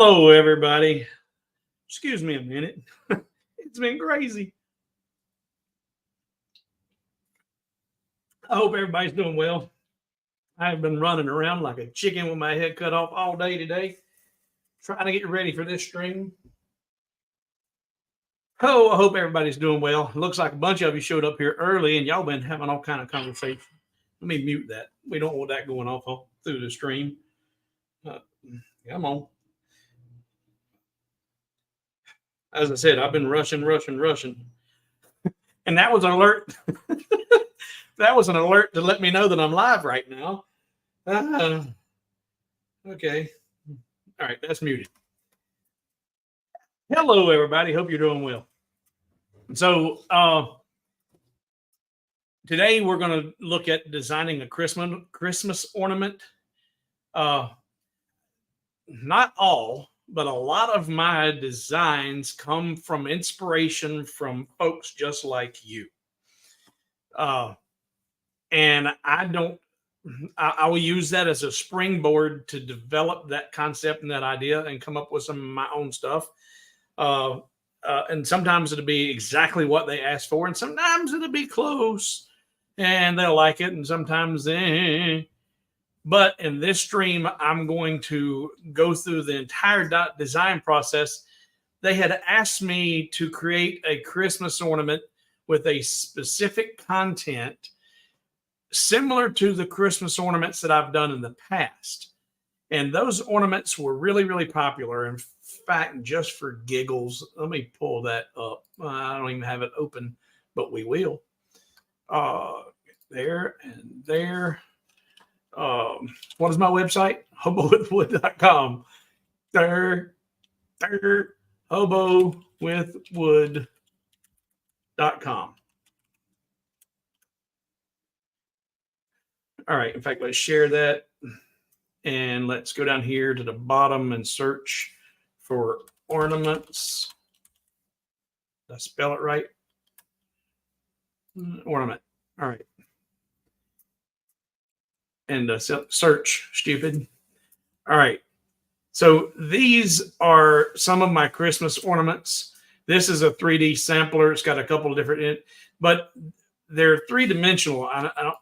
Hello, everybody. Excuse me a minute. It's been crazy. I hope everybody's doing well. I've been running around like a chicken with my head cut off all day today, trying to get ready for this stream. Oh, I hope everybody's doing well. Looks like a bunch of you showed up here early and y'all been having all kind of conversation. Let me mute that. We don't want that going off through the stream. Come on. As I said, I've been rushing. And that was an alert. That was an alert to let me know that I'm live right now. Okay. All right, that's muted. Hello, everybody. Hope you're doing well. So today we're going to look at designing a Christmas ornament. Not all, but a lot of my designs come from inspiration from folks just like you. And I will use that as a springboard to develop that concept and that idea and come up with some of my own stuff. And sometimes it'll be exactly what they asked for, and sometimes it'll be close and they'll like it, and sometimes But in this stream, I'm going to go through the entire design process. They had asked me to create a Christmas ornament with a specific content similar to the Christmas ornaments that I've done in the past. And those ornaments were really, really popular. In fact, just for giggles, let me pull that up. I don't even have it open, but we will. There and there. What is my website? hobowithwood.com. hobowithwood.com. All right. In fact, let's share that. And let's go down here to the bottom and search for ornaments. Did I spell it right? Ornament. All right. And search, stupid. All right. So these are some of my Christmas ornaments. This is a 3D sampler. It's got a couple of different, but they're three-dimensional. I don't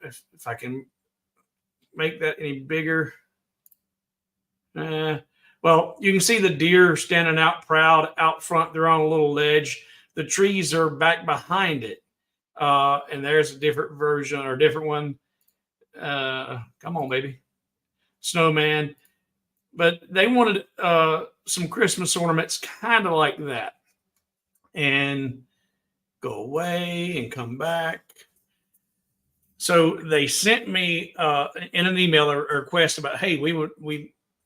if I can make that any bigger. Well, you can see the deer standing out proud out front. They're on a little ledge. The trees are back behind it. And there's a different version or different one. Come on, baby. Snowman. But they wanted some Christmas ornaments kind of like that. And go away and come back. So they sent me in an email a request about, hey,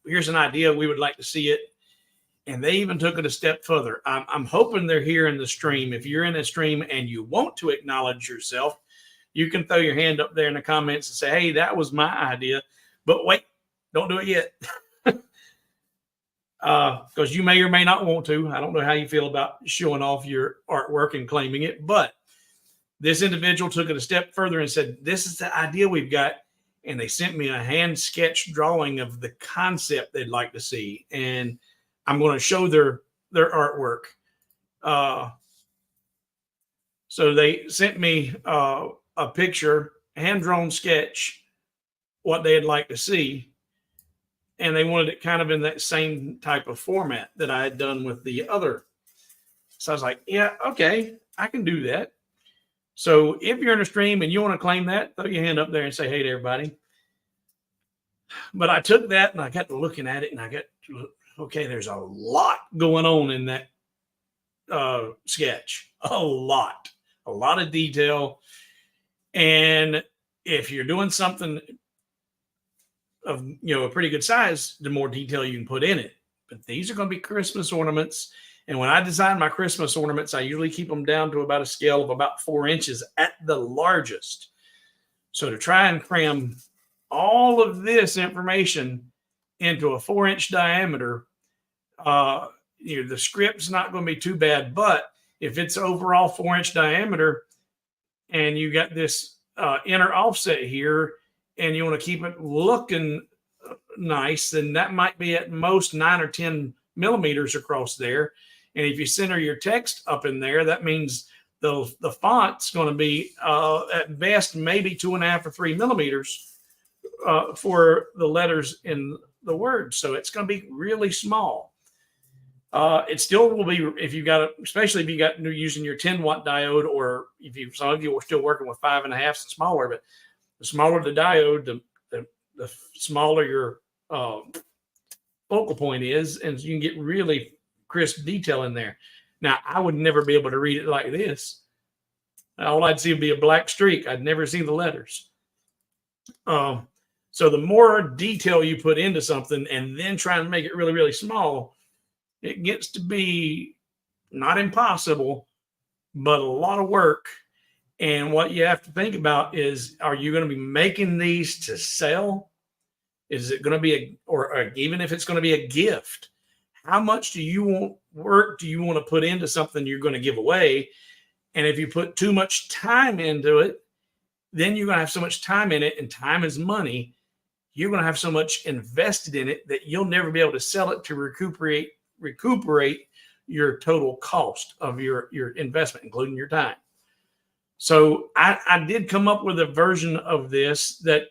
here's an idea. We would like to see it. And they even took it a step further. I'm hoping they're here in the stream. If you're in a stream and you want to acknowledge yourself, you can throw your hand up there in the comments and say, hey, that was my idea. But wait, don't do it yet. Because you may or may not want to. I don't know how you feel about showing off your artwork and claiming it. But this individual took it a step further and said, this is the idea we've got. And they sent me a hand sketch drawing of the concept they'd like to see. And I'm going to show their artwork. So they sent me a picture, hand-drawn sketch, what they'd like to see. And they wanted it kind of in that same type of format that I had done with the other. So I was like, yeah, okay, I can do that. So if you're in a stream and you want to claim that, throw your hand up there and say, hey to everybody. But I took that and I got to looking at it and I got, okay, there's a lot going on in that sketch. A lot of detail. And if you're doing something of, a pretty good size, the more detail you can put in it. But these are going to be Christmas ornaments. And when I design my Christmas ornaments, I usually keep them down to about a scale of about 4 inches at the largest. So to try and cram all of this information into a 4-inch diameter, the script's not going to be too bad. But if it's overall 4-inch diameter and you got this inner offset here and you want to keep it looking nice, then that might be at most 9 or 10 millimeters across there. And if you center your text up in there, that means the font's going to be at best maybe 2.5 or 3 millimeters for the letters in the word. So it's going to be really small. It still will be if you got, especially if you got using your 10-watt diode, or if you, some of you are still working with 5.5s and smaller. But the smaller the diode, the smaller your focal point is, and you can get really crisp detail in there. Now, I would never be able to read it like this. All I'd see would be a black streak. I'd never see the letters. So the more detail you put into something and then try and make it really, really small, it gets to be not impossible, but a lot of work. And what you have to think about is, are you going to be making these to sell? Is it going to be or even if it's going to be a gift, how much do you want to put into something you're going to give away? And if you put too much time into it, then you're going to have so much time in it, and time is money. You're going to have so much invested in it that you'll never be able to sell it to recuperate your total cost of your investment, including your time. So I did come up with a version of this that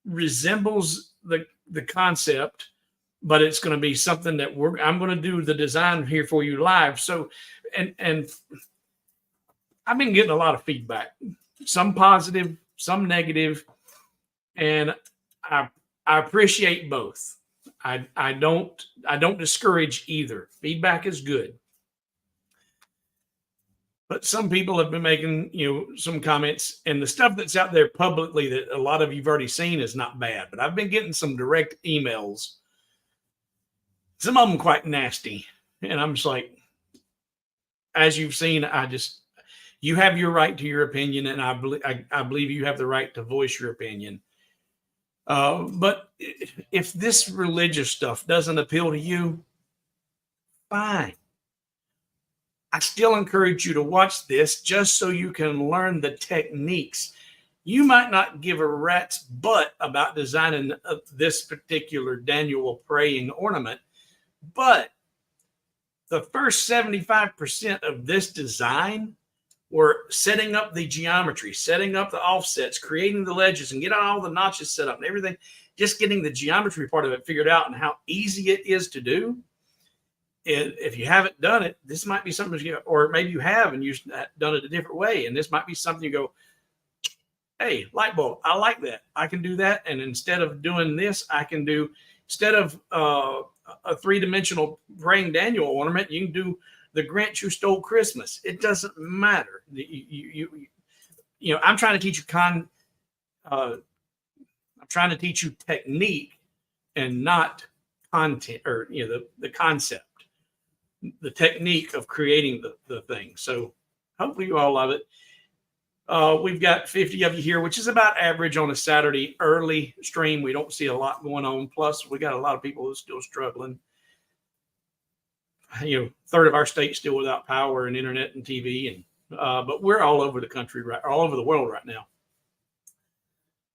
resembles the concept, but it's going to be something that I'm going to do the design here for you live. So, and I've been getting a lot of feedback, some positive, some negative, and I appreciate both. I don't discourage either. Feedback is good. But some people have been making, some comments, and the stuff that's out there publicly that a lot of you've already seen is not bad. But I've been getting some direct emails, some of them quite nasty. And I'm just like, as you've seen, you have your right to your opinion, and I believe you have the right to voice your opinion. But if this religious stuff doesn't appeal to you, fine. I still encourage you to watch this just so you can learn the techniques. You might not give a rat's butt about designing this particular Daniel praying ornament, but the first 75% of this design were setting up the geometry, setting up the offsets, creating the ledges, and getting all the notches set up and everything, just getting the geometry part of it figured out and how easy it is to do. If you haven't done it, this might be something, or maybe you have and you've done it a different way. And this might be something you go, hey, light bulb, I like that. I can do that. And instead of doing this, instead of a 3-dimensional praying Daniel ornament, you can do the Grinch Who Stole Christmas. It doesn't matter. I'm trying to teach you I'm trying to teach you technique and not content, or the concept, the technique of creating the thing. So hopefully you all love it. We've got 50 of you here, which is about average on a Saturday early stream. We don't see a lot going on. Plus, we got a lot of people who are still struggling. Third of our state still without power and internet and TV, and but we're all over the country, all over the world right now.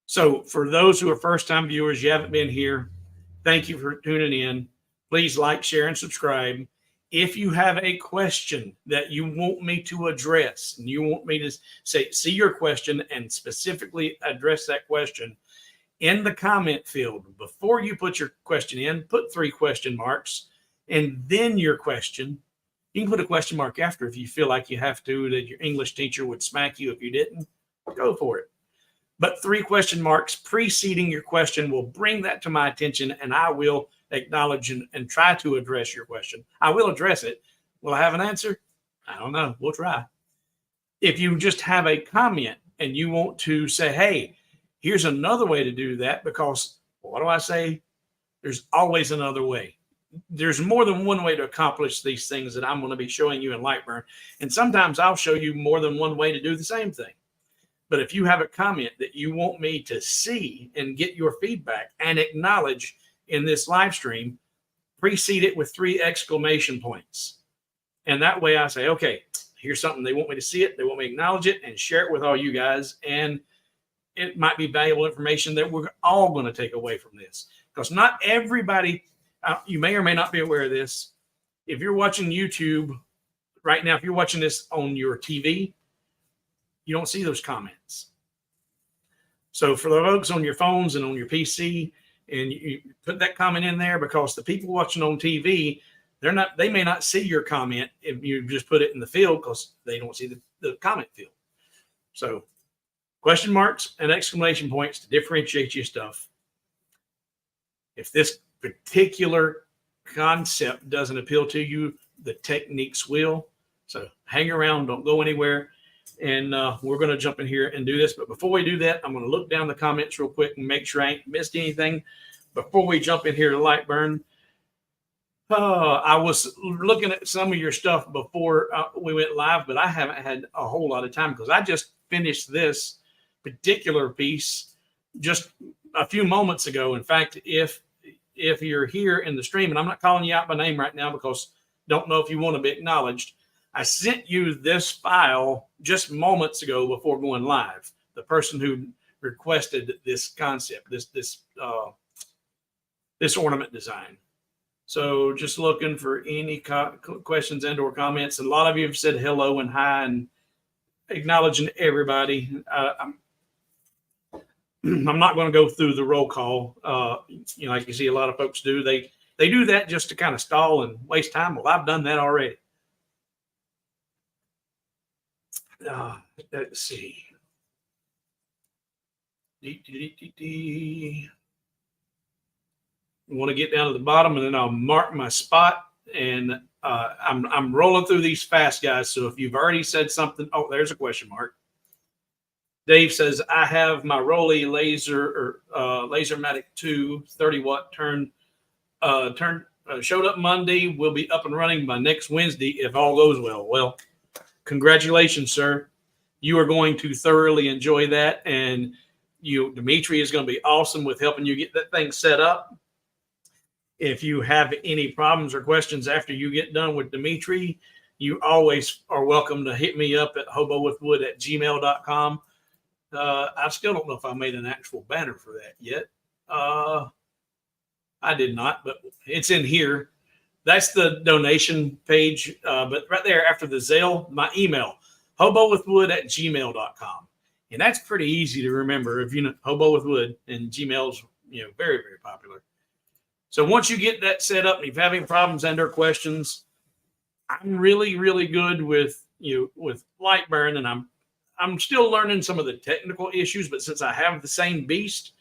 So for those who are first-time viewers, you haven't been here, thank you for tuning in. Please like, share, and subscribe. If you have a question that you want me to address, and you want me to see your question and specifically address that question, in the comment field, before you put your question in, put 3 question marks, and then your question. You can put a question mark after if you feel like you have to, that your English teacher would smack you if you didn't. Go for it. But 3 question marks preceding your question will bring that to my attention, and I will acknowledge and try to address your question. I will address it. Will I have an answer? I don't know. We'll try. If you just have a comment and you want to say, hey, here's another way to do that, because what do I say? There's always another way. There's more than one way to accomplish these things that I'm going to be showing you in Lightburn. And sometimes I'll show you more than one way to do the same thing. But if you have a comment that you want me to see and get your feedback and acknowledge in this live stream, precede it with 3 exclamation points. And that way I say, okay, here's something they want me to see it. They want me to acknowledge it and share it with all you guys. And it might be valuable information that we're all going to take away from this, because not everybody, you may or may not be aware of this. If you're watching YouTube right now, if you're watching this on your TV, you don't see those comments. So for the folks on your phones and on your PC, and you put that comment in there, because the people watching on TV, they may not see your comment if you just put it in the field, because they don't see the comment field. So question marks and exclamation points to differentiate your stuff. If this particular concept doesn't appeal to you, the techniques will. So hang around, don't go anywhere. And we're going to jump in here and do this. But before we do that, I'm going to look down the comments real quick and make sure I ain't missed anything before we jump in here to Lightburn. I was looking at some of your stuff before we went live, but I haven't had a whole lot of time, because I just finished this particular piece just a few moments ago. In fact, if you're here in the stream, and I'm not calling you out by name right now because don't know if you want to be acknowledged, I sent you this file just moments ago before going live. The person who requested this concept, this ornament design. So just looking for any questions and or comments. And a lot of you have said hello and hi and acknowledging everybody. I'm not going to go through the roll call. Like you see a lot of folks do. They do that just to kind of stall and waste time. Well, I've done that already. Let's see. I want to get down to the bottom, and then I'll mark my spot. And I'm rolling through these fast, guys. So if you've already said something, there's a question mark. Dave says, I have my Rolly laser or Lasermatic 2 30-watt showed up Monday. Will be up and running by next Wednesday if all goes well. Well, congratulations, sir. You are going to thoroughly enjoy that. And Dimitri is going to be awesome with helping you get that thing set up. If you have any problems or questions after you get done with Dimitri, you always are welcome to hit me up at hobowithwood@gmail.com. I still don't know if I made an actual banner for that yet. I did not, but it's in here. That's the donation page. But right there after the Zelle, my email, hobowithwood@gmail.com. And that's pretty easy to remember. If you know Hobo with Wood, and Gmail's very, very popular. So once you get that set up, and if you have any problems and or questions, I'm really, really good with Lightburn, and I'm still learning some of the technical issues. But since I have the same beast,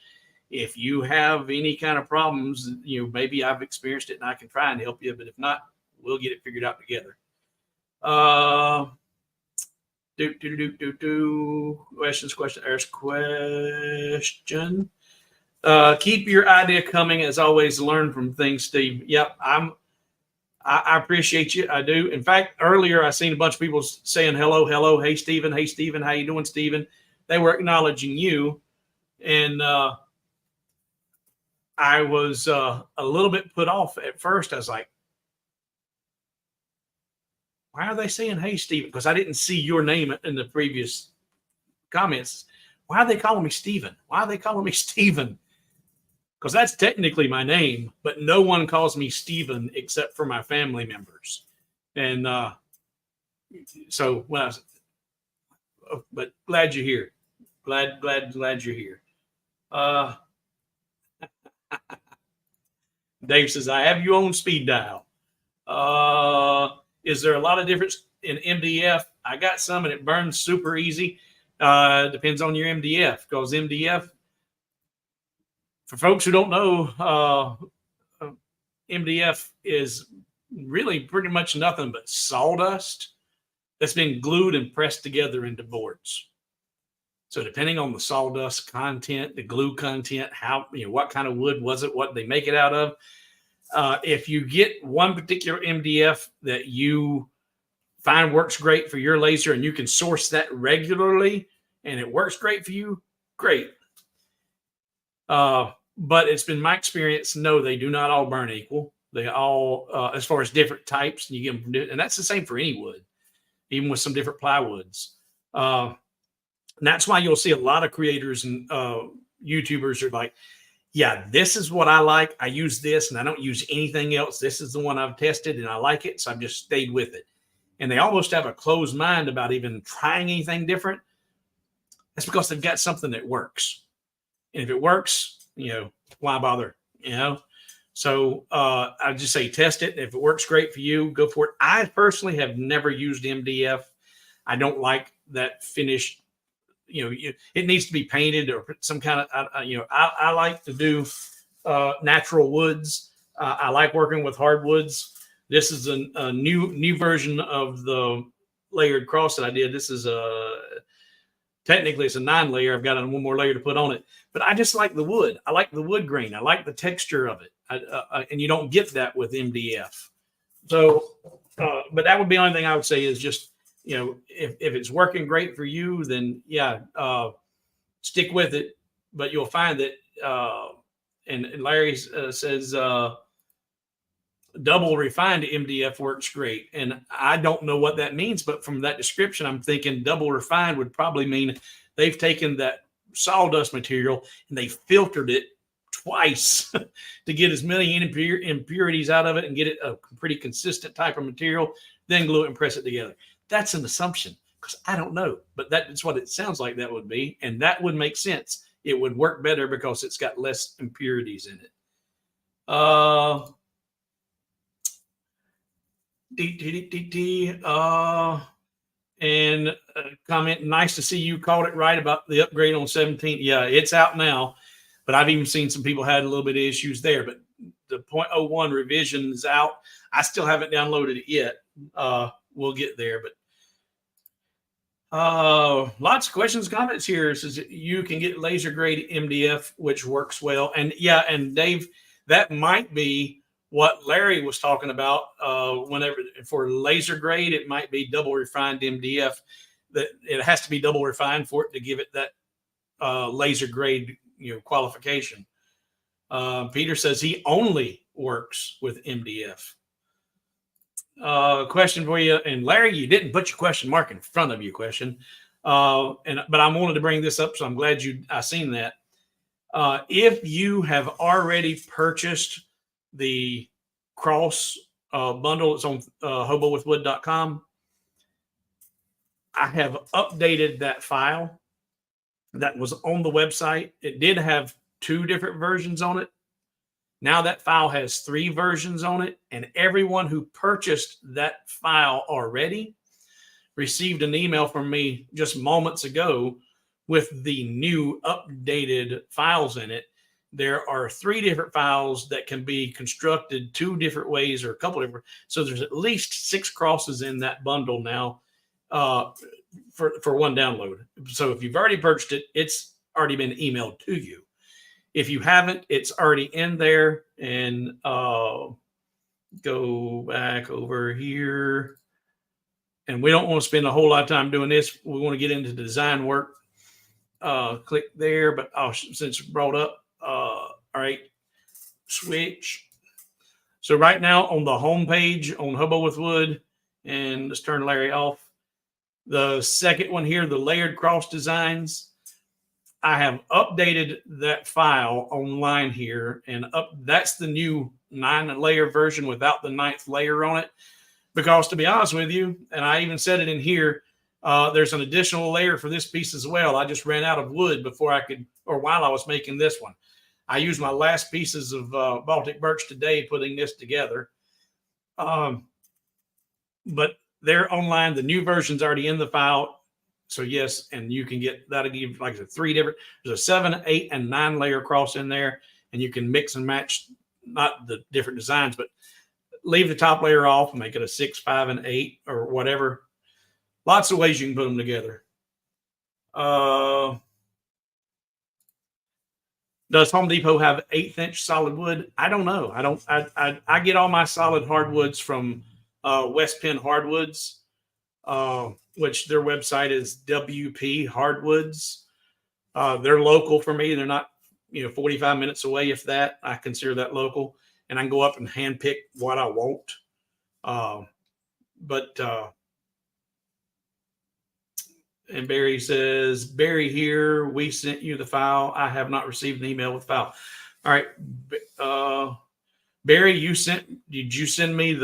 if you have any kind of problems, maybe I've experienced it and I can try and help you. But if not, we'll get it figured out together. Question. Keep your idea coming. As always, learn from things, Steve. Yep, I appreciate you. I do. In fact, earlier I seen a bunch of people saying hello. Hey, Stephen. How you doing, Stephen? They were acknowledging you. And I was a little bit put off at first. I was like, why are they saying, hey, Stephen? Because I didn't see your name in the previous comments. Why are they calling me Stephen? Because that's technically my name, but no one calls me Stephen except for my family members. And so when I was, but glad you're here. Glad you're here. Dave says, I have you on speed dial. Is there a lot of difference in MDF? I got some and it burns super easy. Depends on your MDF, because MDF, for folks who don't know, MDF is really pretty much nothing but sawdust that's been glued and pressed together into boards. So depending on the sawdust content, the glue content, what kind of wood was it, what they make it out of. If you get one particular MDF that you find works great for your laser and you can source that regularly and it works great for you, great. But it's been my experience, no, they do not all burn equal. They all, as far as different types, and you get them from and that's the same for any wood, even with some different plywoods. And that's why you'll see a lot of creators and YouTubers are like, yeah, this is what I like. I use this and I don't use anything else. This is the one I've tested and I like it. So I've just stayed with it. And they almost have a closed mind about even trying anything different. That's because they've got something that works. And if it works, why bother? So I just say test it. If it works great for you, go for it. I personally have never used MDF. I don't like that finished. It needs to be painted or some kind of. I like to do natural woods. I like working with hardwoods. This is a new version of the layered cross that I did. This is technically it's a 9-layer. I've got one more layer to put on it, but I just like the wood. I like the wood grain. I like the texture of it, and you don't get that with MDF. So, but that would be the only thing I would say is just, if it's working great for you, then yeah, stick with it. But you'll find that, and Larry says, double refined MDF works great. And I don't know what that means, but from that description, I'm thinking double refined would probably mean they've taken that sawdust material and they filtered it twice to get as many impurities out of it and get it a pretty consistent type of material, then glue it and press it together. That's an assumption because I don't know, but that's what it sounds like that would be. And that would make sense. It would work better because it's got less impurities in it. And comment, nice to see you called it right about the upgrade on 17. Yeah, it's out now, but I've even seen some people had a little bit of issues there. But the 0.01 revision is out. I still haven't downloaded it yet. We'll get there, but lots of questions, comments here. It says you can get laser grade MDF, which works well. And yeah, and Dave, that might be what Larry was talking about. Whenever for laser grade, it might be double refined MDF. That it has to be double refined for it to give it that laser grade qualification. Peter says he only works with MDF. Question for you, and Larry, you didn't put your question mark in front of your question, but I wanted to bring this up, so I'm glad I seen that. If you have already purchased the cross bundle, it's on hobowithwood.com. I have updated that file that was on the website. It did have 2 different versions on it. Now that file has 3 versions on it, and everyone who purchased that file already received an email from me just moments ago with the new updated files in it. There are 3 different files that can be constructed 2 different ways or a couple different. So there's at least 6 crosses in that bundle now for one download. So if you've already purchased it, it's already been emailed to you. If you haven't, it's already in there. And go back over here. And we don't want to spend a whole lot of time doing this. We want to get into the design work. Click there, but since it's brought up, all right, switch. So right now on the home page on Hobo with Wood, and let's turn Larry off. The second one here, the layered cross designs. I have updated that file online here, and that's the new 9-layer version without the 9th layer on it. Because to be honest with you, and I even said it in here, there's an additional layer for this piece as well. I just ran out of wood before I could, or while I was making this one. I used my last pieces of Baltic birch today putting this together. But they're online. The new version's already in the file. So yes, and you can get, that'll give like 3 different, there's a 7, 8, and 9-layer cross in there, and you can mix and match, not the different designs, but leave the top layer off and make it a 6, 5, and 8 or whatever. Lots of ways you can put them together. Does Home Depot have 1/8-inch solid wood? I don't know. I get all my solid hardwoods from West Penn Hardwoods, which their website is WP Hardwoods. They're local for me. They're not, 45 minutes away, if that. I consider that local, and I can go up and hand pick what I want. And Barry says, Barry here, we sent you the file. I have not received an email with file. All right. Barry, did you send me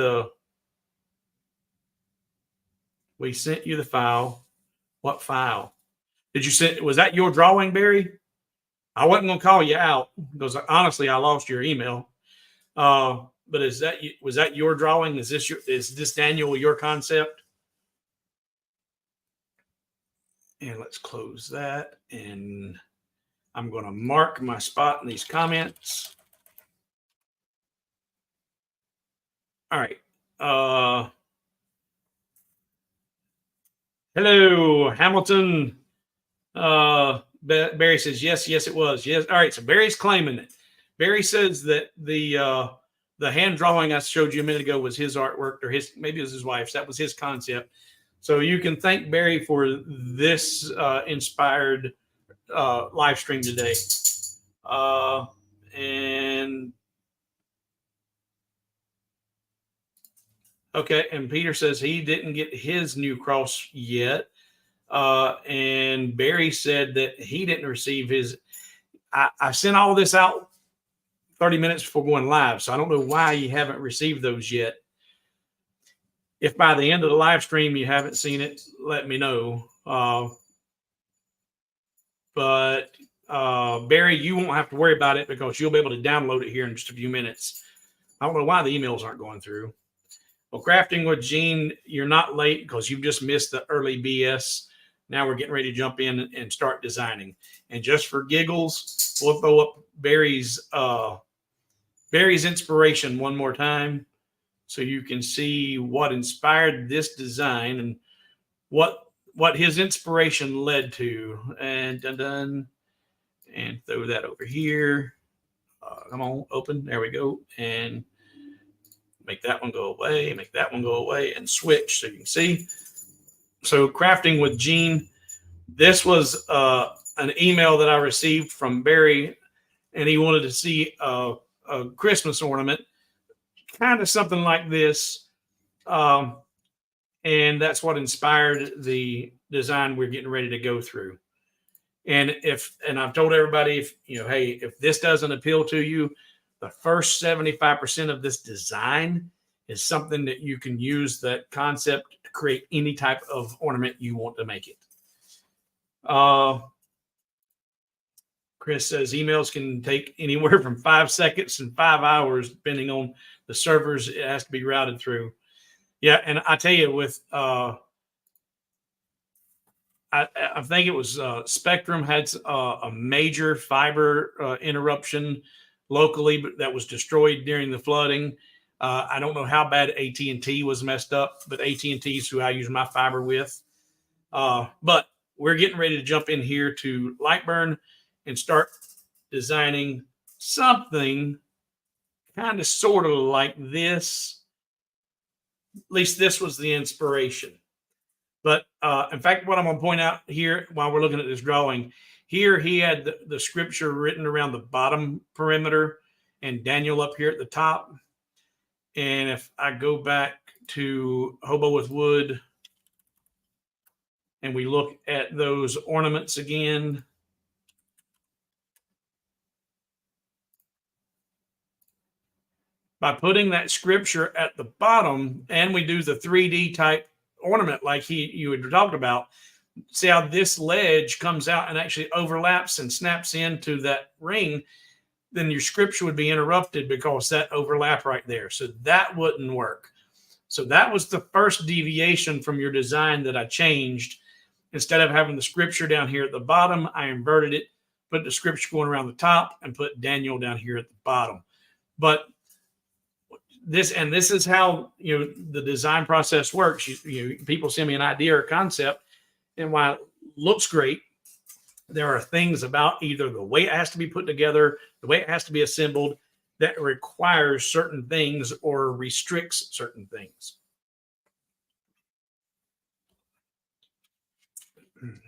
we sent you the file. What file? Did you send, was that your drawing, Barry? I wasn't going to call you out because honestly, I lost your email. But was that your drawing? Is this Daniel, your concept? And let's close that. And I'm going to mark my spot in these comments. All right. Hello, Hamilton. Barry says, yes, it was. Yes. All right. So Barry's claiming it. Barry says that the hand drawing I showed you a minute ago was his artwork, or maybe it was his wife's. That was his concept. So you can thank Barry for this inspired live stream today. And okay, and Peter says he didn't get his new cross yet. And Barry said that he didn't receive his. I sent all this out 30 minutes before going live, so I don't know why you haven't received those yet. If by the end of the live stream you haven't seen it, let me know. But Barry, you won't have to worry about it because you'll be able to download it here in just a few minutes. I don't know why the emails aren't going through. Well, Crafting with Gene, you're not late because you've just missed the early BS. Now we're getting ready to jump in and start designing. And just for giggles, we'll throw up Barry's inspiration one more time so you can see what inspired this design and what his inspiration led to. And done. And throw that over here. Come on, open. There we go. And make that one go away, make that one go away, and switch so you can see. So Crafting with Gene, this was an email that I received from Barry, and he wanted to see a Christmas ornament, kind of something like this. And that's what inspired the design we're getting ready to go through. And I've told everybody, hey, if this doesn't appeal to you, the first 75% of this design is something that you can use that concept to create any type of ornament you want to make it. Chris says emails can take anywhere from 5 seconds and 5 hours, depending on the servers it has to be routed through. Yeah, and I tell you, with I think it was Spectrum had a major fiber interruption locally, but that was destroyed during the flooding. I don't know how bad AT&T was messed up, but AT&T is who I use my fiber with. But we're getting ready to jump in here to Lightburn and start designing something kind of sort of like this. At least this was the inspiration. But in fact, what I'm going to point out here while we're looking at this drawing, here he had the scripture written around the bottom perimeter and Daniel up here at the top. And if I go back to Hobo with Wood and we look at those ornaments again, by putting that scripture at the bottom, and we do the 3D type ornament like you had talked about, see how this ledge comes out and actually overlaps and snaps into that ring, then your scripture would be interrupted because that overlap right there. So that wouldn't work. So that was the first deviation from your design that I changed. Instead of having the scripture down here at the bottom, I inverted it, put the scripture going around the top, and put Daniel down here at the bottom. But this is how the design process works. People send me an idea or concept, and while it looks great, there are things about either the way it has to be put together, the way it has to be assembled, that requires certain things or restricts certain things.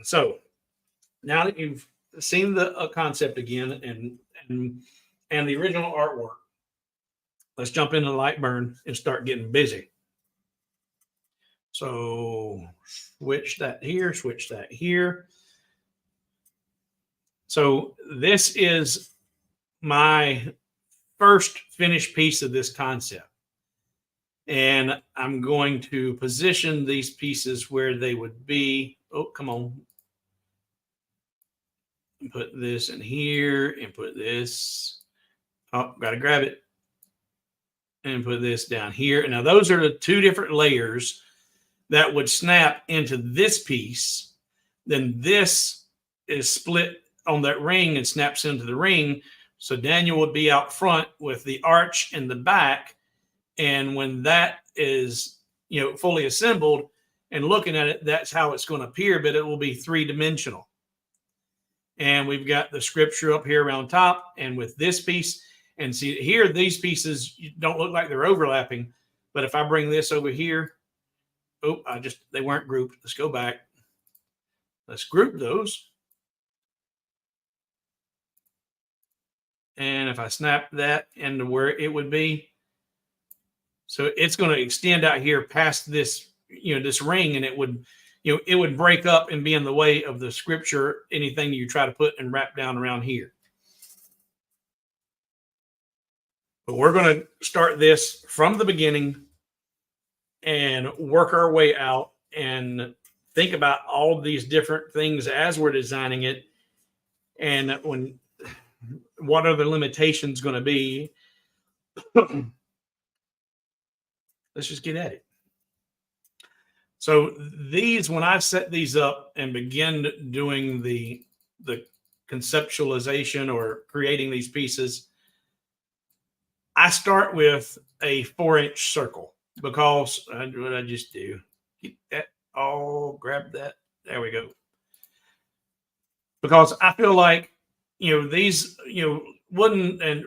So now that you've seen the concept again and the original artwork, let's jump into Lightburn and start getting busy. So switch that here, switch that here. So this is my first finished piece of this concept. And I'm going to position these pieces where they would be. Oh, come on. Put this in here and put this. Oh, got to grab it and put this down here. And now those are the two different layers that would snap into this piece. Then this is split on that ring and snaps into the ring. So Daniel would be out front with the arch in the back. And when that is, fully assembled and looking at it, that's how it's going to appear, but it will be three-dimensional. And we've got the scripture up here around top and with this piece. And see here, these pieces don't look like they're overlapping. But if I bring this over here, they weren't grouped. Let's go back. Let's group those. And if I snap that into where it would be, so it's going to extend out here past this, this ring, and it would break up and be in the way of the scripture, anything you try to put and wrap down around here. But we're going to start this from the beginning and work our way out and think about all these different things as we're designing it. And what are the limitations going to be? Let's just get at it. So when I set these up and begin doing the conceptualization or creating these pieces, I start with a 4-inch circle because what did I just do? Get that all, grab that. There we go. Because I feel like, these, wooden and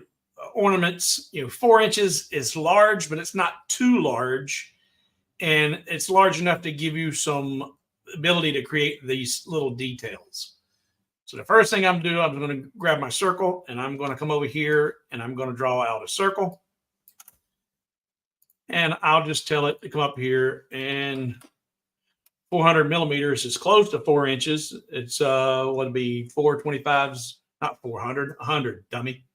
ornaments, 4 inches is large, but it's not too large. And it's large enough to give you some ability to create these little details. So the first thing I'm doing, I'm going to grab my circle and I'm going to come over here and I'm going to draw out a circle. And I'll just tell it to come up here, and 400 millimeters is close to 4 inches. It's what would be 425s, not 400, 100, dummy.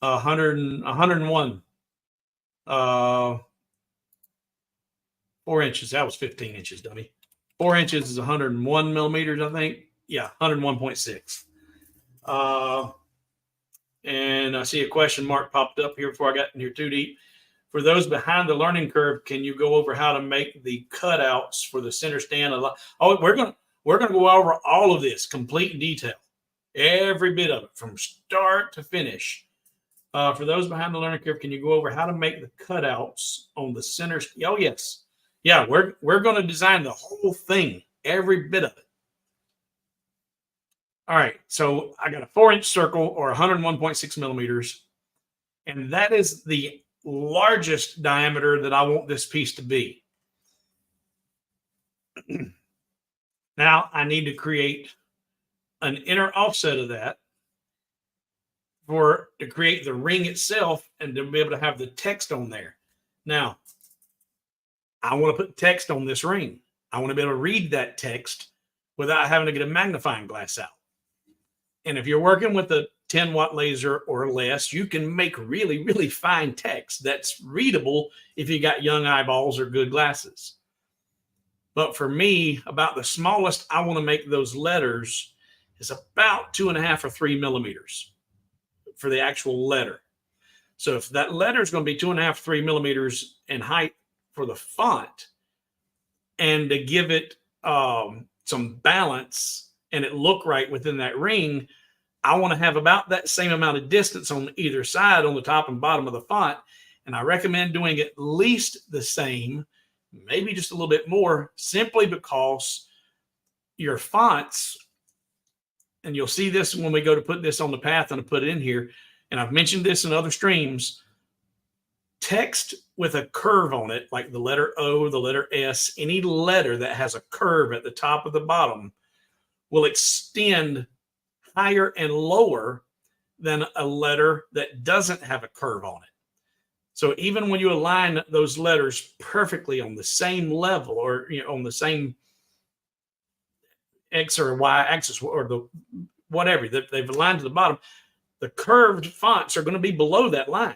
101. 4 inches. That was 15 inches, dummy. 4 inches is 101 millimeters, I think. Yeah, 101.6. And I see a question mark popped up here before I got in here too deep. For those behind the learning curve, can you go over how to make the cutouts for the center stand? Oh, we're gonna go over all of this, complete detail, every bit of it from start to finish. For those behind the learning curve, can you go over how to make the cutouts on the center? Oh, yes. Yeah, we're going to design the whole thing, every bit of it. All right, so I got a 4-inch circle or 101.6 millimeters, and that is the largest diameter that I want this piece to be. Now I need to create an inner offset of that to create the ring itself and to be able to have the text on there. Now, I want to put text on this ring. I want to be able to read that text without having to get a magnifying glass out. And if you're working with a 10-watt laser or less, you can make really, really fine text that's readable if you got young eyeballs or good glasses. But for me, about the smallest I want to make those letters is about 2.5 or 3 millimeters for the actual letter. So if that letter is going to be 2.5, 3 millimeters in height for the font, and to give it some balance and it look right within that ring, I want to have about that same amount of distance on either side on the top and bottom of the font. And I recommend doing at least the same, maybe just a little bit more, simply because your fonts, and you'll see this when we go to put this on the path and I put it in here, and I've mentioned this in other streams, text with a curve on it, like the letter O, the letter S, any letter that has a curve at the top of the bottom will extend higher and lower than a letter that doesn't have a curve on it. So even when you align those letters perfectly on the same level, or on the same X or Y axis, or the whatever that they've aligned to the bottom, the curved fonts are going to be below that line.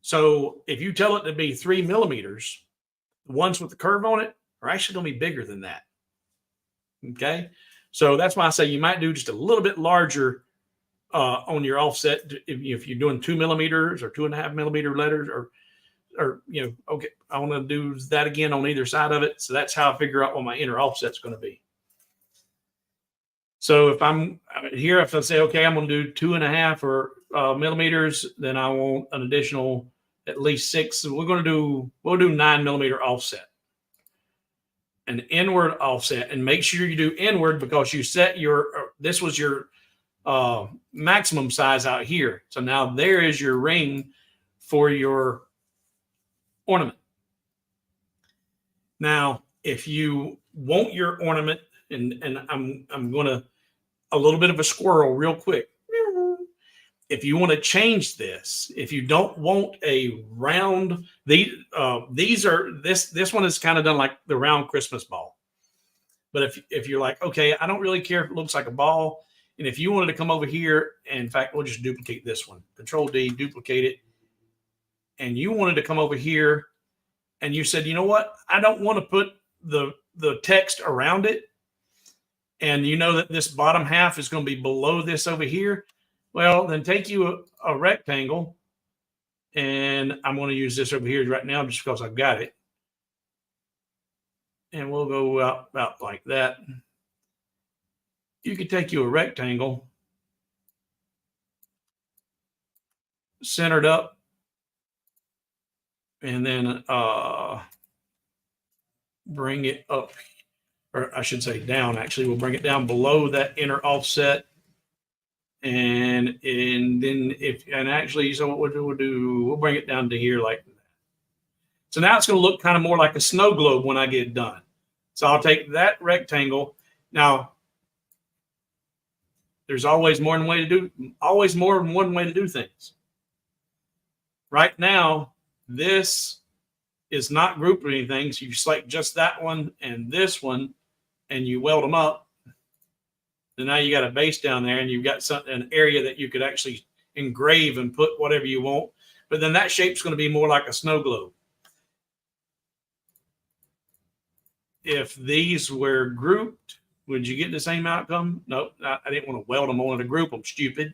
So if you tell it to be 3 millimeters, the ones with the curve on it are actually going to be bigger than that. Okay. So that's why I say you might do just a little bit larger on your offset if you're doing 2 millimeters or 2.5 millimeter letters, or okay, I want to do that again on either side of it. So that's how I figure out what my inner offset's going to be. So if I'm here, if I say, okay, I'm going to do 2.5 or millimeters, then I want an additional at least 6. So we'll do 9 millimeter offset, an inward offset, and make sure you do inward because you set this was your maximum size out here. So now there is your ring for your ornament. Now, if you want your ornament, and I'm going to a little bit of a squirrel real quick. If you want to change this, if you don't want a round, this one is kind of done like the round Christmas ball. But if you're like, okay, I don't really care if it looks like a ball, and if you wanted to come over here, and in fact, we'll just duplicate this one. Control D, duplicate it. And you wanted to come over here, and you said, you know what? I don't want to put the text around it. And you know that this bottom half is going to be below this over here. Well, then take you a rectangle, and I'm going to use this over here right now just because I've got it. And we'll go out about like that. You could take you a rectangle, centered up, and then bring it up, or I should say down. Actually, we'll bring it down below that inner offset, and then so what we'll do, we'll bring it down to here like that. So now it's going to look kind of more like a snow globe when I get it done. So I'll take that rectangle. Now, there's always more than one way to do things. Right now, this is not grouped with anything. So you select just that one and this one, and you weld them up. And now you got a base down there, and you've got an area that you could actually engrave and put whatever you want. But then that shape's going to be more like a snow globe. If these were grouped, would you get the same outcome? Nope. I didn't want to weld them. I wanted to group them. Stupid.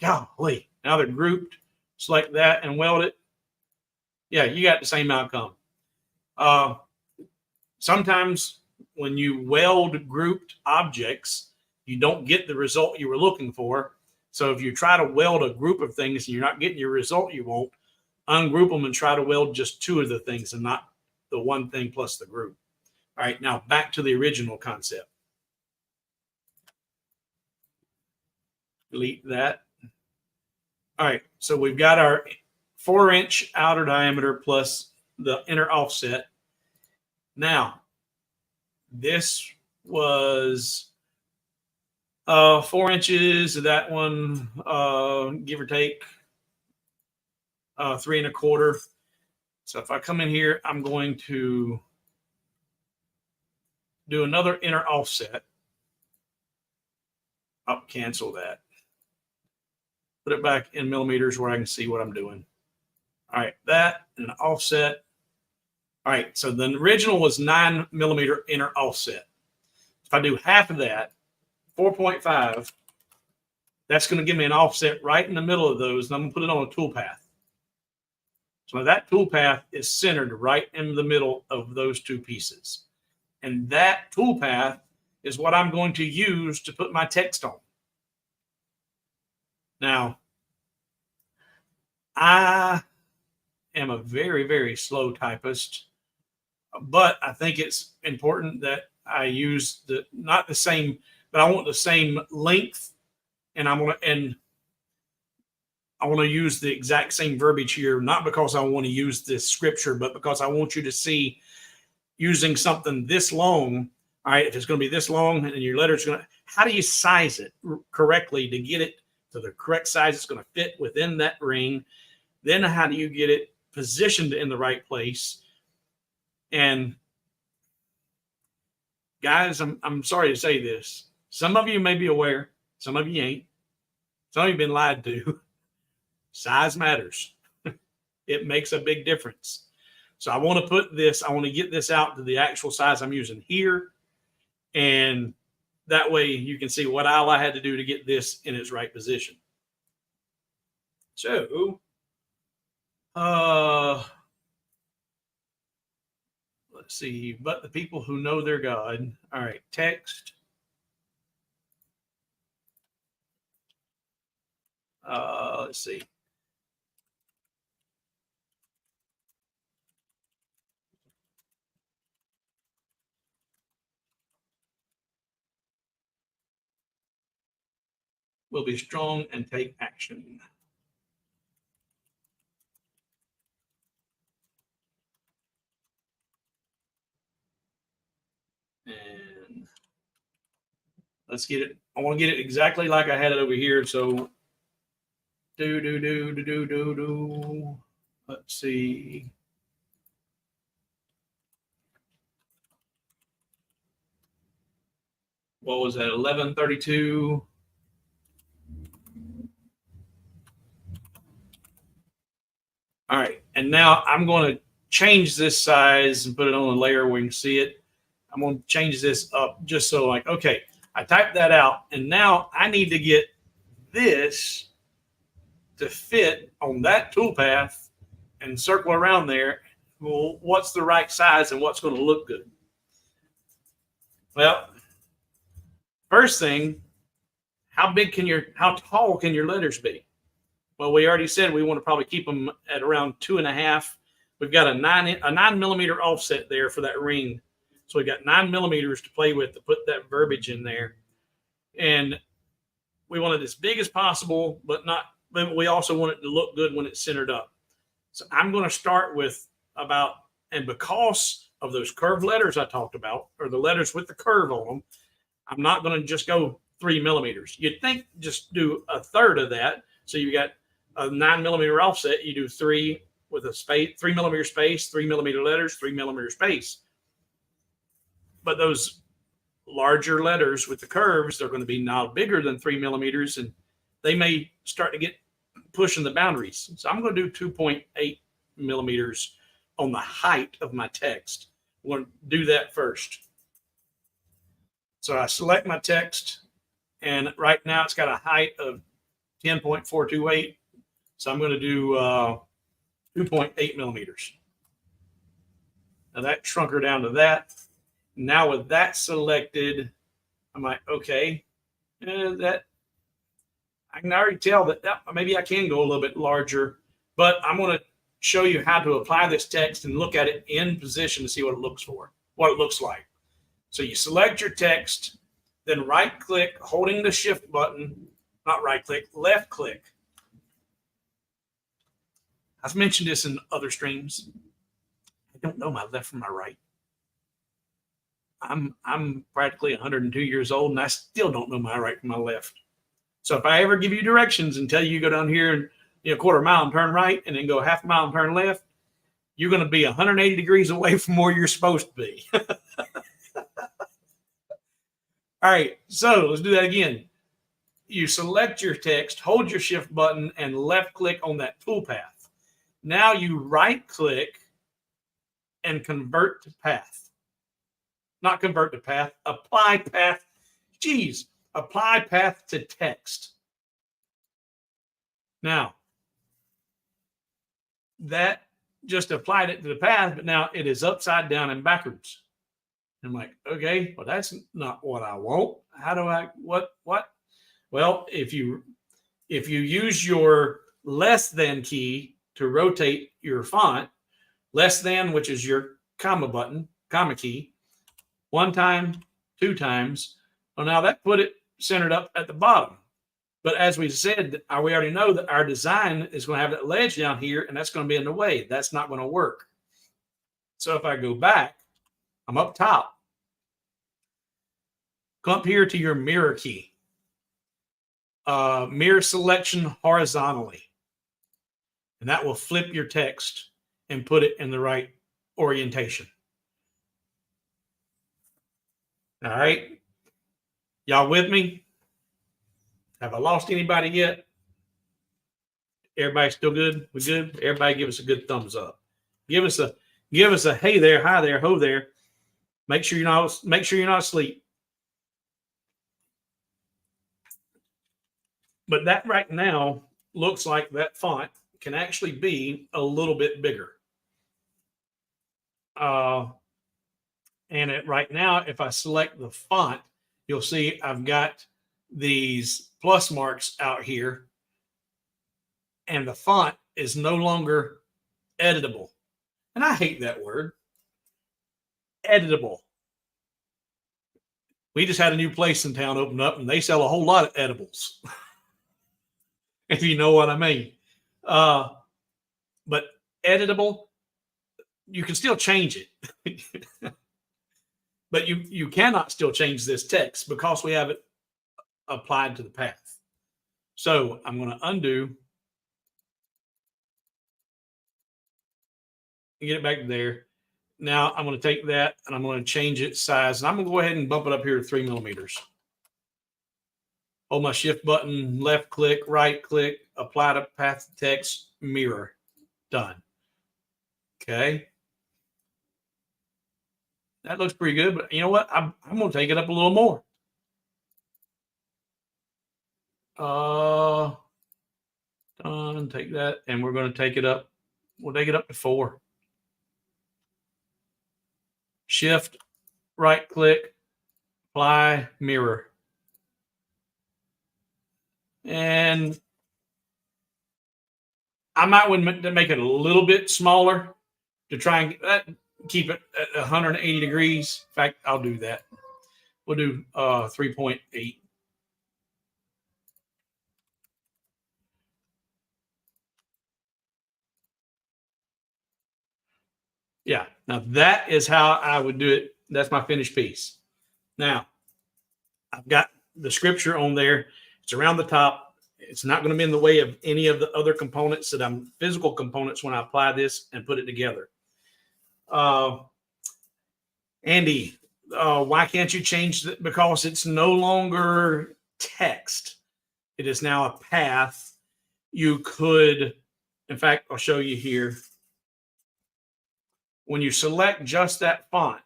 Golly. Now they're grouped. Select that and weld it. Yeah, you got the same outcome. Sometimes when you weld grouped objects, you don't get the result you were looking for. So if you try to weld a group of things and you're not getting your result you want, ungroup them and try to weld just two of the things and not the one thing plus the group. All right, now back to the original concept. Delete that. All right, so we've got our 4-inch outer diameter plus the inner offset. Now, this was 4 inches. That one, give or take, 3 1/4. So if I come in here, I'm going to do another inner offset. I'll cancel that. Put it back in millimeters where I can see what I'm doing. All right, that and an offset. All right, so the original was 9 millimeter inner offset. If I do half of that, 4.5, that's going to give me an offset right in the middle of those, and I'm going to put it on a toolpath. So that toolpath is centered right in the middle of those two pieces. And that toolpath is what I'm going to use to put my text on. Now, I am a very, very slow typist, but I think it's important that I use not the same, but I want the same length, and I want to use the exact same verbiage here, not because I want to use this scripture, but because I want you to see using something this long. All right, if it's going to be this long and your letter's going to, how do you size it correctly to get it to the correct size it's going to fit within that ring? Then how do you get it positioned in the right place? And guys, I'm sorry to say this. Some of you may be aware, some of you ain't. Some of you been lied to. Size matters. It makes a big difference. So I want to get this out to the actual size I'm using here. And that way you can see what all I had to do to get this in its right position. So, let's see, but the people who know their God. All right, text. Let's see. Will be strong and take action. And let's get it. I want to get it exactly like I had it over here. So do. Let's see. What was that? 1132. All right. And now I'm going to change this size and put it on a layer where you can see it. I'm going to change this up just so like, okay, I typed that out. And now I need to get this to fit on that toolpath and circle around there. Well, what's the right size and what's going to look good? Well, first thing, how tall can your letters be? Well, we already said we want to probably keep them at around 2.5. We've got a 9 millimeter offset there for that ring. So we got 9 millimeters to play with to put that verbiage in there. And we want it as big as possible, but we also want it to look good when it's centered up. So I'm going to start with and because of those curved letters I talked about, or the letters with the curve on them, I'm not going to just go 3 millimeters. You'd think just do a third of that. So you got a 9 millimeter offset. You do 3 with a space, 3 millimeter space, 3 millimeter letters, 3 millimeter space. But those larger letters with the curves, they're going to be now bigger than 3 millimeters, and they may start to get pushing the boundaries. So I'm going to do 2.8 millimeters on the height of my text. I'm going to do that first. So I select my text, and right now it's got a height of 10.428. So I'm going to do 2.8 millimeters. Now that shrunk her down to that. Now with that selected, I'm like, okay, that I can already tell that maybe I can go a little bit larger, but I'm going to show you how to apply this text and look at it in position to see what it looks like. So you select your text, then right click, holding the shift button, not right click, left click. I've mentioned this in other streams. I don't know my left from my right. I'm practically 102 years old, and I still don't know my right from my left. So if I ever give you directions and tell you go down here and quarter mile and turn right, and then go half a mile and turn left, you're going to be 180 degrees away from where you're supposed to be. All right, so let's do that again. You select your text, hold your shift button, and left click on that toolpath. Now you right click and convert to path. Not convert to path, apply path. Geez, apply path to text. Now, that just applied it to the path, but now it is upside down and backwards. I'm like, okay, well, that's not what I want. How do I, what? Well, if you use your less than key to rotate your font, less than, which is your comma key, 1 time, 2 times. Well, now that put it centered up at the bottom. But as we said, we already know that our design is going to have that ledge down here, and that's going to be in the way. That's not going to work. So if I go back, I'm up top. Come up here to your mirror key. Mirror selection horizontally. And that will flip your text and put it in the right orientation. All right. Y'all with me? Have I lost anybody yet? Everybody still good? We good? Everybody give us a good thumbs up. Give us a hey there, hi there, ho there. Make sure you're not asleep. But that right now looks like that font can actually be a little bit bigger. And right now, if I select the font, you'll see I've got these plus marks out here, and the font is no longer editable. And I hate that word, editable. We just had a new place in town open up, and they sell a whole lot of edibles, if you know what I mean. But editable, you can still change it. But you cannot still change this text because we have it applied to the path. So I'm going to undo and get it back to there. Now I'm going to take that and I'm going to change its size. And I'm going to go ahead and bump it up here to 3 millimeters. Hold my shift button, left click, right click, apply to path to text, mirror. Done. Okay. That looks pretty good, but you know what? I'm going to take it up a little more. Done. Take that, and we're going to take it up. We'll take it up to 4. Shift, right click, apply, mirror. And I might make it a little bit smaller to try and keep it at 180 degrees. In fact, I'll do that. We'll do 3.8. Yeah. Now that is how I would do it. That's my finished piece. Now I've got the scripture on there. It's around the top. It's not going to be in the way of any of the other components that I'm physical components when I apply this and put it together. Andy, why can't you change that? Because it's no longer text. It is now a path. You could, in fact, I'll show you here. When you select just that font,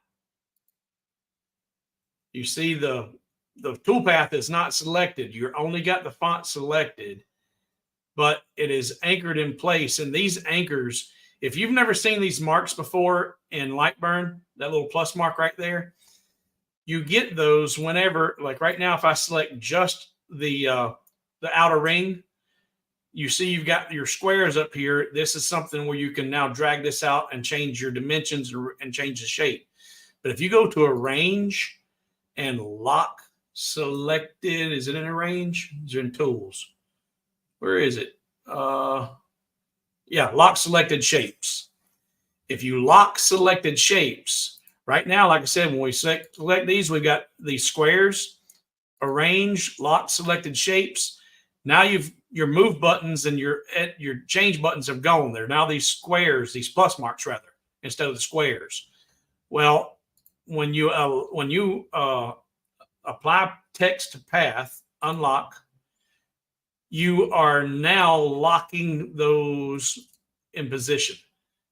you see the toolpath is not selected. You only got the font selected, but it is anchored in place. And these anchors, if you've never seen these marks before in Lightburn, that little plus mark right there, you get those whenever, like right now, if I select just the outer ring, you see you've got your squares up here. This is something where you can now drag this out and change your dimensions and change the shape. But if you go to arrange and lock selected, is it in arrange? Is it in tools? Where is it? Yeah, lock selected shapes. If you lock selected shapes, right now, like I said, when we select these, we've got these squares, arrange, lock selected shapes. Now your move buttons and your change buttons have gone. They're now these squares, these plus marks rather, instead of the squares. Well, when you apply text to path, unlock, you are now locking those in position.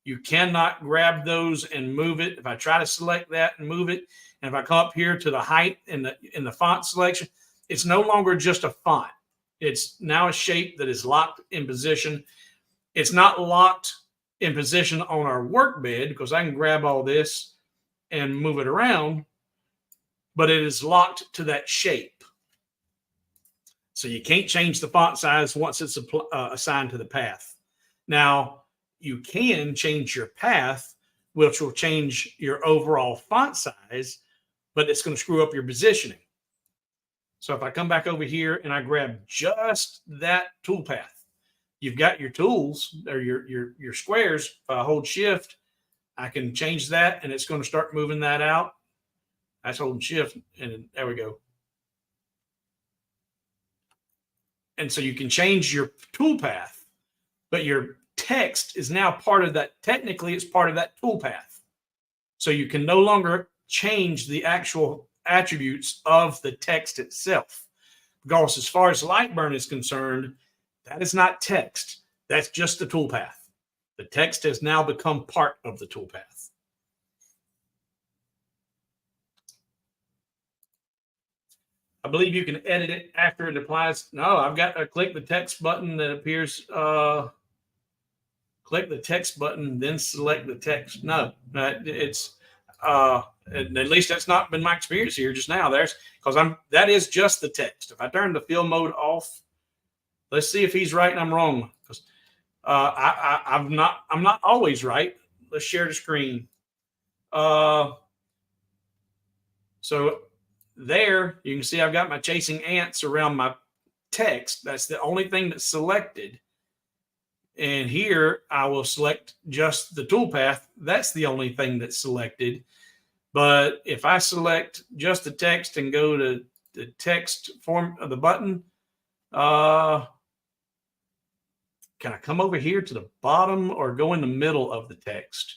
You cannot grab those and move it. If I try to select that and move it, and if I come up here to the height in the font selection, it's no longer just a font. It's now a shape that is locked in position. It's not locked in position on our work bed because I can grab all this and move it around, but it is locked to that shape. So you can't change the font size once it's assigned to the path. Now, you can change your path, which will change your overall font size, but it's going to screw up your positioning. So if I come back over here and I grab just that toolpath, you've got your tools or your squares. If I hold shift, I can change that and it's going to start moving that out. That's holding shift and there we go. And so you can change your toolpath, but your text is now part of that. Technically, it's part of that toolpath. So you can no longer change the actual attributes of the text itself. Because as far as Lightburn is concerned, that is not text. That's just the toolpath. The text has now become part of the toolpath. I believe you can edit it after it applies. No, I've got to click the text button that appears. Click the text button, then select the text. No, it's at least that's not been my experience here just now. That is just the text. If I turn the fill mode off, let's see if he's right and I'm wrong. Because I'm not always right. Let's share the screen. So there you can see I've got my chasing ants around my text. That's the only thing that's selected. And here I will select just the toolpath. That's the only thing that's selected. But if I select just the text and go to the text form of the button, can I come over here to the bottom or go in the middle of the text?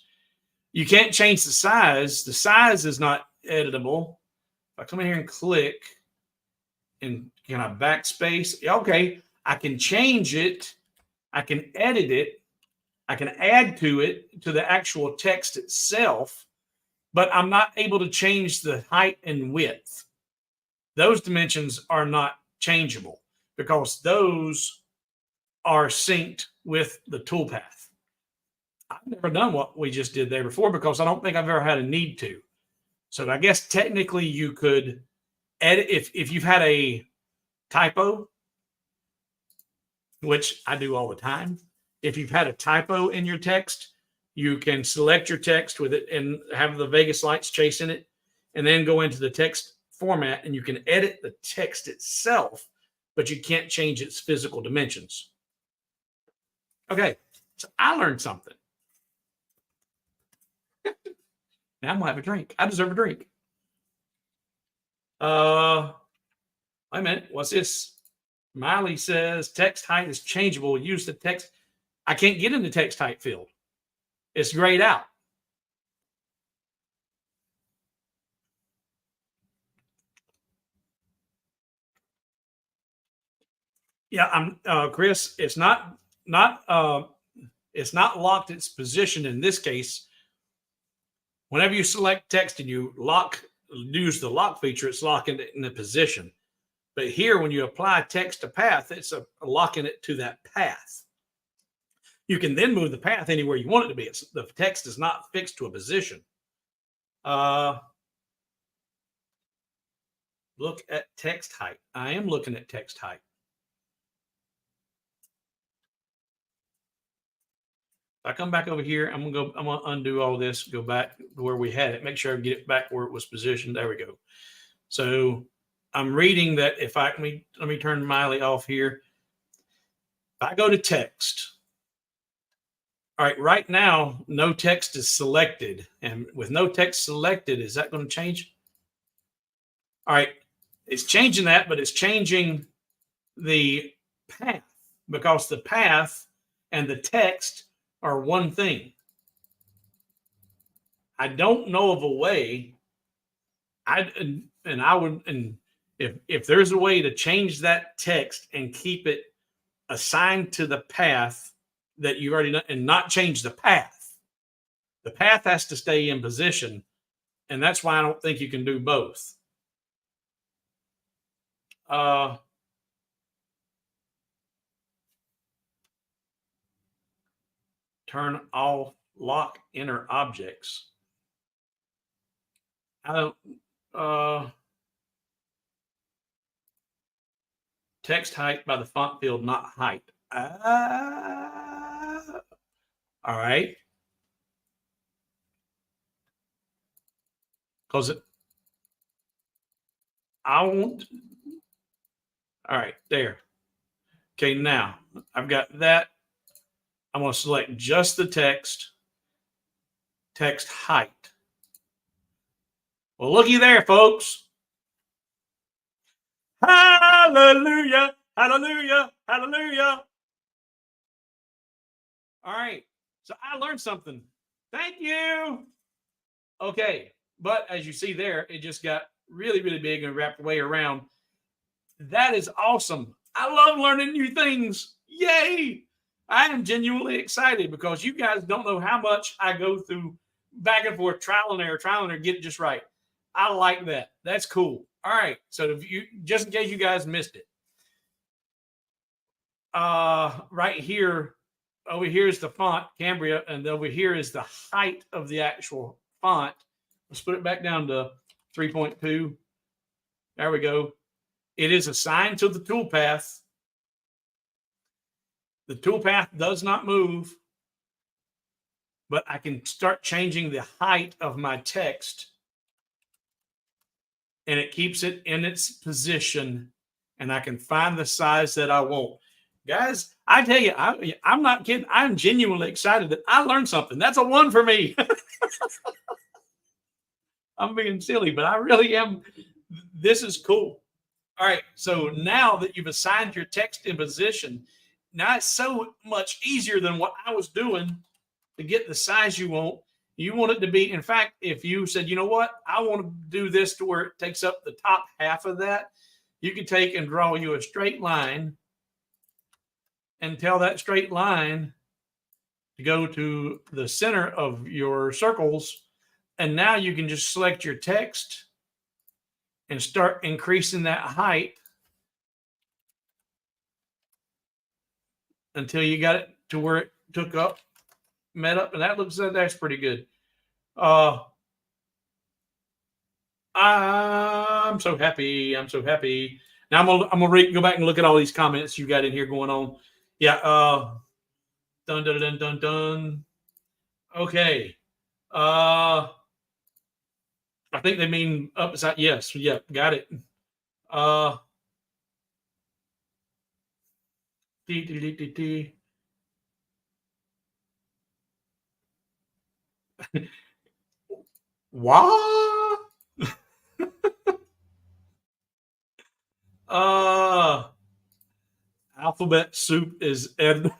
You can't change the size. The size is not editable. If I come in here and click, and can I backspace? Okay, I can change it. I can edit it. I can add to it, to the actual text itself, but I'm not able to change the height and width. Those dimensions are not changeable because those are synced with the toolpath. I've never done what we just did there before because I don't think I've ever had a need to. So I guess technically you could edit if you've had a typo, which I do all the time. If you've had a typo in your text, you can select your text with it and have the Vegas lights chasing it, and then go into the text format and you can edit the text itself, but you can't change its physical dimensions. Okay, so I learned something. Now I'm gonna have a drink. I deserve a drink. Wait a minute. What's this? Miley says text height is changeable. Use the text. I can't get in the text height field. It's grayed out. Yeah, I'm Chris. It's not locked its position in this case. Whenever you select text and you use the lock feature, it's locking it in the position. But here, when you apply text to path, it's locking it to that path. You can then move the path anywhere you want it to be. The text is not fixed to a position. Look at text height. I am looking at text height. If I come back over here, I'm gonna undo all this, go back to where we had it, make sure I get it back where it was positioned. There we go. So I'm reading that if let me turn Miley off here. If I go to text, all right, right now, no text is selected. And with no text selected, is that going to change? All right, it's changing that, but it's changing the path because the path and the text are one thing. I don't know of a way. If there's a way to change that text and keep it assigned to the path that you already know and not change the path. The path has to stay in position, and that's why I don't think you can do both. Turn off lock inner objects. I don't. Text height by the font field, not height. All right. Because I won't. All right, there. Okay, now I've got that. I'm going to select just the text height. Well, looky there, folks. Hallelujah, hallelujah, hallelujah. All right. So I learned something. Thank you. Okay. But as you see there, it just got really, really big and wrapped way around. That is awesome. I love learning new things. Yay. I am genuinely excited because you guys don't know how much I go through back and forth, trial and error, get it just right. I like that. That's cool. All right. So if you, just in case you guys missed it, right here, over here is the font, Cambria, and over here is the height of the actual font. Let's put it back down to 3.2. There we go. It is assigned to the toolpath. The toolpath does not move, but I can start changing the height of my text, and it keeps it in its position, and I can find the size that I want. Guys, I tell you, I'm not kidding. I'm genuinely excited that I learned something. That's a one for me. I'm being silly, but I really am. This is cool. All right. So now that you've assigned your text in position, now it's so much easier than what I was doing to get the size you want. You want it to be, in fact, if you said, you know what, I want to do this to where it takes up the top half of that, you can take and draw you a straight line and tell that straight line to go to the center of your circles. And now you can just select your text and start increasing that height until you got it to where it took up, met up, and that looks like that's pretty good. I'm so happy. I'm so happy. Now I'm gonna go back and look at all these comments you got in here going on. Yeah. Dun dun dun dun dun. Okay. I think they mean upside. Yes. Yeah. Got it. What? Alphabet soup is Ed.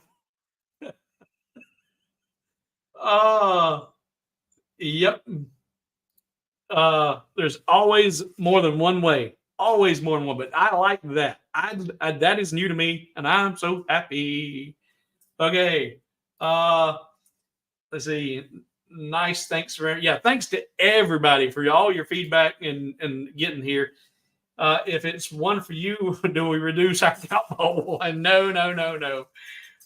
Yep. There's always more than one way. Always more than one, but I like that. I that is new to me, and I'm so happy. Okay. Let's see. Nice. Thanks for thanks to everybody for all your feedback and getting here. If it's one for you, do we reduce our count by one? No, no, no, no.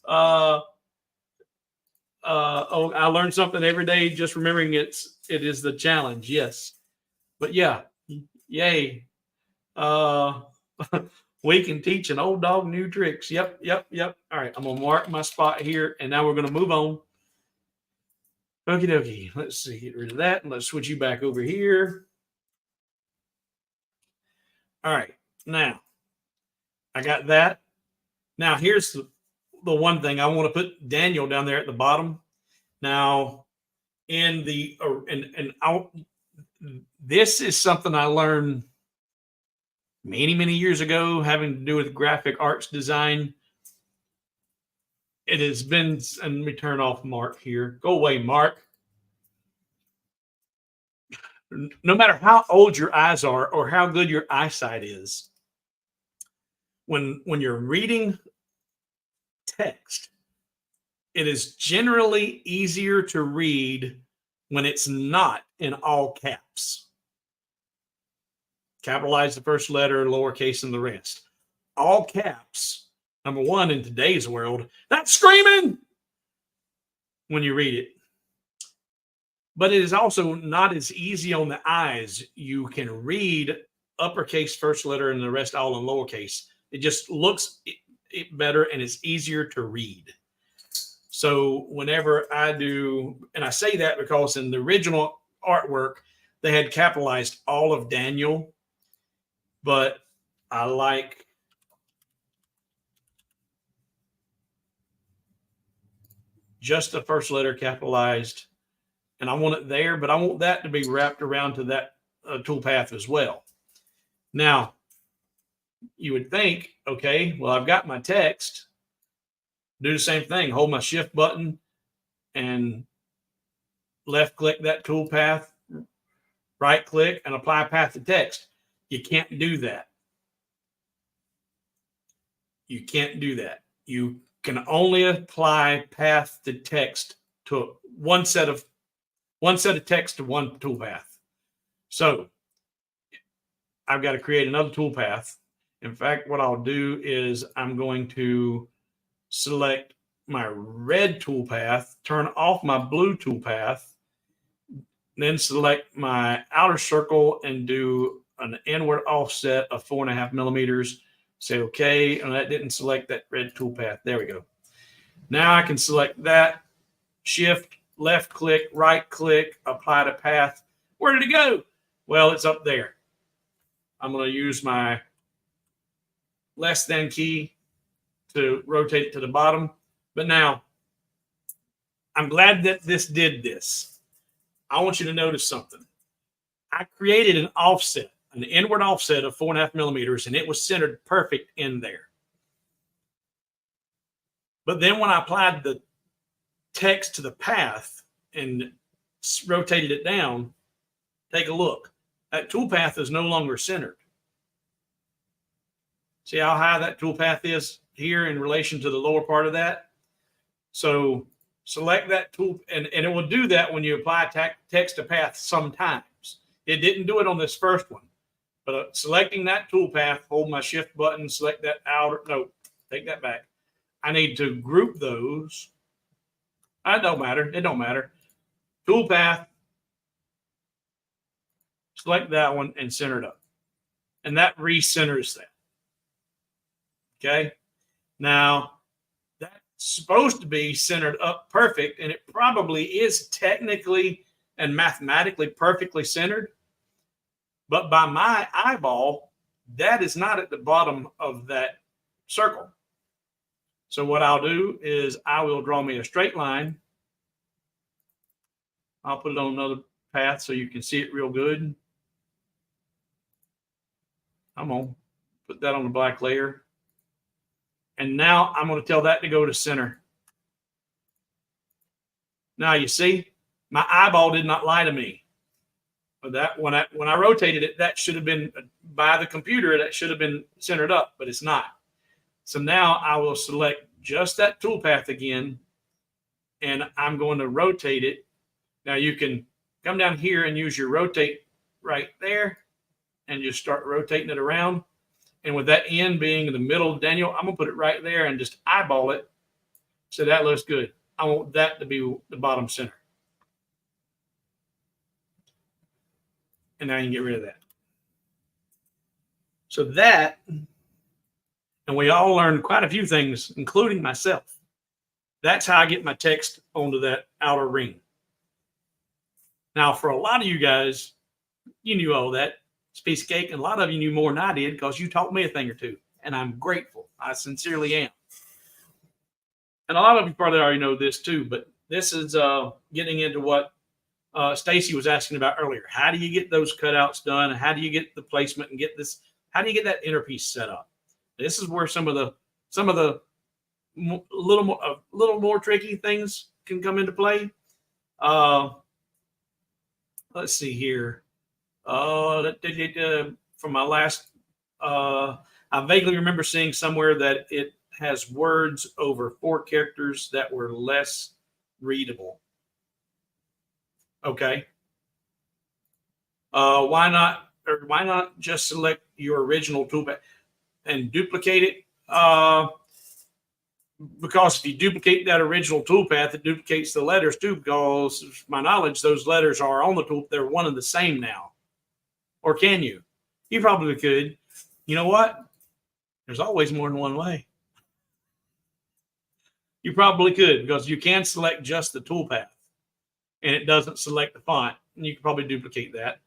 Oh, I learned something every day. Just remembering it is the challenge. Yes, but yeah, yay. We can teach an old dog new tricks. Yep, yep, yep. All right, I'm gonna mark my spot here, and now we're gonna move on. Okie dokie. Let's see, get rid of that, and let's switch you back over here. All right, now I got that. Now here's the one thing I want to put Daniel down there at the bottom. Now, in the this is something I learned many years ago, having to do with graphic arts design. It has been, and let me turn off Mark here. Go away, Mark. No matter how old your eyes are or how good your eyesight is, when you're reading text, it is generally easier to read when it's not in all caps. Capitalize the first letter, lowercase, and the rest. All caps, number one, in today's world, that's screaming when you read it. But it is also not as easy on the eyes. You can read uppercase first letter and the rest all in lowercase. It just looks better and it's easier to read. So whenever I do, and I say that because in the original artwork, they had capitalized all of Daniel, but I like just the first letter capitalized, and I want it there, but I want that to be wrapped around to that toolpath as well. Now, you would think, okay, well, I've got my text. Do the same thing. Hold my shift button, and left click that toolpath, right click, and apply path to text. You can't do that. You can't do that. You can only apply path to text to one set of text to one toolpath. So I've got to create another toolpath. In fact, what I'll do is I'm going to select my red toolpath, turn off my blue toolpath, then select my outer circle and do an inward offset of 4.5 millimeters. Say okay, and that didn't select that red toolpath. There we go. Now I can select that, shift, left click, right click, apply to path. Where did it go? Well, it's up there. I'm going to use my less than key to rotate it to the bottom. But now, I'm glad that this did this. I want you to notice something. I created an offset, an inward offset of 4.5 millimeters, and it was centered perfect in there. But then when I applied the text to the path and rotated it down, take a look. That toolpath is no longer centered. See how high that toolpath is here in relation to the lower part of that? So select that tool, and it will do that when you apply text to path sometimes. It didn't do it on this first one. But selecting that toolpath, hold my shift button, select that outer, no, take that back. I need to group those. It don't matter. It don't matter. Toolpath, select that one and center it up. And that recenters that. Okay. Now, that's supposed to be centered up perfect, and it probably is technically and mathematically perfectly centered. But by my eyeball, that is not at the bottom of that circle. So what I'll do is I will draw me a straight line. I'll put it on another path so you can see it real good. I'm going to put that on the black layer. And now I'm going to tell that to go to center. Now you see, my eyeball did not lie to me. That when I rotated it, that should have been by the computer, that should have been centered up, but it's not. So now I will select just that toolpath again, and I'm going to rotate it. Now you can come down here and use your rotate right there and just start rotating it around. And with that end being in the middle of Daniel, I'm going to put it right there and just eyeball it. So that looks good. I want that to be the bottom center. And now you can get rid of that. So that, and we all learned quite a few things, including myself. That's how I get my text onto that outer ring. Now, for a lot of you guys, you knew all that. It's a piece of cake, and a lot of you knew more than I did because you taught me a thing or two, and I'm grateful. I sincerely am. And a lot of you probably already know this too, but this is getting into what Stacy was asking about earlier. How do you get those cutouts done? How do you get the placement and get this? How do you get that inner piece set up? This is where some of the little more tricky things can come into play. Let's see here. From my last, I vaguely remember seeing somewhere that it has words over 4 characters that were less readable. Okay. Why not just select your original toolpath and duplicate it? Because if you duplicate that original toolpath, it duplicates the letters too, because to my knowledge, those letters are on the tool. They're one and the same now. Or can you? You probably could. You know what? There's always more than one way. You probably could, because you can select just the toolpath and it doesn't select the font. And you can probably duplicate that.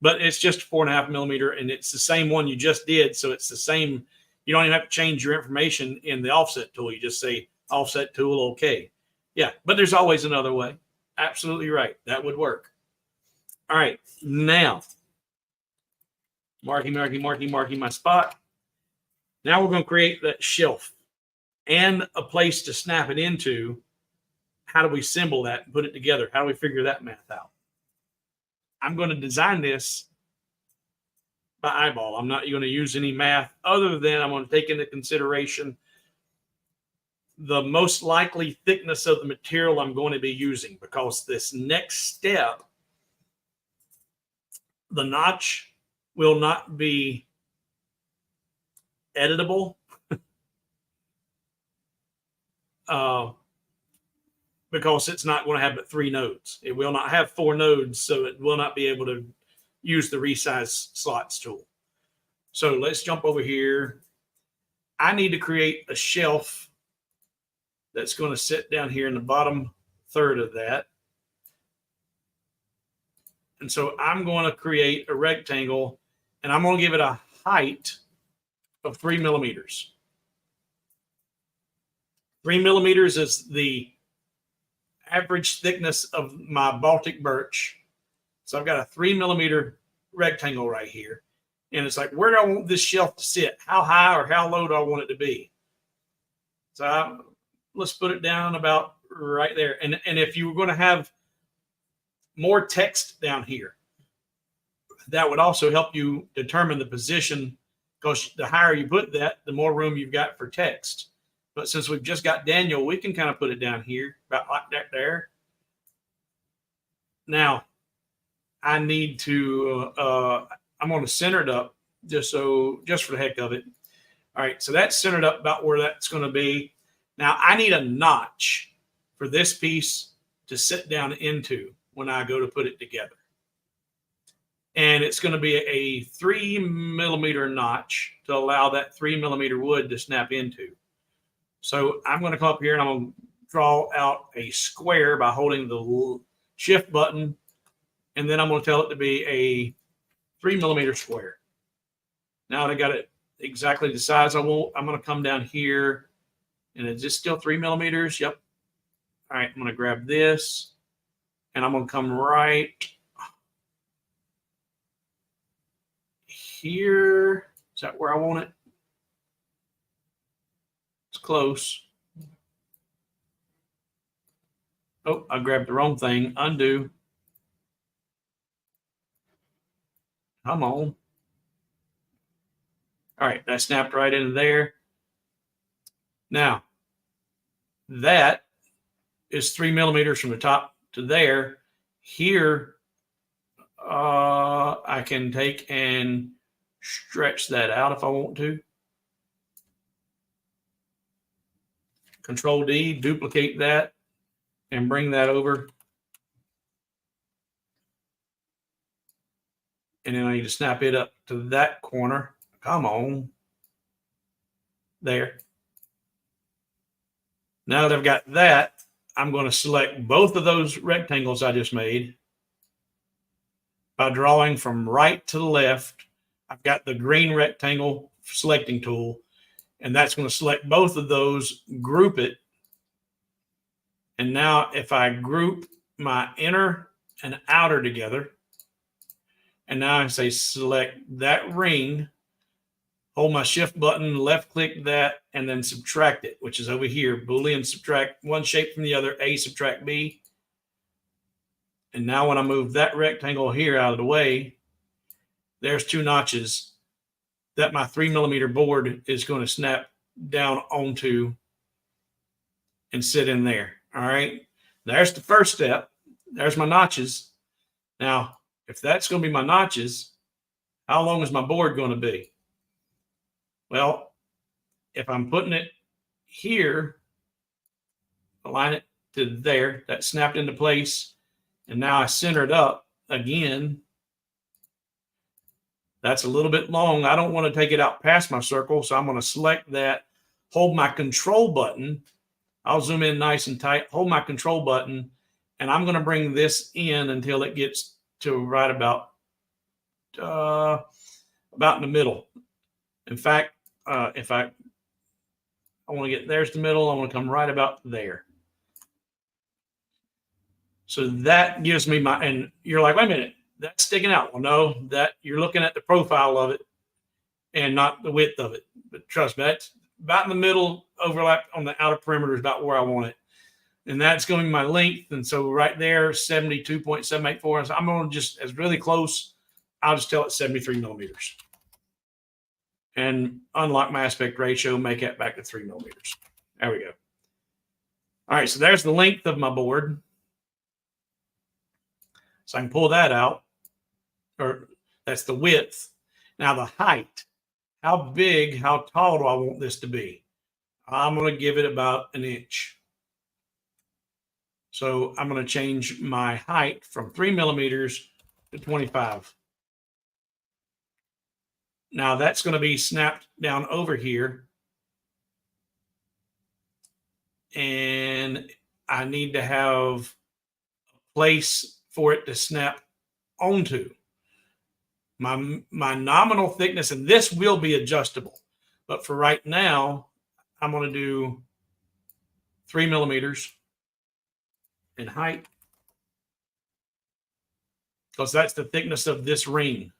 But it's just 4.5 millimeter and it's the same one you just did. So it's the same. You don't even have to change your information in the offset tool. You just say offset tool, okay. Yeah, but there's always another way. Absolutely right. That would work. All right, now, marking my spot. Now we're going to create that shelf and a place to snap it into how do we assemble that and put it together? How do we figure that math out? I'm going to design this by eyeball. I'm not going to use any math other than I'm going to take into consideration the most likely thickness of the material I'm going to be using, because this next step, the notch will not be editable because it's not going to have but 3 nodes. It will not have 4 nodes, so it will not be able to use the resize slots tool. So let's jump over here. I need to create a shelf that's going to sit down here in the bottom third of that. And so I'm going to create a rectangle, and I'm going to give it a height of 3 millimeters. 3 millimeters is the average thickness of my Baltic birch. So I've got a 3 millimeter rectangle right here. And it's like, where do I want this shelf to sit? How high or how low do I want it to be? So let's put it down about right there. And if you were going to have more text down here, that would also help you determine the position, because the higher you put that, the more room you've got for text. But since we've just got Daniel, we can kind of put it down here, about like that there. Now, I need to, I'm going to center it up just for the heck of it. All right, so that's centered up about where that's going to be. Now, I need a notch for this piece to sit down into when I go to put it together. And it's going to be a 3 millimeter notch to allow that 3 millimeter wood to snap into. So I'm going to come up here and I'm going to draw out a square by holding the shift button. And then I'm going to tell it to be a 3 millimeter square. Now that I got it exactly the size I want, I'm going to come down here, and it's just still 3 millimeters. Yep. All right. I'm going to grab this, and I'm going to come right here. Is that where I want it? It's close. Oh, I grabbed the wrong thing. Undo. Come on. All right, that snapped right into there. Now, that is 3 millimeters from the top to there. Here, I can take and stretch that out if I want to. Control D, duplicate that, and bring that over. And then I need to snap it up to that corner. Come on. There. Now that I've got that, I'm going to select both of those rectangles I just made by drawing from right to the left. I've got the green rectangle selecting tool, and that's going to select both of those, group it. And now if I group my inner and outer together, and now I say select that ring, hold my shift button, left click that, and then subtract it, which is over here. Boolean subtract one shape from the other, A subtract B. And now when I move that rectangle here out of the way, there's 2 notches that my 3 millimeter board is going to snap down onto and sit in there. All right. There's the first step. There's my notches. Now, if that's going to be my notches, how long is my board going to be? Well, if I'm putting it here, align it to there, that snapped into place, and now I center it up again. That's a little bit long. I don't want to take it out past my circle, so I'm going to select that, hold my control button. I'll zoom in nice and tight, hold my control button, and I'm going to bring this in until it gets to right about in the middle. In fact, if I want to get, there's the middle, I want to come right about there. So that gives me my, and you're like, wait a minute, that's sticking out. Well, no, that you're looking at the profile of it and not the width of it. But trust me, that's about in the middle, overlap on the outer perimeter is about where I want it. And that's going to be my length. And so right there, 72.784. So I'm going to just, as really close, I'll just tell it 73 millimeters. And unlock my aspect ratio, make it back to 3 millimeters. There we go. All right, so there's the length of my board. So I can pull that out, or that's the width. Now the height, how big, how tall do I want this to be? I'm going to give it about an inch. So I'm going to change my height from 3 millimeters to 25. Now that's going to be snapped down over here. And I need to have a place for it to snap onto. My nominal thickness, and this will be adjustable. But for right now, I'm going to do 3 millimeters in height, because that's the thickness of this ring.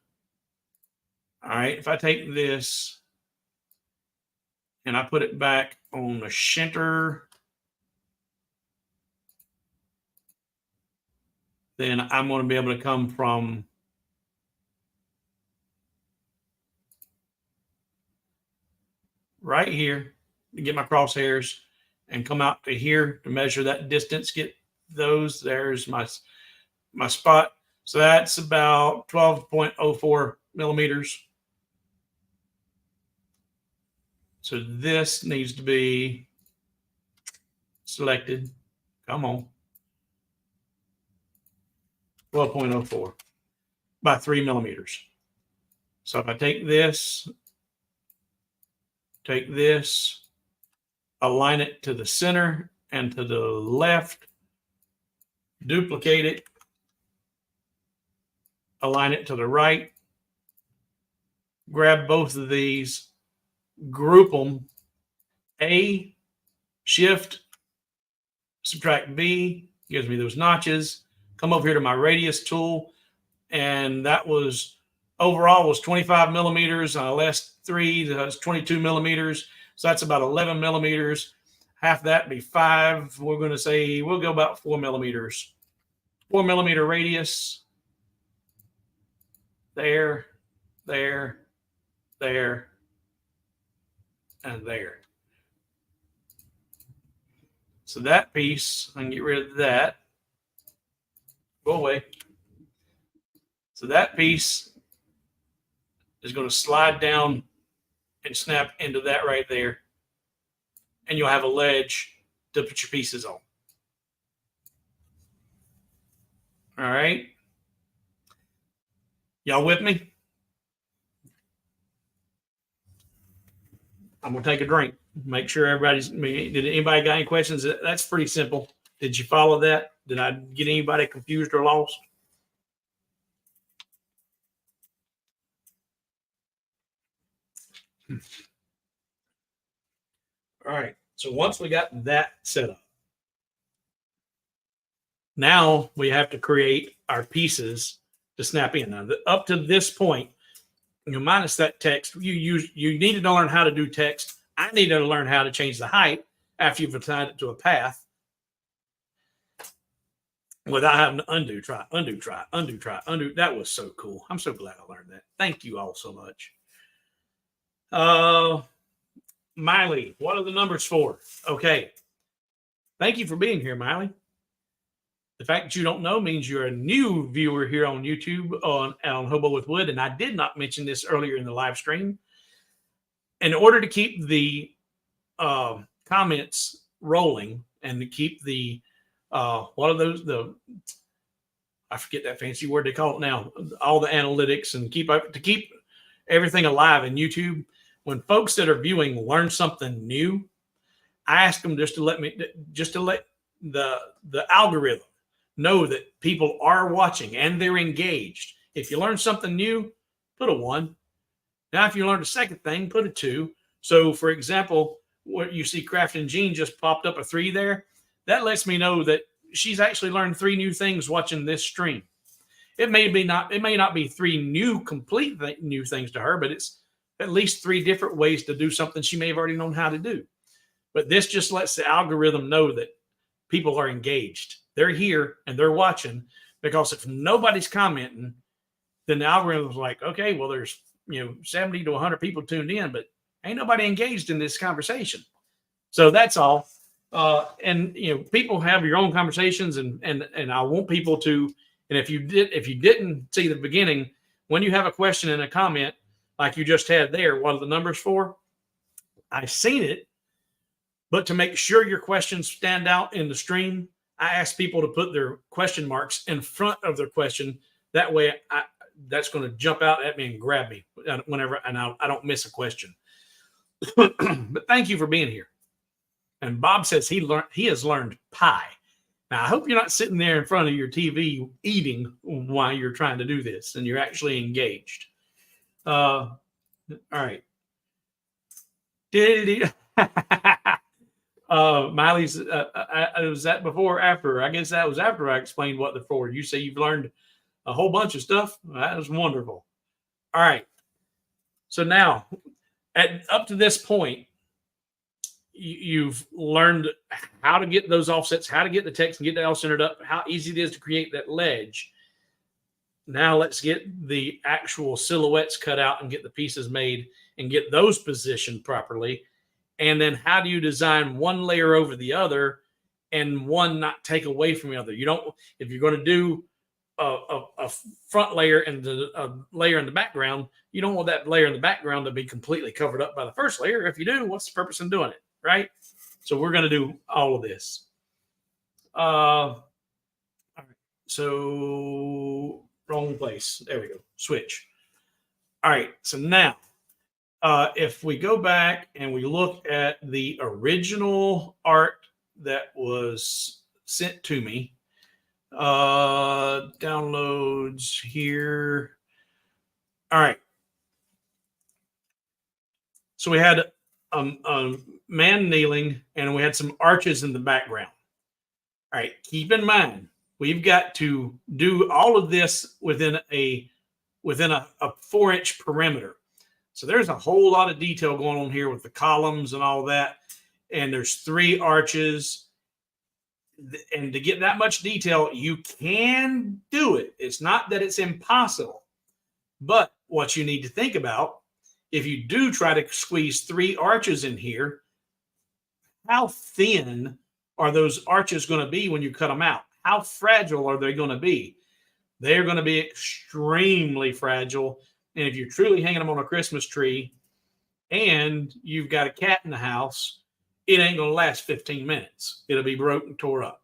All right, if I take this and I put it back on the center, then I'm going to be able to come from right here to get my crosshairs and come out to here to measure that distance, get those. There's my spot. So that's about 12.04 millimeters. So this needs to be selected. Come on. 12.04 by 3 millimeters. So if I take this, align it to the center and to the left, duplicate it, align it to the right, grab both of these, group them, A, shift, subtract B, gives me those notches. Come over here to my radius tool, and that was overall was 25 millimeters. Less 3, that's 22 millimeters. So that's about 11 millimeters. Half that be 5. We're going to say we'll go about 4 millimeters. 4 millimeter radius. There, there, there, and there. So that piece, I can get rid of that. Go away. So that piece is going to slide down and snap into that right there. And you'll have a ledge to put your pieces on. All right. Y'all with me? I'm going to take a drink. Make sure everybody's, did anybody got any questions? That's pretty simple. Did you follow that? Did I get anybody confused or lost? All right. So once we got that set up, now we have to create our pieces to snap in. Now, up to this point, minus that text, you needed to learn how to do text. I needed to learn how to change the height after you've assigned it to a path without having to undo, try, undo, try, undo, try, undo. That was so cool. I'm so glad I learned that. Thank you all so much. Miley, what are the numbers for? Okay. Thank you for being here, Miley. The fact that you don't know means you're a new viewer here on YouTube on Hobo with Wood, and I did not mention this earlier in the live stream. In order to keep the comments rolling and to keep the what are those? I forget that fancy word they call it now. All the analytics and to keep everything alive in YouTube. When folks that are viewing learn something new, I ask them just to let the algorithm know that people are watching and they're engaged. If you learn something new, put a 1. Now, if you learned a second thing, put a 2. So, for example, what you see Crafting Jean just popped up a 3 there. That lets me know that she's actually learned 3 new things watching this stream. It may not be 3 complete new things to her, but it's at least 3 different ways to do something she may have already known how to do. But this just lets the algorithm know that people are engaged. They're here and they're watching, because if nobody's commenting, then the algorithm's like, okay, well, there's 70 to 100 people tuned in, but ain't nobody engaged in this conversation. So that's all. And people have your own conversations, and I want people to. And if you didn't see the beginning, when you have a question and a comment like you just had there, what are the numbers for? I've seen it, but to make sure your questions stand out in the stream, I ask people to put their question marks in front of their question. That way, that's going to jump out at me and grab me whenever, and I don't miss a question. But thank you for being here. And Bob says he has learned pie. Now, I hope you're not sitting there in front of your TV eating while you're trying to do this, and you're actually engaged. All right. Miley's, was that before or after? I guess that was after I explained what they're for. You say you've learned a whole bunch of stuff. That was wonderful. All right. So now, up to this point, you've learned how to get those offsets, how to get the text and get that all centered up, how easy it is to create that ledge. Now let's get the actual silhouettes cut out and get the pieces made and get those positioned properly. And then how do you design one layer over the other and one not take away from the other? You don't, if you're going to do a front layer and a layer in the background, you don't want that layer in the background to be completely covered up by the first layer. If you do, what's the purpose in doing it? Right? So we're going to do all of this. All right. So wrong place. There we go. Switch. All right. So now, if we go back and we look at the original art that was sent to me, downloads here. All right. So we had a man kneeling, and we had some arches in the background. All right. Keep in mind, we've got to do all of this within a 4-inch perimeter. So there's a whole lot of detail going on here with the columns and all that. And there's 3 arches. And to get that much detail, you can do it. It's not that it's impossible. But what you need to think about, if you do try to squeeze 3 arches in here, how thin are those arches going to be when you cut them out? How fragile are they going to be? They're going to be extremely fragile. And if you're truly hanging them on a Christmas tree and you've got a cat in the house, it ain't going to last 15 minutes. It'll be broken, tore up.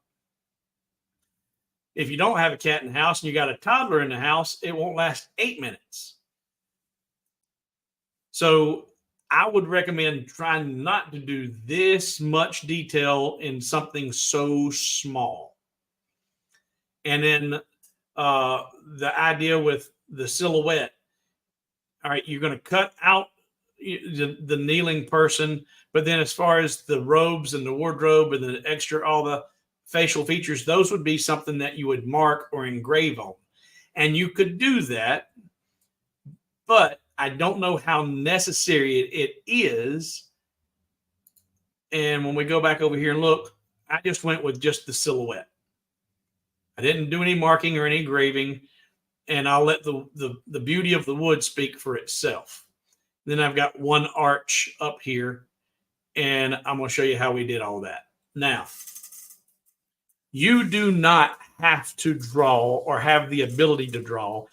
If you don't have a cat in the house and you got a toddler in the house, it won't last 8 minutes. So I would recommend trying not to do this much detail in something so small. And then the idea with the silhouette. All right, you're going to cut out the kneeling person, but then as far as the robes and the wardrobe and the extra, all the facial features, those would be something that you would mark or engrave on. And you could do that, but I don't know how necessary it is. And when we go back over here and look, I just went with just the silhouette. I didn't do any marking or any engraving. And I'll let the beauty of the wood speak for itself. Then I've got 1 arch up here, and I'm going to show you how we did all that. Now, you do not have to draw or have the ability to draw.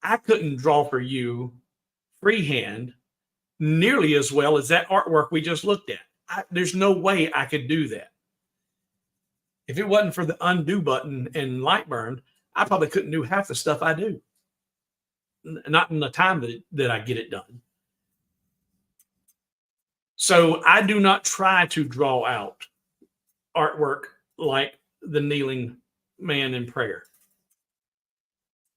I couldn't draw for you freehand nearly as well as that artwork we just looked at. There's no way I could do that. If it wasn't for the undo button in Lightburn, I probably couldn't do half the stuff I do. Not in the time that I get it done. So I do not try to draw out artwork like the kneeling man in prayer.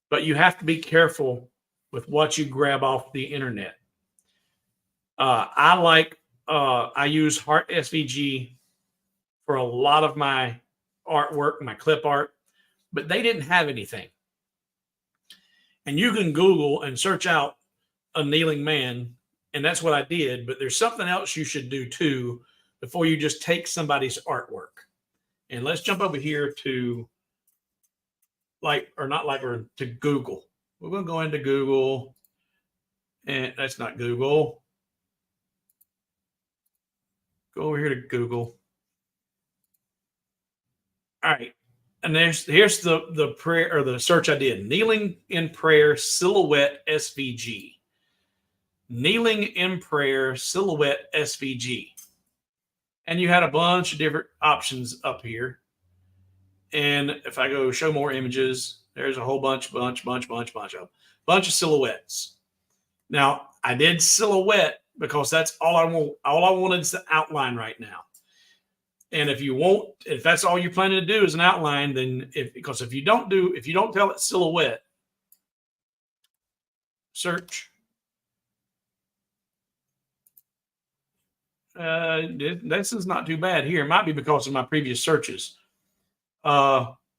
But you have to be careful with what you grab off the internet. I use Heart SVG for a lot of my artwork, my clip art, but they didn't have anything. And you can Google and search out a kneeling man, and that's what I did. But there's something else you should do too before you just take somebody's artwork. And let's jump over here to to Google. We're going to go into Google, and that's not Google. Go over here to Google. All right. And here's the prayer or the search I did. Kneeling in prayer silhouette SVG. Kneeling in prayer silhouette SVG. And you had a bunch of different options up here. And if I go show more images, there's a whole bunch of silhouettes. Now I did silhouette because that's all I want. All I wanted is the outline right now. And if that's all you're planning to do is an outline, then because if you don't tell it silhouette, search. This is not too bad here. It might be because of my previous searches.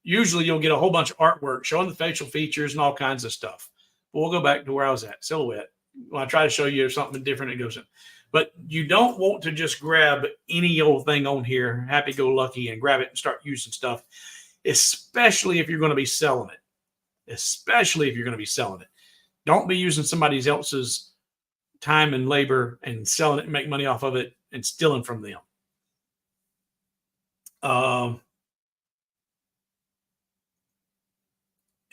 Usually you'll get a whole bunch of artwork showing the facial features and all kinds of stuff. But we'll go back to where I was at, silhouette. When I try to show you something different, it goes in. But you don't want to just grab any old thing on here, happy-go-lucky, and grab it and start using stuff, especially if you're going to be selling it. Don't be using somebody else's time and labor and selling it and make money off of it and stealing from them.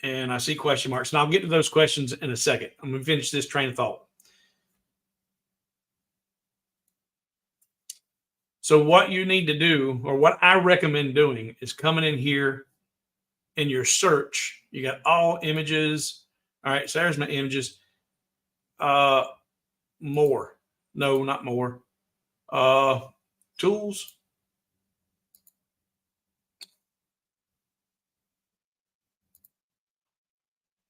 And I see question marks. And I'll get to those questions in a second. I'm going to finish this train of thought. So what you need to do, or what I recommend doing, is coming in here in your search. You got all images. All right, so there's my images. More. No, not more. Tools.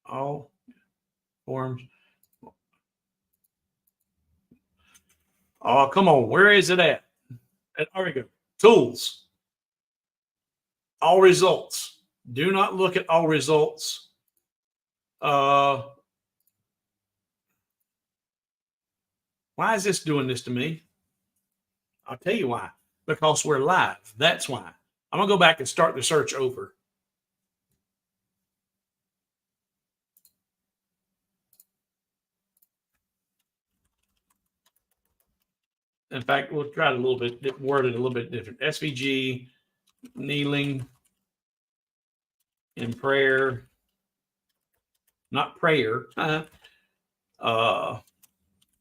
All forms. Oh, come on. Where is it at? There we go. Tools. All results. Do not look at all results. Why is this doing this to me? I'll tell you why. Because we're live. That's why. I'm going to go back and start the search over. In fact, we'll try it a little bit, word it a little bit different. SVG, kneeling in prayer, not prayer,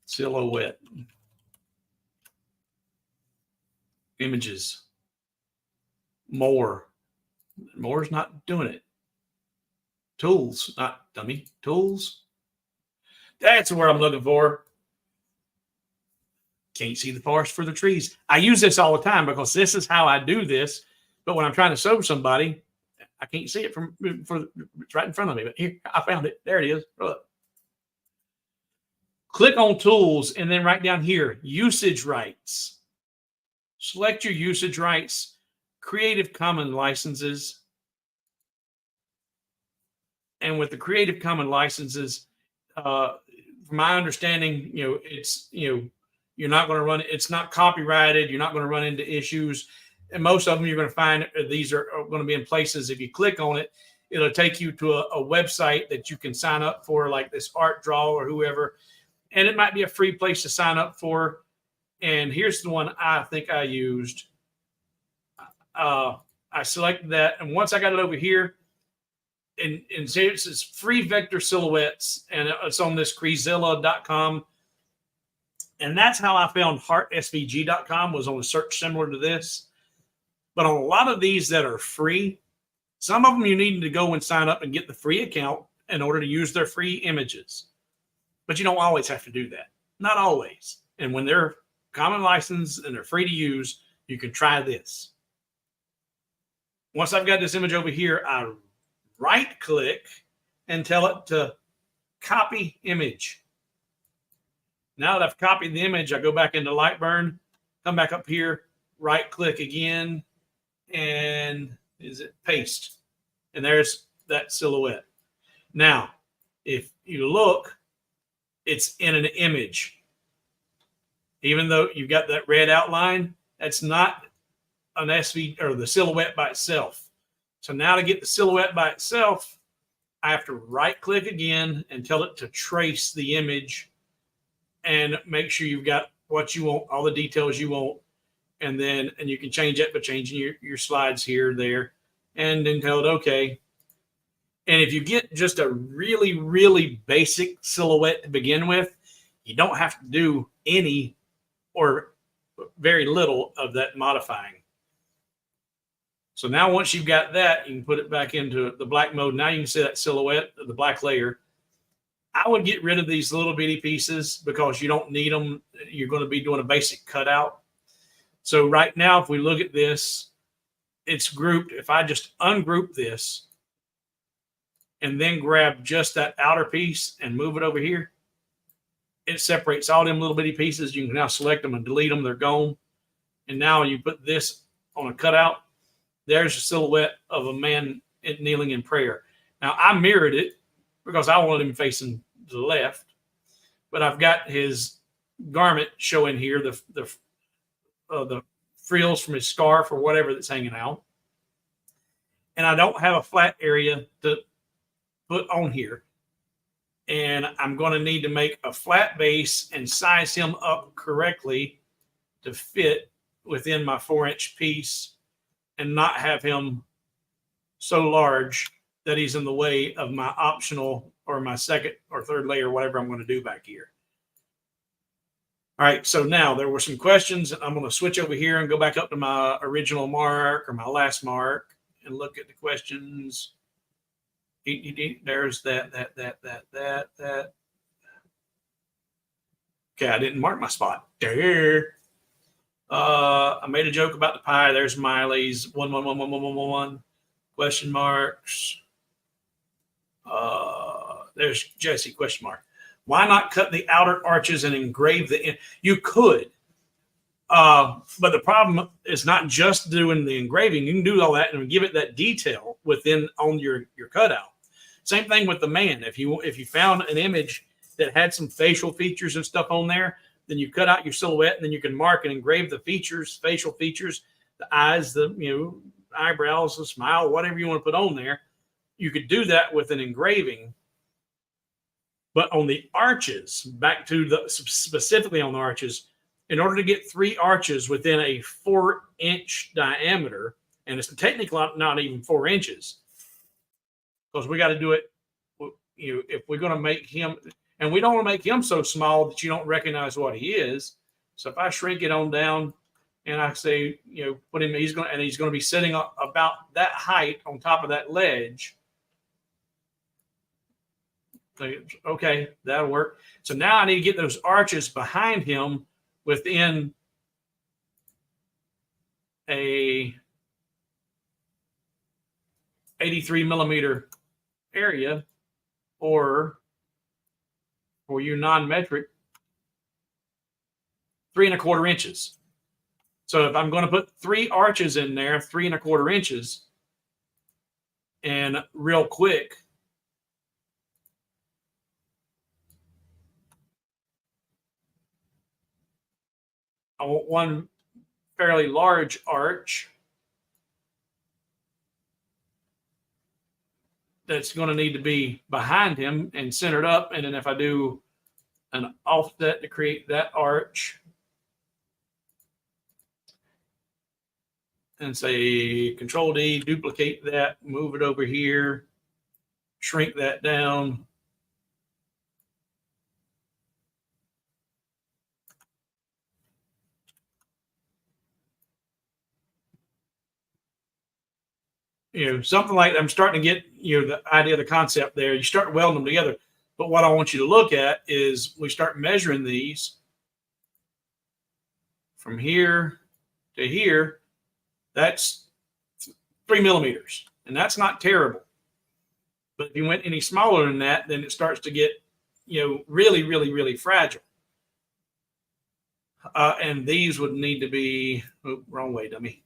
silhouette, images, more. More's not doing it. Tools, not dummy, tools. That's where I'm looking for. Can't see the forest for the trees. I use this all the time because this is how I do this. But when I'm trying to show somebody, I can't see it it's right in front of me. But here, I found it. There it is. Look. Click on tools and then right down here, usage rights. Select your usage rights, Creative Commons licenses. And with the Creative Commons licenses, from my understanding, you're not going to run, it's not copyrighted. You're not going to run into issues. And most of them you're going to find these are going to be in places. If you click on it, it'll take you to a website that you can sign up for, like this Art Draw or whoever. And it might be a free place to sign up for. And here's the one I think I used. I selected that. And once I got it over here, and it's free vector silhouettes, and it's on this Creezilla.com. And that's how I found heartsvg.com, was on a search similar to this. But on a lot of these that are free, some of them you need to go and sign up and get the free account in order to use their free images. But you don't always have to do that. Not always. And when they're common license and they're free to use, you can try this. Once I've got this image over here, I right click and tell it to copy image. Now that I've copied the image, I go back into Lightburn, come back up here, right click again, and paste? And there's that silhouette. Now, if you look, it's in an image. Even though you've got that red outline, that's not an SV or the silhouette by itself. So now to get the silhouette by itself, I have to right click again and tell it to trace the image and make sure you've got what you want, all the details you want. And you can change it by changing your slides here, there, and then tell it okay. And if you get just a really, really basic silhouette to begin with, you don't have to do any or very little of that modifying. So now once you've got that, you can put it back into the black mode. Now you can see that silhouette of the black layer. I would get rid of these little bitty pieces because you don't need them. You're going to be doing a basic cutout. So right now, if we look at this, it's grouped. If I just ungroup this and then grab just that outer piece and move it over here, it separates all them little bitty pieces. You can now select them and delete them. They're gone. And now you put this on a cutout. There's a silhouette of a man kneeling in prayer. Now, I mirrored it because I wanted him facing to the left, but I've got his garment showing here, the frills from his scarf or whatever that's hanging out. And I don't have a flat area to put on here. And I'm going to need to make a flat base and size him up correctly to fit within my 4-inch piece and not have him so large that he's in the way of my optional or my second or third layer, whatever I'm going to do back here. All right, so now there were some questions. I'm going to switch over here and go back up to my original mark or my last mark and look at the questions. There's that. Okay, I didn't mark my spot. There. I made a joke about the pie. There's Miley's 1111111 question marks. There's Jesse question mark. Why not cut the outer arches and engrave the in? You could, but the problem is not just doing the engraving. You can do all that and give it that detail within on your cutout. Same thing with the man. If you found an image that had some facial features and stuff on there, then you cut out your silhouette and then you can mark and engrave the features, facial features, the eyes, the eyebrows, the smile, whatever you want to put on there. You could do that with an engraving. But on the arches, back to the specifically on the arches, in order to get 3 arches within a 4-inch diameter, and it's technically not even 4 inches, because we got to do it, if we're going to make him, and we don't want to make him so small that you don't recognize what he is. So if I shrink it on down and I say, put him, he's going to be sitting about that height on top of that ledge. Okay, that'll work. So now I need to get those arches behind him within a 83 millimeter area, or for you non-metric, 3 1/4 inches. So if I'm going to put 3 arches in there, 3 1/4 inches, and real quick, I want one fairly large arch that's going to need to be behind him and centered up. And then if I do an offset to create that arch and say Control D, duplicate that, move it over here, shrink that down. Something like I'm starting to get, the idea, the concept there. You start welding them together. But what I want you to look at is we start measuring these from here to here. That's 3 millimeters, and that's not terrible. But if you went any smaller than that, then it starts to get, really, really, really fragile. And these would need to be, wrong way, dummy.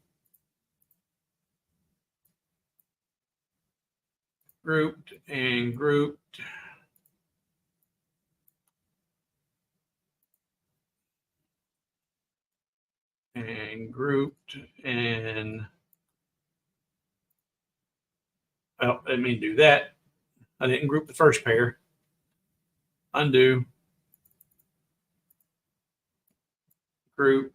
Grouped and grouped. and grouped, and well, let me do that. I didn't group the first pair. Undo, group.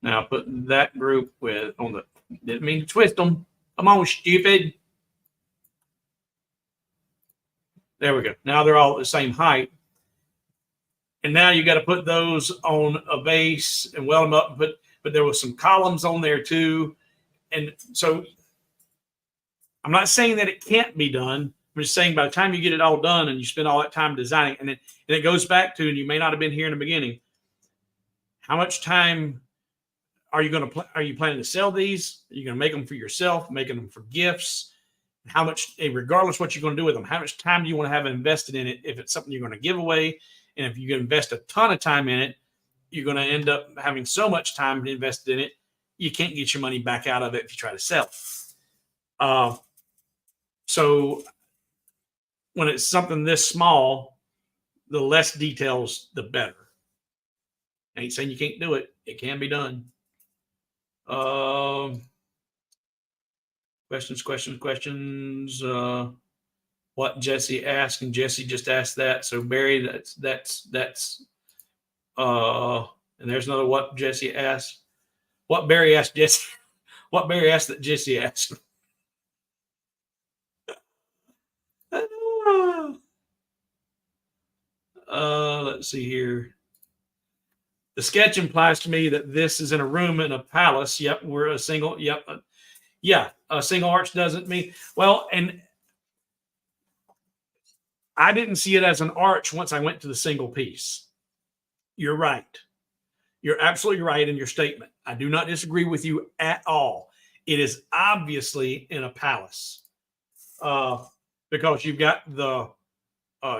Now put that group with on the. Didn't mean to twist them. Come on, stupid. There we go. Now they're all at the same height. And now you got to put those on a base and weld them up. But there was some columns on there too. And so I'm not saying that it can't be done. I'm just saying by the time you get it all done and you spend all that time designing, and it goes back to, and you may not have been here in the beginning, how much time are you going to are you planning to sell these? Are you going to make them for yourself, making them for gifts? How much, regardless what you're going to do with them, how much time do you want to have invested in it? If it's something you're going to give away, and if you invest a ton of time in it, you're going to end up having so much time invested in it, you can't get your money back out of it if you try to sell it. So when it's something this small, the less details, the better. I ain't saying you can't do it. It can be done. Questions. What Jesse asked, and Jesse just asked that. So Barry, that's and there's another what Jesse asked. What Barry asked Jesse. What Barry asked that Jesse asked. Let's see here. The sketch implies to me that this is in a room in a palace. Yep, we're a single. Yep, yeah, a single arch doesn't mean well. And I didn't see it as an arch once I went to the single piece. You're right. You're absolutely right in your statement. I do not disagree with you at all. It is obviously in a palace because you've got the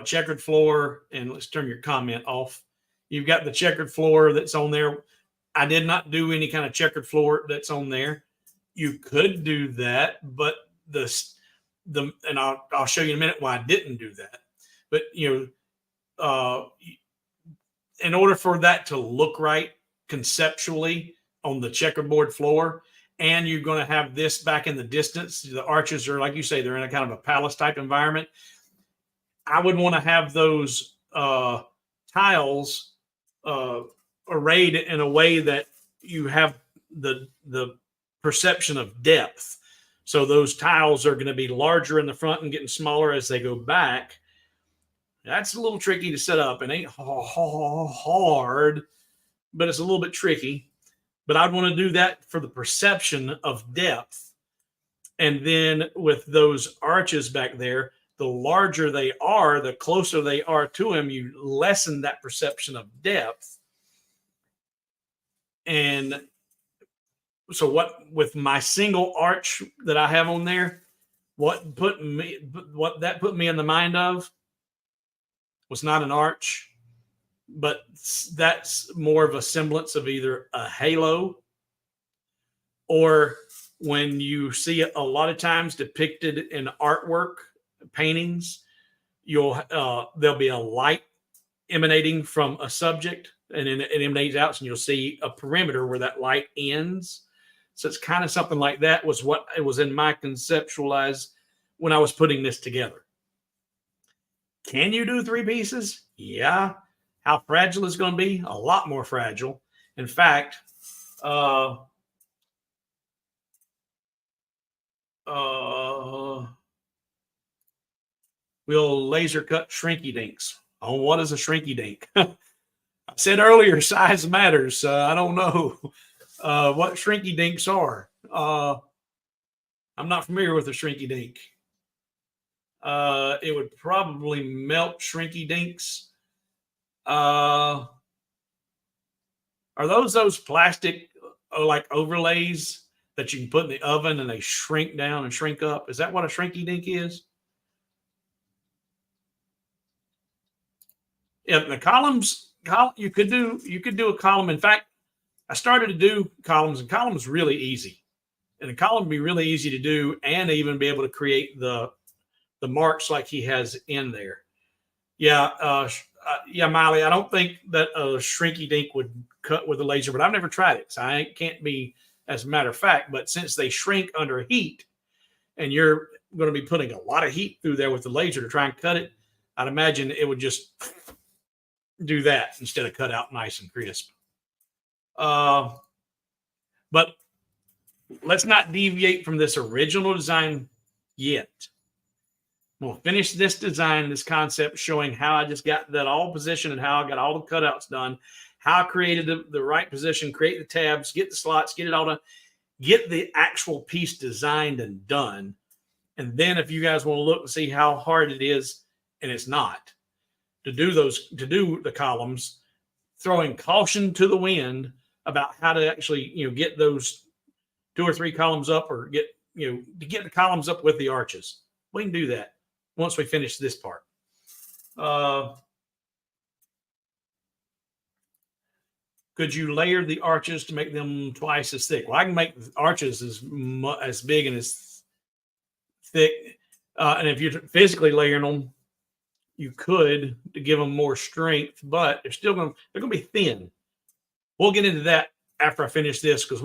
checkered floor, and let's turn your comment off. You've got the checkered floor that's on there. I did not do any kind of checkered floor that's on there. You could do that, but and I'll show you in a minute why I didn't do that. But in order for that to look right conceptually on the checkerboard floor, and you're going to have this back in the distance, the arches are, like you say, they're in a kind of a palace type environment. I would want to have those tiles arrayed in a way that you have the perception of depth. So those tiles are going to be larger in the front and getting smaller as they go back. That's a little tricky to set up. It ain't hard, but it's a little bit tricky. But I'd want to do that for the perception of depth. And then with those arches back there, the larger they are, the closer they are to him, you lessen that perception of depth. And so what, with my single arch that I have on there, what that put me in the mind of was not an arch, but that's more of a semblance of either a halo, or when you see it a lot of times depicted in artwork, paintings, there'll be a light emanating from a subject, and then it emanates out, and you'll see a perimeter where that light ends. So it's kind of something like that was what it was in my conceptualize when I was putting this together. Can you do 3 pieces? Yeah. How fragile is going to be? A lot more fragile. In fact, we'll laser cut shrinky dinks. Oh, what is a shrinky dink? I said earlier, size matters. I don't know what shrinky dinks are. I'm not familiar with a shrinky dink. It would probably melt shrinky dinks. Are those plastic like overlays that you can put in the oven and they shrink down and shrink up? Is that what a shrinky dink is? Yeah, the columns. You could do a column. In fact, I started to do columns, and columns really easy. And a column would be really easy to do, and even be able to create the marks like he has in there. Yeah, yeah, Miley, I don't think that a shrinky dink would cut with a laser, but I've never tried it. So I can't be as a matter of fact. But since they shrink under heat and you're going to be putting a lot of heat through there with the laser to try and cut it, I'd imagine it would just do that instead of cut out nice and crisp. But let's not deviate from this original design yet. We'll finish this design, this concept, showing how I just got that all positioned and how I got all the cutouts done, how I created the right position, create the tabs, get the slots, get it all done, get the actual piece designed and done. And then if you guys want to look and see how hard it is, and it's not, to do the columns, throwing caution to the wind about how to actually, get those 2 or 3 columns up, or to get the columns up with the arches. We can do that once we finish this part. Could you layer the arches to make them twice as thick? Well, I can make the arches as big and as thick. And if you're physically layering them, you could, to give them more strength, but they're going to be thin. We'll get into that after I finish this, because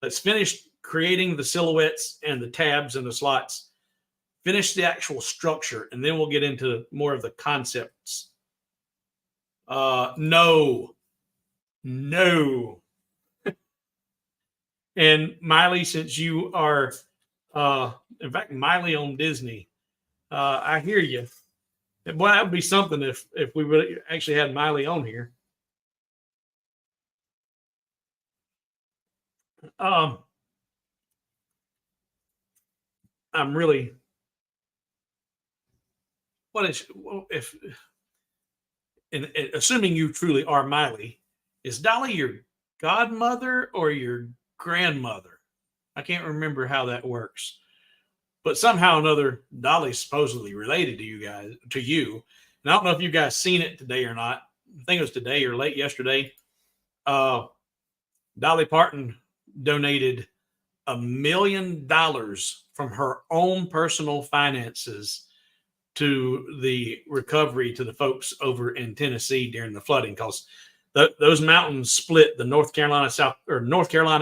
let's finish creating the silhouettes and the tabs and the slots. Finish the actual structure, and then we'll get into more of the concepts. No. And Miley, since you are, in fact, Miley on Disney, I hear you. Boy, that would be something if we really actually had Miley on here. I'm really. Assuming you truly are Miley, is Dolly your godmother or your grandmother? I can't remember how that works, but somehow or another, Dolly's supposedly related to you guys, to you. And I don't know if you guys seen it today or not. I think it was today or late yesterday. Dolly Parton donated $1 million from her own personal finances to the recovery to the folks over in Tennessee during the flooding, because those mountains split the North Carolina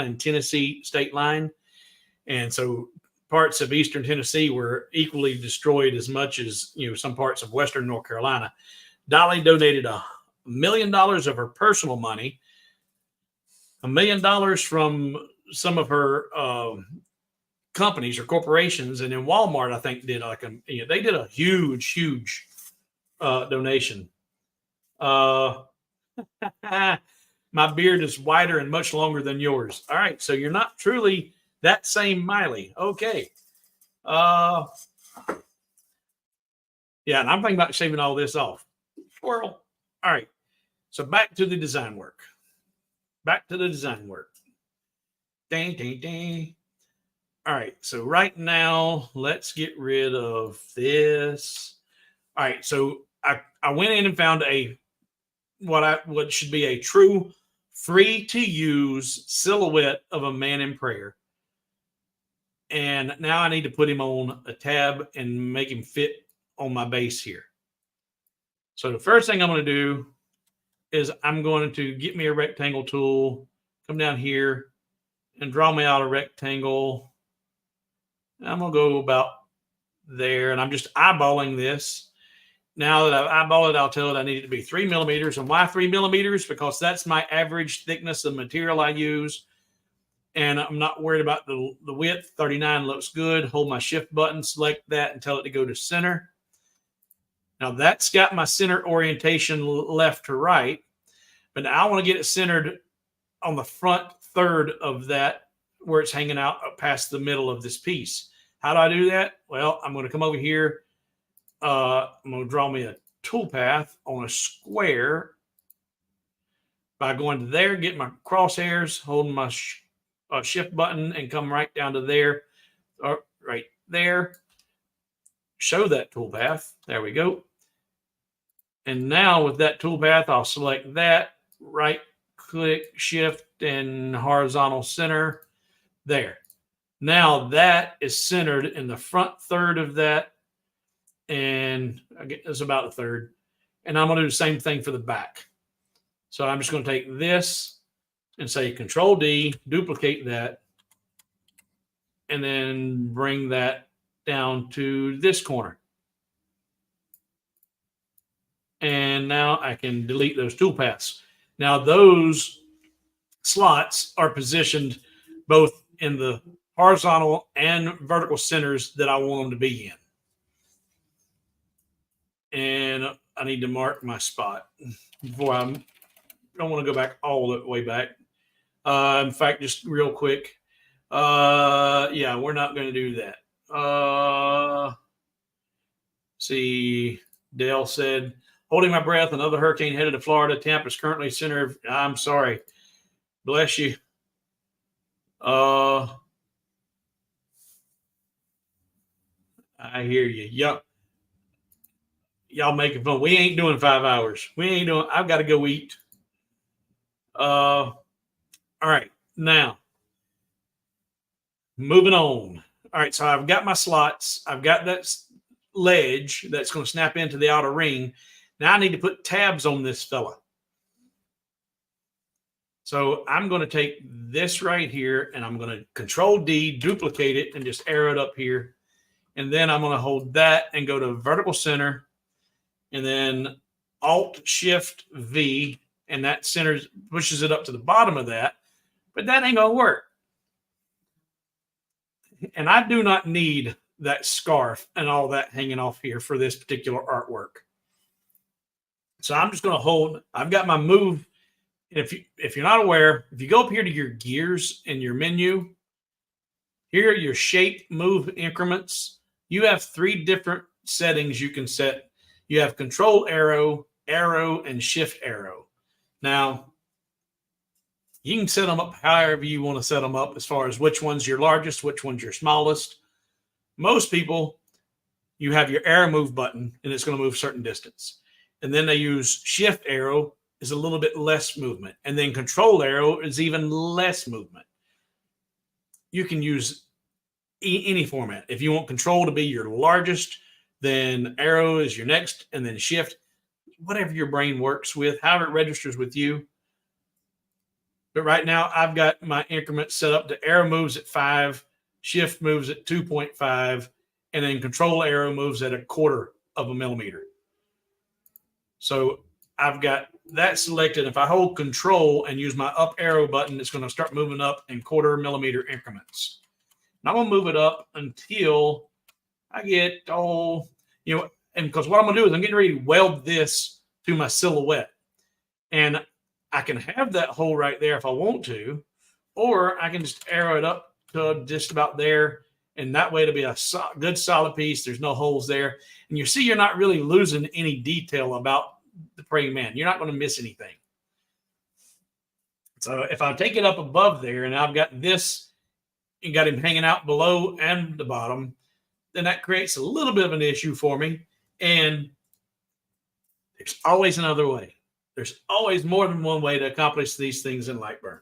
and Tennessee state line. And so parts of eastern Tennessee were equally destroyed as much as, some parts of western North Carolina. Dolly donated $1 million of her personal money, $1 million from some of her companies or corporations, and then Walmart, I think, did they did a huge donation. My beard is whiter and much longer than yours. All right, so you're not truly that same Miley. Okay. Yeah, and I'm thinking about shaving all this off. Squirrel. All right, so back to the design work. Dang, dang, dang. All right, so right now, let's get rid of this. All right, so I went in and found what should be a true free-to-use silhouette of a man in prayer. And now I need to put him on a tab and make him fit on my base here. So the first thing I'm going to do is I'm going to get me a rectangle tool, come down here, and draw me out a rectangle. I'm going to go about there, and I'm just eyeballing this. Now that I've eyeballed it, I'll tell it I need it to be 3 millimeters. And why 3 millimeters? Because that's my average thickness of material I use. And I'm not worried about the width. 39 looks good. Hold my shift button, select that, and tell it to go to center. Now that's got my center orientation left to right. But now I want to get it centered on the front third of that, where it's hanging out past the middle of this piece. How do I do that? Well, I'm going to come over here. I'm going to draw me a toolpath on a square by going to there, get my crosshairs, holding my shift button, and come right down to there, or right there. Show that toolpath. There we go. And now with that toolpath, I'll select that, right click, shift, and horizontal center. There. Now that is centered in the front third of that, and I guess it's about a third. And I'm going to do the same thing for the back. So I'm just going to take this and say Control D, duplicate that, and then bring that down to this corner. And now I can delete those toolpaths. Now those slots are positioned both in the horizontal and vertical centers that I want them to be in. And I need to mark my spot before I don't want to go back all the way back. In fact, just real quick. Yeah, we're not going to do that. See, Dale said, holding my breath, another hurricane headed to Florida. Tampa is currently center of, I'm sorry. Bless you. I hear you. Yup. Y'all making fun. We ain't doing 5 hours. I've got to go eat. All right. Now, moving on. All right. So I've got my slots. I've got that ledge that's going to snap into the outer ring. Now I need to put tabs on this fella. So I'm going to take this right here and I'm going to Control D, duplicate it, and just arrow it up here. And then I'm going to hold that and go to vertical center and then Alt Shift V, and that centers, pushes it up to the bottom of that. But that ain't going to work. And I do not need that scarf and all that hanging off here for this particular artwork. So I'm just going to hold, I've got my move. If you're not aware, if you go up here to your gears in your menu, here are your shape move increments. You have 3 different settings you can set. You have control arrow, arrow, and shift arrow. Now, you can set them up however you want to set them up as far as which one's your largest, which one's your smallest. Most people, you have your arrow move button, and it's going to move a certain distance. And then they use shift arrow is a little bit less movement. And then control arrow is even less movement. You can use any format. If you want control to be your largest, then arrow is your next, and then shift, whatever your brain works with, however it registers with you. But right now I've got my increment set up to arrow moves at 5, shift moves at 2.5, and then control arrow moves at 1/4 of a millimeter. So I've got that selected. If I hold control and use my up arrow button, it's going to start moving up in 1/4 millimeter increments. And I'm going to move it up until I get, and because what I'm going to do is I'm getting ready to weld this to my silhouette. And I can have that hole right there if I want to, or I can just arrow it up to just about there. And that way it'll be a good solid piece. There's no holes there. And you see, you're not really losing any detail about the praying man. You're not going to miss anything. So if I take it up above there and I've got this and got him hanging out below and the bottom, then that creates a little bit of an issue for me. And there's always another way. There's always more than one way to accomplish these things in Lightburn.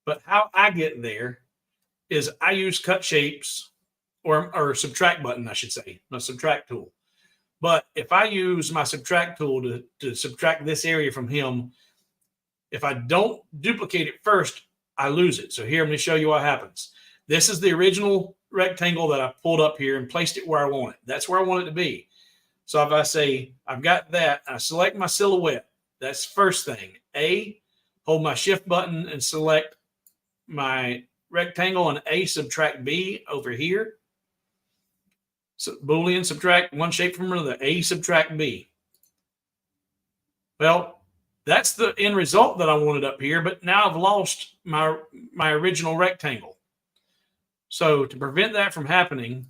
But how I get there is I use cut shapes or subtract button, I should say, my subtract tool. But if I use my subtract tool to subtract this area from him, if I don't duplicate it first, I lose it. So here, I'm going to show you what happens. This is the original rectangle that I pulled up here and placed it where I want it. That's where I want it to be. So if I say, I've got that, I select my silhouette. That's the first thing. A, hold my shift button and select my rectangle, and A, subtract B over here. So Boolean, subtract one shape from another. A, subtract B. Well, that's the end result that I wanted up here, but now I've lost my original rectangle. So to prevent that from happening,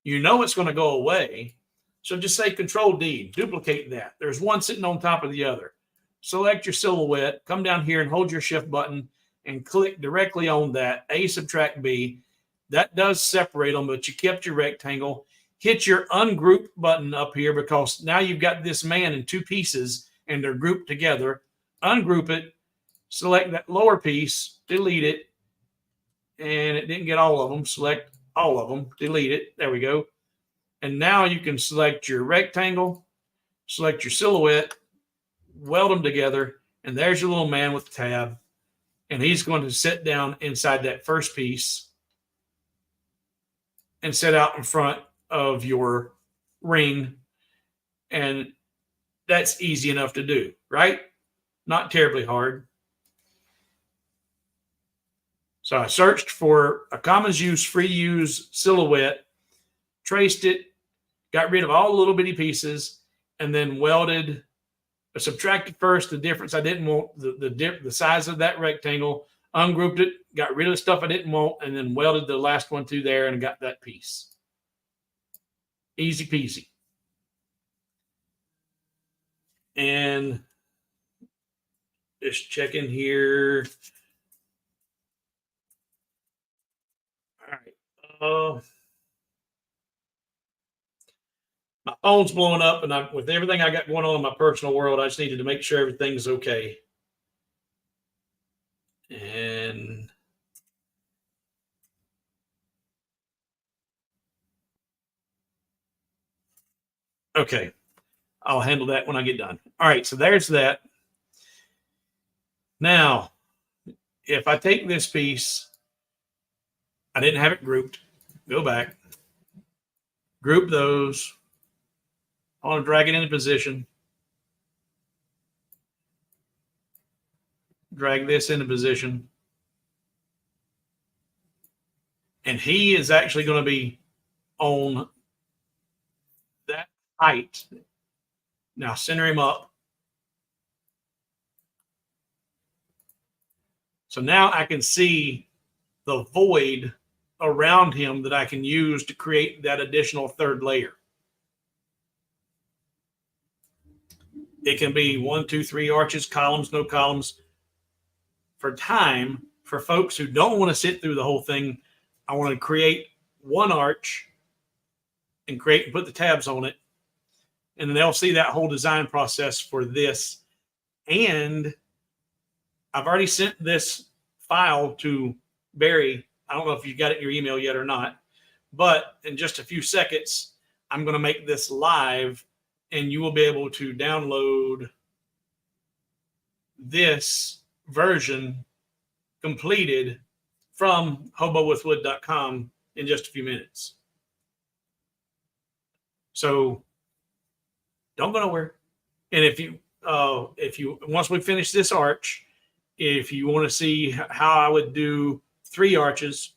you know it's going to go away. So just say Control D, duplicate that. There's one sitting on top of the other. Select your silhouette, come down here and hold your shift button and click directly on that, A, subtract B. That does separate them, but you kept your rectangle. Hit your ungroup button up here because now you've got this man in 2 pieces and they're grouped together. Ungroup it, select that lower piece, delete it, and it didn't get all of them. Select all of them, delete it. There we go. And now you can select your rectangle, select your silhouette, weld them together, and there's your little man with the tab. And he's going to sit down inside that first piece and sit out in front of your ring. And that's easy enough to do, right? Not terribly hard. So I searched for a common use, free use silhouette, traced it, got rid of all the little bitty pieces, and then welded, subtracted first the difference I didn't want, the size of that rectangle, ungrouped it, got rid of the stuff I didn't want, and then welded the last one to there and got that piece. Easy peasy. And just checking here. All right. My phone's blowing up, and with everything I got going on in my personal world, I just needed to make sure everything's okay. And okay, I'll handle that when I get done. All right, so there's that. Now, if I take this piece, I didn't have it grouped. Go back, group those. I want to drag it into position. Drag this into position. And he is actually going to be on that height. Now center him up. So now I can see the void around him that I can use to create that additional third layer. It can be 1, 2, 3 arches, columns, no columns. For time, for folks who don't want to sit through the whole thing, I want to create one arch and put the tabs on it. And then they'll see that whole design process for this. And I've already sent this file to Barry. I don't know if you got it in your email yet or not, but in just a few seconds, I'm going to make this live and you will be able to download this version completed from hobowithwood.com in just a few minutes. So don't go nowhere. And if you once we finish this arch, if you want to see how I would do 3 arches,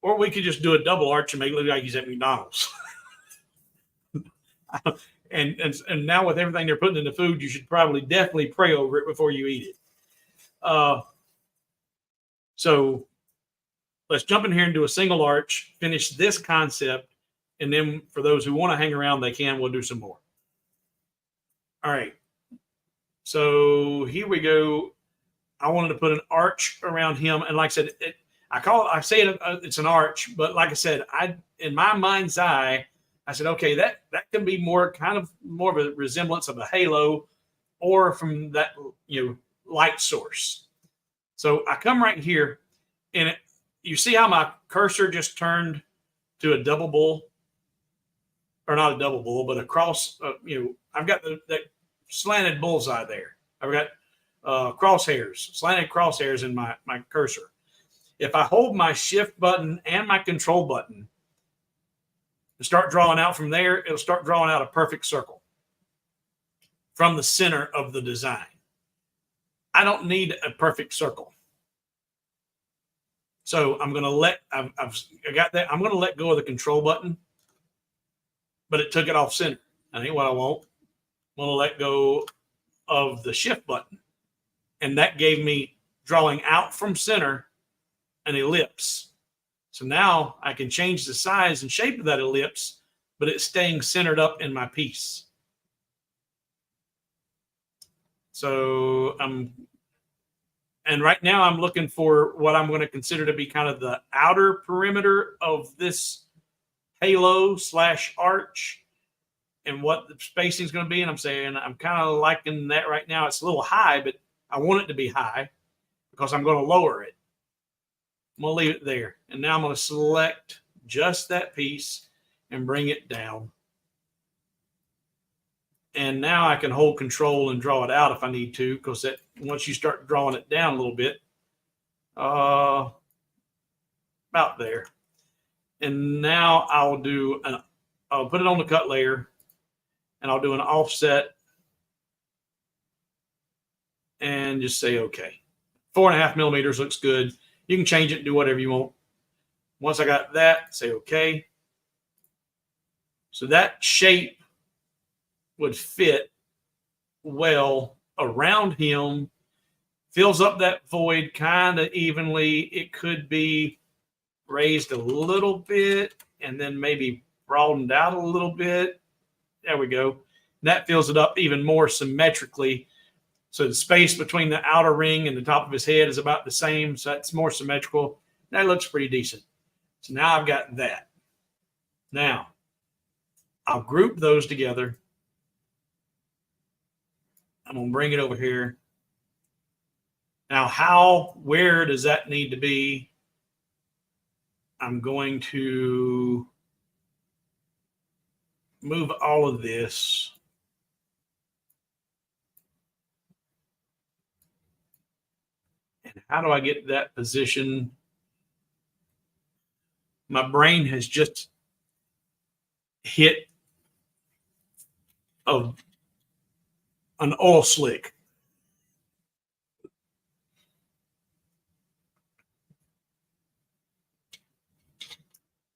or we could just do a double arch and make it look like he's at McDonald's. and now with everything they're putting in the food, you should definitely pray over it before you eat it. So let's jump in here and do a single arch, finish this concept, and then for those who want to hang around, they can. We'll do some more. All right. So here we go. I wanted to put an arch around him, and like I said, it's an arch, but like I said, in my mind's eye, I said, okay, that can be more of a resemblance of a halo, or from that light source. So I come right here, and you see how my cursor just turned to a double bull, or not a double bull, but a cross. I've got that slanted bullseye there. I've got slanted crosshairs in my cursor. If I hold my shift button and my control button and start drawing out from there, it'll start drawing out a perfect circle from the center of the design. I don't need a perfect circle. So I'm going to I'm going to let go of the control button, but it took it off center. I think what I want, I'm going to let go of the shift button. And that gave me, drawing out from center, an ellipse. So now I can change the size and shape of that ellipse, but it's staying centered up in my piece. So and right now I'm looking for what I'm going to consider to be kind of the outer perimeter of this halo / arch, and what the spacing is going to be. And I'm saying I'm kind of liking that right now. It's a little high, but I want it to be high because I'm going to lower it. I'm going to leave it there. And now I'm going to select just that piece and bring it down. And now I can hold control and draw it out if I need to, because that once you start drawing it down a little bit, about there. And now I'll put it on the cut layer, and I'll do an offset and just say okay. 4.5 millimeters looks good. You can change it and do whatever you want. Once I got that, say okay. So that shape would fit well around him, fills up that void kind of evenly. It could be raised a little bit and then maybe broadened out a little bit. There we go. That fills it up even more symmetrically. So the space between the outer ring and the top of his head is about the same. So that's more symmetrical. That looks pretty decent. So now I've got that. Now I'll group those together. I'm going to bring it over here. Now, where does that need to be? I'm going to move all of this. And how do I get that position? My brain has just hit an oil slick.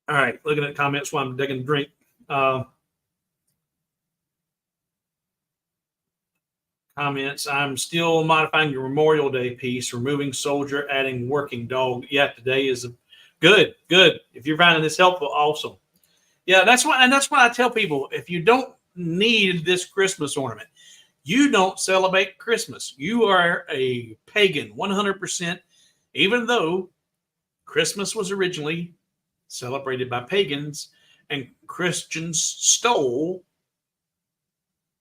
All right, looking at comments while I'm taking a drink. Comments. I'm still modifying your Memorial Day piece, removing soldier, adding working dog. Yeah, today is good. If you're finding this helpful, awesome. Yeah, that's why I tell people, if you don't need this Christmas ornament, you don't celebrate Christmas. You are a pagan, 100%, even though Christmas was originally celebrated by pagans and Christians stole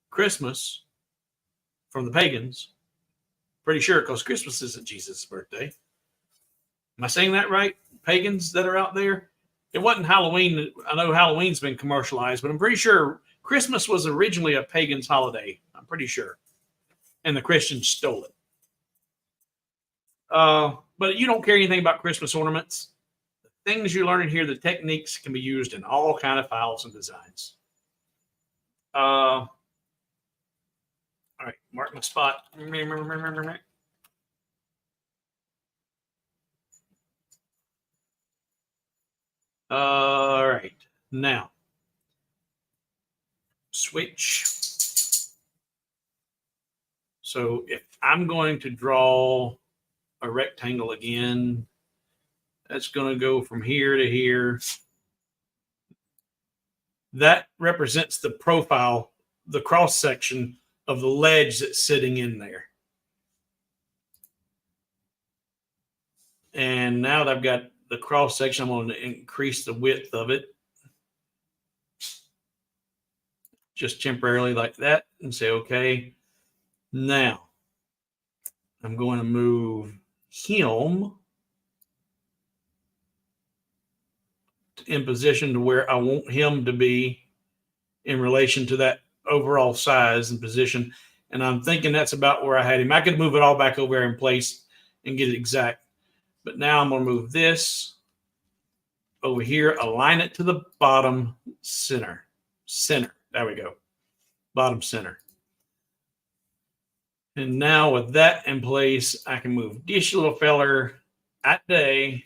Christmas from the pagans. Pretty sure, because Christmas isn't Jesus' birthday. Am I saying that right? Pagans that are out there? It wasn't Halloween. I know Halloween's been commercialized, but I'm pretty sure Christmas was originally a pagan's holiday. I'm pretty sure. And the Christians stole it. But you don't care anything about Christmas ornaments. The things you learn in here, the techniques can be used in all kind of files and designs. All right, mark my spot. All right, now switch. So if I'm going to draw a rectangle again, that's going to go from here to here. That represents the profile, the cross section of the ledge that's sitting in there. And now that I've got the cross section, I'm going to increase the width of it just temporarily like that and say, okay. Now I'm going to move him in position to where I want him to be in relation to that overall size and position. And I'm thinking that's about where I had him. I could move it all back over in place and get it exact. But now I'm going to move this over here, align it to the bottom center. There we go. Bottom center. And now with that in place, I can move this little feller at day,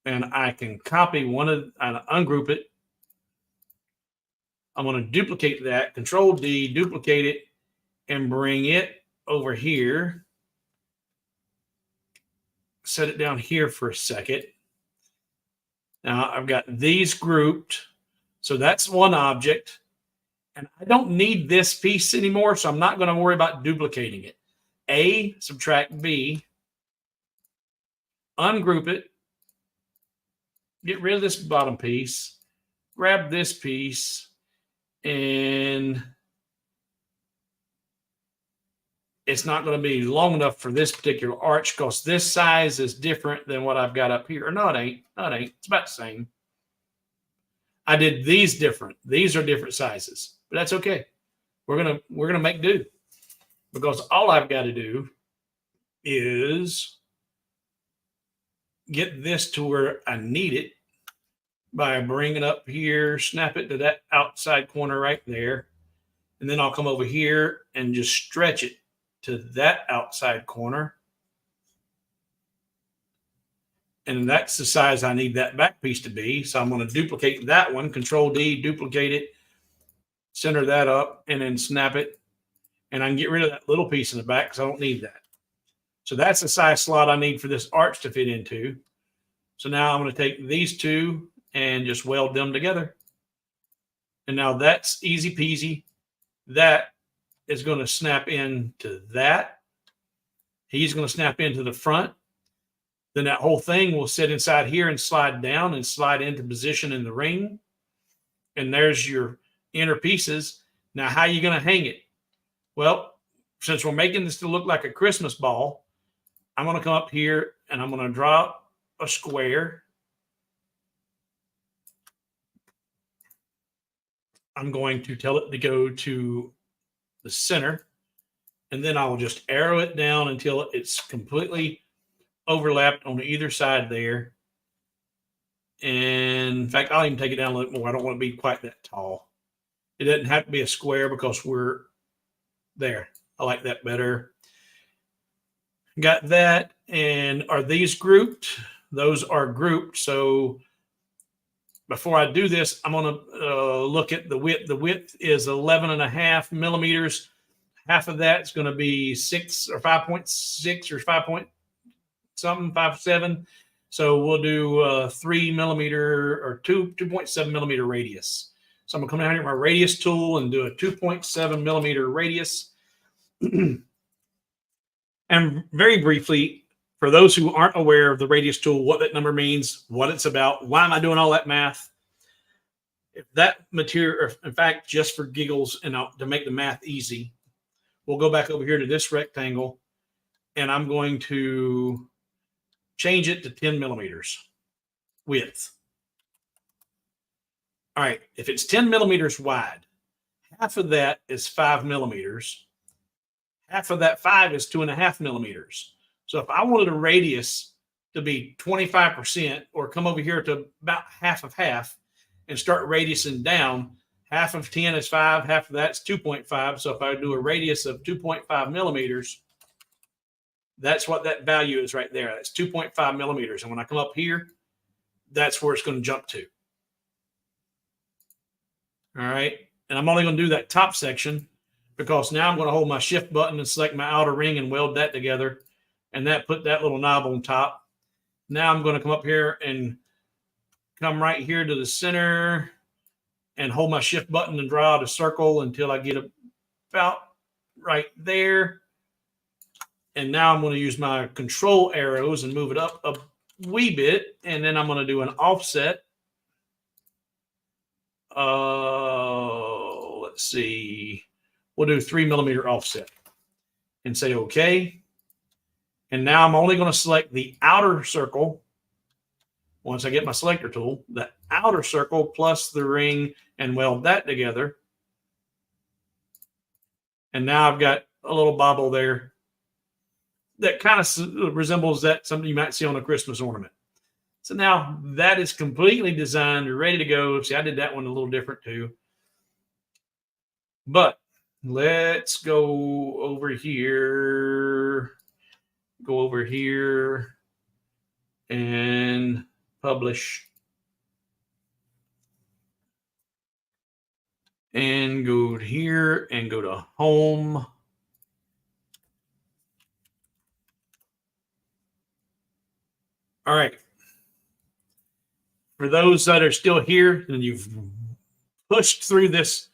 and I can copy and ungroup it. I'm going to duplicate that, Control D, duplicate it, and bring it over here. Set it down here for a second. Now I've got these grouped. So that's one object. And I don't need this piece anymore, so I'm not going to worry about duplicating it. A, subtract B, ungroup it, get rid of this bottom piece, grab this piece, and it's not going to be long enough for this particular arch because this size is different than what I've got up here. Or no, it ain't. No, it ain't. It's about the same. I did these different. These are different sizes, but that's okay. we're gonna make do, because all I've got to do is get this to where I need it by bringing it up here, snap it to that outside corner right there, and then I'll come over here and just stretch it to that outside corner. And that's the size I need that back piece to be. So I'm going to duplicate that one, Control D, duplicate it, center that up, and then snap it. And I can get rid of that little piece in the back because I don't need that. So that's the size slot I need for this arch to fit into. So now I'm going to take these two and just weld them together. And now that's easy peasy. That is going to snap into that. He's going to snap into the front. Then that whole thing will sit inside here and slide down and slide into position in the ring. And there's your inner pieces. Now, how are you going to hang it? Well, since we're making this to look like a Christmas ball, I'm going to come up here and I'm going to draw a square. I'm going to tell it to go to the center. And then I will just arrow it down until it's completely overlapped on either side there. And in fact, I'll even take it down a little more. I don't want to be quite that tall. It doesn't have to be a square because we're there. I like that better. Got that. And are these grouped? Those are grouped. So before I do this, I'm going to look at the width. The width is 11.5 millimeters. Half of that is going to be 6 or 5.6 or 5 point something, 5.7. So we'll do 3 millimeter or 2.7 millimeter radius. So I'm going to come down here with my radius tool and do a 2.7 millimeter radius. And very briefly, for those who aren't aware of the radius tool, what that number means, what it's about, why am I doing all that math? If that material, or in fact, just for giggles and to make the math easy, we'll go back over here to this rectangle, and I'm going to change it to 10 millimeters width. All right, if it's 10 millimeters wide, half of that is 5 millimeters. Half of that 5 is 2.5 millimeters. So if I wanted a radius to be 25% or come over here to about half of half and start radiusing down, half of 10 is 5, half of that's 2.5. So if I do a radius of 2.5 millimeters, that's what that value is right there. That's 2.5 millimeters. And when I come up here, that's where it's going to jump to. All right. And I'm only going to do that top section because now I'm going to hold my shift button and select my outer ring and weld that together. And that put that little knob on top. Now I'm going to come up here and come right here to the center and hold my shift button and draw out a circle until I get about right there. And now I'm going to use my control arrows and move it up a wee bit. And then I'm going to do an offset. Let's see. We'll do 3 millimeter offset and say okay. And now I'm only going to select the outer circle. Once I get my selector tool, the outer circle plus the ring and weld that together. And now I've got a little bobble there that kind of resembles that something you might see on a Christmas ornament. So now that is completely designed, ready to go. See, I did that one a little different too. But let's go over here. Go over here and publish. And go here and go to home. All right. For those that are still here and you've pushed through this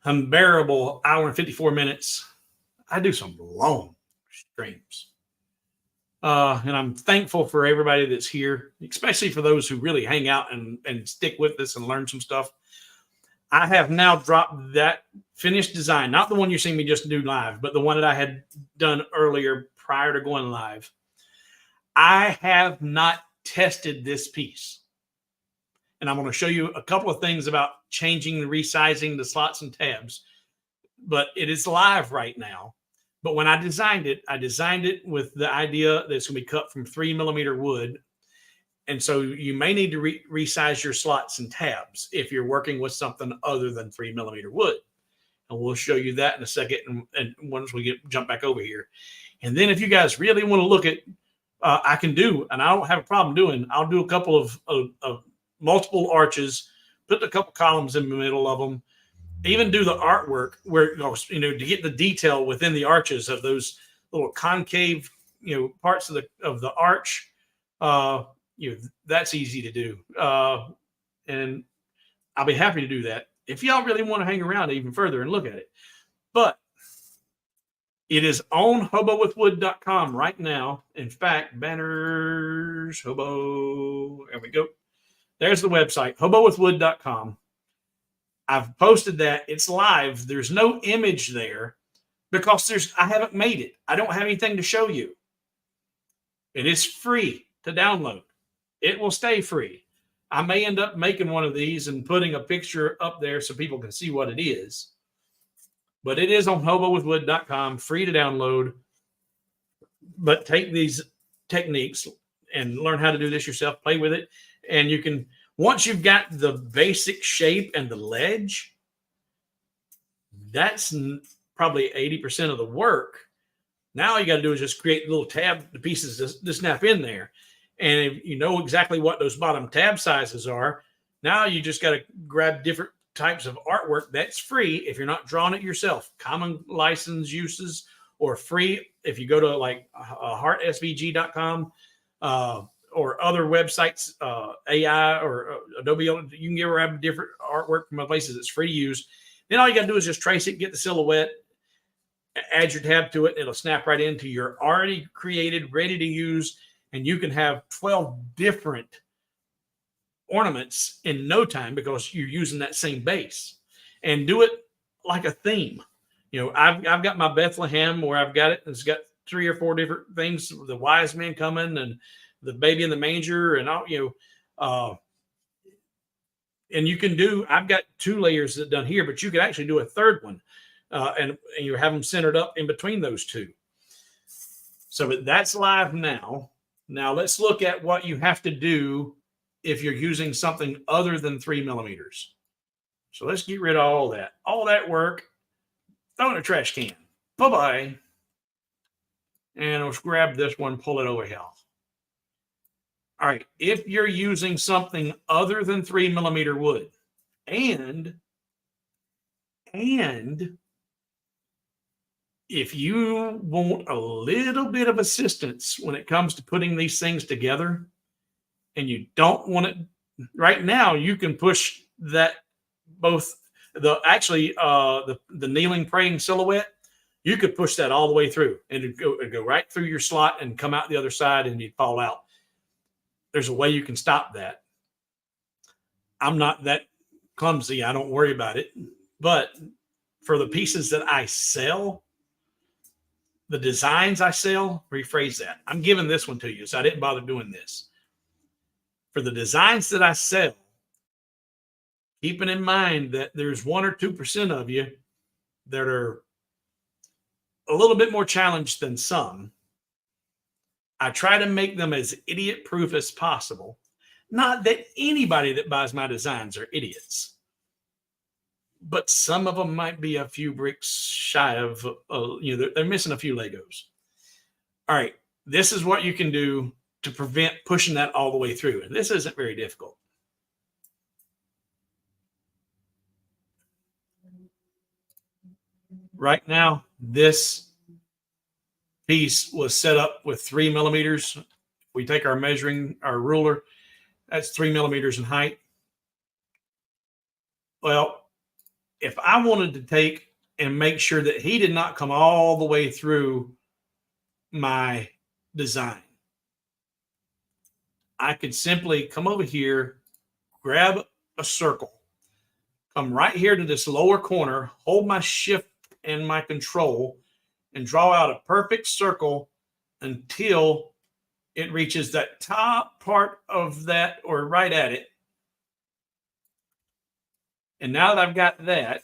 unbearable hour and 54 minutes, I do some long streams. And I'm thankful for everybody that's here, especially for those who really hang out and stick with us and learn some stuff. I have now dropped that finished design, not the one you're seeing me just do live, but the one that I had done earlier prior to going live. I have not tested this piece. And I'm going to show you a couple of things about changing, resizing the slots and tabs. but it is live right now. But when I designed it with the idea that it's going to be cut from 3mm wood. And so you may need to resize your slots and tabs if you're working with something other than 3mm wood. And we'll show you that in a second. And once we jump back over here. And then if you guys really want to look at, I can do, and I don't have a problem doing, I'll do a couple of multiple arches, put a couple columns in the middle of them, even do the artwork where, to get the detail within the arches of those little concave, parts of the arch. That's easy to do. And I'll be happy to do that if y'all really want to hang around even further and look at it. But it is on hobowithwood.com right now. In fact, banners, hobo, there we go. There's the website, hobowithwood.com. I've posted that. It's live. There's no image there because I haven't made it. I don't have anything to show you. It is free to download. It will stay free. I may end up making one of these and putting a picture up there so people can see what it is. But it is on hobowithwood.com, free to download. But take these techniques and learn how to do this yourself. Play with it. And you can, once you've got the basic shape and the ledge, that's probably 80% of the work. Now all you got to do is just create little tab pieces to snap in there. And if you know exactly what those bottom tab sizes are, now you just got to grab different types of artwork. That's free if you're not drawing it yourself. Common license uses or free if you go to like heartsvg.com or other websites, AI or Adobe. You can grab different artwork from places that's free to use. Then all you got to do is just trace it, get the silhouette, add your tab to it. It'll snap right into your already created, ready to use. And you can have 12 different ornaments in no time because you're using that same base, and do it like a theme. I've got my Bethlehem where I've got it. It's got 3 or 4 different things. The wise men coming and the baby in the manger and all, and you can do, I've got 2 layers that done here, but you could actually do a third one. And you have them centered up in between those 2. So that's live now. Now let's look at what you have to do if you're using something other than 3mm. So let's get rid of all that work, throw in a trash can. Bye-bye. And let's grab this one, pull it over here. All right. If you're using something other than 3mm wood and if you want a little bit of assistance when it comes to putting these things together and you don't want it right now, you can push that both the kneeling praying silhouette. You could push that all the way through and it'd go right through your slot and come out the other side and you'd fall out. There's a way you can stop that. I'm not that clumsy. I don't worry about it. But for the pieces that I sell, the designs I sell, rephrase that. I'm giving this one to you, so I didn't bother doing this. For the designs that I sell, keeping in mind that there's 1 or 2% of you that are a little bit more challenged than some, I try to make them as idiot-proof as possible. Not that anybody that buys my designs are idiots, but some of them might be a few bricks shy of, they're missing a few Legos. All right, this is what you can do to prevent pushing that all the way through. And this isn't very difficult. Right now, this piece was set up with 3mm. We take our ruler, that's 3mm in height. Well, if I wanted to take and make sure that he did not come all the way through my design, I could simply come over here, grab a circle, come right here to this lower corner, hold my shift and my control, and draw out a perfect circle until it reaches that top part of that or right at it. And now that I've got that,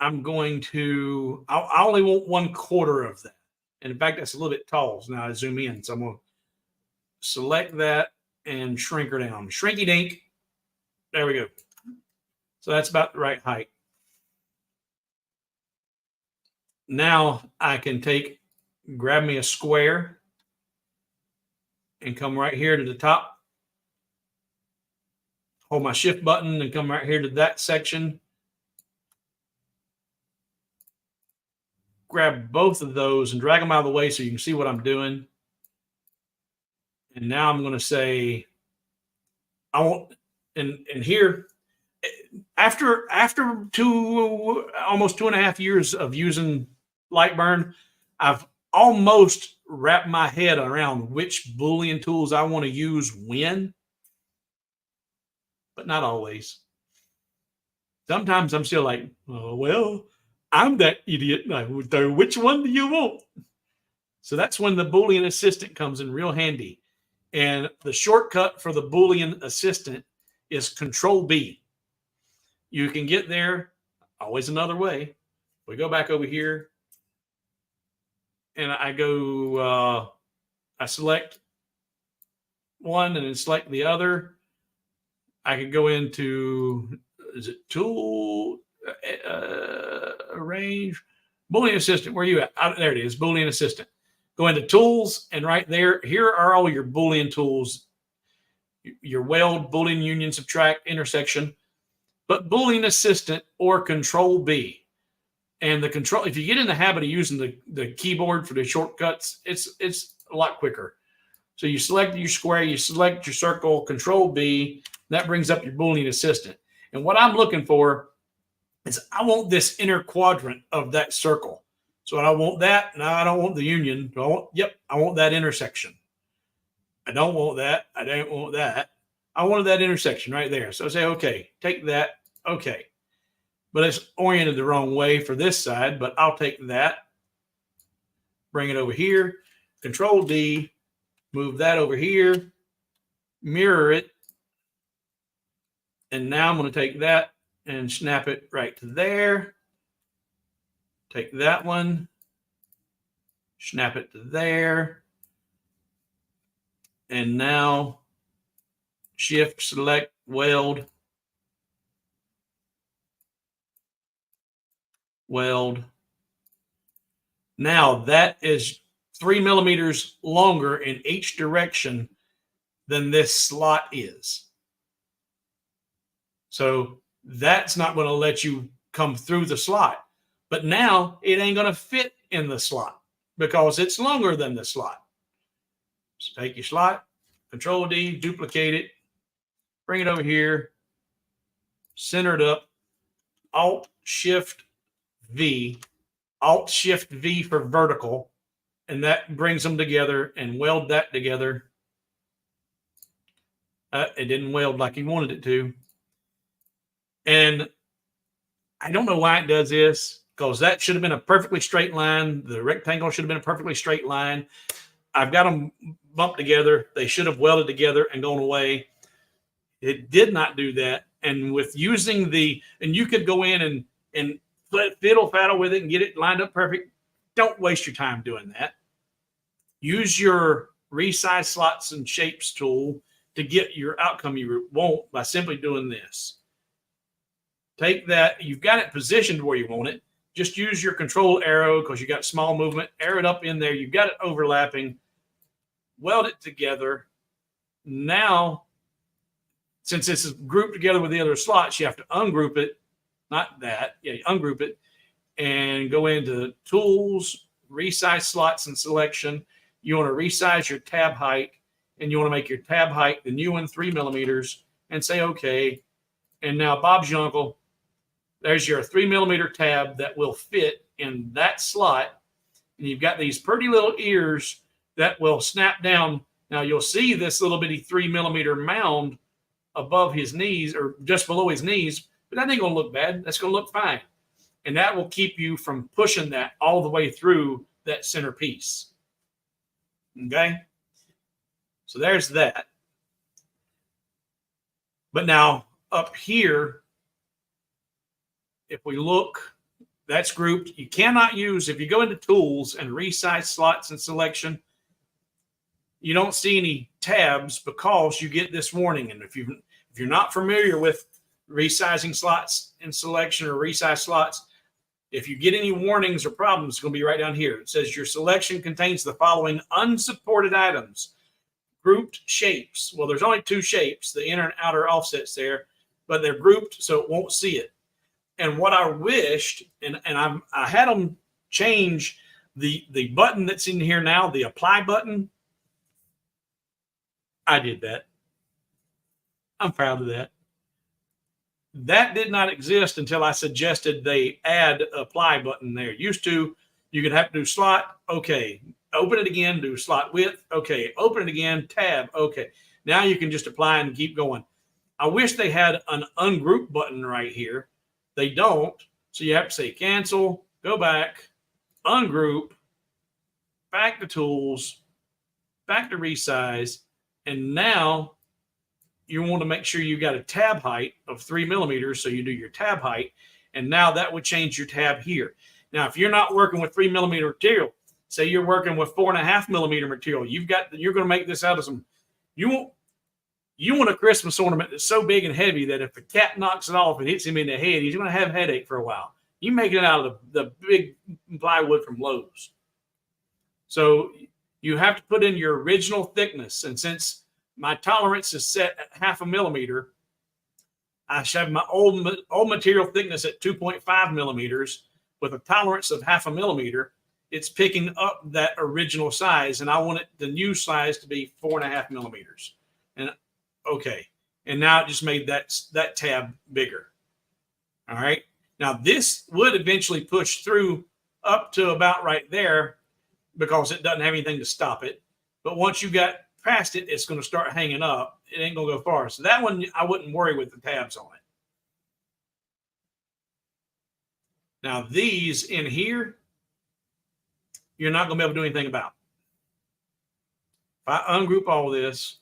I'm going to, I only want 1/4 of that. And in fact, that's a little bit tall. So now I zoom in. So I'm going to select that and shrink her down. Shrinky dink. There we go. So that's about the right height. Now I can grab me a square and come right here to the top. Hold my shift button and come right here to that section. Grab both of those and drag them out of the way so you can see what I'm doing. And now I'm going to say, I want, and here, after almost 2.5 years of using Lightburn, I've almost wrapped my head around which Boolean tools I want to use when, but not always. Sometimes I'm still like, oh, well, I'm that idiot. Which one do you want? So that's when the Boolean assistant comes in real handy. And the shortcut for the Boolean assistant is Control B. You can get there always another way. We go back over here and I go, I select one and then select the other. I can go into, is it tool, arrange, Boolean assistant. Where are you at? There it is, Boolean assistant. Go into tools, and right there, here are all your Boolean tools. Your weld, Boolean union, subtract, intersection, but Boolean assistant or Control B. And the control, if you get in the habit of using the keyboard for the shortcuts, it's a lot quicker. So you select your square, you select your circle, Control B, that brings up your Boolean assistant. And what I'm looking for is I want this inner quadrant of that circle. So I want that. No, I don't want the union. I want that intersection. I don't want that. I don't want that. I wanted that intersection right there. So I say, okay, take that. Okay. But it's oriented the wrong way for this side, but I'll take that, bring it over here, Control D, move that over here, mirror it. And now I'm going to take that and snap it right to there. Take that one, snap it to there. And now shift, select, weld, weld. Now that is 3 millimeters longer in each direction than this slot is. So that's not going to let you come through the slot. But now it ain't going to fit in the slot because it's longer than the slot. So take your slot, Control D, duplicate it, bring it over here, center it up, Alt Shift V, Alt Shift V for vertical, and that brings them together, and weld that together. It didn't weld like you wanted it to. And I don't know why it does this, because that should have been a perfectly straight line. The rectangle should have been a perfectly straight line. I've got them bumped together. They should have welded together and gone away. It did not do that. And with using and you could go in and fiddle faddle with it and get it lined up perfect. Don't waste your time doing that. Use your resize slots and shapes tool to get your outcome you want by simply doing this. Take that, you've got it positioned where you want it. Just use your control arrow because you got small movement, arrow it up in there. You've got it overlapping, weld it together. Now, since this is grouped together with the other slots, you have to ungroup it. Not that, yeah, ungroup it and go into tools, resize slots and selection. You want to resize your tab height and you want to make your tab height, the new one, 3 millimeters, and say, okay. And now Bob's your uncle. There's your 3 millimeter tab that will fit in that slot. And you've got these pretty little ears that will snap down. Now you'll see this little bitty 3 millimeter mound above his knees or just below his knees, but that ain't going to look bad. That's going to look fine. And that will keep you from pushing that all the way through that center piece. Okay. So there's that. But now up here, if we look That's grouped. You cannot use, if you go into tools and resize slots and selection, you don't see any tabs because you get this warning. And if you're not familiar with resizing slots and selection or resize slots, if you get any warnings or problems, it's going to be right down here. It says your selection contains the following unsupported items. Grouped shapes. Well, there's only two shapes, the inner and outer offsets there, but they're grouped so it won't see it. And what I wished, and I had them change the button that's in here now, the apply button. I did that. I'm proud of that. That did not exist until I suggested they add apply button there. Used to, you could have to do slot, okay. Open it again, do slot width, okay. Open it again, tab, okay. Now you can just apply and keep going. I wish they had an ungroup button right here. They don't. So you have to say cancel, go back, ungroup, back to tools, back to resize. And now you want to make sure you got a tab height of 3 millimeters. So you do your tab height. And now that would change your tab here. Now, if you're not working with 3 millimeter material, say you're working with 4.5 millimeter material, you're going to make this out of some, you want a Christmas ornament that's so big and heavy that if the cat knocks it off and hits him in the head, he's going to have a headache for a while. You make it out of the big plywood from Lowe's. So you have to put in your original thickness. And since my tolerance is set at 0.5 millimeter, I should have my old material thickness at 2.5 millimeters with a tolerance of 0.5 millimeter. It's picking up that original size, and I want the new size to be 4.5 millimeters. And okay, and now it just made that tab bigger. All right, now this would eventually push through up to about right there because it doesn't have anything to stop it. But once you got past it, it's going to start hanging up. It ain't going to go far. So that one, I wouldn't worry with the tabs on it. Now these in here, you're not going to be able to do anything about. If I ungroup all this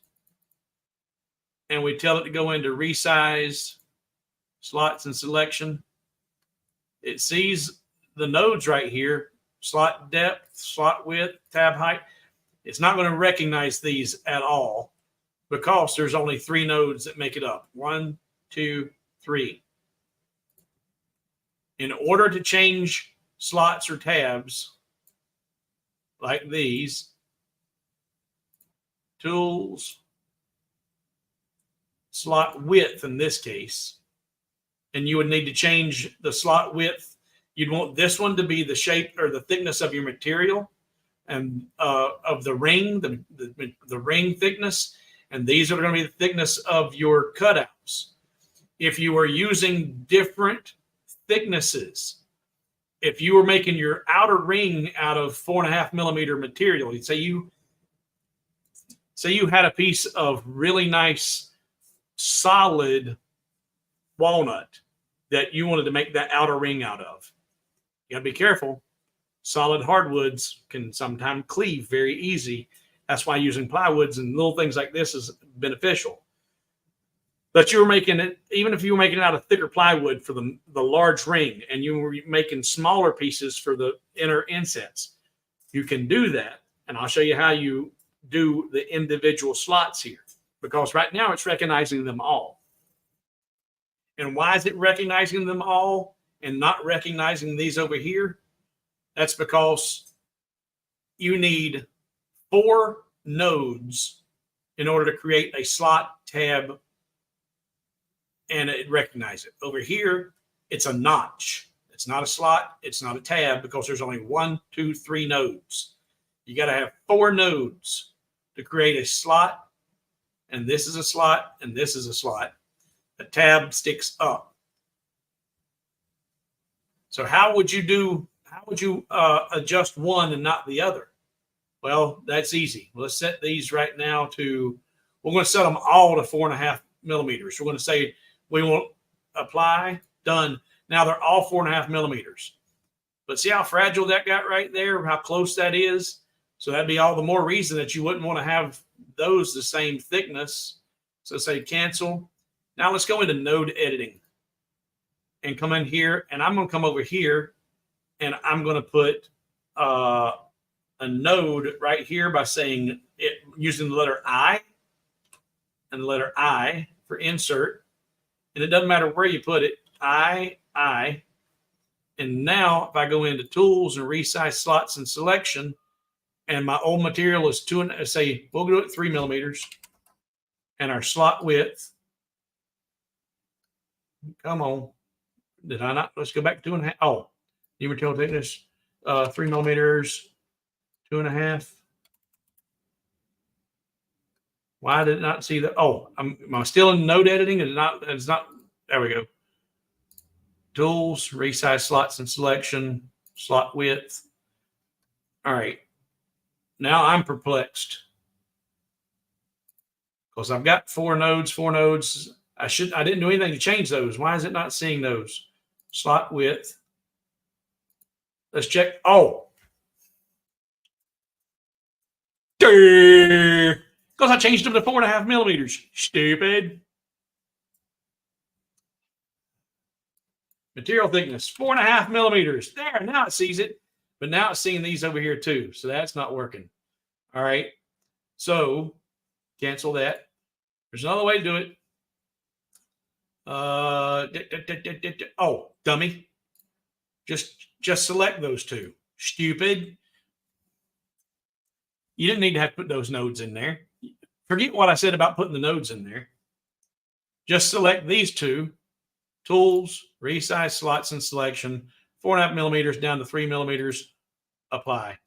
and we tell it to go into resize, slots and selection, it sees the nodes right here, slot depth, slot width, tab height. It's not going to recognize these at all because there's only 3 nodes that make it up. 1, 2, 3. In order to change slots or tabs like these, tools, slot width in this case, and you would need to change the slot width. You'd want this one to be the shape or the thickness of your material and of the ring, the ring thickness, and these are going to be the thickness of your cutouts. If you are using different thicknesses, if you were making your outer ring out of 4.5 millimeter material, say you had a piece of really nice solid walnut that you wanted to make that outer ring out of. You got to be careful. Solid hardwoods can sometimes cleave very easy. That's why using plywoods and little things like this is beneficial. But you were making it, even if you were making it out of thicker plywood for the large ring and you were making smaller pieces for the inner insets, you can do that. And I'll show you how you do the individual slots here, because right now it's recognizing them all. And why is it recognizing them all and not recognizing these over here? That's because you need 4 nodes in order to create a slot, tab, and it recognizes it. Over here, it's a notch. It's not a slot. It's not a tab because there's only 1, 2, 3 nodes. You got to have 4 nodes to create a slot, and this is a slot, and this is a slot. The tab sticks up. So how would you adjust one and not the other? Well, that's easy. Let's set these right now to, we're going to set them all to 4.5 millimeters. We're going to say we want apply, done. Now they're all 4.5 millimeters. But see how fragile that got right there, how close that is? So that'd be all the more reason that you wouldn't want to have those the same thickness. So say cancel. Now let's go into node editing and come in here, and I'm going to come over here and I'm going to put a node right here by saying it using the letter I and the letter I for insert. And it doesn't matter where you put it. I. And now if I go into tools and resize slots and selection, and my old material is say we'll do it 3 millimeters, and our slot width. Come on. Did I not? Let's go back to 2.5. Oh, new material thickness, 3 millimeters, 2.5. Why did it not see that? Oh, am I still in node editing? It's not. There we go. Tools, resize slots and selection, slot width. All right. Now I'm perplexed because I've got four nodes. I didn't do anything to change those. Why is it not seeing those? Slot width. Let's check. Oh. Because I changed them to 4.5 millimeters. Stupid. Material thickness, 4.5 millimeters. There, now it sees it. But now it's seeing these over here too. So that's not working. All right. So cancel that. There's another way to do it. Oh, dummy. Just select those two. Stupid. You didn't need to have to put those nodes in there. Forget what I said about putting the nodes in there. Just select these two. Tools, resize slots and selection, 4.5 millimeters down to 3 millimeters. Apply.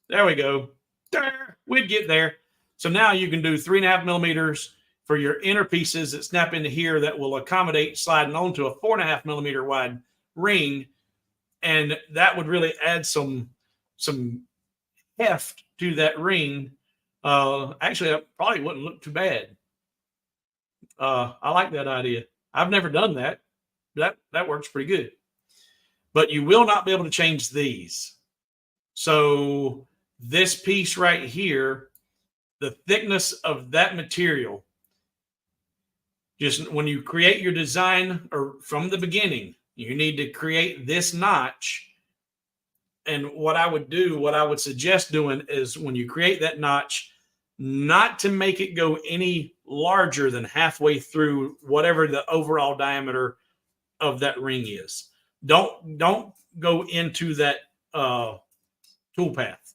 There we go. There, we'd get there. So now you can do 3.5 millimeters for your inner pieces that snap into here that will accommodate sliding onto a 4.5 millimeter wide ring. And that would really add some heft to that ring. Actually, that probably wouldn't look too bad. I like that idea. I've never done that. That works pretty good. But you will not be able to change these. So this piece right here, the thickness of that material, just when you create your design or from the beginning, you need to create this notch. And what I would suggest doing is when you create that notch, not to make it go any larger than halfway through whatever the overall diameter of that ring is. Don't go into that tool path.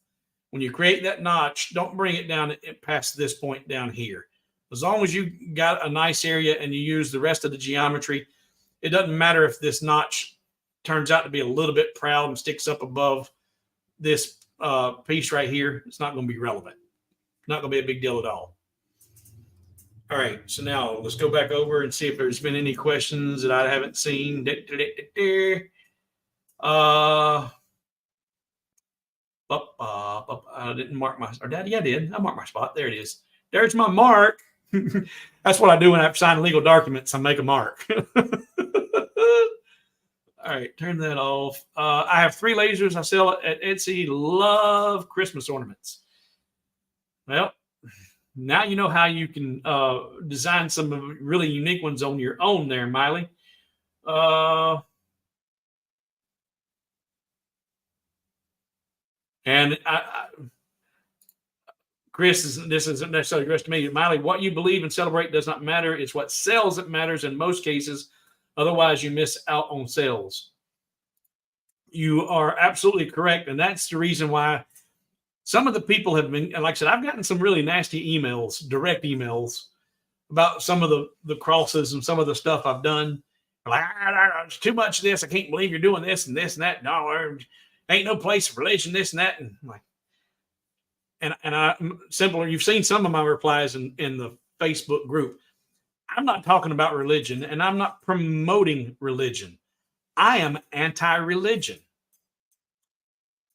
When you create that notch, don't bring it down past this point down here. As long as you got a nice area and you use the rest of the geometry, it doesn't matter if this notch turns out to be a little bit proud and sticks up above this piece right here. It's not going to be relevant. Not going to be a big deal at all. All right, so now let's go back over and see if there's been any questions that I haven't seen. I didn't mark my, or Daddy, I did. I marked my spot. There it is. There's my mark. That's what I do when I have to sign legal documents. I make a mark. All right, turn that off. I have 3 lasers I sell at Etsy. Love Christmas ornaments. Well, now you know how you can design some really unique ones on your own there, Miley. And Chris, this isn't necessarily addressed to me. Miley, what you believe and celebrate does not matter. It's what sells that matters in most cases. Otherwise, you miss out on sales. You are absolutely correct. And that's the reason why some of the people have been, like I said, I've gotten some really nasty emails, direct emails about some of the crosses and some of the stuff I've done. Like, it's too much of this. I can't believe you're doing this and that. No, ain't no place for religion, this and that. And I'm like, and I simpler, you've seen some of my replies in the Facebook group. I'm not talking about religion and I'm not promoting religion. I am anti-religion.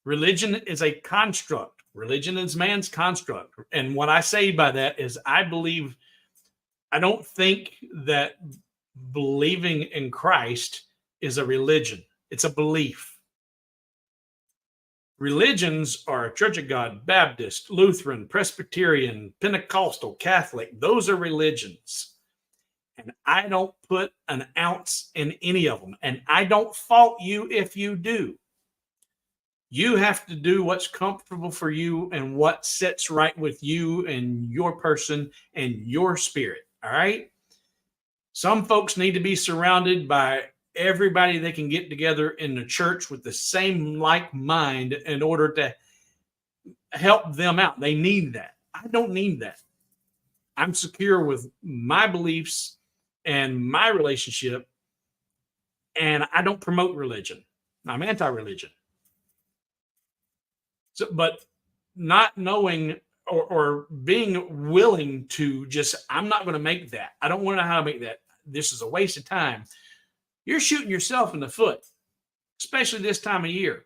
Religion is a construct. Religion is man's construct. And what I say by that is I don't think that believing in Christ is a religion. It's a belief. Religions are Church of God, Baptist, Lutheran, Presbyterian, Pentecostal, Catholic. Those are religions. And I don't put an ounce in any of them. And I don't fault you if you do. You have to do what's comfortable for you and what sits right with you and your person and your spirit. All right. Some folks need to be surrounded by everybody they can get together in the church with the same like mind in order to help them out. They need that. I don't need that. I'm secure with my beliefs and my relationship, and I don't promote religion. I'm anti-religion. So, but not knowing or being willing to just, I'm not going to make that. I don't want to know how to make that. This is a waste of time. You're shooting yourself in the foot, especially this time of year.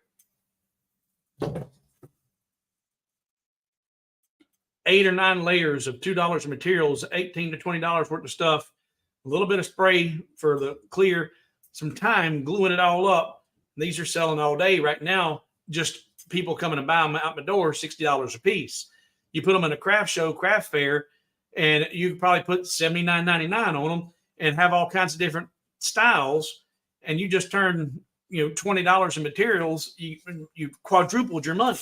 8 or 9 layers of $2 of materials, $18 to $20 worth of stuff, a little bit of spray for the clear, some time gluing it all up. These are selling all day right now. Just people coming to buy them out the door, $60 a piece. You put them in a craft show, craft fair, and you could probably put $79.99 on them and have all kinds of different styles. And you just turn, $20 in materials, you quadrupled your money.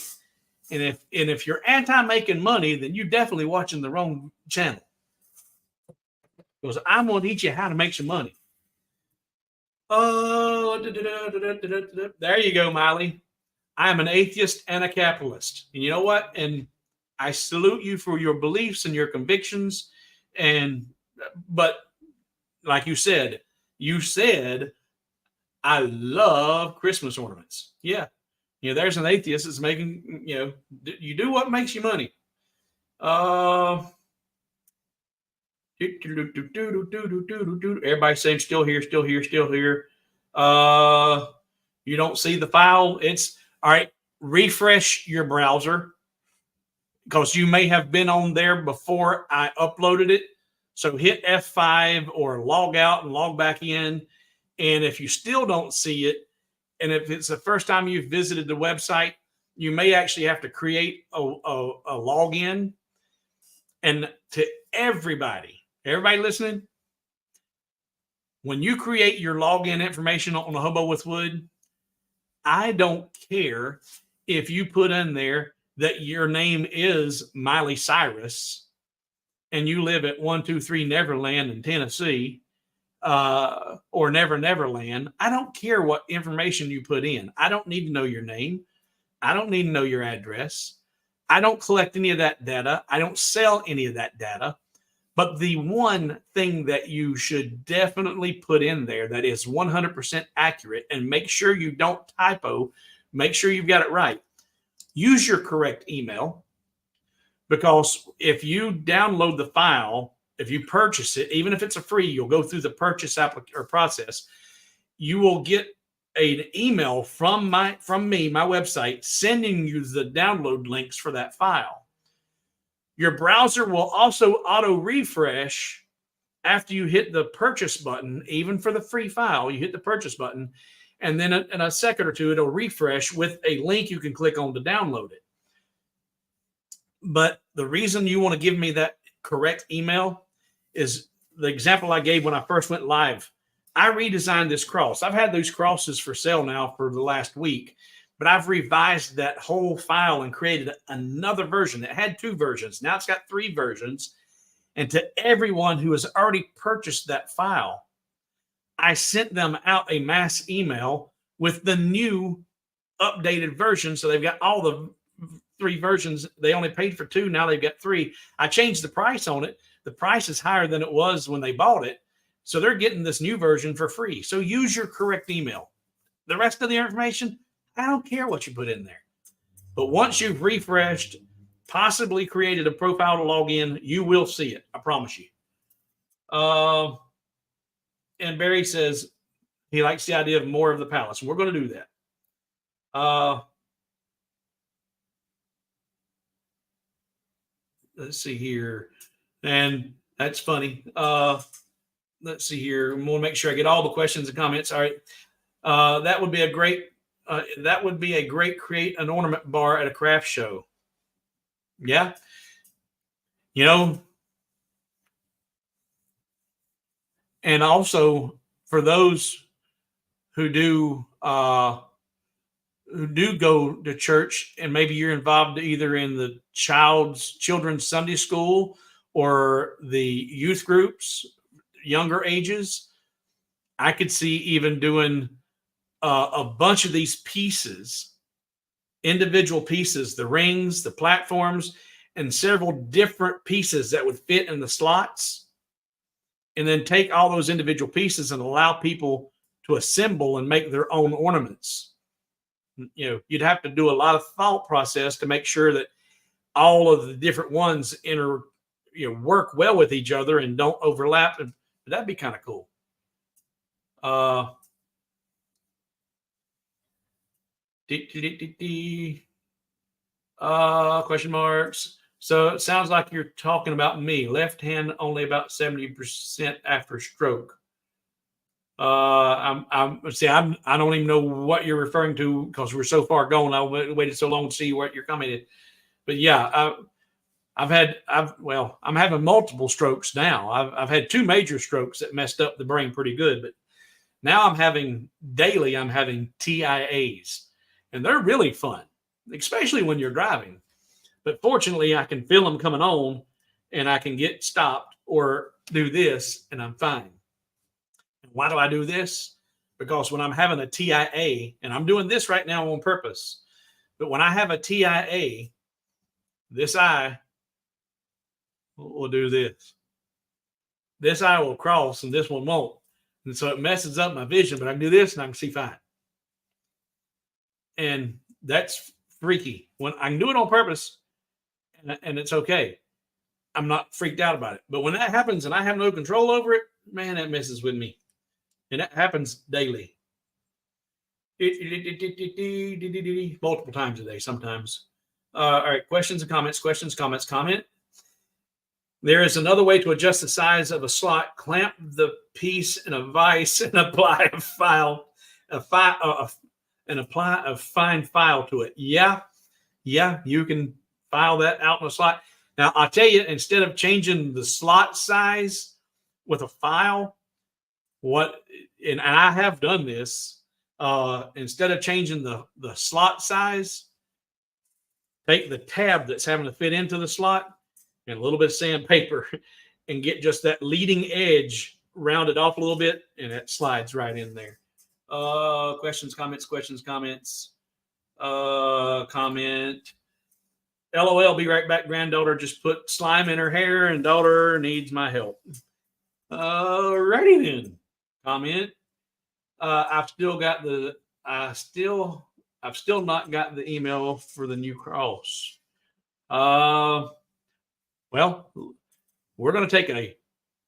And if you're anti-making money, then you're definitely watching the wrong channel. Because I'm going to teach you how to make some money. Oh, there you go, Miley. I'm an atheist and a capitalist. And you know what? And I salute you for your beliefs and your convictions. But like you said, I love Christmas ornaments. Yeah. There's an atheist that's making, you do what makes you money. Everybody saying still here, still here, still here. You don't see the file. It's all right. Refresh your browser because you may have been on there before I uploaded it. So hit F5 or log out and log back in. And if you still don't see it, and if it's the first time you've visited the website, you may actually have to create a login. And to everybody listening, when you create your login information on the Hobo with Wood, I don't care if you put in there that your name is Miley Cyrus and you live at 123 Neverland in Tennessee, or Neverland. I don't care what information you put in. I don't need to know your name. I don't need to know your address. I don't collect any of that data. I don't sell any of that data. But the one thing that you should definitely put in there that is 100% accurate, and make sure you don't typo, make sure you've got it right. Use your correct email, because if you download the file, if you purchase it, even if it's a free, you'll go through the purchase process. You will get an email from me, my website, sending you the download links for that file. Your browser will also auto refresh after you hit the purchase button. Even for the free file, you hit the purchase button, and then in a second or two, it'll refresh with a link you can click on to download it. But the reason you want to give me that correct email is the example I gave when I first went live. I redesigned this cross. I've had those crosses for sale now for the last week, but I've revised that whole file and created another version. It had 2 versions. Now it's got 3 versions. And to everyone who has already purchased that file, I sent them out a mass email with the new updated version. So they've got all the 3 versions. They only paid for 2. Now they've got 3. I changed the price on it. The price is higher than it was when they bought it. So they're getting this new version for free. So use your correct email. The rest of the information, I don't care what you put in there. But once you've refreshed, possibly created a profile to log in, you will see it. I promise you. And Barry says he likes the idea of more of the palace. And we're going to do that. Let's see here. And that's funny. Let's see here. I'm going to make sure I get all the questions and comments. All right. That would be a great create an ornament bar at a craft show. Yeah. And also for those who do who do go to church, and maybe you're involved either in the children's Sunday school or the youth groups, younger ages, I could see even doing a bunch of these pieces, individual pieces, the rings, the platforms, and several different pieces that would fit in the slots, and then take all those individual pieces and allow people to assemble and make their own ornaments. You'd have to do a lot of thought process to make sure that all of the different ones work well with each other and don't overlap. But that'd be kind of cool. Question marks. So it sounds like you're talking about me. Left hand only about 70% after stroke. I don't even know what you're referring to because we're so far gone. I waited so long to see what you're commenting. But yeah, I'm having multiple strokes now. I've had 2 major strokes that messed up the brain pretty good, but now I'm having TIAs, and they're really fun, especially when you're driving. But fortunately, I can feel them coming on, and I can get stopped or do this, and I'm fine. And why do I do this? Because when I'm having a TIA, and I'm doing this right now on purpose, but when I have a TIA, this eye will do this. This eye will cross, and this one won't. And so it messes up my vision, but I can do this, and I can see fine. And that's freaky. When I can do it on purpose, and it's okay. I'm not freaked out about it. But when that happens and I have no control over it, man, that messes with me. And that happens daily. Multiple times a day sometimes. All right, questions and comments, comment. There is another way to adjust the size of a slot. Clamp the piece in a vise and apply a fine file to it. Yeah, you can file that out in a slot. Now, I'll tell you, instead of changing the slot size with a file, and I have done this, instead of changing the slot size, take the tab that's having to fit into the slot and a little bit of sandpaper and get just that leading edge rounded off a little bit, and it slides right in there. Questions, comments. Comment. LOL, be right back. Granddaughter just put slime in her hair and daughter needs my help. Alrighty then. Comment. I've still not got the email for the new cross. Well, we're going to take a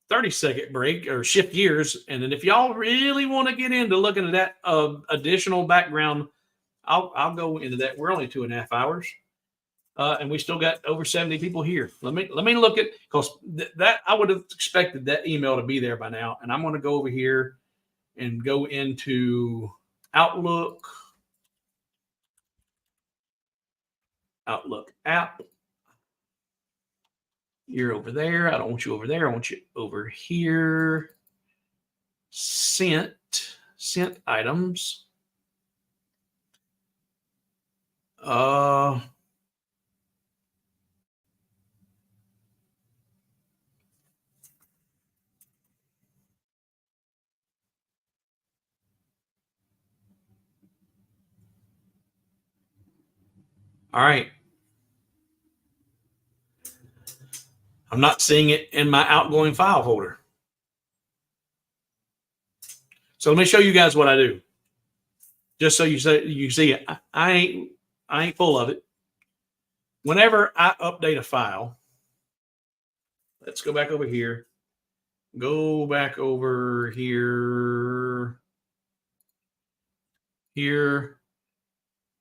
30-second break or shift gears. And then if y'all really want to get into looking at that additional background, I'll go into that. We're only 2.5 hours. And we still got over 70 people here. Let me look at, because that I would have expected that email to be there by now. And I'm going to go over here and go into Outlook app. You're over there. I don't want you over there. I want you over here. Sent items. All right. I'm not seeing it in my outgoing file folder. So let me show you guys what I do. Just so you see it. I ain't full of it. Whenever I update a file, let's go back over here. Go back over here. Here.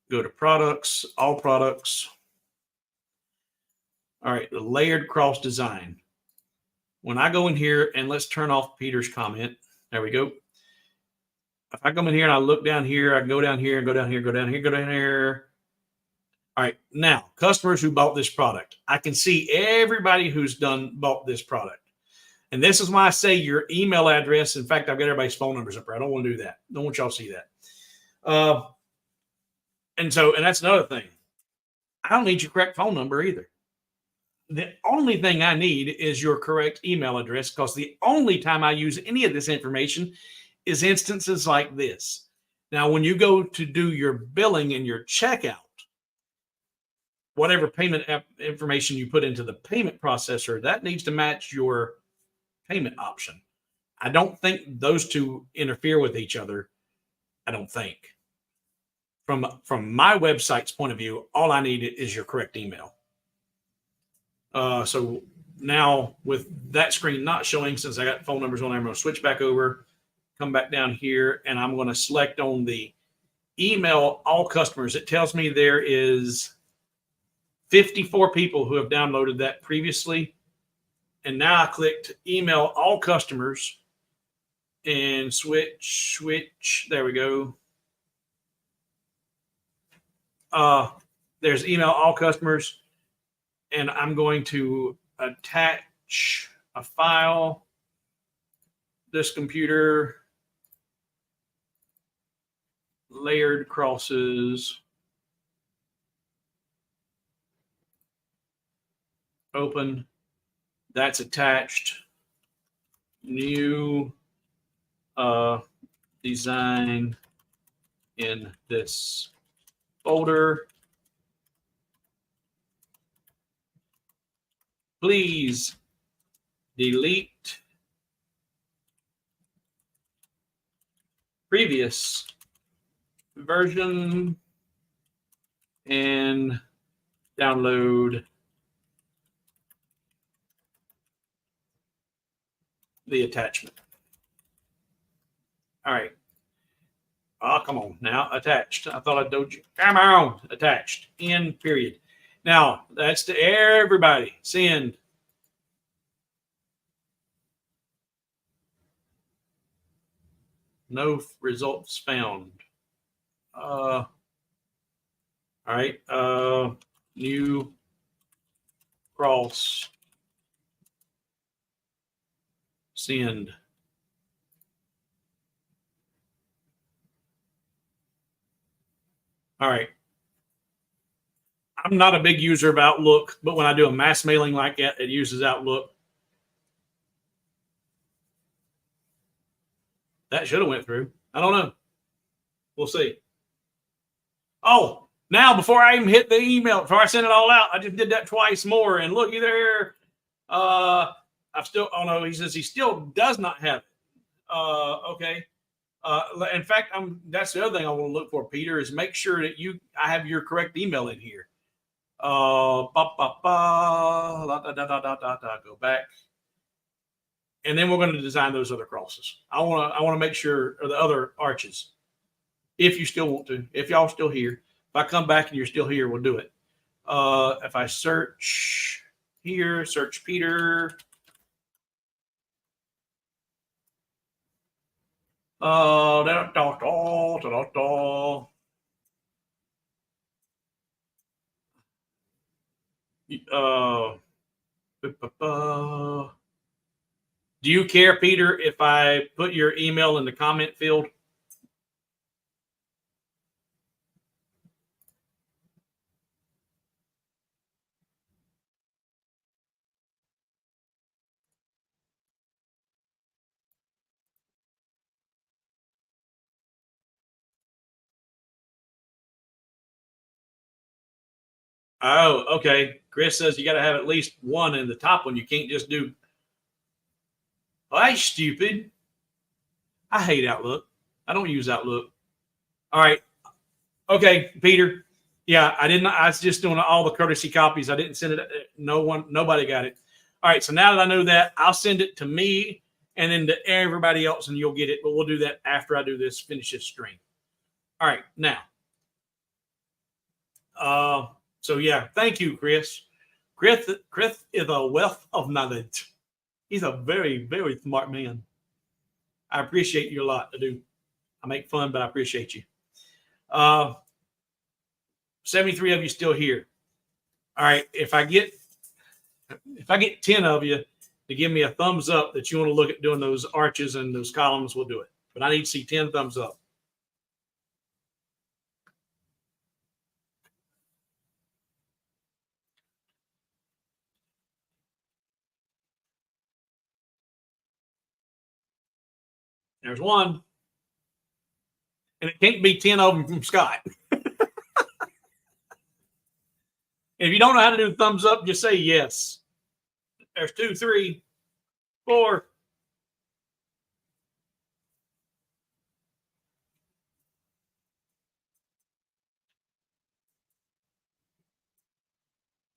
Go to products, all products. All right, the layered cross design. When I go in here, and let's turn off Peter's comment. There we go. If I come in here and I look down here, I can go down here and go down here, go down here, go down here. All right, now, customers who bought this product. I can see everybody who's bought this product. And this is why I say your email address. In fact, I've got everybody's phone numbers up there. I don't want to do that. Don't want y'all to see that. And that's another thing. I don't need your correct phone number either. The only thing I need is your correct email address, because the only time I use any of this information is instances like this. Now, when you go to do your billing and your checkout, whatever payment information you put into the payment processor, that needs to match your payment option. I don't think those two interfere with each other. I don't think. From my website's point of view, all I need is your correct email. So now with that screen not showing, since I got phone numbers on there, I'm going to switch back over, come back down here, and I'm going to select on the email all customers. It tells me there is 54 people who have downloaded that previously. And now I clicked email all customers and switch. There we go. There's email all customers. And I'm going to attach a file. This computer, layered crosses, open. That's attached. New design in this folder. Please delete previous version and download the attachment. All right. Oh, come on now. Attached. I thought I told you. Come on. Attached. End period. Now, that's to everybody. Send. No results found. All right. New cross. Send. All right. I'm not a big user of Outlook, but when I do a mass mailing like that, it uses Outlook. That should have went through. I don't know. We'll see. Oh, now before I even hit the email, before I send it all out, I just did that twice more. And looky there. I've still, oh no, he says he still does not have it. Okay. In fact, that's the other thing I want to look for, Peter, is make sure that I have your correct email in here. Go back. And then we're going to design those other crosses. I want to make sure, or the other arches, if you still want to, if y'all still here. If I come back and you're still here, we'll do it. If I search here, search Peter. Do you care, Peter, if I put your email in the comment field? Oh, okay. Chris says you got to have at least one in the top one. You can't just do. Oh, that's stupid. I hate Outlook. I don't use Outlook. All right. Okay, Peter. Yeah, I didn't. I was just doing all the courtesy copies. I didn't send it. Nobody got it. All right. So now that I know that, I'll send it to me and then to everybody else, and you'll get it. But we'll do that after I do this, finish this stream. All right. Now. So yeah, thank you, Chris. Chris is a wealth of knowledge. He's a very, very smart man. I appreciate you a lot. I do. I make fun, but I appreciate you. 73 of you still here. All right. If I get 10 of you to give me a thumbs up that you want to look at doing those arches and those columns, we'll do it. But I need to see 10 thumbs up. There's one. And it can't be 10 of them from Scott. If you don't know how to do thumbs up, just say yes. There's 2, 3, 4.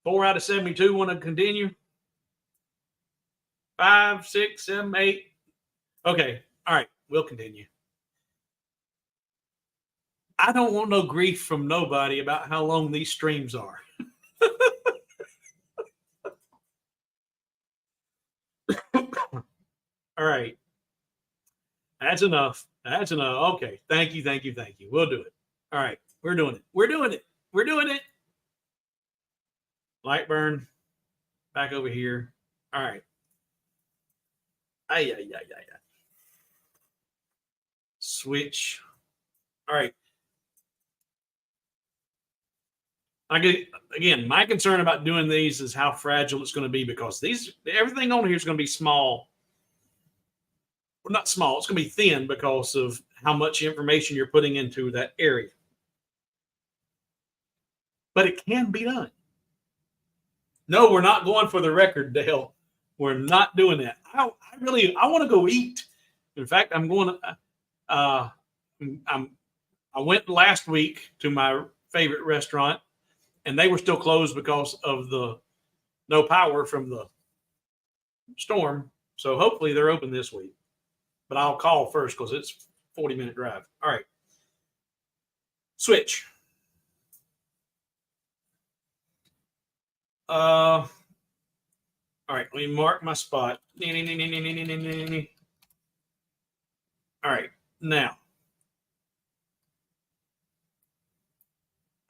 Four out of 72 want to continue. 5, 6, 7, 8. Okay. All right. We'll continue. I don't want no grief from nobody about how long these streams are. All right. That's enough. That's enough. Okay. Thank you. Thank you. Thank you. We'll do it. All right. We're doing it. We're doing it. We're doing it. Light burn. Back over here. All right. Ay. Switch. All right. Again, my concern about doing these is how fragile it's going to be, because everything on here is going to be small. Well, not small. It's going to be thin because of how much information you're putting into that area. But it can be done. No, we're not going for the record, Dale. We're not doing that. I want to go eat. In fact, I'm going to. I went last week to my favorite restaurant, and they were still closed because of the no power from the storm. So hopefully they're open this week. But I'll call first because it's a 40-minute drive. All right. Switch. All right. Let me mark my spot. All right. Now,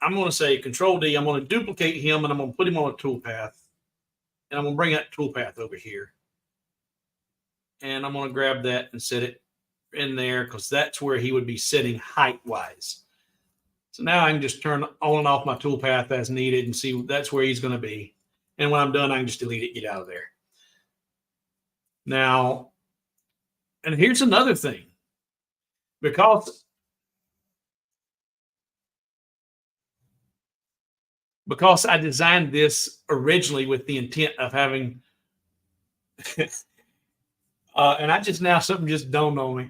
I'm going to say Control D. I'm going to duplicate him, and I'm going to put him on a toolpath. And I'm going to bring that toolpath over here. And I'm going to grab that and set it in there because that's where he would be sitting height-wise. So now I can just turn on and off my toolpath as needed and see that's where he's going to be. And when I'm done, I can just delete it, get out of there. Now, and here's another thing. Because I designed this originally with the intent of having, and I just now something just dawned on me.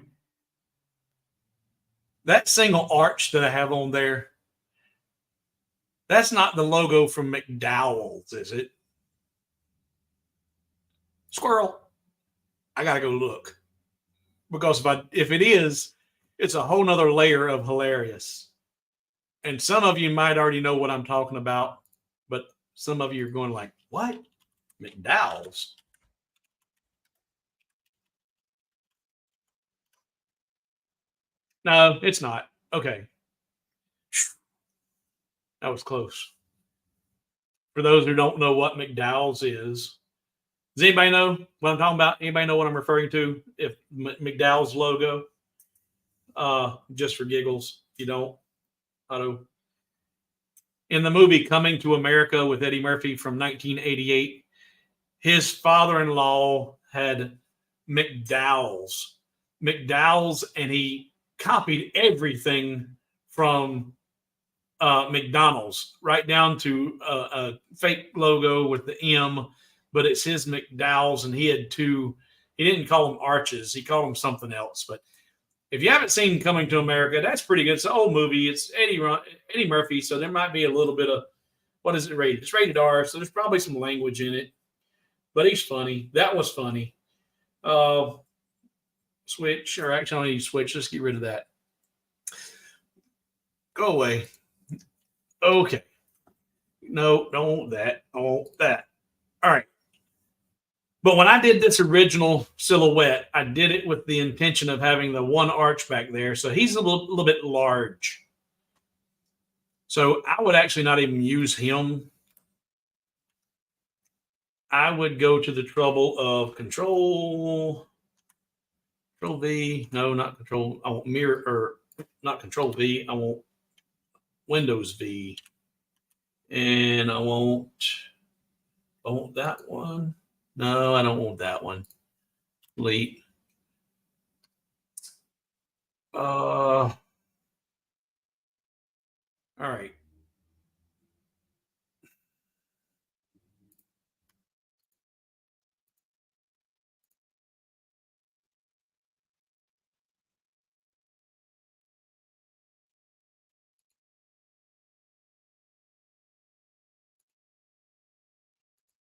That single arch that I have on there, that's not the logo from McDowell's, is it? Squirrel. I gotta go look, because if it is, it's a whole nother layer of hilarious. And some of you might already know what I'm talking about, but some of you are going like, what? McDowell's? No, it's not. Okay. That was close. For those who don't know what McDowell's is, does anybody know what I'm talking about? Anybody know what I'm referring to? If McDowell's logo, just for giggles, if you don't, Otto. In the movie Coming to America with Eddie Murphy from 1988, his father-in-law had McDowell's, and he copied everything from McDonald's, right down to a fake logo with the M, but it's his McDowell's, and he had two. He didn't call them arches; he called them something else. But if you haven't seen Coming to America, that's pretty good. It's an old movie. It's Eddie Murphy, so there might be a little bit of, what is it rated? It's rated R, so there's probably some language in it. But he's funny. That was funny. Switch, or actually, I don't need to switch. Let's get rid of that. Go away. Okay. No, don't want that. I want that. All right. But when I did this original silhouette, I did it with the intention of having the one arch back there. So he's a little bit large. So I would actually not even use him. I would go to the trouble of Control V. No, not Control. I want mirror, or not Control V. I want Windows V. And I want that one. No, I don't want that one. Delete. All right.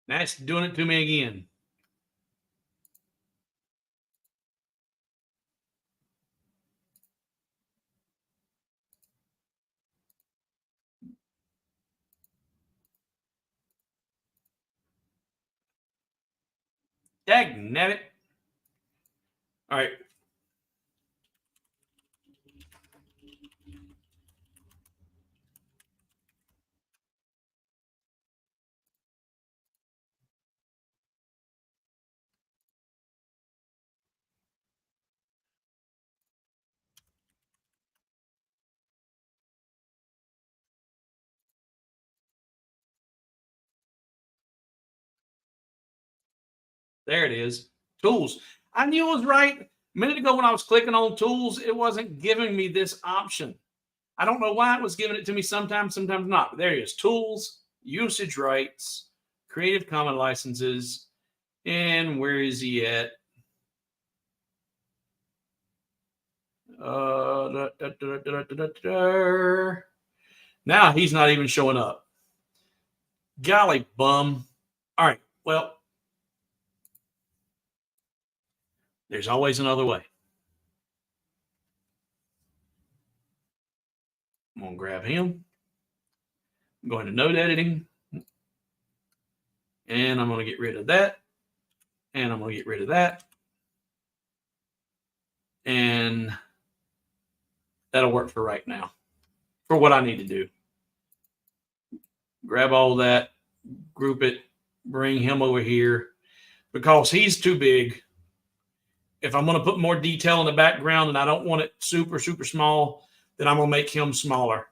Now it's doing it to me again. Dagnabbit. All right. There it is. Tools. I knew it was right. A minute ago when I was clicking on tools, it wasn't giving me this option. I don't know why it was giving it to me sometimes, sometimes not. But there it is. Tools, usage rights, Creative Commons licenses. And where is he at? Now he's not even showing up. Golly bum. All right. Well, there's always another way. I'm going to grab him. I'm going to node editing. And I'm going to get rid of that. And I'm going to get rid of that. And that'll work for right now, for what I need to do. Grab all that, group it, bring him over here because he's too big. If I'm going to put more detail in the background and I don't want it super, super small, then I'm going to make him smaller.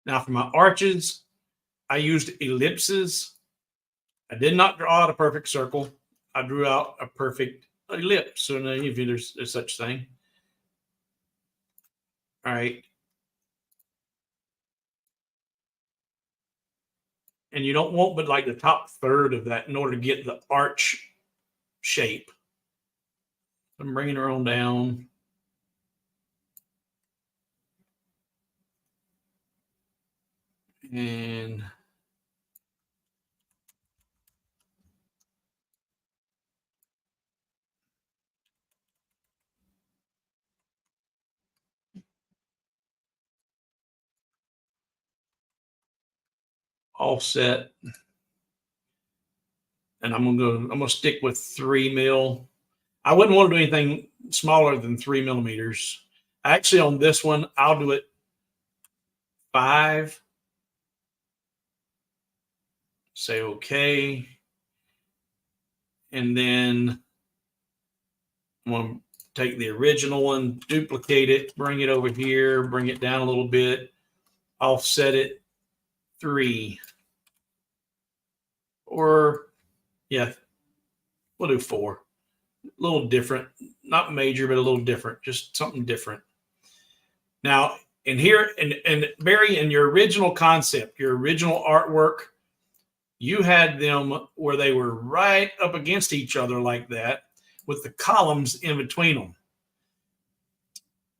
Now for my arches, I used ellipses. I did not draw out a perfect circle. I drew out a perfect ellipse. So if there's such thing. All right. And you don't want but like the top third of that in order to get the arch shape. I'm bringing her on down. And offset. And I'm gonna stick with 3 mil. I wouldn't want to do anything smaller than 3 millimeters. Actually, on this one, I'll do it 5. Say okay. And then I'm going to take the original one, duplicate it, bring it over here, bring it down a little bit, offset it 3. Or, yeah, we'll do 4. A little different, not major, but a little different, just something different. Now, in here, and Barry, in your original concept, your original artwork, you had them where they were right up against each other like that with the columns in between them.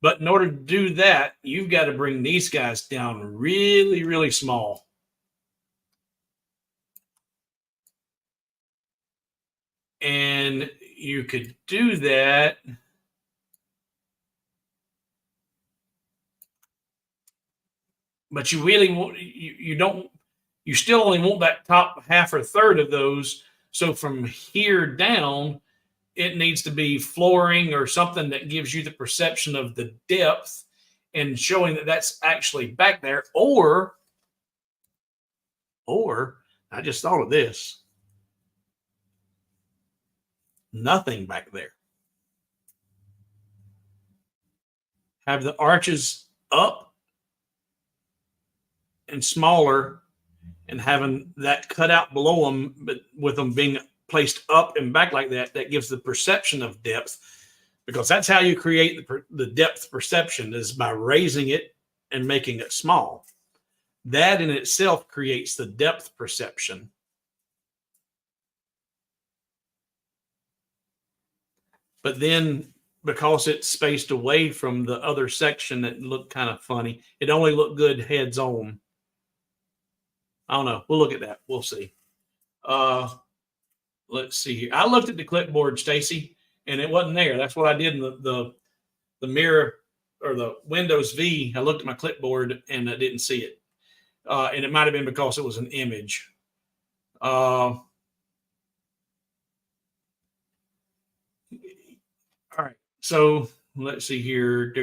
But in order to do that, you've got to bring these guys down really, really small. And you could do that. But you really want, you still only want that top half or third of those. So from here down, it needs to be flooring or something that gives you the perception of the depth and showing that that's actually back there. Or I just thought of this. Nothing back there. Have the arches up and smaller, and having that cut out below them, but with them being placed up and back like that, that gives the perception of depth, because that's how you create the depth perception, is by raising it and making it small. That in itself creates the depth perception. But then, because it's spaced away from the other section that looked kind of funny, it only looked good heads on. I don't know. We'll look at that. We'll see. Let's see here. I looked at the clipboard, Stacy, and it wasn't there. That's what I did in the mirror, or the Windows V. I looked at my clipboard and I didn't see it. And it might have been because it was an image. All right. So let's see here.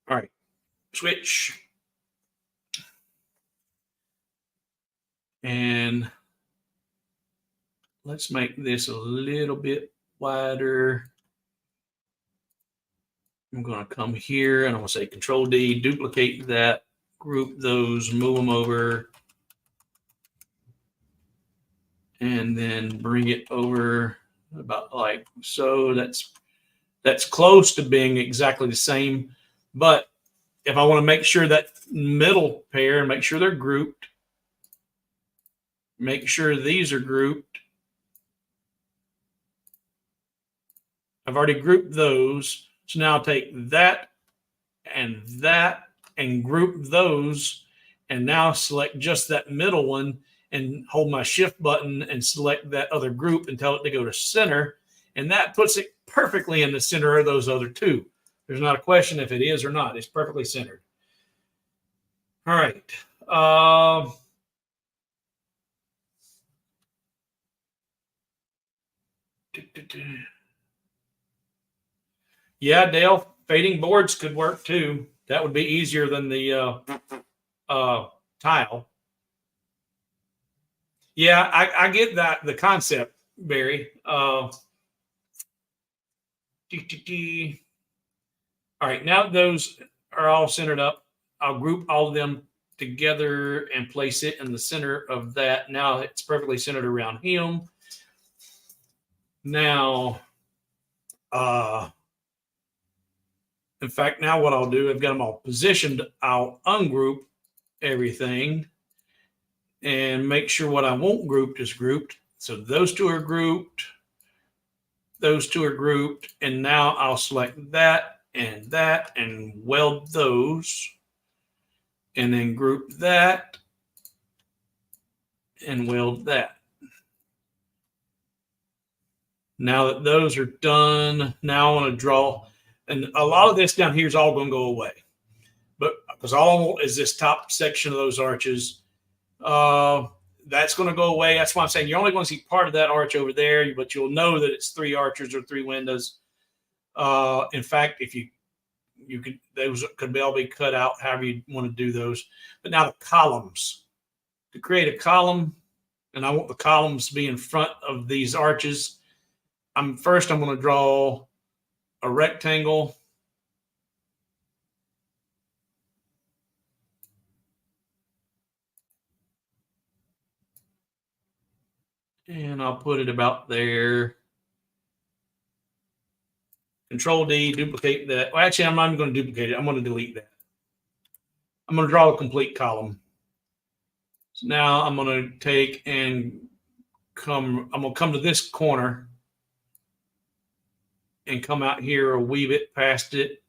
All right. Switch. And let's make this a little bit wider. I'm going to come here and I'm going to say Control D, duplicate that, group those, move them over, and then bring it over about like so. That's close to being exactly the same. But if I want to make sure that middle pair, make sure they're grouped, make sure these are grouped. I've already grouped those. So now I'll take that and group those, and now select just that middle one and hold my shift button and select that other group and tell it to go to center. And that puts it perfectly in the center of those other two. There's not a question if it is or not. It's perfectly centered. All right. Yeah, Dale, fading boards could work too. That would be easier than the tile. Yeah, I get that, the concept, Barry. All right, now that those are all centered up, I'll group all of them together and place it in the center of that. Now it's perfectly centered around him. Now, in fact, now what I'll do, I've got them all positioned. I'll ungroup everything and make sure what I want grouped is grouped. So those two are grouped. Those two are grouped. And now I'll select that and weld those. And then group that and weld that. Now that those are done, now I want to draw. And a lot of this down here is all going to go away. But because all I want is this top section of those arches. That's going to go away. That's why I'm saying you're only going to see part of that arch over there, but you'll know that it's 3 arches or 3 windows. In fact, if you could, those could all be cut out however you want to do those. But now the columns. To create a column, and I want the columns to be in front of these arches, I'm going to draw a rectangle. And I'll put it about there. Control D, duplicate that. Well, actually, I'm not even going to duplicate it. I'm going to delete that. I'm going to draw a complete column. So now I'm going to take and I'm going to come to this corner and come out here or weave it past it.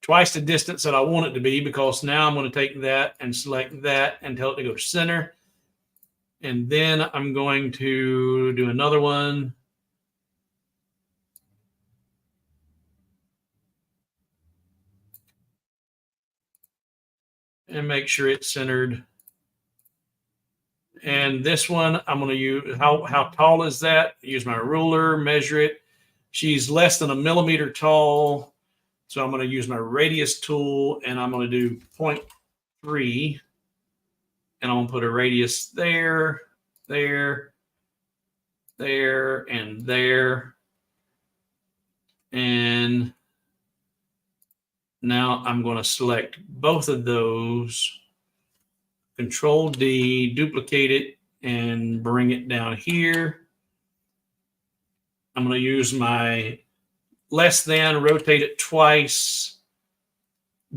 Twice the distance that I want it to be, because now I'm going to take that and select that and tell it to go to center. And then I'm going to do another one. And make sure it's centered. And this one, I'm going to use, how tall is that? Use my ruler, measure it. She's less than 1 millimeter tall. So I'm going to use my radius tool, and I'm going to do 0.3, and I'm going to put a radius there, there, there, and there. And now I'm going to select both of those, Control D, duplicate it, and bring it down here. I'm going to use my less than, rotate it twice,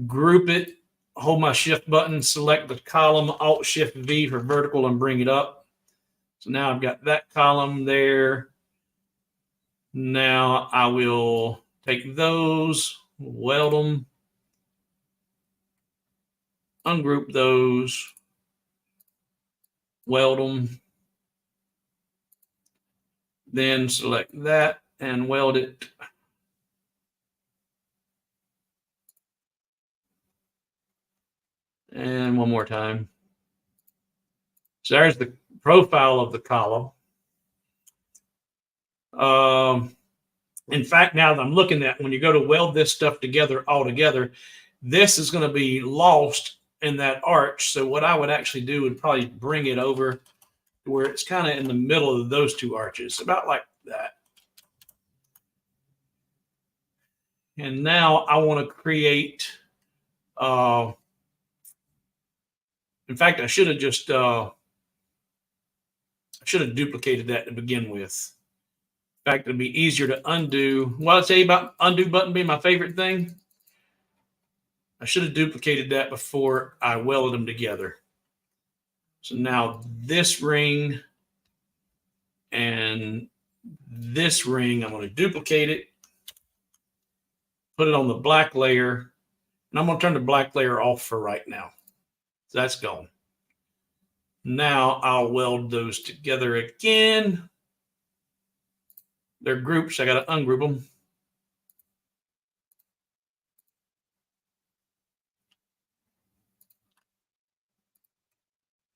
group it, hold my shift button, select the column, Alt Shift V for vertical, and bring it up. So now I've got that column there. Now I will take those, weld them, ungroup those, weld them, then select that and weld it. And one more time. So there's the profile of the column. In fact, now that I'm looking at, when you go to weld this stuff together all together, this is going to be lost in that arch. So what I would actually do would probably bring it over to where it's kind of in the middle of those two arches, about like that. And now I want to create, in fact, I should have just, I should have duplicated that to begin with. In fact, it'd be easier to undo. What I tell you about undo button being my favorite thing? I should have duplicated that before I welded them together. So now this ring and this ring, I'm going to duplicate it, put it on the black layer, and I'm going to turn the black layer off for right now. So that's gone. Now I'll weld those together again. They're groups. I got to ungroup them.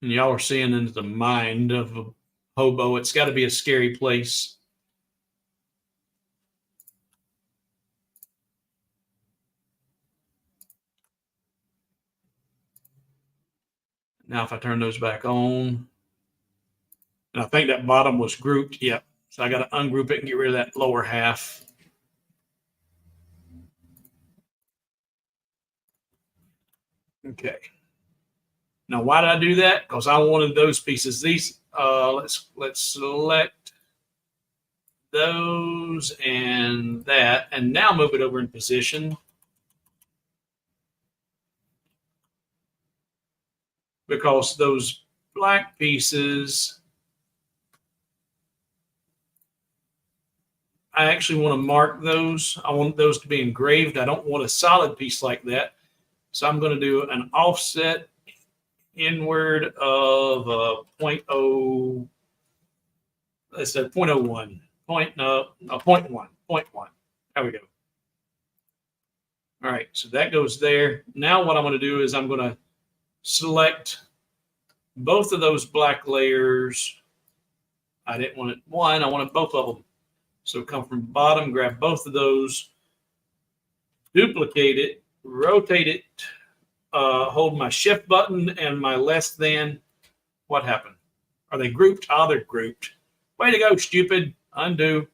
And y'all are seeing into the mind of a hobo. It's got to be a scary place. Now if I turn those back on, and I think that bottom was grouped. Yep. So I got to ungroup it and get rid of that lower half. Okay. Now, why did I do that? Because I wanted those pieces. These, let's select those and that, and now move it over in position. Because those black pieces, I actually want to mark those. I want those to be engraved. I don't want a solid piece like that. So I'm going to do an offset inward of 0.0, let's say 0.01, 0.1. There we go. All right, so that goes there. Now what I'm going to do is I'm going to select both of those black layers. I didn't want it one, I wanted both of them. So come from bottom, grab both of those, duplicate it, rotate it, hold my shift button and my less than. What happened? Are they grouped? Oh, they're grouped. Way to go, stupid. Undo.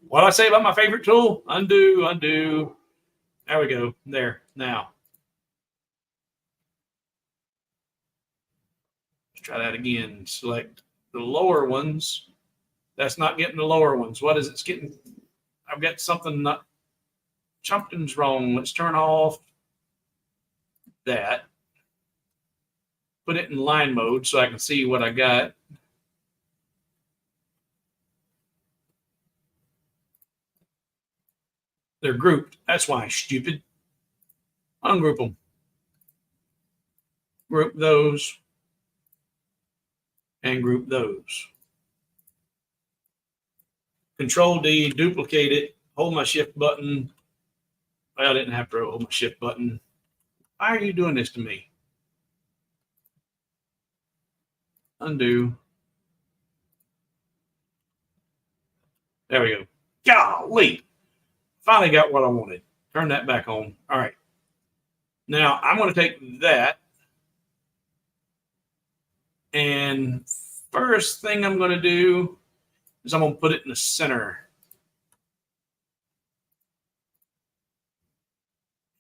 What did I say about my favorite tool? Undo, undo. There we go. There. Now. Let's try that again. Select the lower ones. That's not getting the lower ones. What is it? It's getting, I've got something's wrong. Let's turn off that. Put it in line mode so I can see what I got. They're grouped. That's why, stupid. Ungroup them. Group those. And group those. Control D, duplicate it, hold my shift button. Well, I didn't have to hold my shift button. Why are you doing this to me? Undo. There we go. Golly. Finally got what I wanted. Turn that back on. All right. Now I'm going to take that, and first thing I'm going to do is I'm going to put it in the center.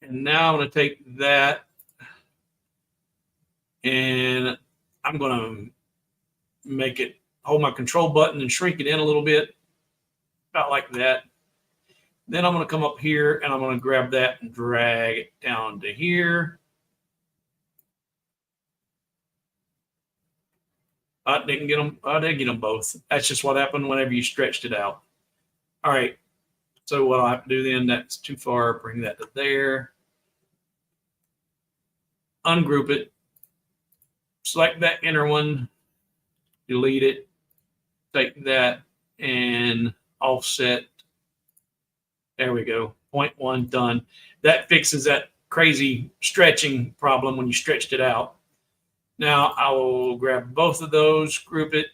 And now I'm going to take that and I'm going to make it, hold my control button and shrink it in a little bit, about like that. Then I'm going to come up here and I'm going to grab that and drag it down to here. I didn't get them. I did get them both. That's just what happened whenever you stretched it out. All right. So what I have to do then, that's too far. Bring that to there. Ungroup it. Select that inner one. Delete it. Take that and offset. There we go. 0.1 done. That fixes that crazy stretching problem when you stretched it out. Now I will grab both of those, group it.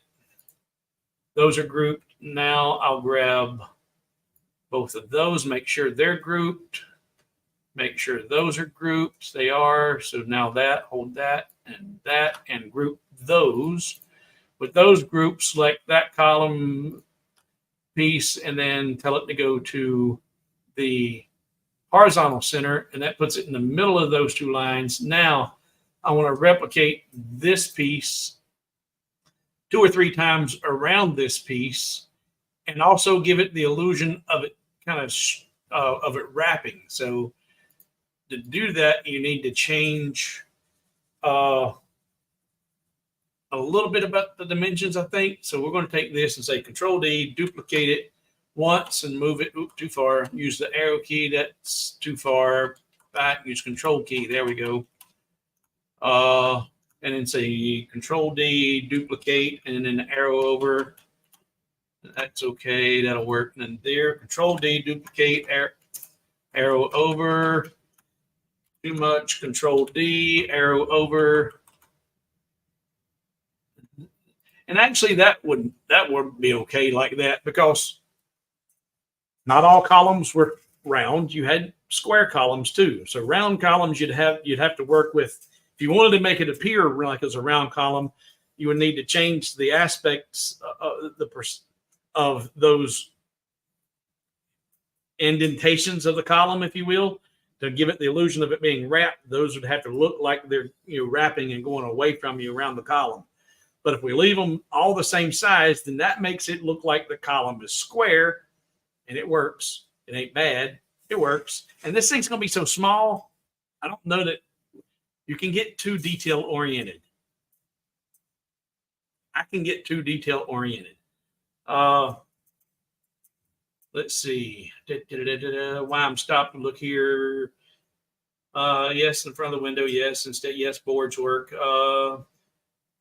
Those are grouped. Now I'll grab both of those, make sure they're grouped. Make sure those are grouped. They are. So now that, hold that, and group those. With those groups, select that column piece and then tell it to go to the horizontal center, and that puts it in the middle of those two lines. Now I want to replicate this piece 2 or 3 times around this piece, and also give it the illusion of it kind of it wrapping. So to do that, you need to change a little bit about the dimensions, I think. So we're going to take this and say Control D, duplicate it once and move it. Oops, too far. Use the arrow key. That's too far back. Use Control key. There we go. And then say Control D, duplicate, and then the arrow over. That's okay. That'll work. And then there, Control D, duplicate, arrow over. Too much. Control D, arrow over. And actually, that would be okay like that, because not all columns were round. You had square columns too. So round columns you'd have to work with. If you wanted to make it appear like it's a round column, you would need to change the aspects of those indentations of the column, if you will, to give it the illusion of it being wrapped. Those would have to look like they're wrapping and going away from you around the column. But if we leave them all the same size, then that makes it look like the column is square, and it works. It ain't bad. It works. And this thing's going to be so small, I don't know that you can get too detail oriented. I can get too detail oriented. Let's see. Why I'm stopped to look here. Yes, in front of the window. Yes, instead. Yes, boards work.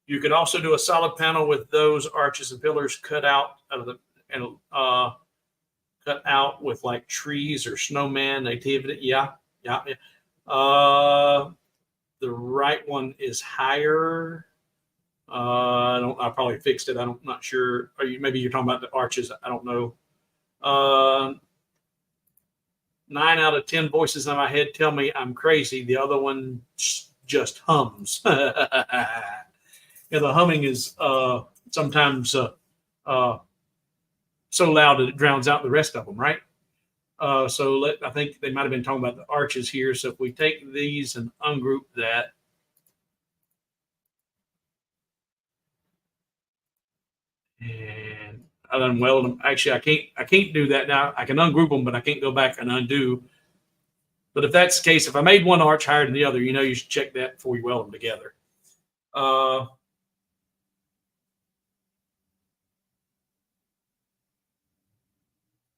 You could also do a solid panel with those arches and pillars cut out of the and cut out with like trees or snowman nativity. Yeah. The right one is higher. I probably fixed it. I'm not sure. Maybe you're talking about the arches. I don't know. 9 out of 10 voices in my head tell me I'm crazy. The other one just hums. The humming is sometimes so loud that it drowns out the rest of them, right? I think they might have been talking about the arches here. So if we take these and ungroup that, and I done weld them. Actually, I can't do that now. I can ungroup them, but I can't go back and undo. But if that's the case, if I made one arch higher than the other, you should check that before you weld them together.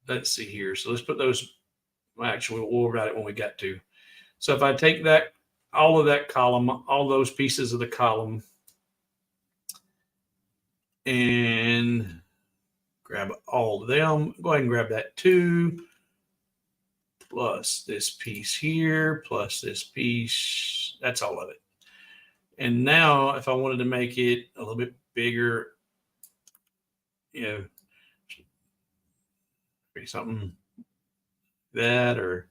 Let's see here. So let's put those. Well, actually, we'll worry about it when we get to. So if I take that, all of that column, all those pieces of the column, and grab all of them, go ahead and grab that too, plus this piece here, plus this piece. That's all of it. And now if I wanted to make it a little bit bigger, something that, or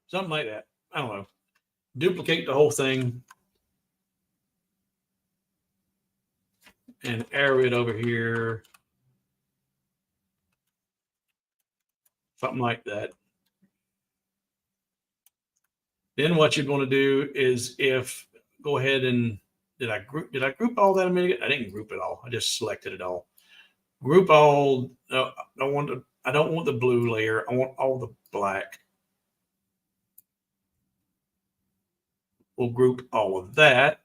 Something like that. I don't know. Duplicate the whole thing and arrow it over here. Something like that. Then what you'd want to do is go ahead and did I group all that a minute ago? I didn't group it all. I just selected it all. Group all. No, I don't want the blue layer. I want all the black. We'll group all of that.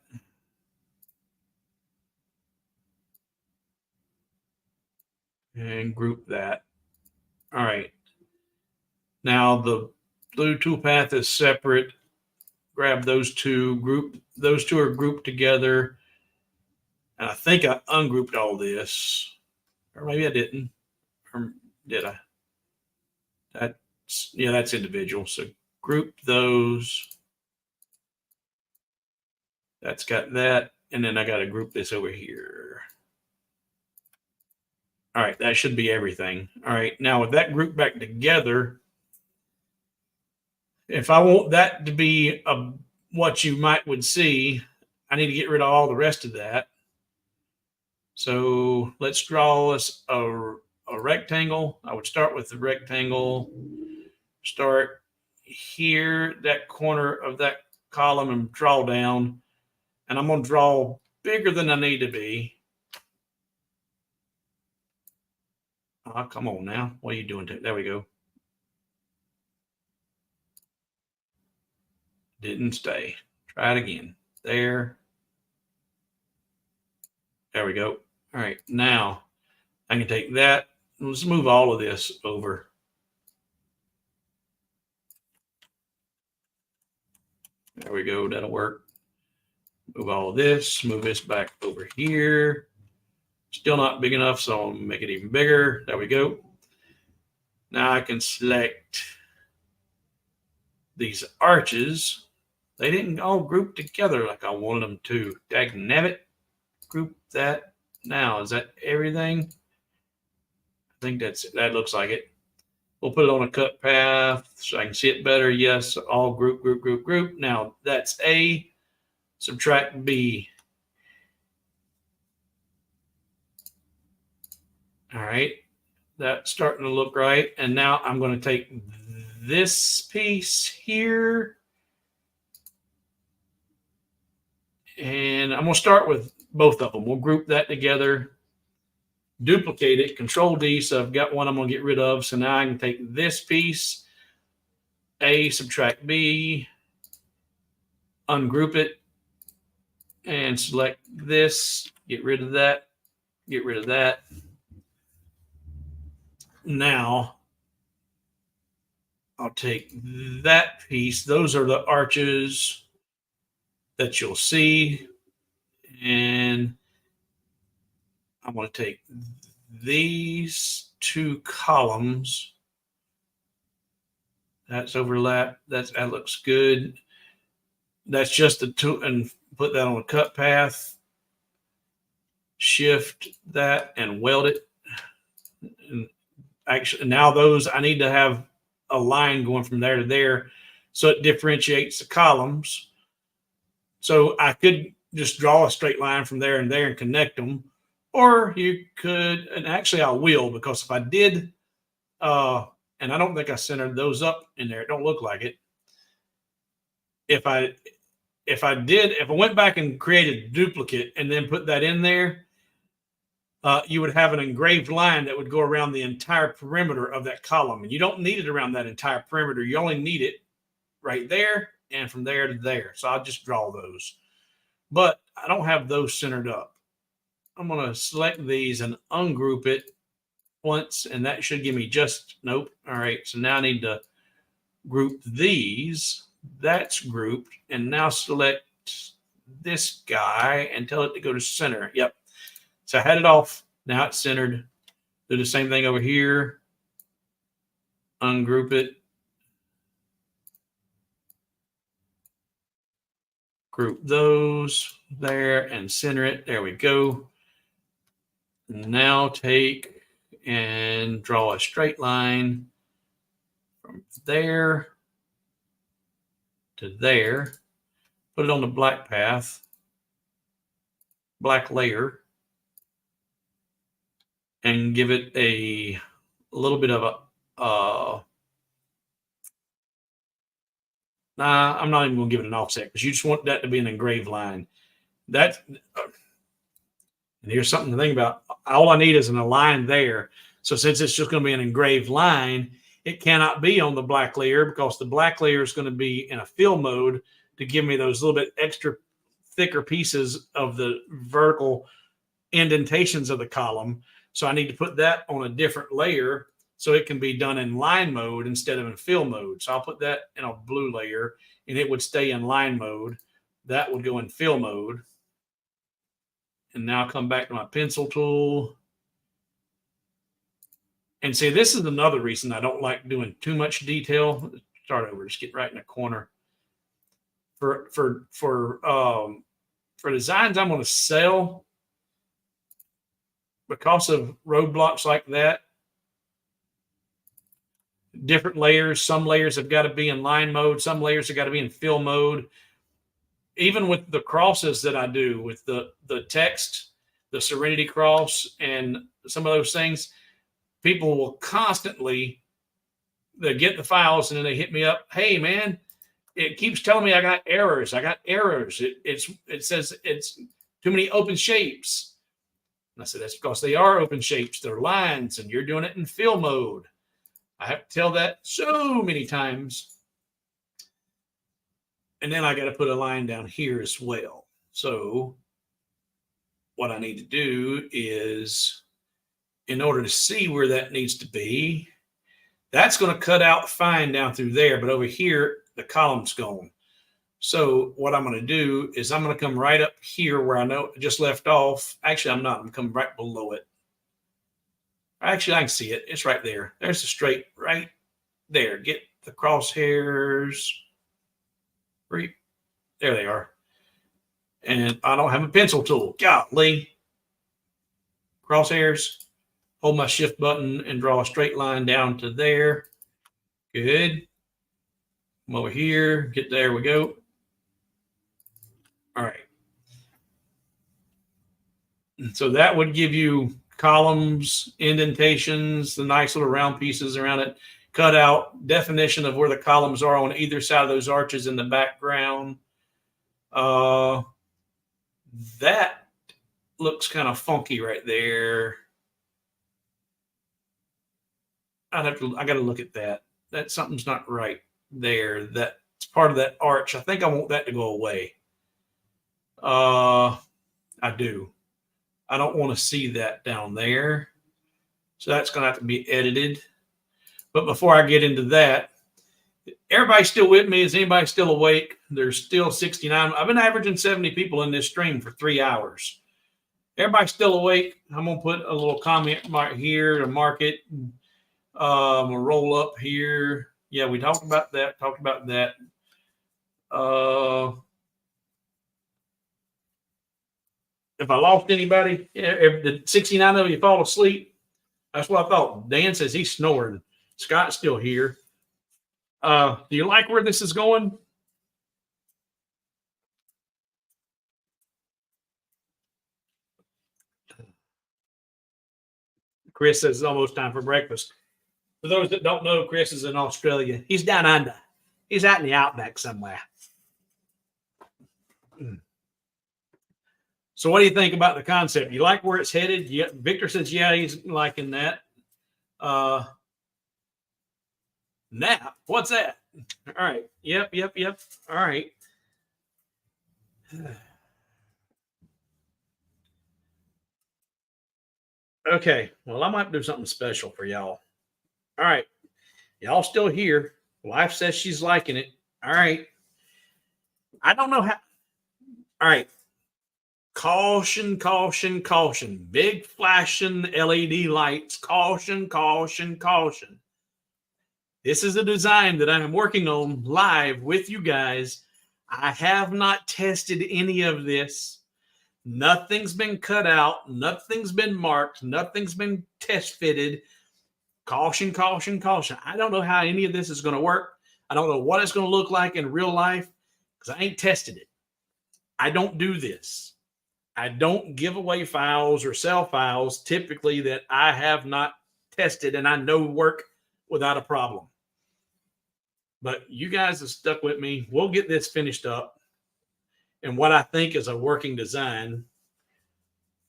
And group that. All right. Now the blue toolpath is separate. Grab those two. Those two are grouped together. And I think I ungrouped all this. Or maybe I didn't. Or did I? That's individual. So group those. That's got that. And then I got to group this over here. All right, that should be everything. All right, now with that group back together, if I want that to be what you would see, I need to get rid of all the rest of that. So let's draw us a rectangle. I would start with the rectangle, start here, that corner of that column, and draw down. And I'm going to draw bigger than I need to be. Oh, come on now. What are you doing? There we go. Didn't stay. Try it again. There. There we go. All right. Now I can take that. Let's move all of this over. There we go. That'll work. Move all of this. Move this back over here. Still not big enough, so I'll make it even bigger. There we go. Now I can select these arches. They didn't all group together like I wanted them to. Dagnabbit. Group that. Now, is that everything? I think that looks like it. We'll put it on a cut path so I can see it better. Yes, all group. Now, that's A. Subtract B. All right. That's starting to look right. And now I'm going to take this piece here. And I'm going to start with both of them. We'll group that together, duplicate it, Control D. So I've got one I'm going to get rid of. So now I can take this piece, A, subtract B, ungroup it, and select this, get rid of that, get rid of that. Now I'll take that piece. Those are the arches that you'll see. And I'm going to take these two columns. That's overlap. That looks good. That's just the two, and put that on a cut path. Shift that and weld it. And actually, now those, I need to have a line going from there to there so it differentiates the columns. So I could just draw a straight line from there and there and connect them. Or you could, and actually I will, because if I did, and I don't think I centered those up in there, it don't look like it. If I went back and created a duplicate and then put that in there, you would have an engraved line that would go around the entire perimeter of that column. And you don't need it around that entire perimeter. You only need it right there and from there to there. So I'll just draw those. But I don't have those centered up. I'm going to select these and ungroup it once, and that should give me just, nope. All right, so now I need to group these. That's grouped, and now select this guy and tell it to go to center. Yep. So I had it off. Now it's centered. Do the same thing over here. Ungroup it. Group those there and center it. There we go. Now take and draw a straight line from there to there, put it on the black path, black layer, and give it a little bit of a, nah, I'm not even going to give it an offset because you just want that to be an engraved line. And here's something to think about. All I need is an align there. So since it's just going to be an engraved line, it cannot be on the black layer because the black layer is going to be in a fill mode to give me those little bit extra thicker pieces of the vertical indentations of the column. So I need to put that on a different layer so it can be done in line mode instead of in fill mode. So I'll put that in a blue layer and it would stay in line mode. That would go in fill mode. And now come back to my pencil tool. And see, this is another reason I don't like doing too much detail. Start over, just get right in the corner. For designs I'm going to sell, because of roadblocks like that, different layers. Some layers have got to be in line mode. Some layers have got to be in fill mode. Even with the crosses that I do with the text, the Serenity cross, and some of those things, people will constantly, they get the files and then they hit me up. Hey man, it keeps telling me I got errors. I got errors. It says it's too many open shapes. And I said, that's because they are open shapes. They're lines and you're doing it in fill mode. I have to tell that so many times. And then I got to put a line down here as well. So what I need to do is, in order to see where that needs to be, that's going to cut out fine down through there. But over here, the column's gone. So what I'm going to do is I'm going to come right up here where I know it just left off. Actually, I'm not. I'm coming right below it. Actually, I can see it. It's right there. There's the straight right there. Get the crosshairs. There they are. And I don't have a pencil tool. Golly. Crosshairs. Hold my shift button and draw a straight line down to there. Good. Come over here. Get there. We go. All right. So that would give you columns, indentations, the nice little round pieces around it, cut out, definition of where the columns are on either side of those arches in the background. That looks kind of funky right there. I got to look at that. That something's not right there. That's part of that arch. I think I want that to go away. I do. I don't want to see that down there. So that's going to have to be edited. But before I get into that, everybody still with me? Is anybody still awake? There's still 69. I've been averaging 70 people in this stream for 3 hours. Everybody still awake? I'm going to put a little comment mark here to mark it. We'll roll up here. Yeah, we talked about that. If I lost anybody, if the 69 of you fall asleep, that's what I thought. Dan says he's snoring. Scott's still here. Do you like where this is going? Chris says it's almost time for breakfast. For those that don't know, Chris is in Australia. He's down under. He's out in the outback somewhere. So what do you think about the concept? You like where it's headed? Yeah, Victor says, yeah, he's liking that. Nap. What's that? All right. Yep. All right. Okay. Well, I might do something special for y'all. All right. Y'all still here. Wife says she's liking it. All right. I don't know how. All right. Caution. Big flashing LED lights. Caution. This is a design that I am working on live with you guys. I have not tested any of this. Nothing's been cut out. Nothing's been marked. Nothing's been test fitted. Caution. I don't know how any of this is going to work. I don't know what it's going to look like in real life because I ain't tested it. I don't do this. I don't give away files or sell files typically that I have not tested and I know work without a problem. But you guys have stuck with me. We'll get this finished up and what I think is a working design.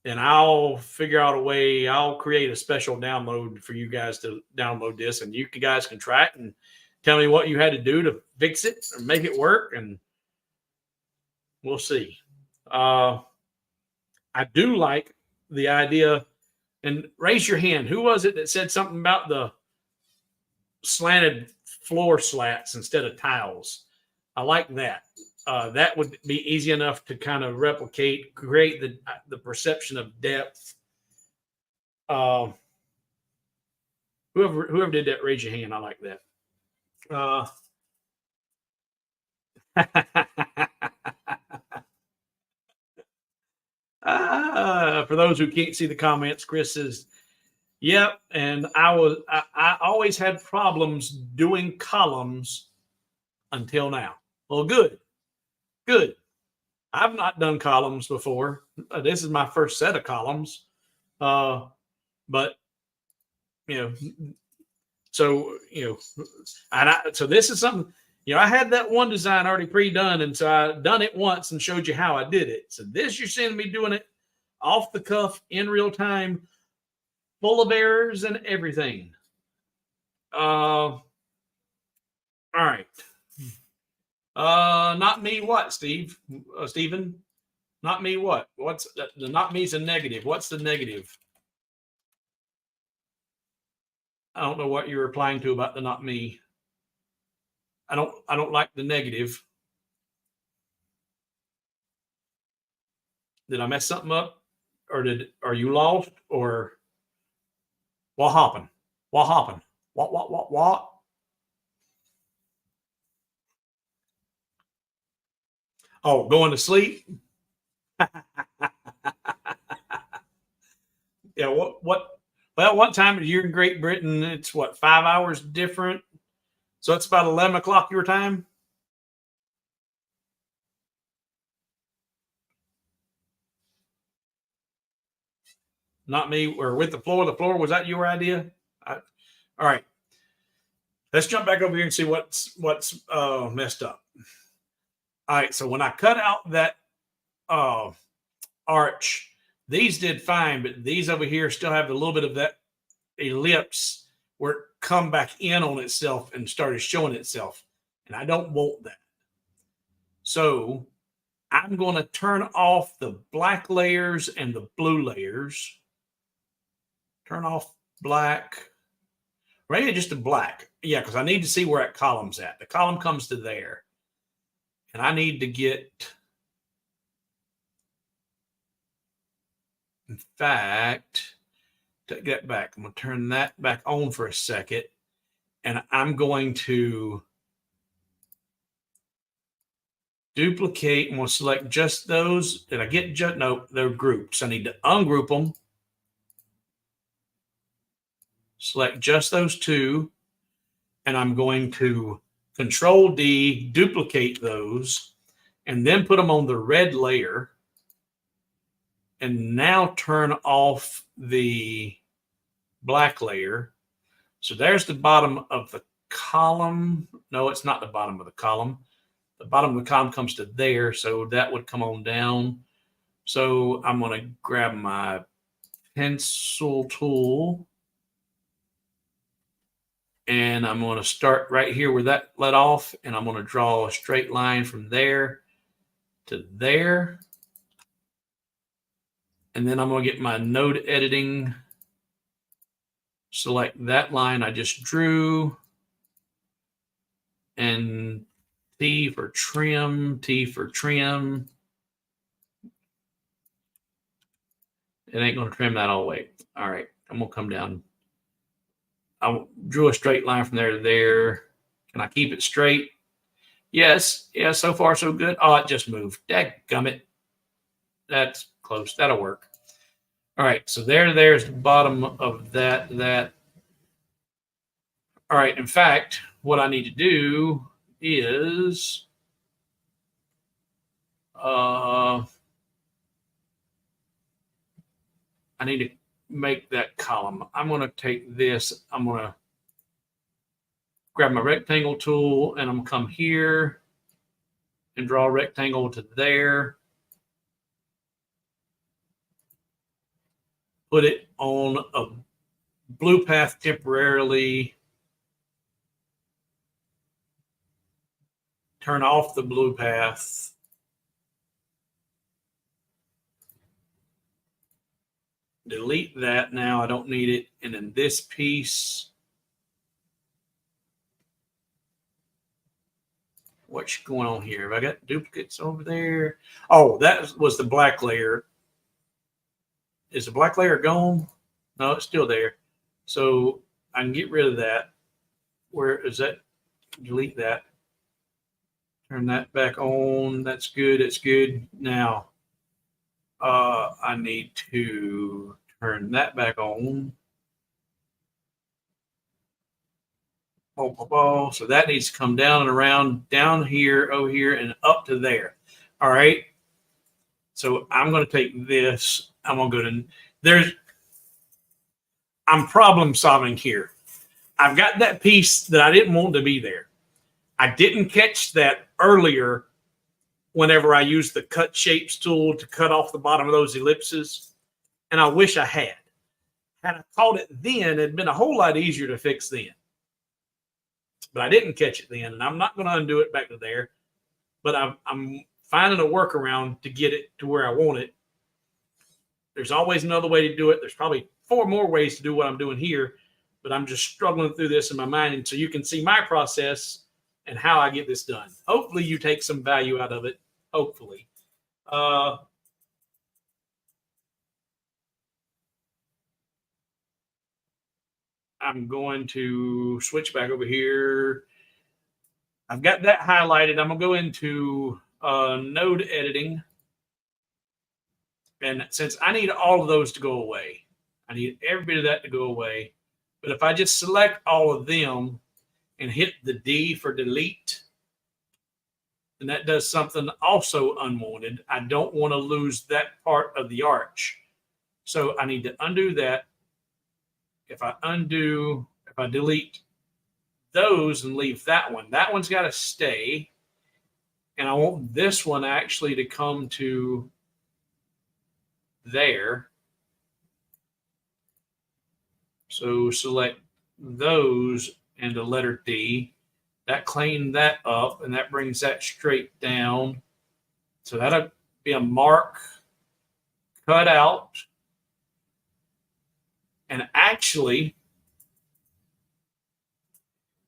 And I'll figure out a way. I'll create a special download for you guys to download this, and you guys can try it and tell me what you had to do to fix it or make it work, and we'll see. I do like the idea, and raise your hand. Who was it that said something about the slanted floor slats instead of tiles? I like that. That would be easy enough to kind of replicate, create the perception of depth. Whoever did that, raise your hand. I like that. For those who can't see the comments, Chris says, "Yep." And I always had problems doing columns until now. Well, good. I've not done columns before. This is my first set of columns. But so so this is something, I had that one design already pre-done, and so I done it once and showed you how I did it. So this, you're seeing me doing it off the cuff in real time, full of errors and everything. All right. Not me what, Steve? Steven? Not me what? What's the not me's a negative. What's the negative? I don't know what you're replying to about the not me. I don't like the negative. Did I mess something up? Or are you lost? Or what happened? What happened? What? Oh, going to sleep? Yeah, what time of year in Great Britain? It's 5 hours different. So it's about 11 o'clock your time. Not me, or with the floor. The floor, was that your idea? All right. Let's jump back over here and see what's messed up. All right. So when I cut out that arch, these did fine, but these over here still have a little bit of that ellipse where it come back in on itself and started showing itself. And I don't want that. So I'm going to turn off the black layers and the blue layers. Turn off black. Maybe just a black. Yeah, because I need to see where that column's at. The column comes to there. And I need to get, in fact, take that back. I'm going to turn that back on for a second. And I'm going to duplicate. I'm going to select just those. Did I get just? No, they're grouped. So I need to ungroup them. Select just those two. And I'm going to Control D, duplicate those, and then put them on the red layer. And now turn off the black layer. So there's the bottom of the column. No, it's not the bottom of the column. The bottom of the column comes to there. So that would come on down. So I'm going to grab my pencil tool. And I'm going to start right here where that let off. And I'm going to draw a straight line from there to there. And then I'm going to get my node editing. Select that line I just drew. And T for trim, T for trim. It ain't going to trim that all the way. All right, I'm going to come down. I drew a straight line from there to there. Can I keep it straight? Yes. Yeah, so far so good. Oh, it just moved. Dadgummit. That's close. That'll work. All right, so there's the bottom of that. All right, in fact, what I need to do is I need to make that column. I'm going to take this. I'm going to grab my rectangle tool and I'm going to come here and draw a rectangle to there. Put it on a blue path temporarily. Turn off the blue path. Delete that now. I don't need it. And then this piece. What's going on here? Have I got duplicates over there? Oh, that was the black layer. Is the black layer gone? No, it's still there. So I can get rid of that. Where is that? Delete that. Turn that back on. That's good. It's good. Now, I need to turn that back on. So that needs to come down and around, down here, over here, and up to there. All right. So I'm going to take this. I'm going to go to I'm problem solving here. I've got that piece that I didn't want to be there. I didn't catch that earlier whenever I used the cut shapes tool to cut off the bottom of those ellipses. And I wish I had. Had I caught it then, it'd been a whole lot easier to fix then. But I didn't catch it then, and I'm not going to undo it back to there. But I'm finding a workaround to get it to where I want it. There's always another way to do it. There's probably 4 more ways to do what I'm doing here, but I'm just struggling through this in my mind. And so you can see my process and how I get this done. Hopefully you take some value out of it. Hopefully. I'm going to switch back over here. I've got that highlighted. I'm going to go into node editing. And since I need all of those to go away, I need every bit of that to go away. But if I just select all of them and hit the D for delete, then that does something also unwanted. I don't want to lose that part of the arch. So I need to undo that. If I delete those and leave that one's got to stay. And I want this one actually to come to there. So select those and the letter D. That cleaned that up, and that brings that straight down. So that'll be a mark cut out. And actually,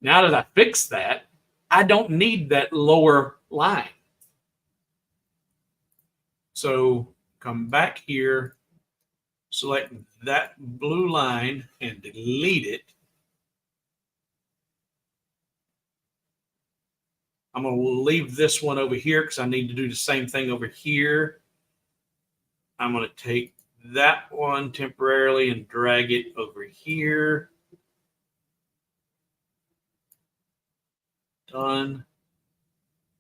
now that I fixed that, I don't need that lower line. So come back here, select that blue line and delete it. I'm going to leave this one over here because I need to do the same thing over here. I'm going to take that one temporarily and drag it over here. Done.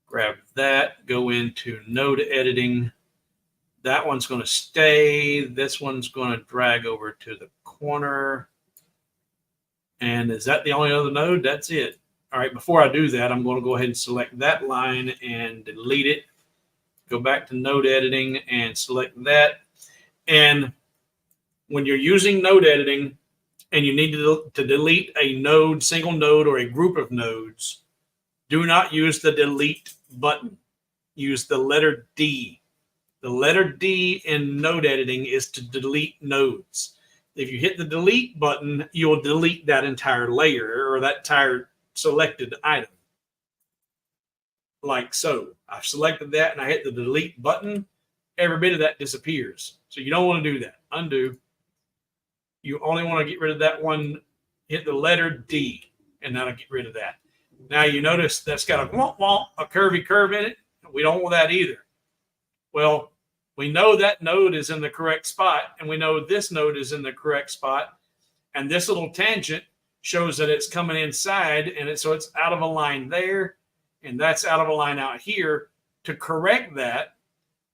Grab that, go into node editing. That one's going to stay. This one's going to drag over to the corner. And is that the only other node? That's it. All right, before I do that, I'm going to go ahead and select that line and delete it. Go back to node editing and select that. And when you're using node editing and you need to delete a node, single node, or a group of nodes, do not use the delete button. Use the letter D. The letter D in node editing is to delete nodes. If you hit the delete button, you'll delete that entire layer or that entire selected item. Like so. I've selected that and I hit the delete button. Every bit of that disappears. So you don't want to do that. Undo. You only want to get rid of that one. Hit the letter D, and that'll get rid of that. Now you notice that's got a curvy curve in it. We don't want that either. Well, we know that node is in the correct spot, and we know this node is in the correct spot. And this little tangent shows that it's coming inside, and so it's out of a line there, and that's out of a line out here. To correct that,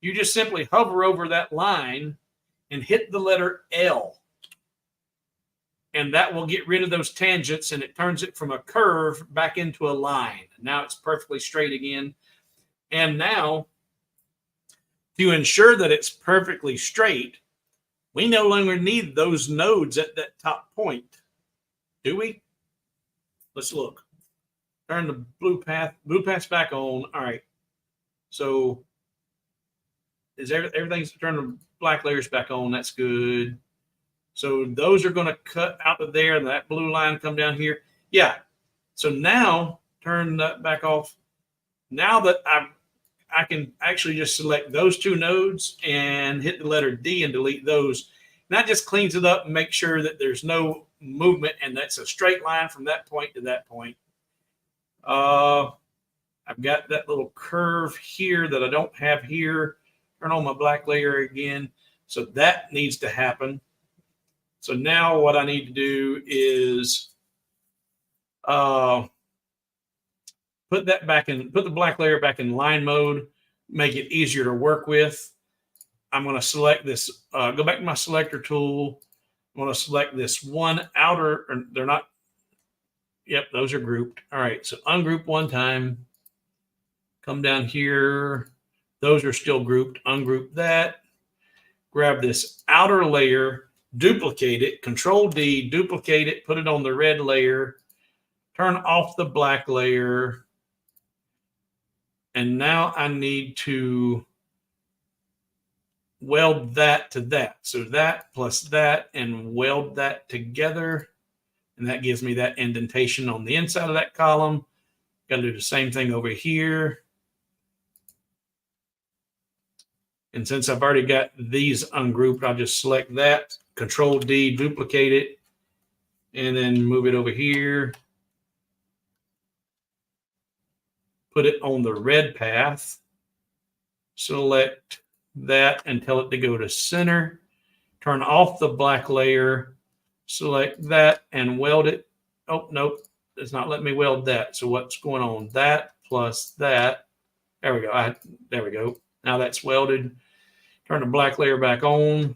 you just simply hover over that line and hit the letter L. And that will get rid of those tangents, and it turns it from a curve back into a line. Now it's perfectly straight again. And now, to ensure that it's perfectly straight, we no longer need those nodes at that top point, do we? Let's look. Turn the blue path's back on. All right. So everything's turned the black layers back on. That's good. So those are going to cut out of there, and that blue line come down here. Yeah. So now turn that back off. Now that I can actually just select those two nodes and hit the letter D and delete those. And that just cleans it up and makes sure that there's no movement, and that's a straight line from that point to that point. I've got that little curve here that I don't have here. Turn on my black layer again. So that needs to happen. So now what I need to do is put that back in, put the black layer back in line mode, make it easier to work with. I'm going to select this, go back to my selector tool. I'm going to select this one outer, or they're not, yep, those are grouped. All right, so ungroup one time. Come down here. Those are still grouped. Ungroup that. Grab this outer layer, duplicate it, Control D, duplicate it, put it on the red layer, turn off the black layer. And now I need to weld that to that. So that plus that, and weld that together. And that gives me that indentation on the inside of that column. Got to do the same thing over here. And since I've already got these ungrouped, I'll just select that, Control D, duplicate it, and then move it over here. Put it on the red path. Select that and tell it to go to center. Turn off the black layer. Select that and weld it. Oh, nope. It's not letting me weld that. So what's going on? That plus that. There we go. There we go. Now that's welded. Turn the black layer back on.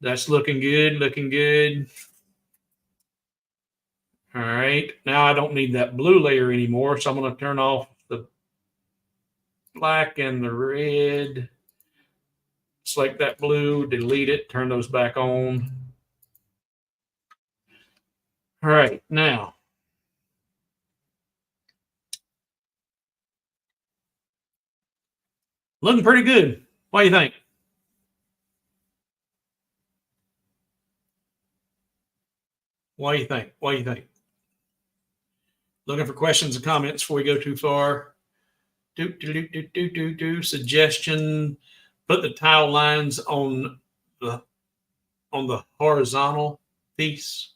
That's looking good, looking good. All right. Now I don't need that blue layer anymore, so I'm going to turn off the black and the red. Select that blue, delete it, turn those back on. All right. Now, looking pretty good. What do you think? What do you think? What do you think? Looking for questions and comments before we go too far. Suggestion: put the tile lines on the horizontal piece.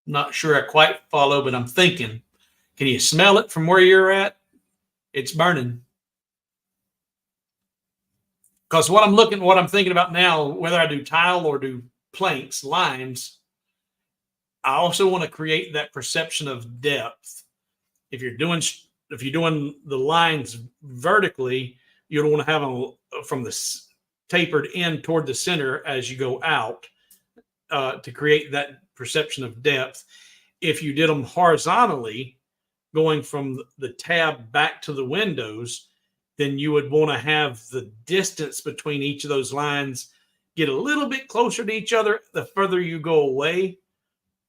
Not sure I quite follow, but I'm thinking. Can you smell it from where you're at? It's burning. Because what I'm thinking about now, whether I do tile or do planks, lines, I also want to create that perception of depth. If you're doing the lines vertically, you don't want to have them from the tapered end toward the center as you go out to create that perception of depth. If you did them horizontally, going from the tab back to the windows, then you would want to have the distance between each of those lines get a little bit closer to each other. The further you go away,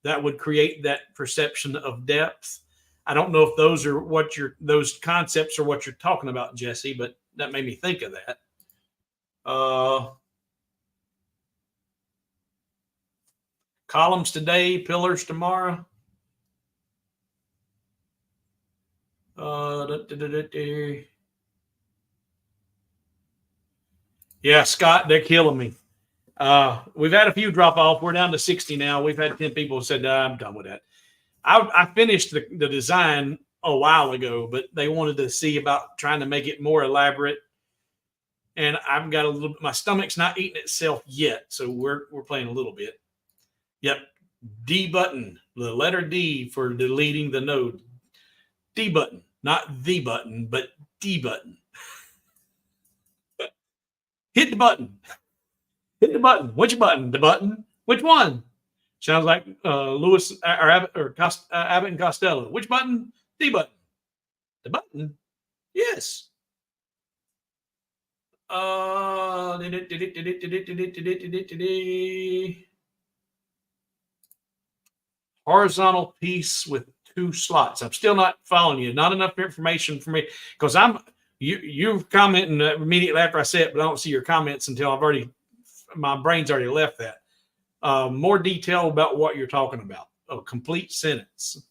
that would create that perception of depth. I don't know if those concepts are what you're talking about, Jesse, but that made me think of that. Columns today, pillars tomorrow. Yeah, Scott, they're killing me. We've had a few drop off. We're down to 60 now. We've had 10 people who said, I'm done with that. I finished the design a while ago, but they wanted to see about trying to make it more elaborate. And I've got a little. My stomach's not eating itself yet, so we're playing a little bit. Yep, D button, the letter D for deleting the node. D button, not the button, but D button. Hit the button. Hit the button. Which button? The button. Which one? Sounds like Lewis or Abbott or Abbott and Costello. Which button? The button. The button. Yes. Horizontal piece with 2 slots. I'm still not following you. Not enough information for me because you're commenting immediately after I say it, but I don't see your comments until my brain's already left that. More detail about what you're talking about. A complete sentence.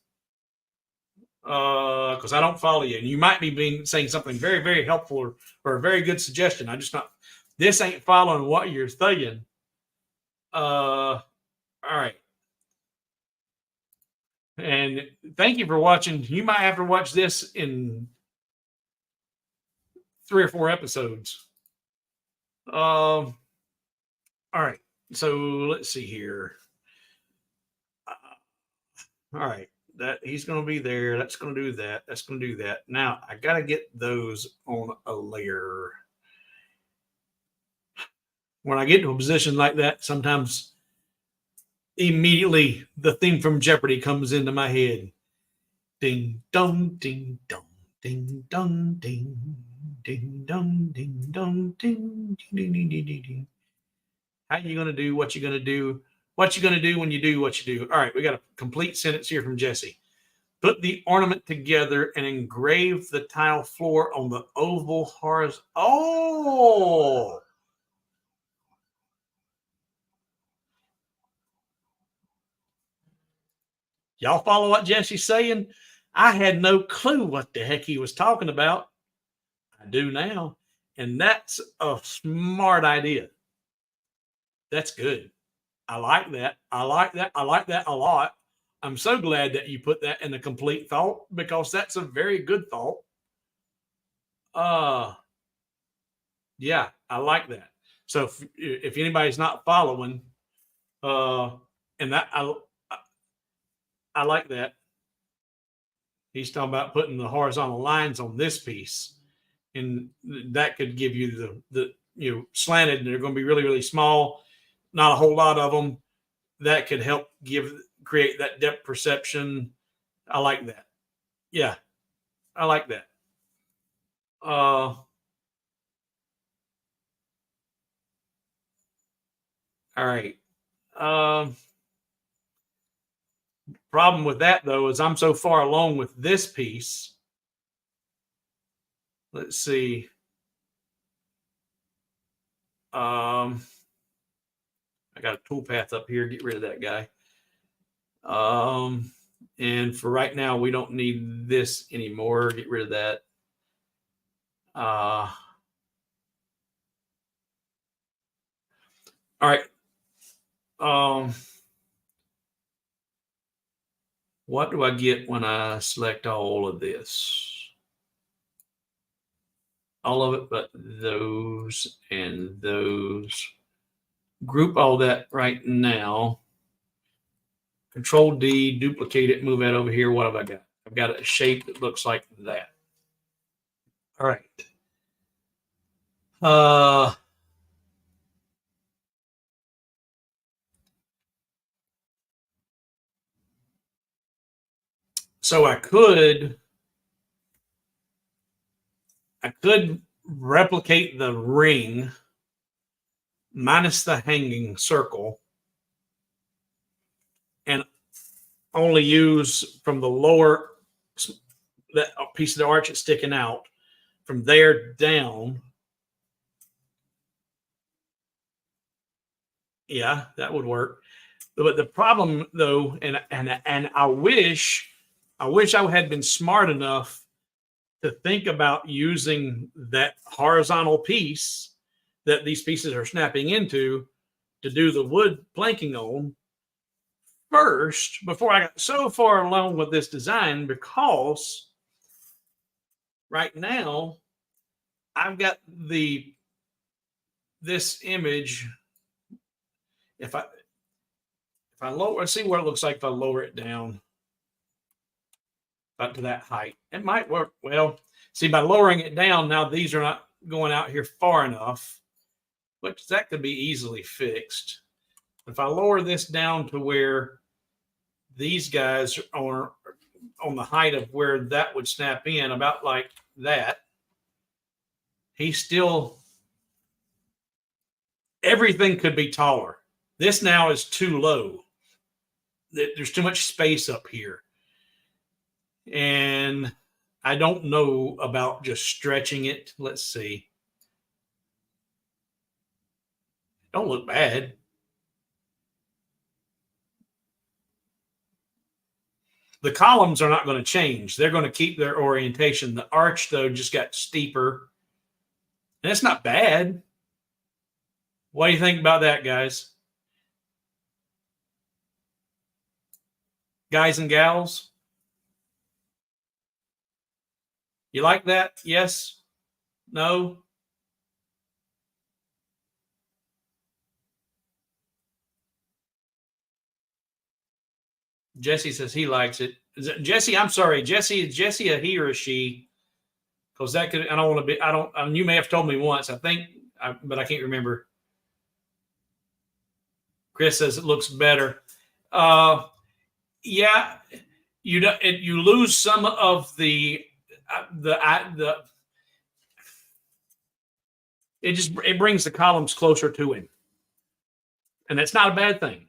Because I don't follow you, and you might be saying something very, very helpful or a very good suggestion. I just not. This ain't following what you're saying. All right. And thank you for watching. You might have to watch this in 3 or 4 episodes. All right. So let's see here. All right. That he's going to be there. That's going to do that. That's going to do that. Now I got to get those on a layer. When I get to a position like that, sometimes immediately the theme from Jeopardy comes into my head. Ding dong, ding dong, ding dong, ding, ding dong, ding dong, ding, ding, ding, ding, ding, ding. How you gonna do what you gonna do? What you gonna do when you do what you do? All right, we got a complete sentence here from Jesse. Put the ornament together and engrave the tile floor on the oval horizontal. Oh. Y'all follow what Jesse's saying? I had no clue what the heck he was talking about. I do now. And that's a smart idea. That's good. I like that. I like that. I like that a lot. I'm so glad that you put that in a complete thought because that's a very good thought. Yeah, I like that. So if anybody's not following, and that I like that. He's talking about putting the horizontal lines on this piece, and that could give you the slanted, and they're going to be really, really small, not a whole lot of them. That could help create that depth perception. I like that. Yeah, I like that. All right. Problem with that though is I'm so far along with this piece. Let's see. I got a toolpath up here. Get rid of that guy. And for right now, we don't need this anymore. Get rid of that. All right. What do I get when I select all of this? All of it but those and those. Group all that right now. Control D, duplicate it, move that over here. What have I got? I've got a shape that looks like that. All right. So I could replicate the ring minus the hanging circle and only use from the lower, that piece of the arch that's sticking out from there down. Yeah, that would work. But the problem though, and I wish I had been smart enough to think about using that horizontal piece that these pieces are snapping into to do the wood planking on first before I got so far along with this design, because right now I've got the this image, if I lower, let's see what it looks like if I lower it down up to that height. It might work. Well, see, by lowering it down, now these are not going out here far enough, but that could be easily fixed. If I lower this down to where these guys are on the height of where that would snap in, about like that, he's still, everything could be taller. This now is too low. There's too much space up here. And I don't know about just stretching it. Let's see. Don't look bad. The columns are not going to change. They're going to keep their orientation. The arch, though, just got steeper. And it's not bad. What do you think about that, guys? Guys and gals? You like that? Yes? No? Jesse says he likes it. Jesse, I'm sorry. Jesse, is Jesse a he or a she? Because that could, I don't want to be, I don't, you may have told me once, I think, but I can't remember. Chris says it looks better. Yeah, you lose some of the it brings the columns closer to him, and that's not a bad thing.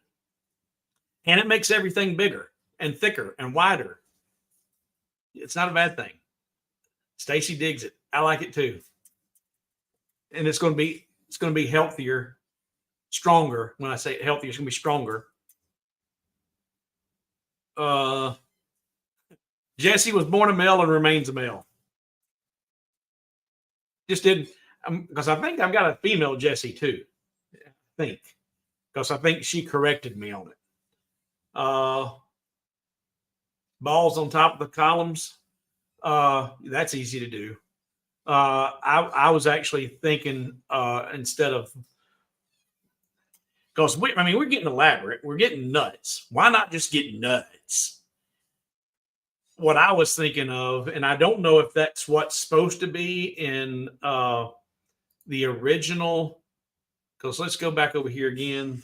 And it makes everything bigger and thicker and wider. It's not a bad thing. Stacy digs it. I like it too. And it's going to be healthier, stronger. When I say healthier, it's going to be stronger. Jesse was born a male and remains a male. Just didn't, because I think I've got a female Jesse too. I think, because I think she corrected me on it. Balls on top of the columns. That's easy to do. I was actually thinking instead of, because we're getting elaborate, we're getting nuts. Why not just get nuts? What I was thinking of, and I don't know if that's what's supposed to be in the original, because let's go back over here again.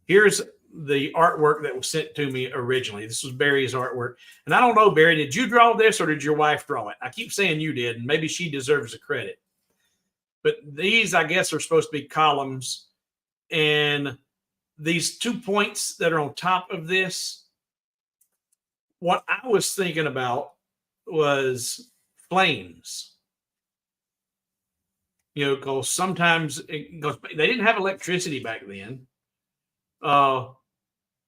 Here's the artwork that was sent to me originally. This was Barry's artwork. And I don't know, Barry, did you draw this or did your wife draw it? I keep saying you did, and maybe she deserves the credit. But these, I guess, are supposed to be columns. And these 2 points that are on top of this, what I was thinking about was flames. You know, because sometimes they didn't have electricity back then.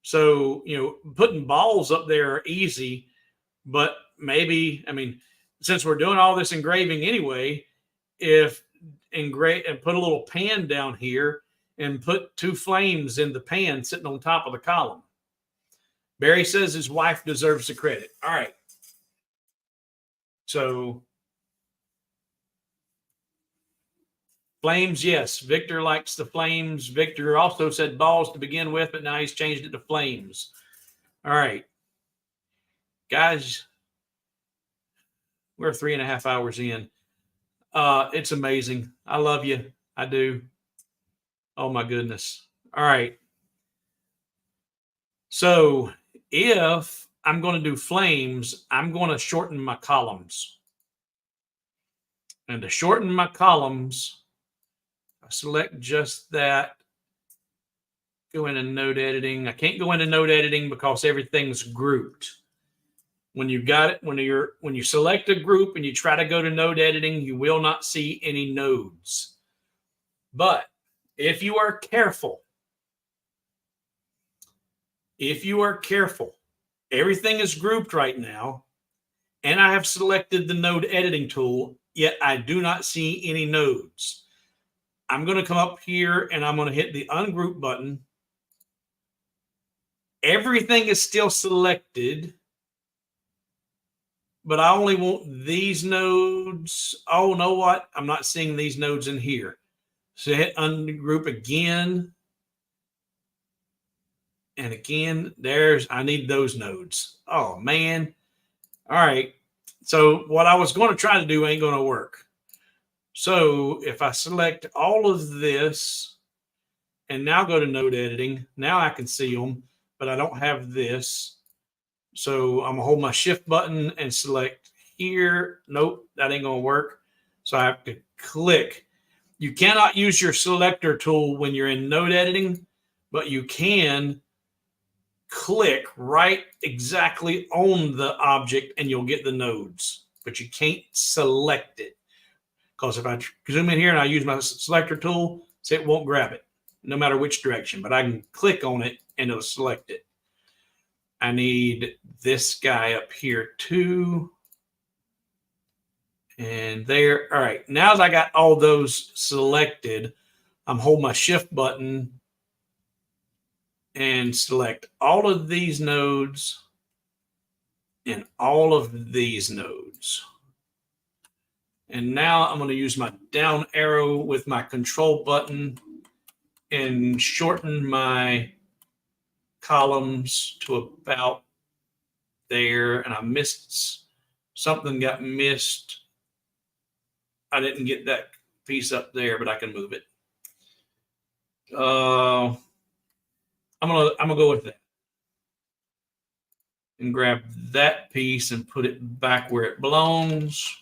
So, you know, putting balls up there are easy, but maybe, I mean, since we're doing all this engraving anyway, if engrave and put a little pan down here and put 2 flames in the pan sitting on top of the column. Barry says his wife deserves the credit. All right. So flames, yes. Victor likes the flames. Victor also said balls to begin with, but now he's changed it to flames. All right. Guys, we're 3.5 hours in. It's amazing. I love you. I do. Oh, my goodness. All right. So if I'm going to do flames, I'm going to shorten my columns. And to shorten my columns, I select just that. Go into node editing. I can't go into node editing because everything's grouped. When you got it, when you select a group and you try to go to node editing, you will not see any nodes. But if you are careful, everything is grouped right now, and I have selected the node editing tool, yet I do not see any nodes. I'm going to come up here and I'm going to hit the ungroup button. Everything is still selected, but I only want these nodes. Oh, know what? I'm not seeing these nodes in here. So hit ungroup again. And again, I need those nodes. Oh, man. All right. So what I was going to try to do ain't going to work. So if I select all of this and now go to node editing, now I can see them, but I don't have this. So I'm gonna hold my shift button and select here. Nope, that ain't gonna work. So I have to click. You cannot use your selector tool when you're in node editing, but you can click right exactly on the object and you'll get the nodes, but you can't select it. Because if I zoom in here and I use my selector tool, so it won't grab it, no matter which direction, but I can click on it and it'll select it. I need this guy up here too. And there. All right. Now that I got all those selected, I'm holding my shift button and select all of these nodes and all of these nodes. And now I'm going to use my down arrow with my control button and shorten my columns to about there. And I missed something, got missed. I didn't get that piece up there, but I can move it. I'm gonna go with that and grab that piece and put it back where it belongs.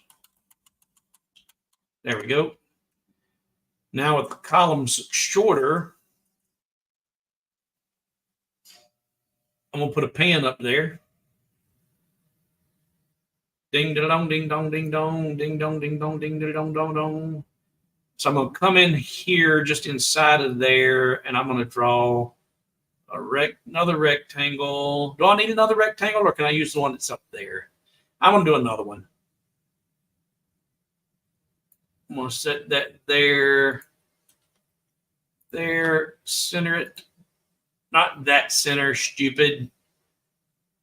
There we go. Now with the columns shorter, I'm gonna put a pen up there. Ding dong, ding dong, ding dong, ding dong, ding dong, ding dong, dong, dong. So I'm gonna come in here just inside of there, and I'm gonna draw another rectangle. Do I need another rectangle, or can I use the one that's up there? I'm gonna do another one. I'm gonna set that there, center it. Not that center, stupid.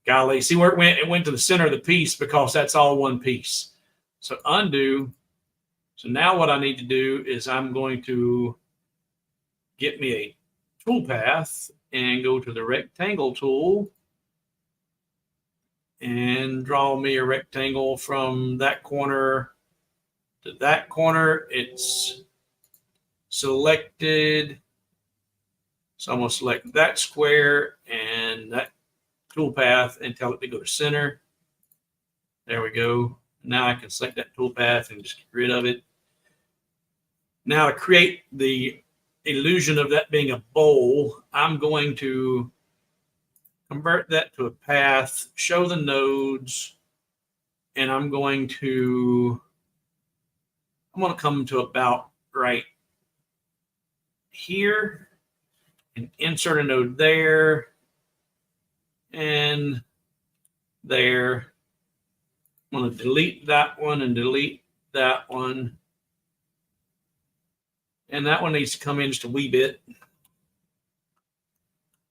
Golly, see where it went? It went to the center of the piece because that's all one piece. So undo. So now what I need to do is I'm going to get me a toolpath and go to the rectangle tool and draw me a rectangle from that corner to that corner. It's selected. So I'm going to select that square and that toolpath and tell it to go to center. There we go. Now I can select that toolpath and just get rid of it. Now to create the illusion of that being a bowl, I'm going to convert that to a path, show the nodes, and I'm going to come to about right here and insert a node there and there. I'm going to delete that one and delete that one. And that one needs to come in just a wee bit.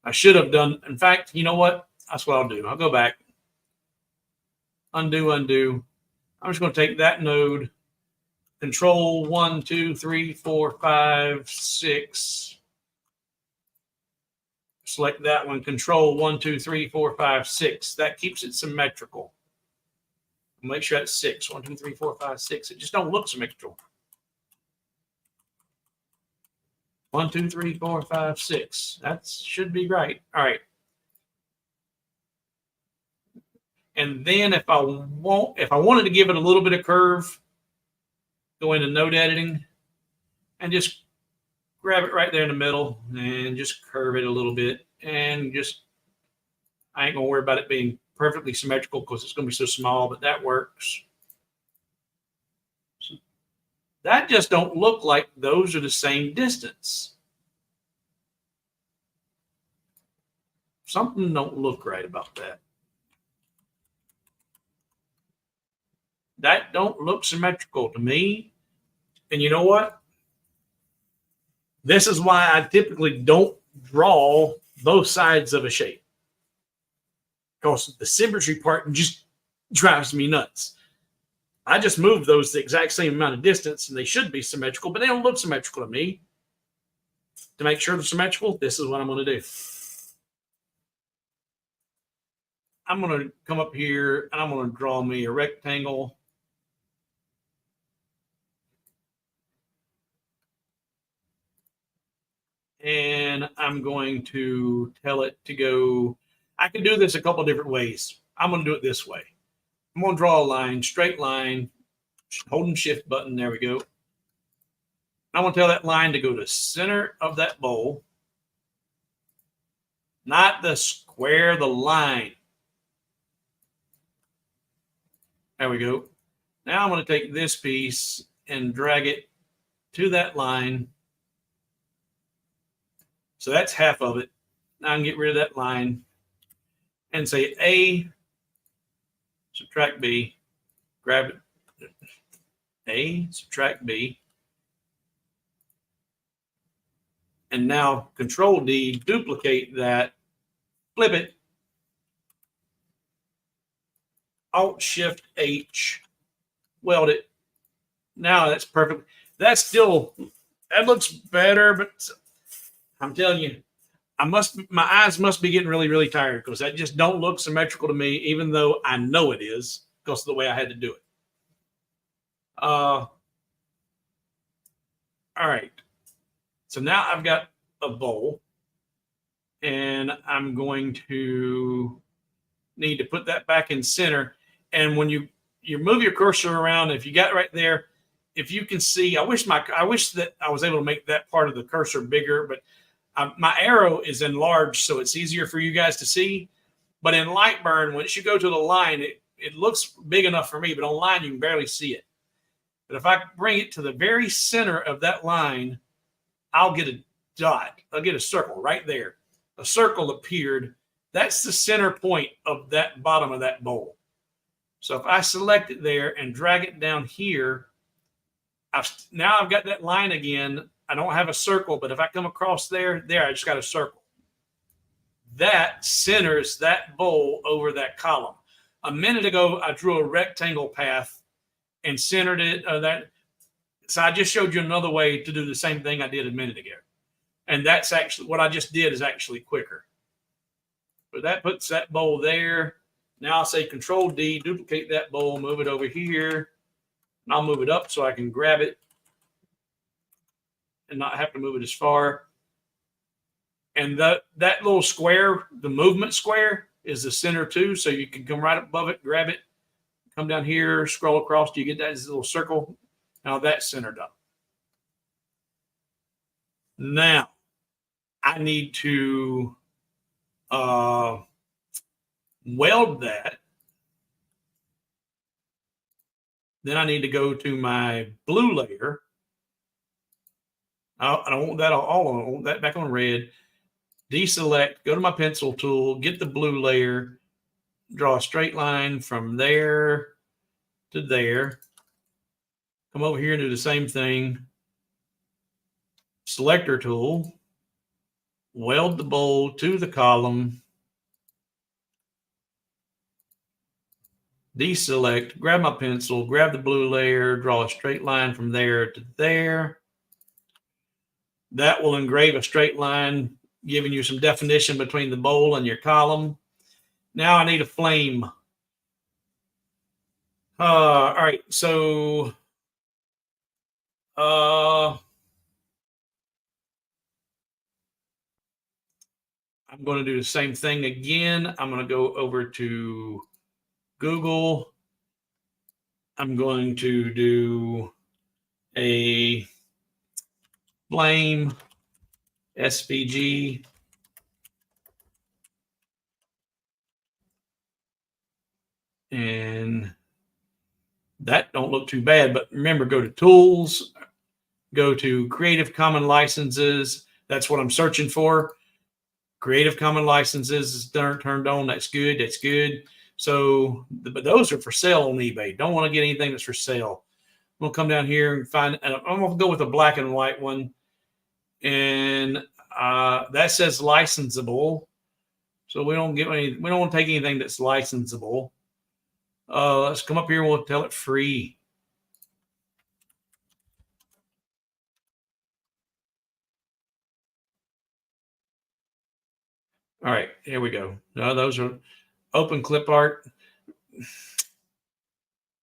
I should have done, in fact, you know what? That's what I'll do. I'll go back, undo. I'm just going to take that node, control 1, 2, 3, 4, 5, 6. Select that one, control 1, 2, 3, 4, 5, 6. That keeps it symmetrical. Make sure that's 6. 1, 2, 3, 4, 5, 6. It just don't look symmetrical. 1, 2, 3, 4, 5, 6. That should be right. All right. And then if I wanted to give it a little bit of curve, go into node editing and just grab it right there in the middle and just curve it a little bit. And just, I ain't gonna worry about it being perfectly symmetrical because it's gonna be so small, but that works. So that just don't look like those are the same distance. Something don't look right about that. That don't look symmetrical to me. And you know what? This is why I typically don't draw both sides of a shape. Because the symmetry part just drives me nuts. I just move those the exact same amount of distance and they should be symmetrical, but they don't look symmetrical to me. To make sure they're symmetrical, this is what I'm going to do. I'm going to come up here and I'm going to draw me a rectangle. And I'm going to tell it to go. I can do this a couple of different ways. I'm going to do it this way. I'm going to draw a line, straight line, holding shift button. There we go. I'm going to tell that line to go to the center of that bowl, not the square, the line. There we go. Now I'm going to take this piece and drag it to that line. So that's half of it. Now I can get rid of that line and say A, subtract B, grab it. A, subtract B. And now Control D, duplicate that, flip it, Alt Shift H, weld it. Now that's perfect. That's still, that looks better, but I'm telling you, my eyes must be getting really, really tired because that just don't look symmetrical to me, even though I know it is because of the way I had to do it. All right. So now I've got a bowl, and I'm going to need to put that back in center. And when you move your cursor around, if you got it right there, if you can see, I wish that I was able to make that part of the cursor bigger, but my arrow is enlarged, so it's easier for you guys to see. But in Lightburn, once you go to the line, it looks big enough for me, but online you can barely see it. But if I bring it to the very center of that line, I'll get a dot. I'll get a circle right there. A circle appeared. That's the center point of that bottom of that bowl. So if I select it there and drag it down here, now I've got that line again. I don't have a circle, but if I come across there, I just got a circle. That centers that bowl over that column. A minute ago, I drew a rectangle path and centered it. So I just showed you another way to do the same thing I did a minute ago. And that's actually what I just did is actually quicker. But that puts that bowl there. Now I'll say Control D, duplicate that bowl, move it over here. And I'll move it up so I can grab it and not have to move it as far. And that little square, the movement square, is the center too. So you can come right above it, grab it, come down here, scroll across. Do you get that as a little circle? Now that's centered up. Now I need to weld that. Then I need to go to my blue layer. I don't want that all on. I want that back on red. Deselect, go to my pencil tool, get the blue layer, draw a straight line from there to there. Come over here and do the same thing. Selector tool, weld the bowl to the column. Deselect, grab my pencil, grab the blue layer, draw a straight line from there to there. That will engrave a straight line, giving you some definition between the bowl and your column. Now I need a flame. All right, so I'm going to do the same thing again. I'm going to go over to Google. I'm going to do a flame SVG. And that don't look too bad, but remember, go to tools, go to Creative Commons licenses. That's what I'm searching for. Creative Commons licenses is turned on. That's good. That's good. So, but those are for sale on eBay. Don't want to get anything that's for sale. I'm going to come down here and find, I'm going to go with a black and white one. And that says licensable. So we don't want to take anything that's licensable. Let's come up here and we'll tell it free. All right, here we go. No, those are open clip art.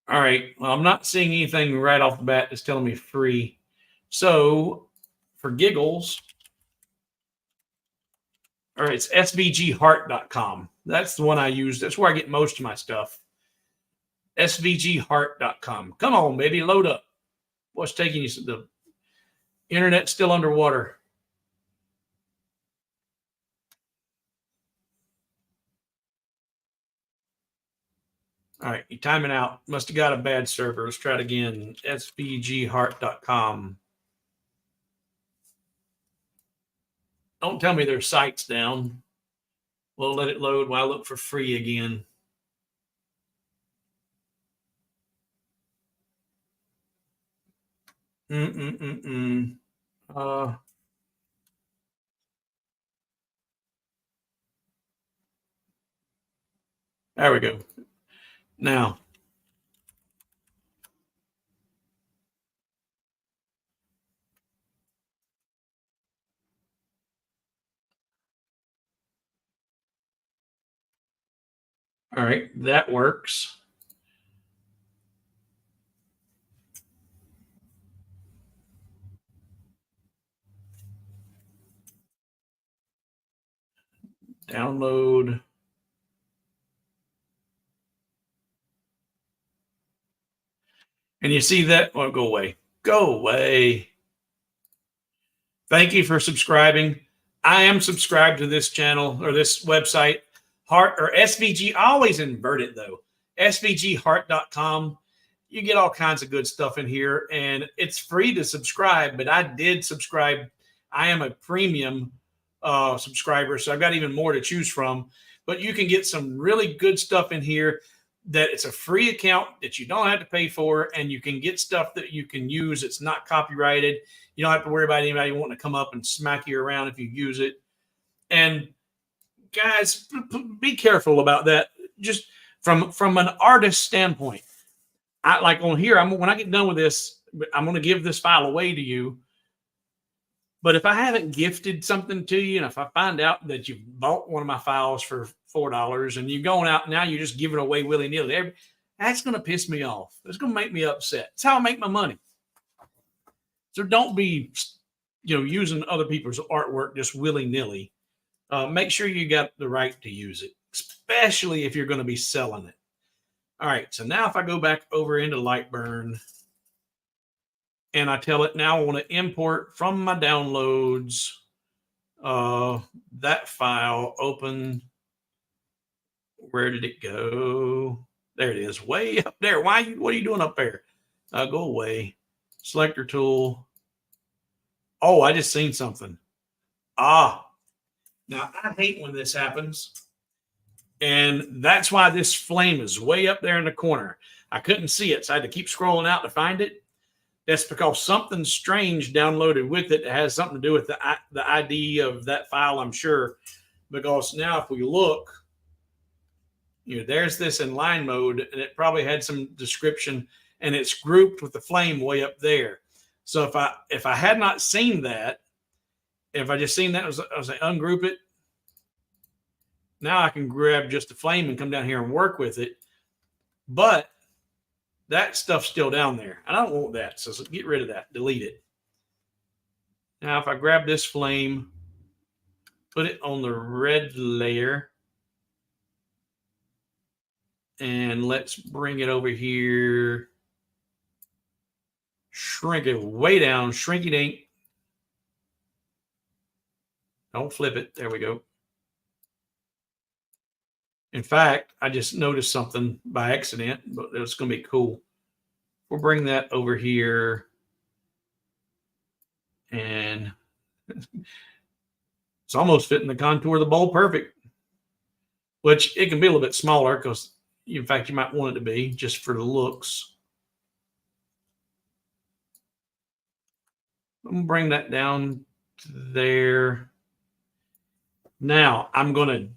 All right, well, I'm not seeing anything right off the bat that's telling me free. So for giggles, all right, it's svgheart.com. That's the one I use. That's where I get most of my stuff. svgheart.com. Come on, baby, load up. What's taking you? The internet's still underwater. All right, you're timing out. Must have got a bad server. Let's try it again. svgheart.com. Don't tell me their site's down. We'll let it load while I look for free again. Uh, there we go. Now, all right, that works. Download. And you see that? Well, go away. Go away. Thank you for subscribing. I am subscribed to this channel or this website, Heart or SVG. I always invert it though. SVGheart.com. You get all kinds of good stuff in here, and it's free to subscribe. But I did subscribe. I am a premium subscriber, so I've got even more to choose from. But you can get some really good stuff in here. That it's a free account that you don't have to pay for, and you can get stuff that you can use. It's not copyrighted. You don't have to worry about anybody wanting to come up and smack you around if you use it. And guys, be careful about that. Just from an artist standpoint, I like on here. When I get done with this, I'm going to give this file away to you. But if I haven't gifted something to you, and if I find out that you bought one of my files for $4 and you're going out now, you're just giving it away willy nilly, that's going to piss me off. It's going to make me upset. It's how I make my money. So don't be, using other people's artwork just willy nilly. Make sure you got the right to use it, especially if you're going to be selling it. All right. So now if I go back over into Lightburn, and I tell it now I want to import from my downloads that file, open. Where did it go? There it is, way up there. What are you doing up there? Go away. Selector tool. Oh, I just seen something. Now I hate when this happens. And that's why this flame is way up there in the corner. I couldn't see it, so I had to keep scrolling out to find it. That's because something strange downloaded with it that has something to do with the ID of that file, I'm sure. Because now if we look, there's this in line mode, and it probably had some description, and it's grouped with the flame way up there. So if I had not seen that, if I just seen that, I was like, ungroup it. Now I can grab just the flame and come down here and work with it. But that stuff's still down there. I don't want that. So get rid of that. Delete it. Now, if I grab this flame, put it on the red layer, and let's bring it over here. Shrink it way down. Shrink it ain't. Don't flip it. There we go. In fact, I just noticed something by accident, but it's going to be cool. We'll bring that over here, and it's almost fitting the contour of the bowl perfect, which it can be a little bit smaller because, in fact, you might want it to be just for the looks. I'm going to bring that down to there. Now, I'm going to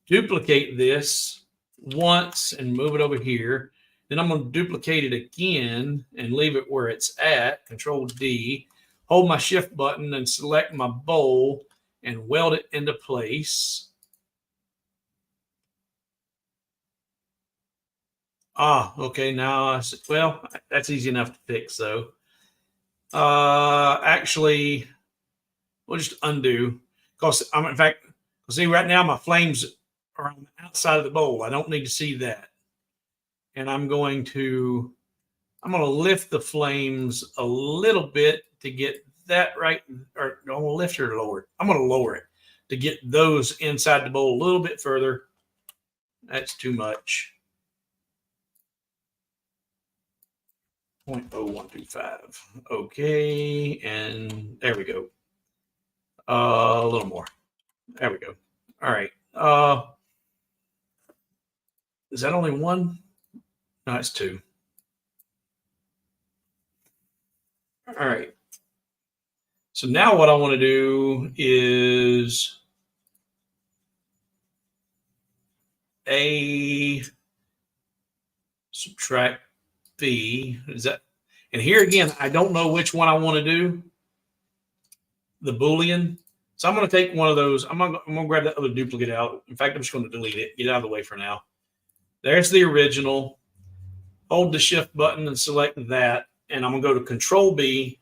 duplicate this once and move it over here. Then I'm going to duplicate it again and leave it where it's at. Control D. Hold my shift button and select my bowl and weld it into place. Ah, okay. Now, well, that's easy enough to fix, though. Actually, we'll just undo because I'm in fact. See, right now my flames are on the outside of the bowl. I don't need to see that, and I'm going to lift the flames a little bit to get that right, or I'm going to lift it or lower it. I'm going to lower it to get those inside the bowl a little bit further. That's too much. 0.0125. Okay, and there we go. A little more. There we go. All right. Is that only one? No, it's two. All right. So now what I want to do is A subtract B. Is that? And here again, I don't know which one I want to do. The Boolean. So I'm going to take one of those. I'm going to grab that other duplicate out. In fact, I'm just going to delete it. Get it out of the way for now. There's the original. Hold the shift button and select that. And I'm going to go to Control B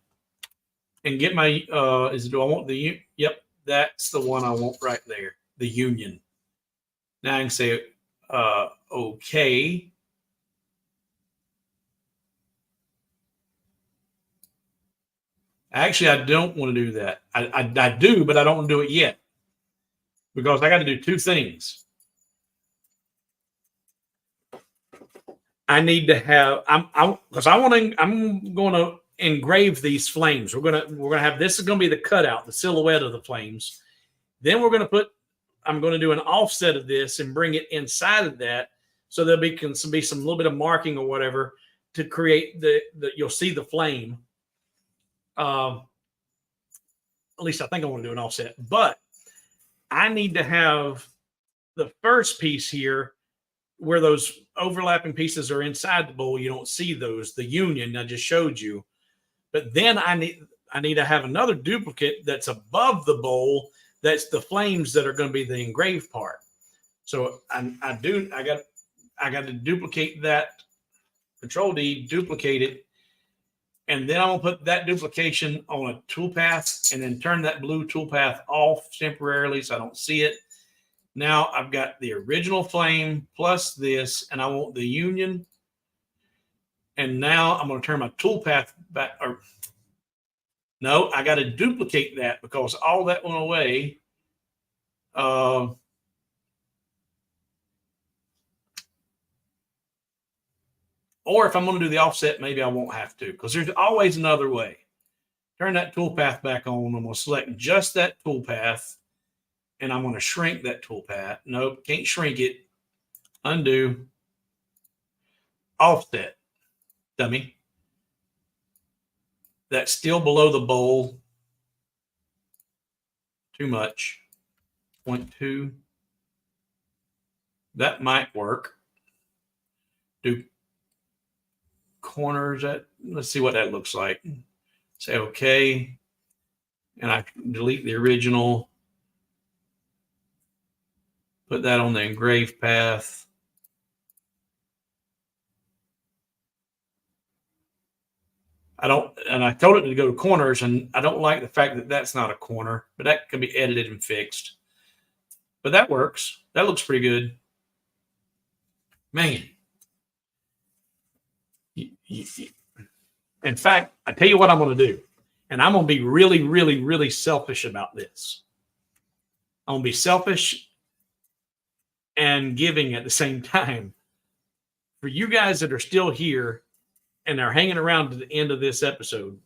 and get my, do I want the, yep, that's the one I want right there. The union. Now I can say, okay. Actually, I don't want to do that. I do, but I don't want to do it yet because I got to do two things. I need to have I'm going to engrave these flames. We're going to have this is going to be the cutout, the silhouette of the flames. Then we're going to I'm going to do an offset of this and bring it inside of that, so there'll be some little bit of marking or whatever to create the you'll see the flame. At least I think I want to do an offset, but I need to have the first piece here where those overlapping pieces are inside the bowl. You don't see those, the union I just showed you. But then I need to have another duplicate that's above the bowl. That's the flames that are going to be the engraved part. So I got to duplicate that. Control D, duplicate it. And then I'm going to put that duplication on a toolpath and then turn that blue toolpath off temporarily so I don't see it. Now I've got the original flame plus this, and I want the union. And now I'm going to turn my toolpath back. No, I got to duplicate that because all that went away. Or if I'm going to do the offset, maybe I won't have to because there's always another way. Turn that toolpath back on. I'm going to select just that toolpath, and I'm going to shrink that toolpath. Nope, can't shrink it. Undo. Offset. Dummy. That's still below the bowl. Too much. 0.2. That might work. Do corners. Let's see what that looks like. Say okay. And I delete the original. Put that on the engraved path. I told it to go to corners, and I don't like the fact that that's not a corner, but that can be edited and fixed. But that works. That looks pretty good. Man. In fact, I tell you what I'm going to do, and I'm going to be really, really, really selfish about this. I'm going to be selfish and giving at the same time. For you guys that are still here and are hanging around to the end of this episode,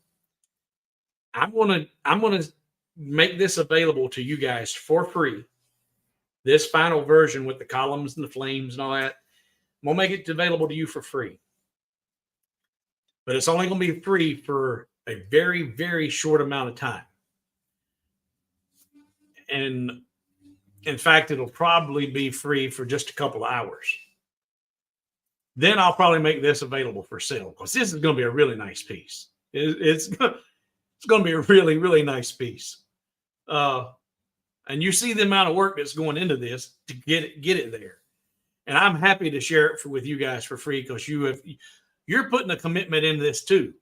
I'm going to make this available to you guys for free. This final version with the columns and the flames and all that, I'm going to make it available to you for free. But it's only going to be free for a very, very short amount of time. And in fact, it'll probably be free for just a couple of hours. Then I'll probably make this available for sale because this is going to be a really nice piece. It's going to be a really, really nice piece. And you see the amount of work that's going into this to get it there. And I'm happy to share it with you guys for free because you're putting a commitment into this too.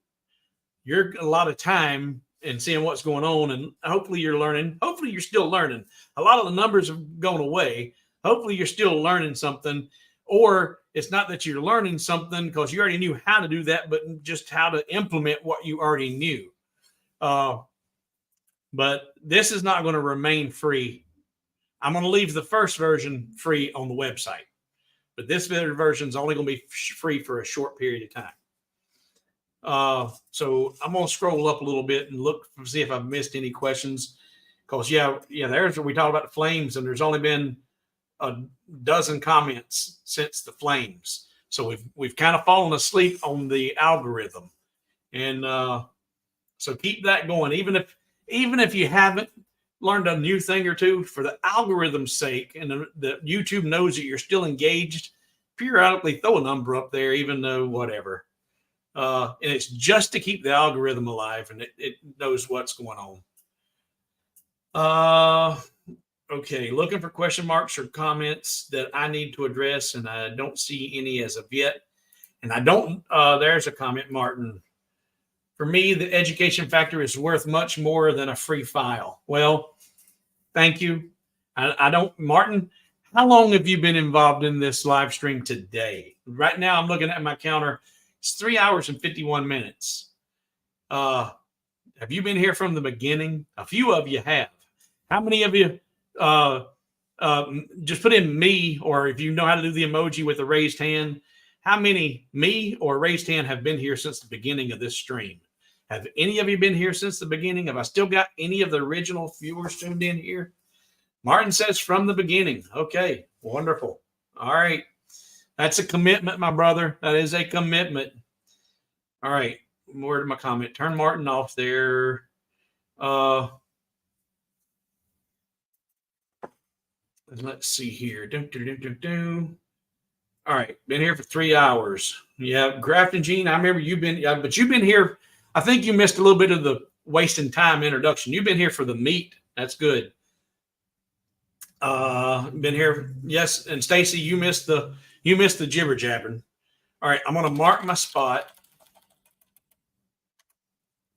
You're a lot of time and seeing what's going on, and hopefully you're learning. Hopefully you're still learning. A lot of the numbers have gone away. Hopefully you're still learning something, or it's not that you're learning something because you already knew how to do that, but just how to implement what you already knew. But this is not going to remain free. I'm going to leave the first version free on the website, but this version is only going to be free for a short period of time. So I'm going to scroll up a little bit and look to see if I've missed any questions. Because there's where we talked about the flames, and there's only been a dozen comments since the flames. So we've kind of fallen asleep on the algorithm, and so keep that going. Even if you haven't learned a new thing or two, for the algorithm's sake, and the YouTube knows that you're still engaged, periodically throw a number up there, even though whatever. And it's just to keep the algorithm alive, and it knows what's going on. Okay, looking for question marks or comments that I need to address, and I don't see any as of yet. And I don't, there's a comment, Martin. For me, the education factor is worth much more than a free file. Well, thank you. I don't, Martin, how long have you been involved in this live stream today? Right now, I'm looking at my counter. It's 3 hours and 51 minutes. Have you been here from the beginning? A few of you have. How many of you, just put in me, or if you know how to do the emoji with a raised hand, how many me or raised hand have been here since the beginning of this stream? Have any of you been here since the beginning? Have I still got any of the original viewers tuned in here? Martin says from the beginning. Okay, wonderful. All right. That's a commitment, my brother. That is a commitment. All right. Where's my comment? Turn Martin off there. Let's see here. All right. Been here for 3 hours. Yeah. Grafton Gene, I remember you've been here. I think you missed a little bit of the wasting time introduction. You've been here for the meat. That's good. Been here. Yes. And Stacy, you missed the jibber jabbering. All right. I'm going to mark my spot.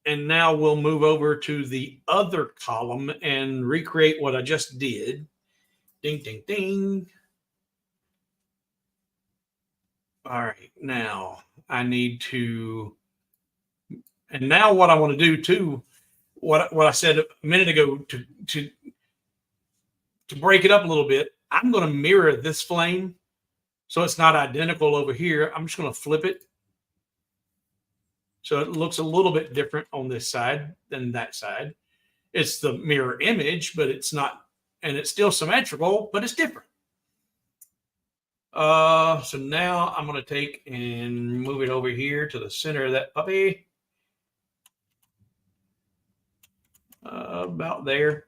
And now we'll move over to the other column and recreate what I just did. Ding, ding, ding. All right. Now I need to, and now what I want to do too, what I said a minute ago to break it up a little bit, I'm going to mirror this flame so it's not identical over here. I'm just going to flip it so it looks a little bit different on this side than that side. It's the mirror image, but it's not, and it's still symmetrical, but it's different. So now I'm going to take and move it over here to the center of that puppy. About there.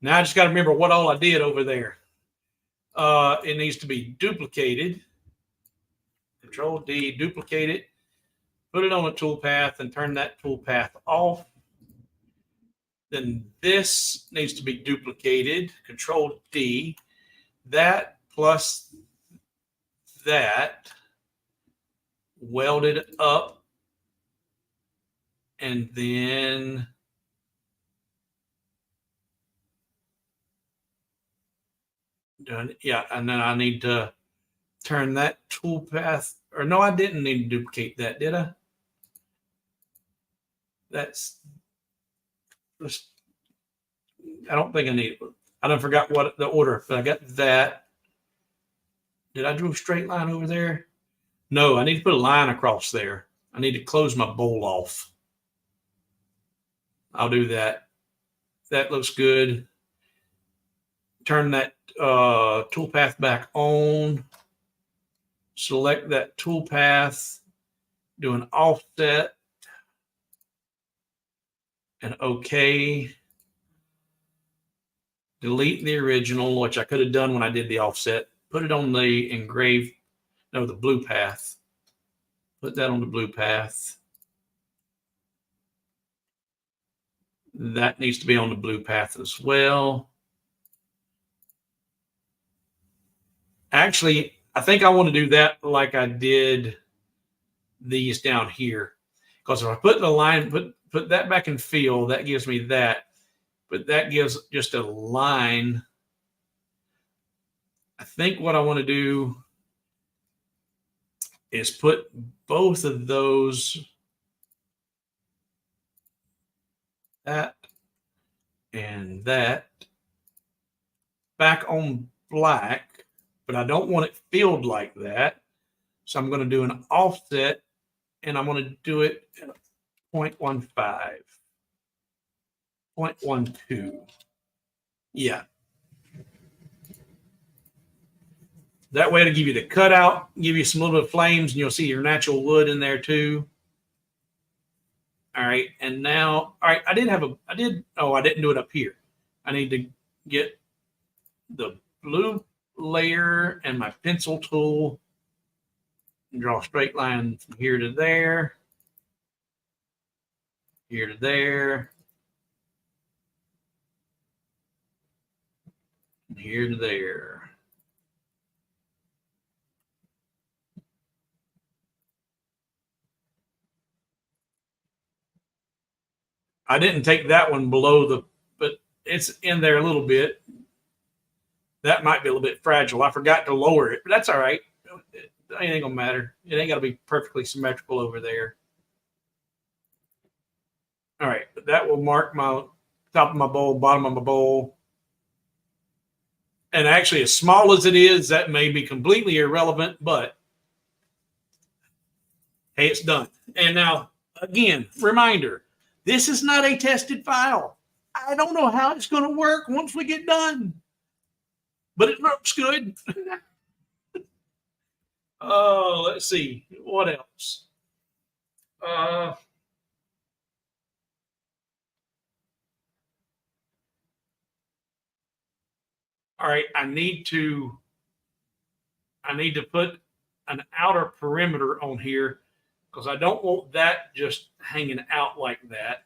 Now I just got to remember what all I did over there. It needs to be duplicated. Control D, duplicate it. Put it on a toolpath and turn that toolpath off. Then this needs to be duplicated. Control D. That plus that. Welded up. And then done. Yeah, and then I need to turn that toolpath. Or no, I didn't need to duplicate that, did I? I don't think I need it. I don't forgot what the order, but I got that. Did I do a straight line over there? No, I need to put a line across there. I need to close my bowl off. I'll do that. That looks good. Turn that toolpath back on. Select that toolpath. Do an offset. And OK. Delete the original, which I could have done when I did the offset. Put it on the the blue path. Put that on the blue path. That needs to be on the blue path as well. Actually, I think I want to do that like I did these down here. Because if I put the line, put that back in fill, that gives me that. But that gives just a line. I think what I want to do is put both of those, that and that, back on black, but I don't want it filled like that. So I'm going to do an offset, and I'm going to do it at 0.15, 0.12. Yeah. That way it'll give you the cutout, give you some little bit of flames, and you'll see your natural wood in there too. All right. And now, all right, I didn't do it up here. I need to get the blue layer and my pencil tool and draw a straight line from here to there, here to there, and here to there. I didn't take that one below the, but it's in there a little bit. That might be a little bit fragile. I forgot to lower it, but that's all right. It ain't gonna matter. It ain't gotta be perfectly symmetrical over there. All right, but that will mark my top of my bowl, bottom of my bowl. And actually, as small as it is, that may be completely irrelevant, but hey, it's done. And now, again, reminder, this is not a tested file. I don't know how it's going to work once we get done, but it looks good. Oh, let's see. What else? All right, I need to put an outer perimeter on here because I don't want that just hanging out like that.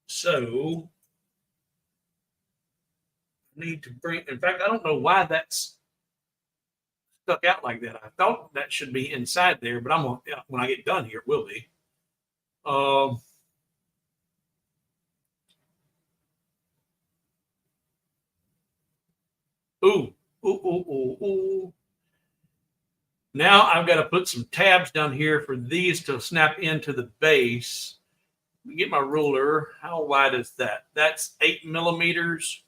So I need to bring, in fact, I don't know why that's stuck out like that. I thought that should be inside there, but when I get done here, it will be. Um, ooh, ooh. Now I've got to put some tabs down here for these to snap into the base. Let me get my ruler. How wide is that? That's 8 millimeters.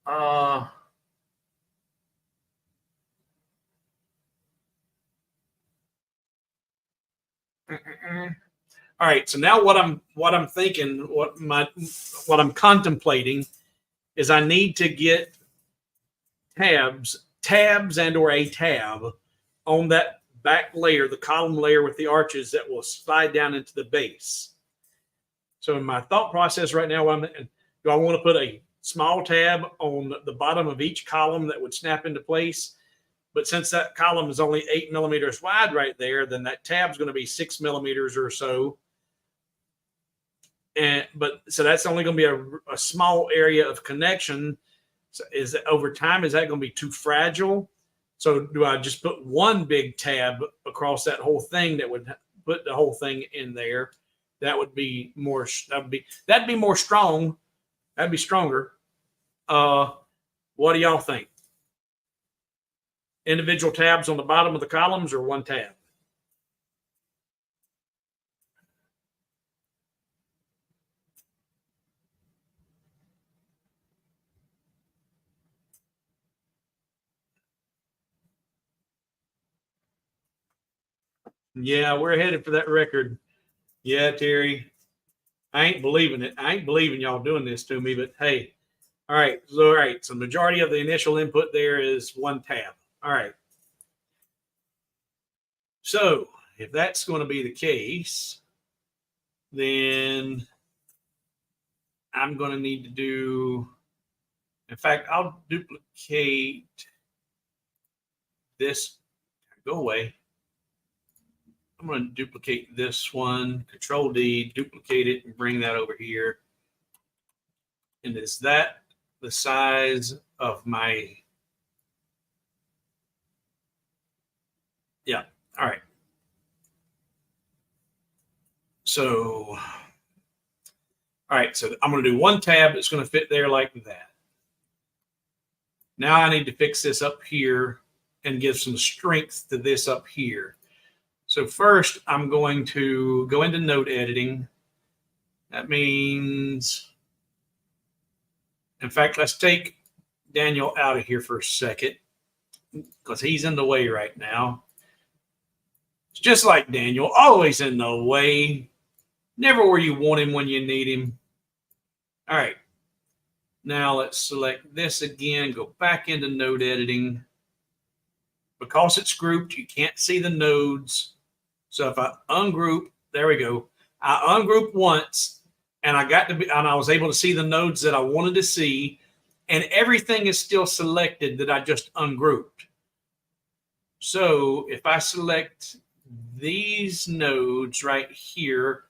All right. So now what I'm thinking, what I'm contemplating is I need to get tabs and or a tab on that back layer, the column layer with the arches that will slide down into the base. So in my thought process right now, do I want to put a small tab on the bottom of each column that would snap into place? But since that column is only 8 millimeters wide right there, then that tab is going to be 6 millimeters or so. But so that's only going to be a small area of connection. So over time, is that going to be too fragile? So do I just put one big tab across that whole thing that would put the whole thing in there? That would be more. That'd be more strong. That'd be stronger. What do y'all think? Individual tabs on the bottom of the columns or one tab? Yeah, we're headed for that record. Yeah, Terry. I ain't believing it. I ain't believing y'all doing this to me, but hey. All right. So the majority of the initial input there is one tab. All right. So if that's going to be the case, then I'm going to need to do, in fact, I'll duplicate this. Go away. I'm going to duplicate this one, Control D, duplicate it, and bring that over here. And is that the size of my, yeah, all right. So, all right, so I'm going to do one tab that's going to fit there like that. Now I need to fix this up here and give some strength to this up here. So first, I'm going to go into node editing. That means, in fact, let's take Daniel out of here for a second because he's in the way right now. It's just like Daniel, always in the way. Never where you want him when you need him. All right. Now let's select this again, go back into node editing. Because it's grouped, you can't see the nodes. So if I ungroup, there we go. I ungrouped once and I was able to see the nodes that I wanted to see, and everything is still selected that I just ungrouped. So if I select these nodes right here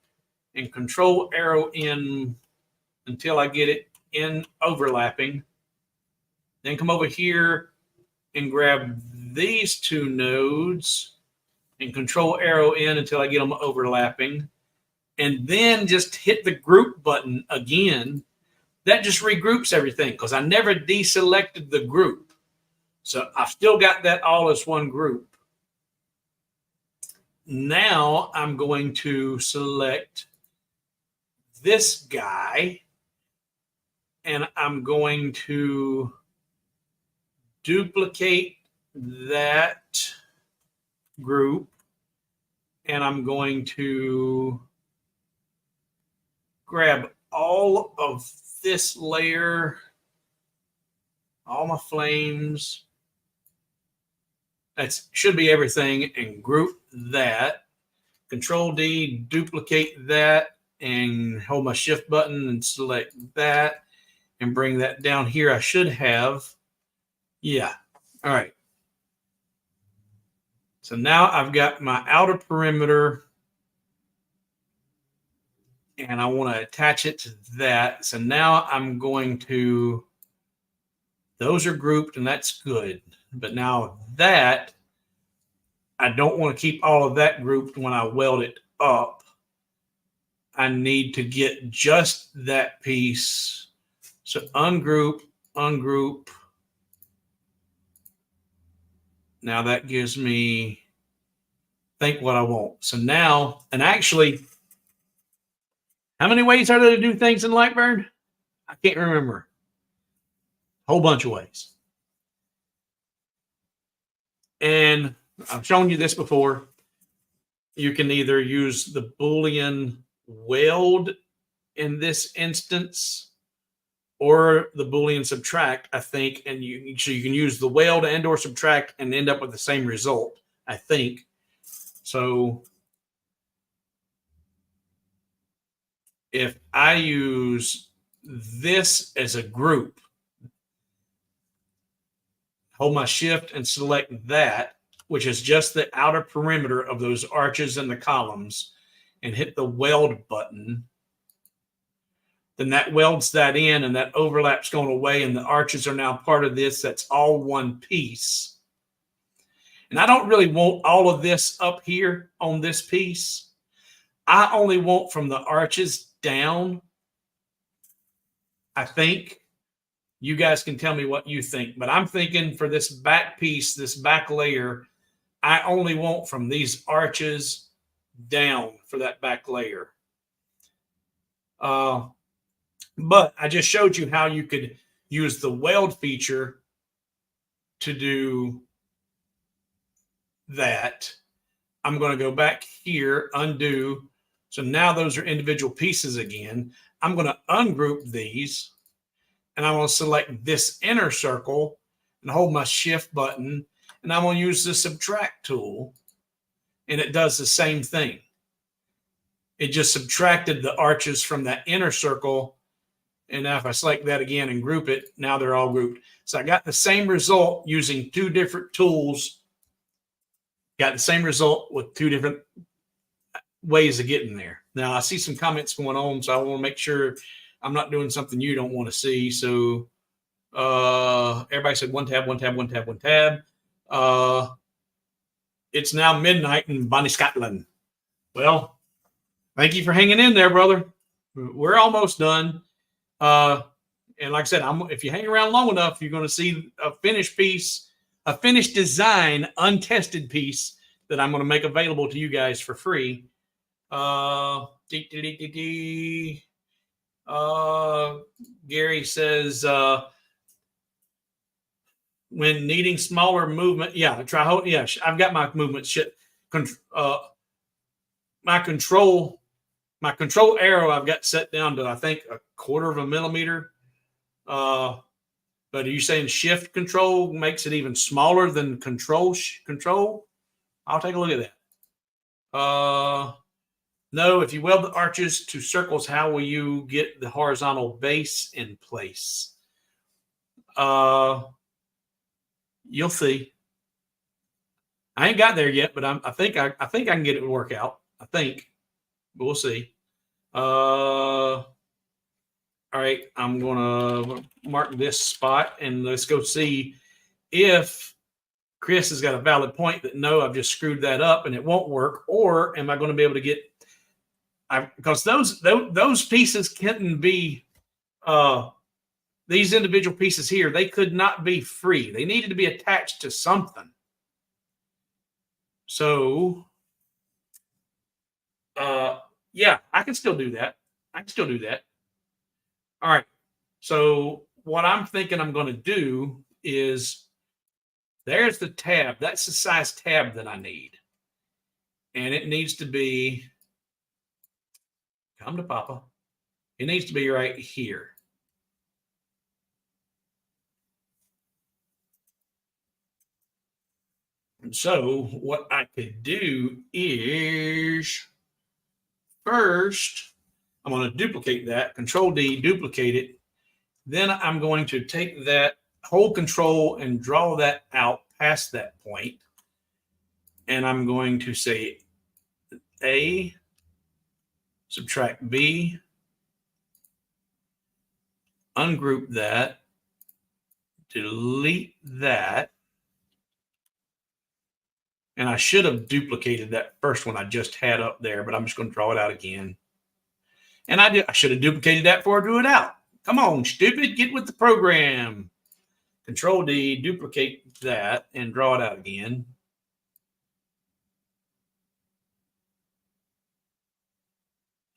and control arrow in until I get it in overlapping, then come over here and grab these two nodes and control arrow in until I get them overlapping, and then just hit the group button again. That just regroups everything because I never deselected the group. So I've still got that all as one group. Now I'm going to select this guy and I'm going to duplicate that group, and I'm going to grab all of this layer, all my flames. That should be everything, and group that. Control D, duplicate that, and hold my shift button and select that and bring that down here. I should have, yeah. All right. So now I've got my outer perimeter and I want to attach it to that. So now I'm going to, those are grouped and that's good. But now that, I don't want to keep all of that grouped when I weld it up. I need to get just that piece. So ungroup, ungroup. Now that gives me, think what I want. So now, and actually, how many ways are there to do things in Lightburn? I can't remember. A whole bunch of ways. And I've shown you this before. You can either use the Boolean weld in this instance or the Boolean subtract, I think. And so you can use the weld and or subtract and end up with the same result, I think. So if I use this as a group, hold my shift and select that, which is just the outer perimeter of those arches and the columns, and hit the weld button, then that welds that in and that overlap's going away and the arches are now part of this. That's all one piece. And I don't really want all of this up here on this piece. I only want from the arches down. I think. You guys can tell me what you think, but I'm thinking for this back piece, this back layer, I only want from these arches down for that back layer. But I just showed you how you could use the weld feature to do that. I'm going to go back here, undo. So now those are individual pieces again. I'm going to ungroup these. And I'm going to select this inner circle and hold my shift button. And I'm going to use the subtract tool. And it does the same thing. It just subtracted the arches from that inner circle. And now if I select that again and group it, now they're all grouped. So I got the same result using two different tools. Got the same result with two different ways of getting there. Now I see some comments going on, so I want to make sure I'm not doing something you don't want to see. So everybody said one tab, one tab, one tab, one tab. It's now midnight in Bonnie, Scotland. Well, thank you for hanging in there, brother. We're almost done. And like I said, if you hang around long enough, you're going to see a finished piece, a finished design, untested piece that I'm going to make available to you guys for free. Gary says, when needing smaller movement, yeah, I've got my movement shit. My control arrow I've got set down to, I think, 1/4 of a millimeter. But are you saying shift control makes it even smaller than control? I'll take a look at that. No, if you weld the arches to circles, how will you get the horizontal base in place? You'll see. I ain't got there yet, but I think I can get it to work out. I think, but we'll see. All right, I'm gonna mark this spot and let's go see if Chris has got a valid point that no, I've just screwed that up and it won't work, or am I going to be able to get? Because those pieces couldn't be. These individual pieces here, they could not be free. They needed to be attached to something. So, yeah, I can still do that. All right. So what I'm thinking I'm going to do is, there's the tab. That's the size tab that I need. And it needs to be, come to Papa. It needs to be right here. And so what I could do is, first, I'm going to duplicate that, Control D, duplicate it. Then I'm going to take that, hold Control, and draw that out past that point. And I'm going to say A, subtract B, ungroup that, delete that. And I should have duplicated that first one I just had up there, but I'm just going to draw it out again. And I should have duplicated that before I drew it out. Come on, stupid, get with the program. Control D, duplicate that, and draw it out again.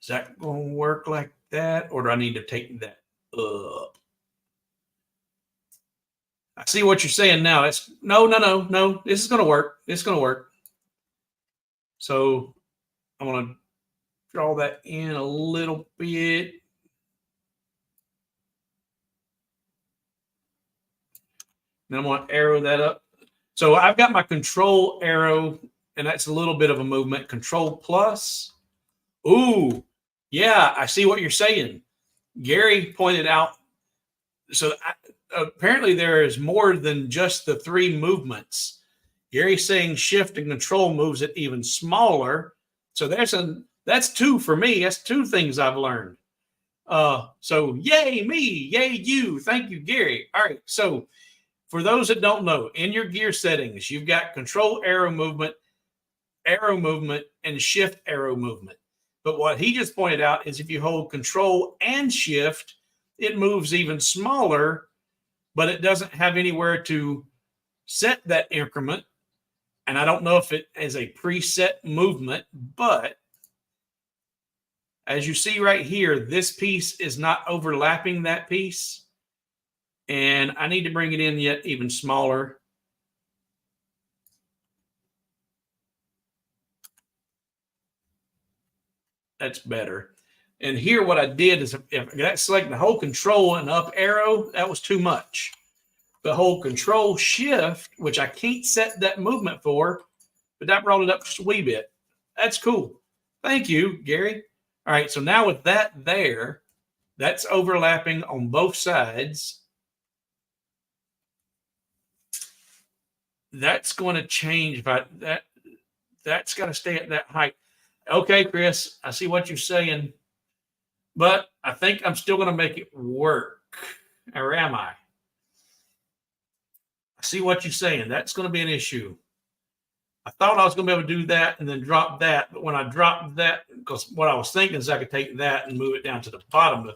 Is that going to work like that, or do I need to take that up? I see what you're saying now. It's no. This is going to work. It's going to work. So I'm going to draw that in a little bit. Then I'm going to arrow that up. So I've got my control arrow, and that's a little bit of a movement. Control plus. Ooh, yeah, I see what you're saying. Gary pointed out, so apparently there is more than just the 3 movements. Gary's saying shift and control moves it even smaller. So that's 2 for me. That's 2 things I've learned. So yay me, yay you. Thank you, Gary. All right, so for those that don't know, in your gear settings, you've got control arrow movement, and shift arrow movement. But what he just pointed out is if you hold control and shift, it moves even smaller, but it doesn't have anywhere to set that increment. And I don't know if it is a preset movement, but as you see right here, this piece is not overlapping that piece. And I need to bring it in yet even smaller. That's better. And here what I did is, if that's selecting the whole control and up arrow, that was too much. The whole control shift, which I can't set that movement for, but that brought it up just a wee bit. That's cool. Thank you, Gary. All right, so now with that there, that's overlapping on both sides. That's going to change if that's got to stay at that height. Okay, Chris, I see what you're saying, but I think I'm still going to make it work. Or am I? I see what you're saying. That's going to be an issue. I thought I was going to be able to do that and then drop that. But when I dropped that, because what I was thinking is I could take that and move it down to the bottom of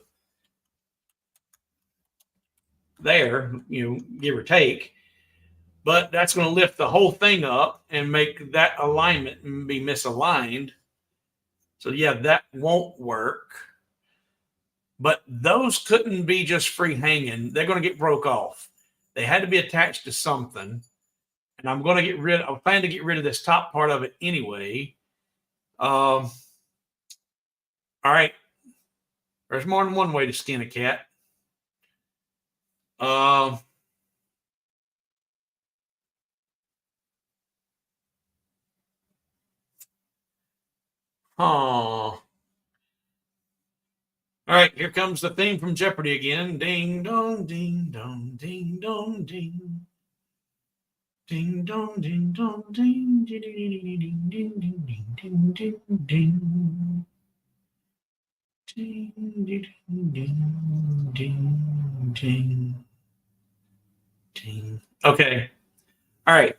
there, give or take. But that's going to lift the whole thing up and make that alignment be misaligned. So, yeah, that won't work. But those couldn't be just free hanging. They're going to get broke off. They had to be attached to something. And I'm planning to get rid of this top part of it anyway. All right. There's more than one way to skin a cat. Huh. All right, here comes the theme from Jeopardy again. Ding dong, ding dong, ding dong, ding. Ding dong, ding dong, ding, ding, ding, ding, ding, ding, ding, ding, ding. Ding, ding, ding, ding, ding, ding. Okay. All right.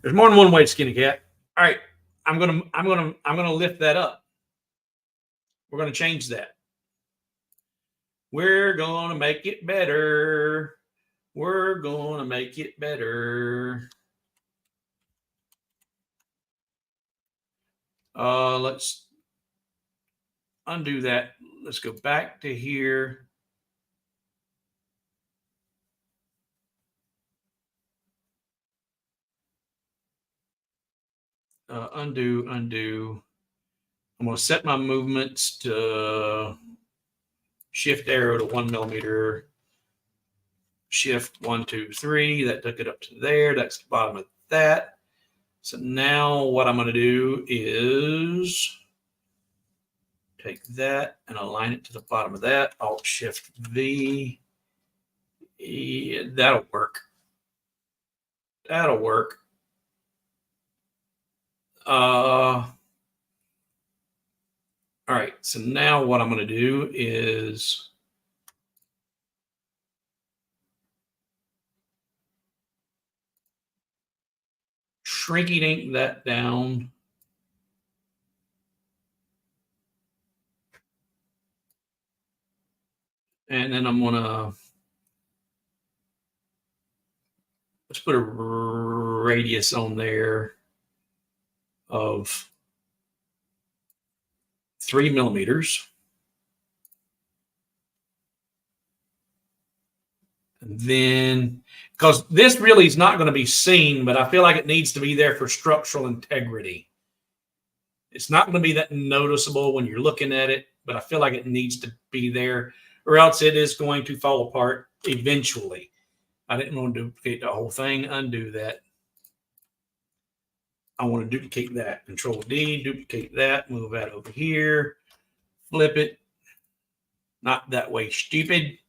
There's more than one way to skin a cat. All right. I'm gonna lift that up. We're gonna change that. We're gonna make it better. We're gonna make it better. Let's undo that. Let's go back to here. Undo. I'm going to set my movements to shift arrow to 1 millimeter. Shift 1, 2, 3. That took it up to there. That's the bottom of that. So now what I'm going to do is take that and align it to the bottom of that. Alt Shift V. Yeah, that'll work. That'll work. All right, so now what I'm going to do is shrinky dink that down. And then I'm going to, let's put a radius on there of 3 millimeters. And then, because this really is not going to be seen, but I feel like it needs to be there for structural integrity. It's not going to be that noticeable when you're looking at it, but I feel like it needs to be there, or else it is going to fall apart eventually. I didn't want to duplicate the whole thing. Undo that. I want to duplicate that. Control D, duplicate that, move that over here, flip it. Not that way, stupid.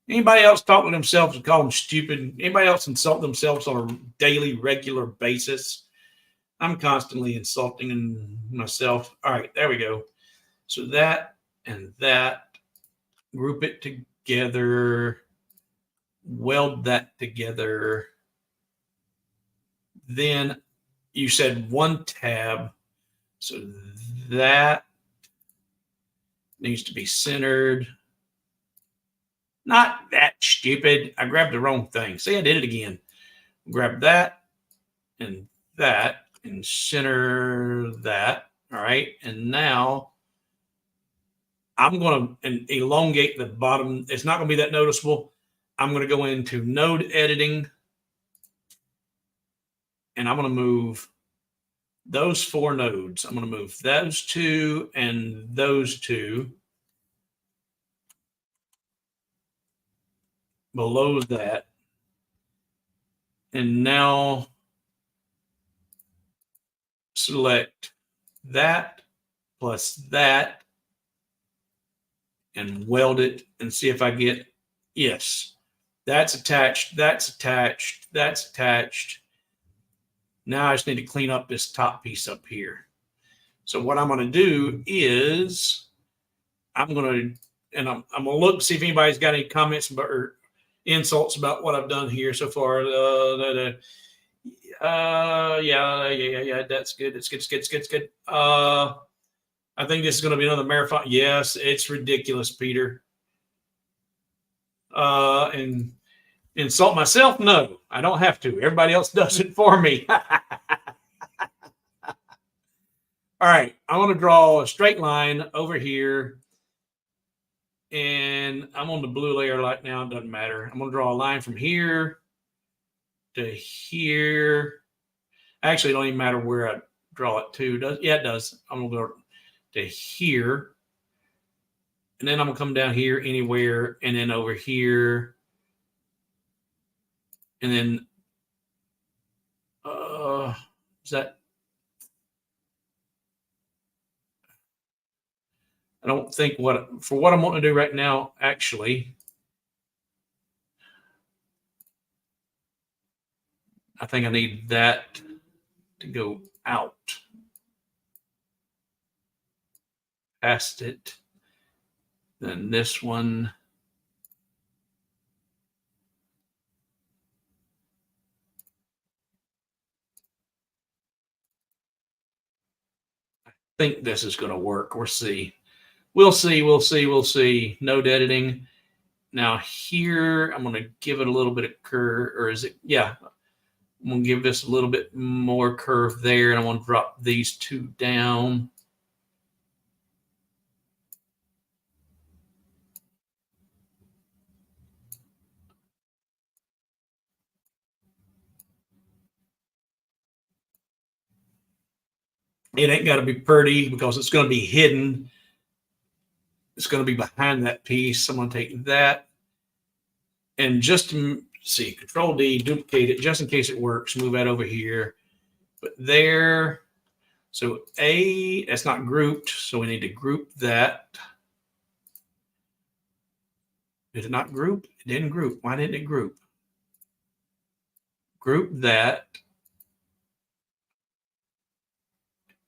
Anybody else talk to themselves and call them stupid? Anybody else insult themselves on a daily, regular basis? I'm constantly insulting myself. All right, there we go. So that and that, group it together, weld that together. Then you said 1 tab. So that needs to be centered. Not that stupid. I grabbed the wrong thing. See, I did it again. Grab that and center that. All right. And now I'm going to elongate the bottom. It's not going to be that noticeable. I'm going to go into node editing. And I'm going to move those 4 nodes. I'm going to move those 2 and those 2 below that. And now select that plus that and weld it and see if I get, yes, that's attached, that's attached, that's attached. Now I just need to clean up this top piece up here. So what I'm going to do is I'm gonna look to see if anybody's got any comments about or insults about what I've done here so far. Yeah. That's good. It's good. I think this is going to be another marathon. Yes, it's ridiculous, Peter. And insult myself? No, I don't have to. Everybody else does it for me. All right, I want to draw a straight line over here. And I'm on the blue layer right now. It doesn't matter. I'm going to draw a line from here to here. Actually, it don't even matter where I draw it to. Yeah, it does. I'm going to go to here. And then I'm going to come down here anywhere. And then over here. And then, is that? I don't think for what I'm wanting to do right now, actually, I think I need that to go out past it. Then this one. I think this is going to work. We'll see. We'll see. Node editing. Now here, I'm going to give it a little bit of curve, or is it? Yeah. I'm going to give this a little bit more curve there, and I want to drop these two down. It ain't got to be pretty because it's going to be hidden. It's going to be behind that piece. I'm going to take that and just to see, Control D, duplicate it just in case it works. Move that over here. But there. So A, that's not grouped. So we need to group that. Did it not group? It didn't group. Why didn't it group? Group that.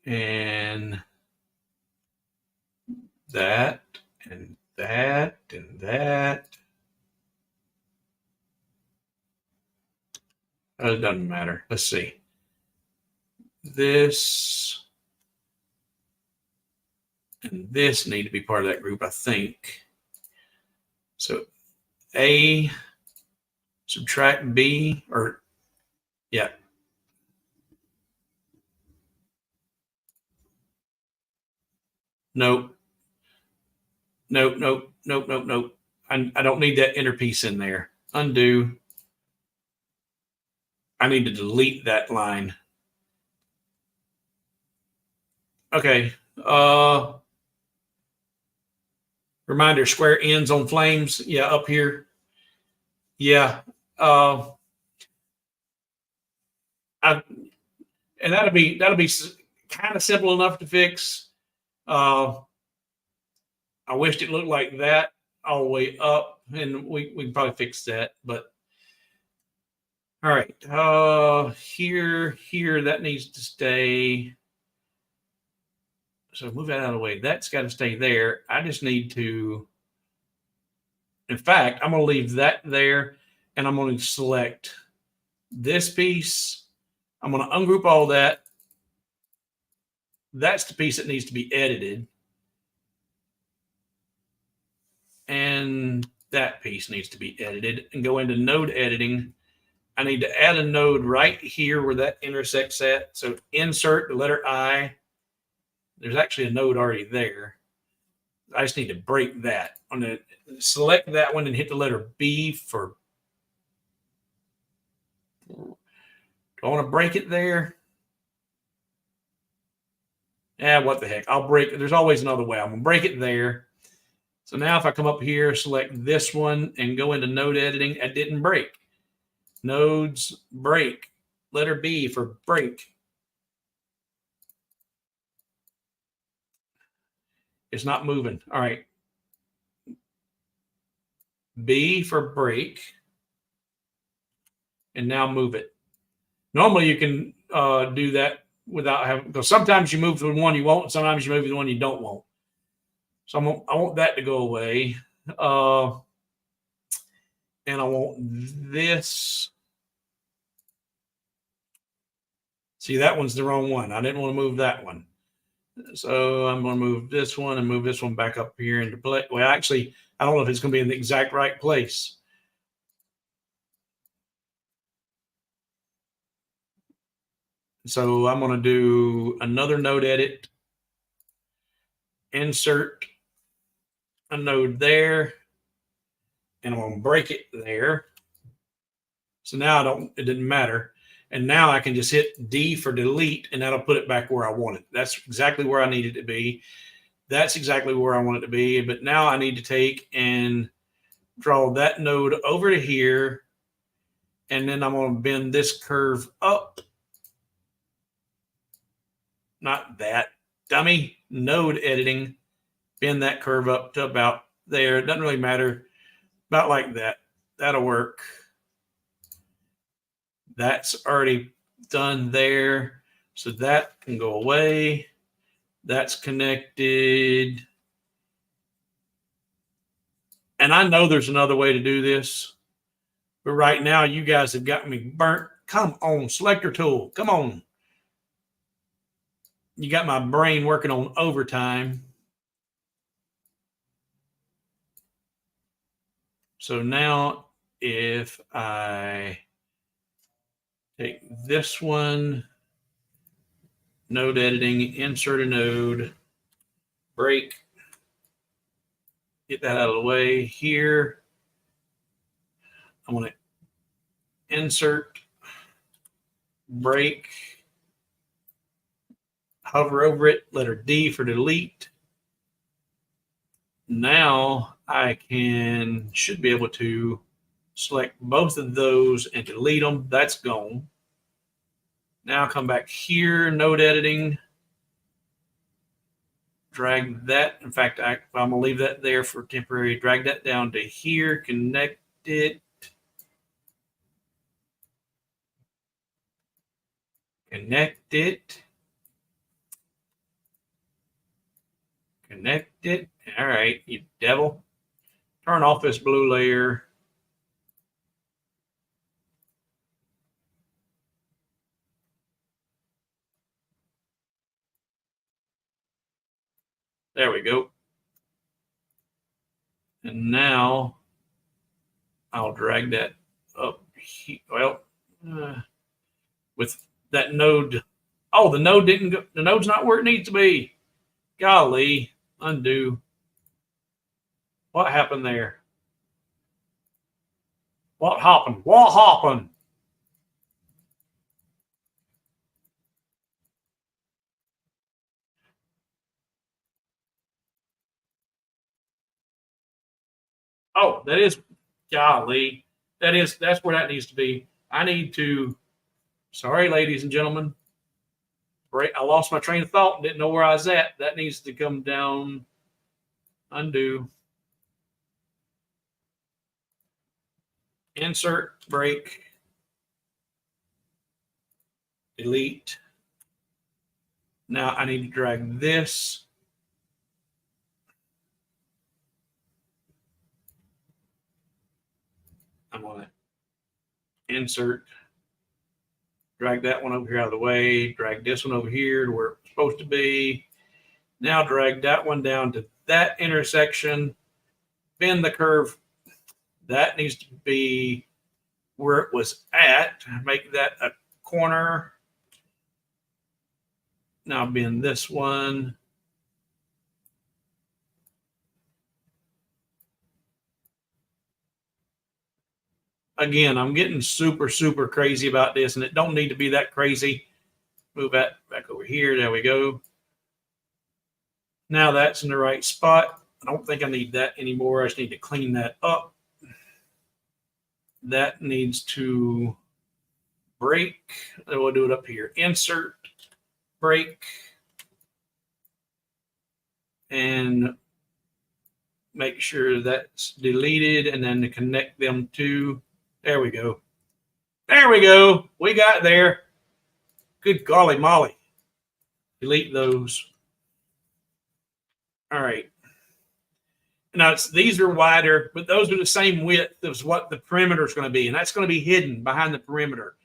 And that, and that, and that. It doesn't matter. Let's see. This and this need to be part of that group, I think. So A, subtract B, or yeah. Nope. Nope. I don't need that inner piece in there. Undo. I need to delete that line. Okay. Reminder, square ends on flames. Yeah, up here. Yeah. And that'll be kind of simple enough to fix. I wished it looked like that all the way up, and we can probably fix that. But all right, here that needs to stay. So move that out of the way. That's got to stay there. I just need to. In fact, I'm going to leave that there, and I'm going to select this piece. I'm going to ungroup all that. That's the piece that needs to be edited. And that piece needs to be edited and go into node editing. I need to add a node right here where that intersects at. So insert the letter I. There's actually a node already there. I just need to break that. I'm going to select that one and hit the letter B for. Do I want to break it there? Yeah, what the heck. I'll break it. There's always another way. I'm going to break it there. So now if I come up here, select this one and go into node editing, it didn't break. Nodes break. Letter B for break. It's not moving. All right. B for break. And now move it. Normally you can do that without having, because sometimes you move to the one you want, sometimes you move to the one you don't want. So I want that to go away. And I want this. See, that one's the wrong one. I didn't want to move that one. So I'm going to move this one and move this one back up here into play. Well, actually, I don't know if it's going to be in the exact right place. So I'm going to do another node edit, insert a node there, and I'm going to break it there. So now it didn't matter. And now I can just hit D for delete, and that'll put it back where I want it. That's exactly where I need it to be. That's exactly where I want it to be. But now I need to take and draw that node over to here, and then I'm going to bend this curve up. Not that. Dummy. Node editing. Bend that curve up to about there. It doesn't really matter. About like that. That'll work. That's already done there. So that can go away. That's connected. And I know there's another way to do this. But right now, you guys have got me burnt. Come on, selector tool. Come on. You got my brain working on overtime. So now if I take this one, node editing, insert a node, break, get that out of the way here. I want to insert, break, hover over it, letter D for delete. Now I should be able to select both of those and delete them. That's gone. Now come back here, node editing, drag that. In fact, I'm going to leave that there for temporary. Drag that down to here, connect it. Connect it. Connect it. All right, you devil. Turn off this blue layer. There we go. And now I'll drag that up. Well, with that node. Oh, the node didn't go. The node's not where it needs to be. Golly, undo. What happened there? What happened? What happened? Oh, that is, golly. That's where that needs to be. I need to, sorry, ladies and gentlemen. I lost my train of thought and didn't know where I was at. That needs to come down. Undo. Insert, break, delete. Now I need to drag this. I'm going to insert, drag that one over here out of the way, drag this one over here to where it's supposed to be. Now drag that one down to that intersection, bend the curve. That needs to be where it was at. Make that a corner. Now bend this one. Again, I'm getting super, super crazy about this, and it don't need to be that crazy. Move that back over here. There we go. Now that's in the right spot. I don't think I need that anymore. I just need to clean that up. That needs to break. We'll do it up here. Insert, break, and make sure that's deleted, and then to connect them to, there we go. There we go. We got there. Good golly molly. Delete those. All right. Now, these are wider, but those are the same width as what the perimeter is going to be, and that's going to be hidden behind the perimeter.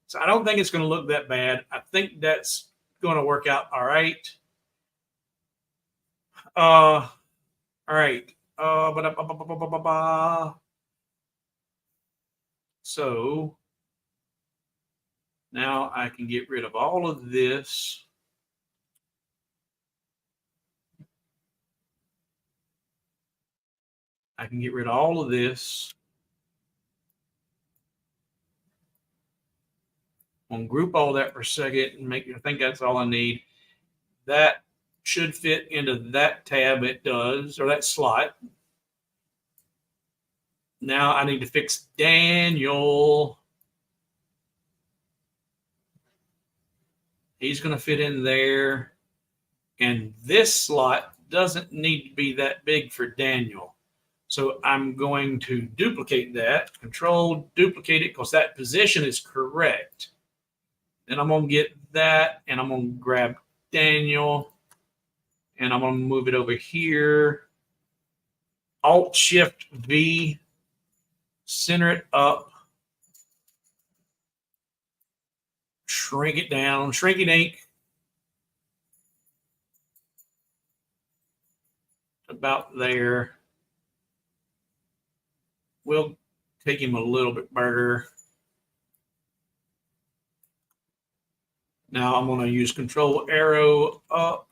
So I don't think it's going to look that bad. I think that's going to work out all right. All right. So now I can get rid of all of this. I can get rid of all of this. I'm going to group all that for a second and I think that's all I need. That should fit into that tab. It does, or that slot. Now I need to fix Daniel. He's going to fit in there. And this slot doesn't need to be that big for Daniel. So I'm going to duplicate that. Control, duplicate it, because that position is correct. Then I'm going to get that, and I'm going to grab Daniel, and I'm going to move it over here. Alt-Shift-V, center it up, shrink it down, shrink it ink. About there. We'll take him a little bit better. Now I'm going to use Control Arrow up.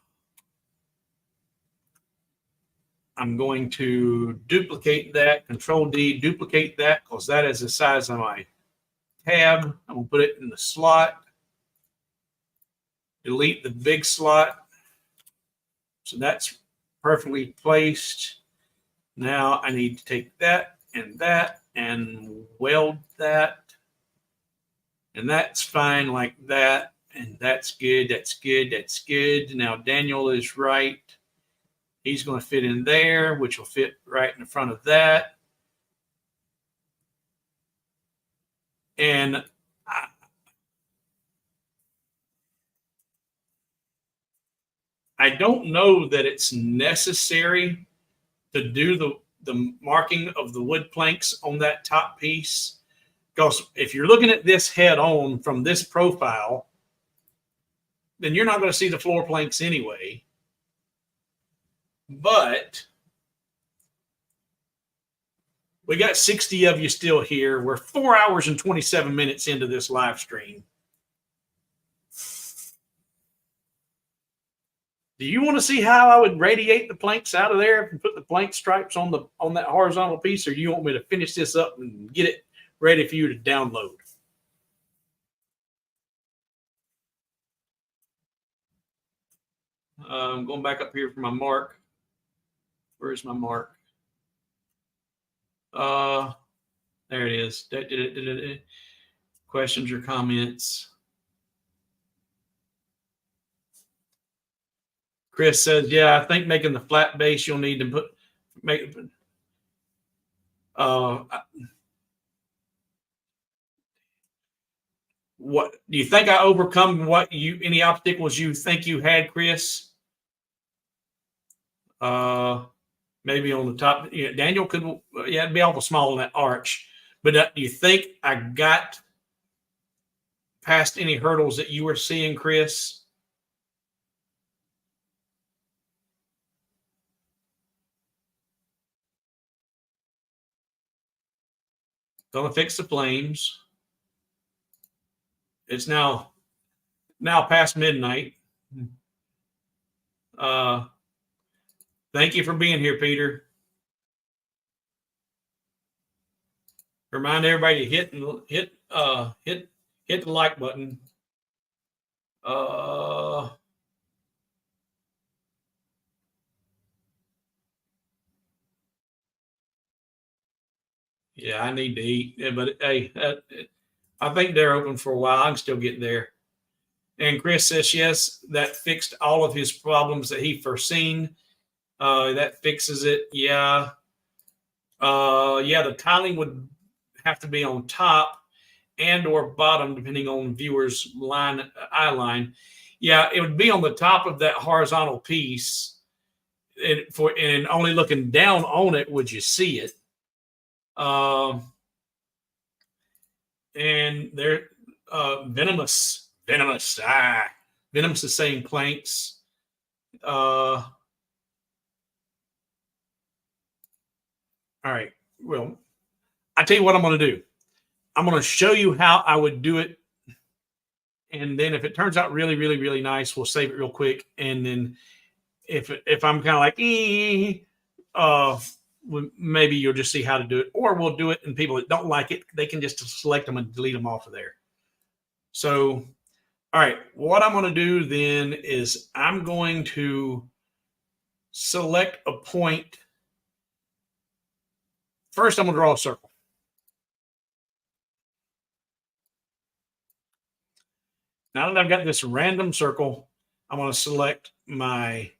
I'm going to duplicate that, Control D, duplicate that, because that is the size of my tab. I'm going to put it in the slot. Delete the big slot. So that's perfectly placed. Now I need to take that and weld that. And that's fine like that. And that's good. That's good. That's good. Now Daniel is right. He's going to fit in there, which will fit right in front of that. And I don't know that it's necessary to do the marking of the wood planks on that top piece. Because if you're looking at this head on from this profile, then you're not going to see the floor planks anyway. But we got 60 of you still here. We're 4 hours and 27 minutes into this live stream. Do you want to see how I would radiate the planks out of there and put the plank stripes on that horizontal piece, or do you want me to finish this up and get it ready for you to download? I'm going back up here for my mark. Where's my mark? There it is. Questions or comments? Chris says, yeah, I think making the flat base, you'll need to make what do you think I overcome any obstacles you think you had, Chris? Maybe on the top. Yeah, Daniel could, it'd be awful small in that arch. But do you think I got past any hurdles that you were seeing, Chris? Gonna fix the flames. It's now past midnight. Thank you for being here, Peter. Remind everybody to hit the like button. Yeah, I need to eat. Yeah, but hey, I think they're open for a while. I can still get there. And Chris says, yes, that fixed all of his problems that he foreseen. That fixes it. Yeah. The tiling would have to be on top and or bottom, depending on viewer's eye line. Yeah, it would be on the top of that horizontal piece. and only looking down on it would you see it. And they're venomous. Venomous is saying planks. All right. Well, I tell you what I'm going to do. I'm going to show you how I would do it. And then if it turns out really, really, really nice, we'll save it real quick. And then if I'm kind of like, maybe you'll just see how to do it. Or we'll do it, and people that don't like it, they can just select them and delete them off of there. So, all right, what I'm going to do then is I'm going to select a point. First, I'm going to draw a circle. Now that I've got this random circle, I'm going to select my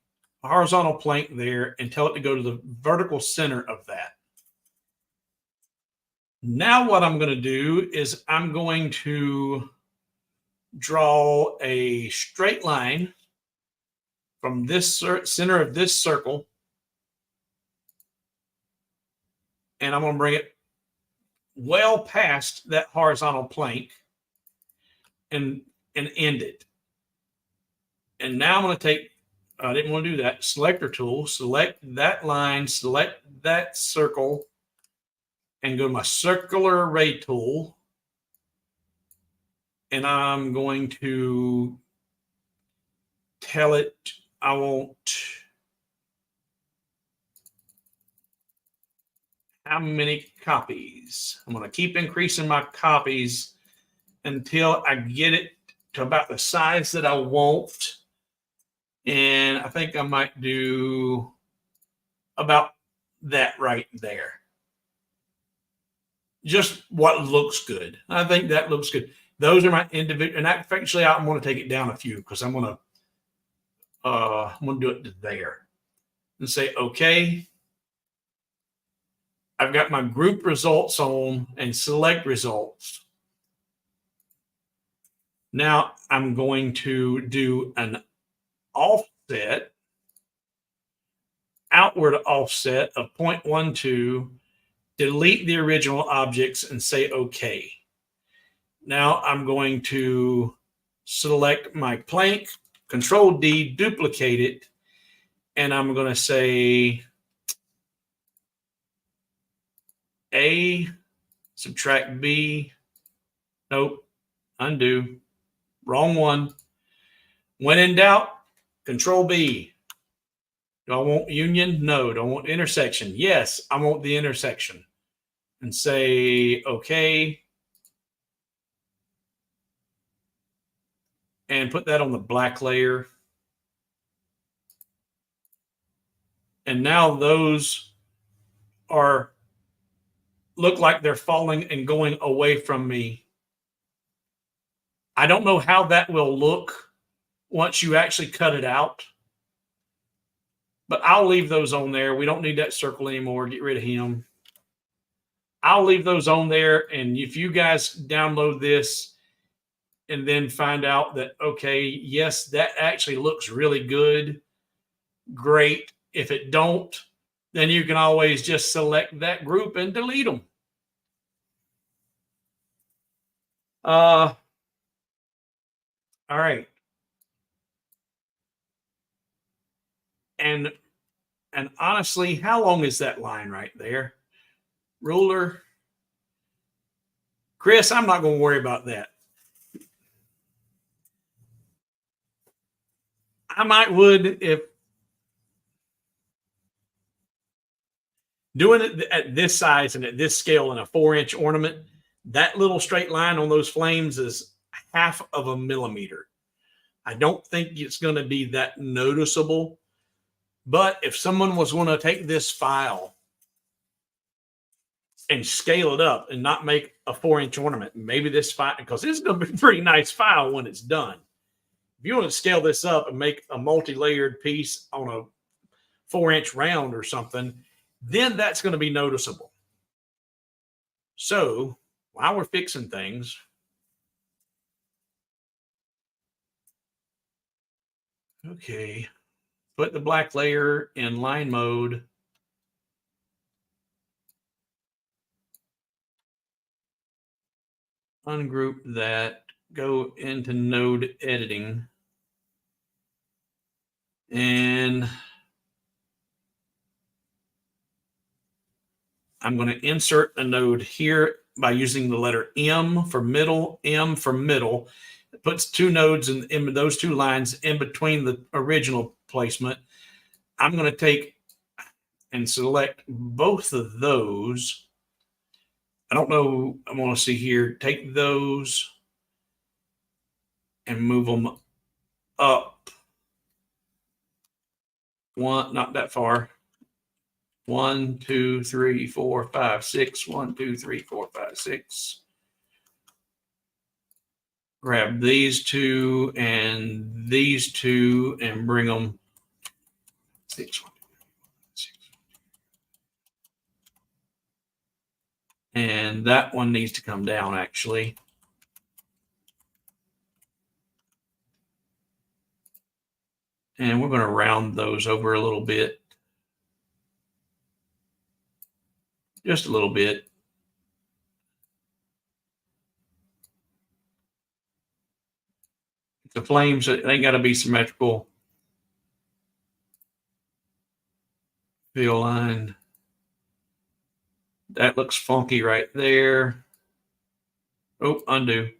horizontal plank there and tell it to go to the vertical center of that. Now what I'm going to do is I'm going to draw a straight line from this center of this circle, and I'm going to bring it well past that horizontal plank and end it. And now I'm going to take, I didn't want to do that, selector tool, select that line, select that circle, and go to my circular array tool. And I'm going to tell it I want how many copies. I'm going to keep increasing my copies until I get it to about the size that I want. And I think I might do about that right there. Just what looks good. I think that looks good. Those are my individual, and actually I'm going to take it down a few because I'm going to do it to there and say, okay. I've got my group results on and select results. Now I'm going to do an offset, outward offset of 0.12, delete the original objects and say okay. Now I'm going to select my plank, Control D, duplicate it, and I'm going to say A, subtract B, nope, undo, wrong one. When in doubt, Control B. Do I want union? No. Do I want intersection? Yes, I want the intersection. And say okay. And put that on the black layer. And now those look like they're falling and going away from me. I don't know how that will look once you actually cut it out. But I'll leave those on there. We don't need that circle anymore. Get rid of him. I'll leave those on there. And if you guys download this and then find out that, okay, yes, that actually looks really good, great. If it don't, then you can always just select that group and delete them. All right. And honestly, how long is that line right there? Ruler. Chris, I'm not going to worry about that. I would if doing it at this size and at this scale in a 4-inch ornament, that little straight line on those flames is 1/2 millimeter. I don't think it's going to be that noticeable. But if someone was going to take this file and scale it up and not make a 4-inch ornament, maybe this file, because this is going to be a pretty nice file when it's done. If you want to scale this up and make a multi-layered piece on a 4-inch round or something, then that's going to be noticeable. So while we're fixing things, okay. put the black layer in line mode. Ungroup that, go into node editing, and I'm going to insert a node here by using the letter M for middle, M for middle. It puts two nodes in those two lines in between the original placement. I'm going to take and select both of those. I don't know, I want to see here, take those and move them up. One, not that far. 1, 2, 3, 4, 5, 6. 1, 2, 3, 4, 5, 6. Grab these two and these two and bring them 6. And that one needs to come down, actually. And we're going to round those over a little bit. Just a little bit. The flames, it ain't got to be symmetrical. Fill line. That looks funky right there. Oh, undo.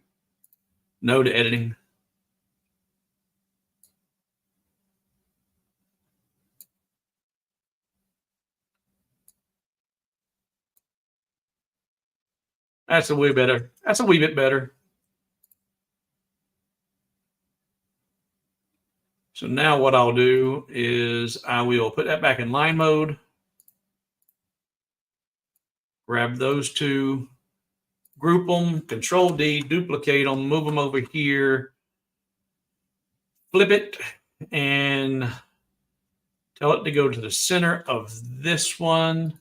Node editing. That's a wee better. That's a wee bit better. So now what I'll do is I will put that back in line mode. Grab those two, group them, Control D, duplicate them, move them over here, flip it, and tell it to go to the center of this one.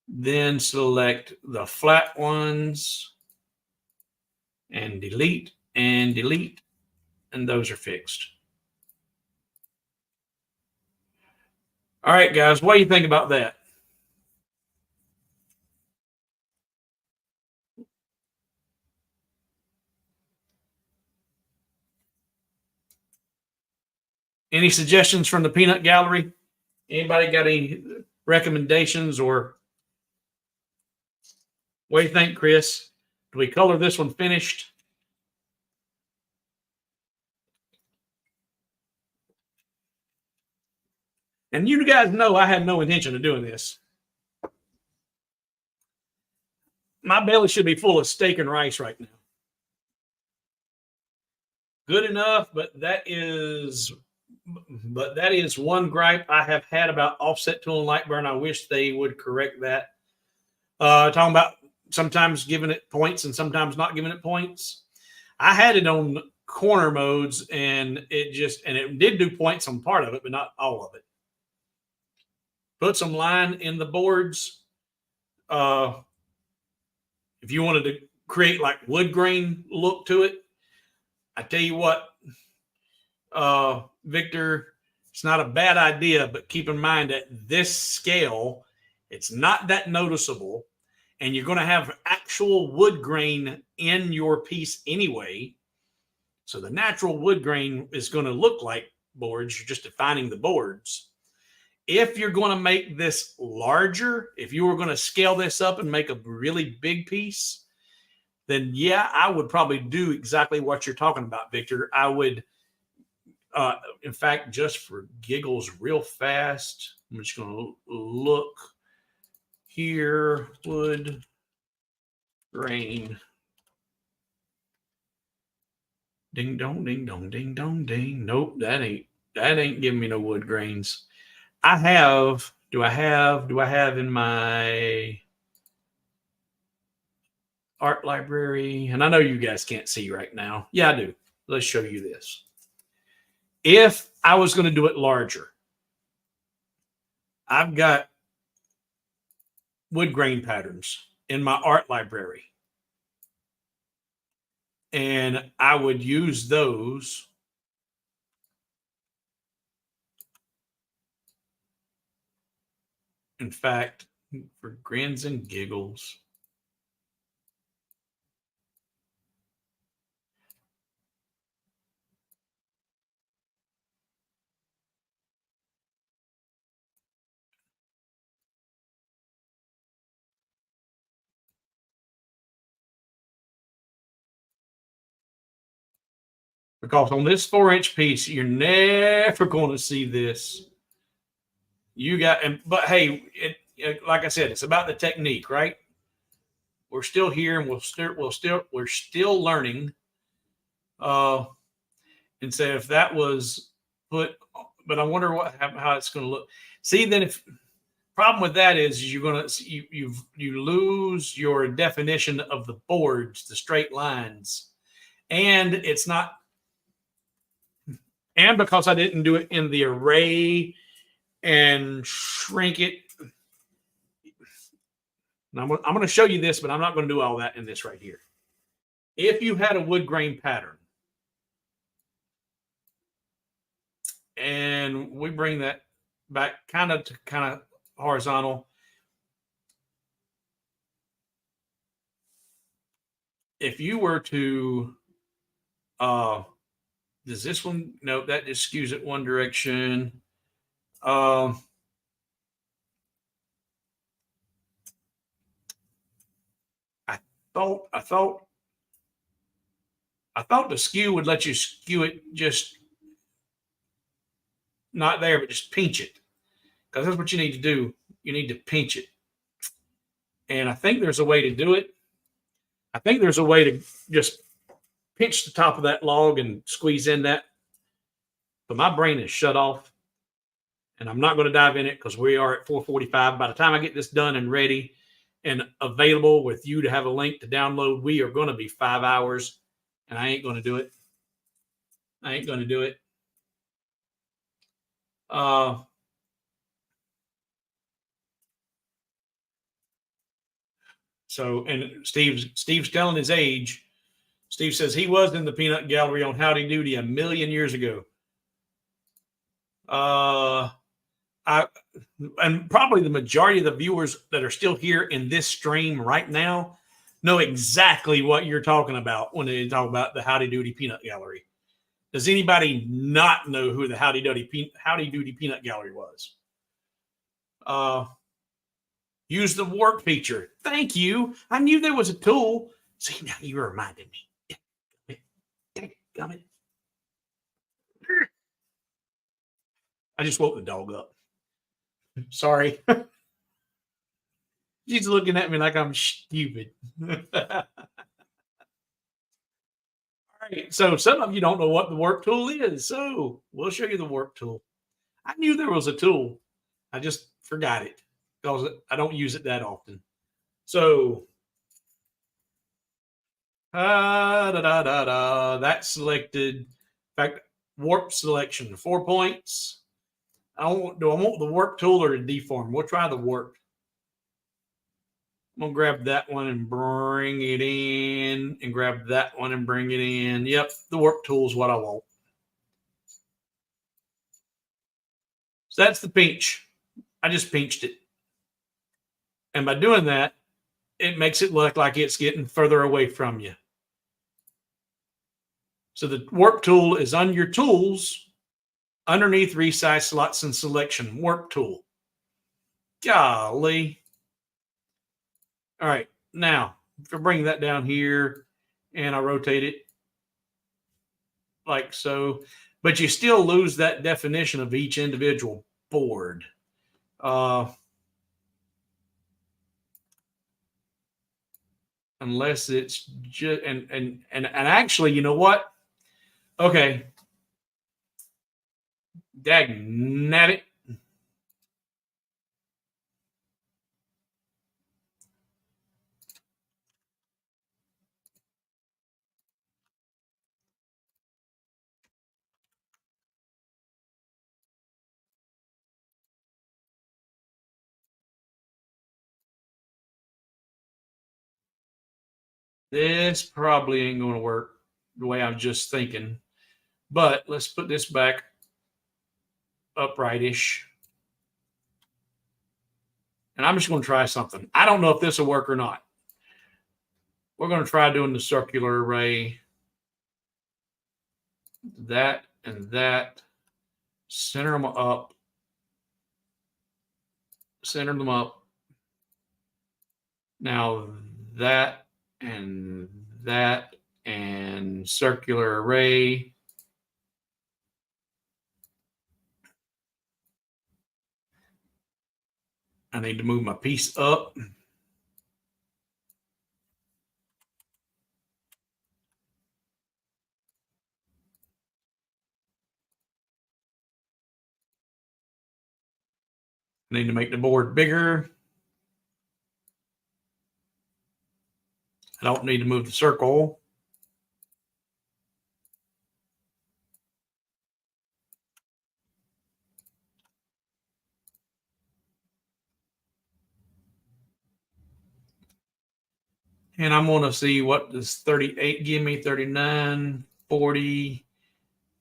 Then select the flat ones and delete, and those are fixed. All right, guys, what do you think about that? Any suggestions from the peanut gallery? Anybody got any recommendations, or what do you think, Chris? Do we color this one finished? And you guys know I had no intention of doing this. My belly should be full of steak and rice right now. Good enough, but that is one gripe I have had about offset tool and light burn. I wish they would correct that. Talking about sometimes giving it points and sometimes not giving it points. I had it on corner modes, and it did do points on part of it, but not all of it. Put some line in the boards. If you wanted to create like wood grain look to it, I tell you what, Victor, it's not a bad idea, but keep in mind at this scale, it's not that noticeable, and you're going to have actual wood grain in your piece anyway. So the natural wood grain is going to look like boards. You're just defining the boards. If you're going to make this larger, if you were going to scale this up and make a really big piece, then yeah, I would probably do exactly what you're talking about, Victor. I would, in fact, just for giggles real fast, I'm just going to look here, wood grain. Ding dong, ding dong, ding dong, ding. Nope, that ain't giving me no wood grains. Do I have in my art library, and I know you guys can't see right now. Yeah, I do. Let's show you this. If I was going to do it larger, I've got wood grain patterns in my art library, and I would use those In fact, for grins and giggles. Because on this 4-inch piece, you're never going to see this. You got, but hey, like I said, it's about the technique, right? We're still here, and we're still learning. And so if that was put, but I wonder how it's going to look. See, then if problem with that is you're gonna you lose your definition of the boards, the straight lines, and it's not. And because I didn't do it in the array and shrink it, I'm going to show you this, but I'm not going to do all that in this right here. If you had a wood grain pattern, and we bring that back kind of horizontal. If you were to, does this one? No, that just skews it one direction. I thought the skew would let you skew it just not there, but just pinch it, because that's what you need to do. You need to pinch it, and I think there's a way to do it. I think there's a way to just pinch the top of that log and squeeze in that. But my brain is shut off, and I'm not going to dive in it because we are at 4:45. By the time I get this done and ready and available with you to have a link to download, we are going to be 5 hours, and I ain't going to do it. I ain't going to do it. So, and Steve's telling his age. Steve says he was in the peanut gallery on Howdy Doody a million years ago. And probably the majority of the viewers that are still here in this stream right now know exactly what you're talking about when they talk about the Howdy Doody Peanut Gallery. Does anybody not know who the Howdy Doody Peanut Gallery was? Use the warp feature. Thank you. I knew there was a tool. See, now you reminded me. Damn it. I just woke the dog up. Sorry. She's looking at me like I'm stupid. All right. So some of you don't know what the warp tool is. So we'll show you the warp tool. I knew there was a tool. I just forgot it because I don't use it that often. So that's selected. In fact, warp selection, 4 points. Do I want the warp tool or the deform? We'll try the warp. I'm going to grab that one and bring it in, and grab that one and bring it in. Yep, the warp tool is what I want. So that's the pinch. I just pinched it. And by doing that, it makes it look like it's getting further away from you. So the warp tool is on your tools, underneath resize slots and selection, warp tool. Golly. All right, now, if I bring that down here and I rotate it like so, but you still lose that definition of each individual board. Unless it's just, and actually, you know what? Okay. Dagnabbit. This probably ain't going to work the way I'm just thinking. But let's put this back upright-ish. And I'm just going to try something. I don't know if this will work or not. We're going to try doing the circular array. That and that. Center them up. Center them up. Now that and circular array. I need to move my piece up. I need to make the board bigger. I don't need to move the circle. And I'm going to see what does 38 give me, 39, 40.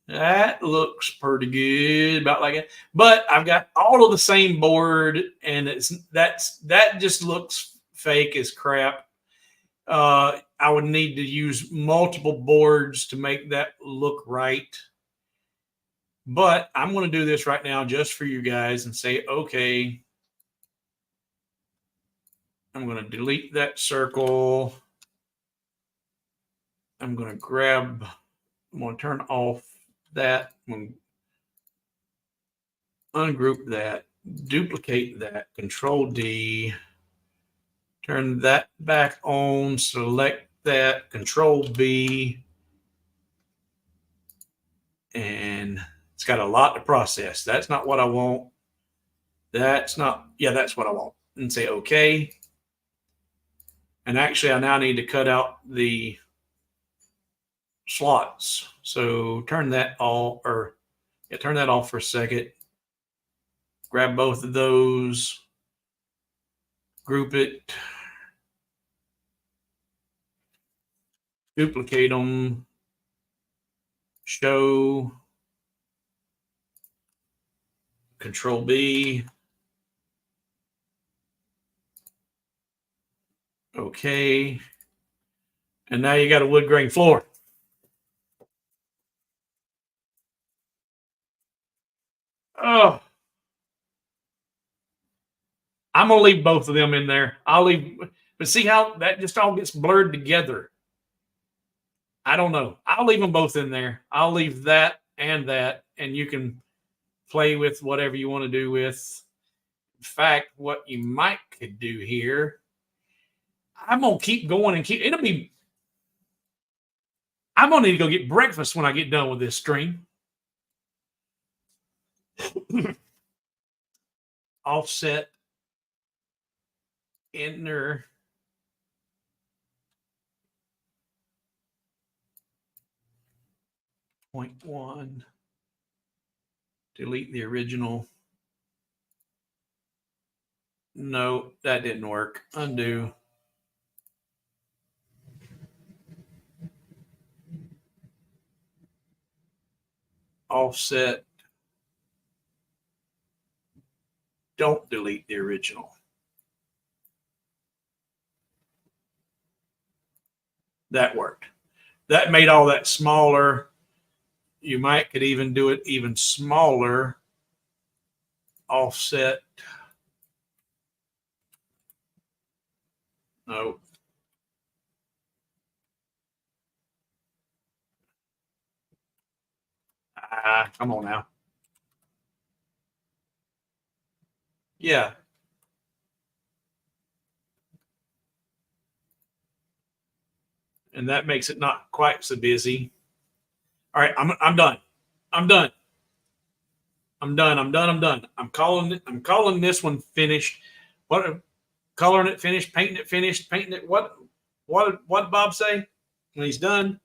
That looks pretty good, about like it. But I've got all of the same board, and that just looks fake as crap. I would need to use multiple boards to make that look right. But I'm going to do this right now just for you guys and say, okay, I'm going to delete that circle. I'm going to turn off that. I'm going to ungroup that, duplicate that, Control D, turn that back on, select that, Control B, and it's got a lot to process. That's not what I want. That's what I want. And say okay. And actually, I now need to cut out the slots. So turn that off for a second. Grab both of those, group it, duplicate them, show, Control B. Okay. And now you got a wood grain floor. Oh, I'm going to leave both of them in there. But see how that just all gets blurred together. I don't know. I'll leave them both in there. I'll leave that, and you can play with whatever you want to do with. In fact, what you could do here, I'm going to keep going and I'm going to need to go get breakfast when I get done with this stream. Offset, enter, .1, delete the original. No, that didn't work. Undo. Offset. Don't delete the original. That worked. That made all that smaller. You could even do it even smaller. Offset. No. Come on now. Yeah. And that makes it not quite so busy. All right, I'm done. I'm done. I'm calling this one finished. Coloring it finished, painting it finished, painting it. What did Bob say when he's done?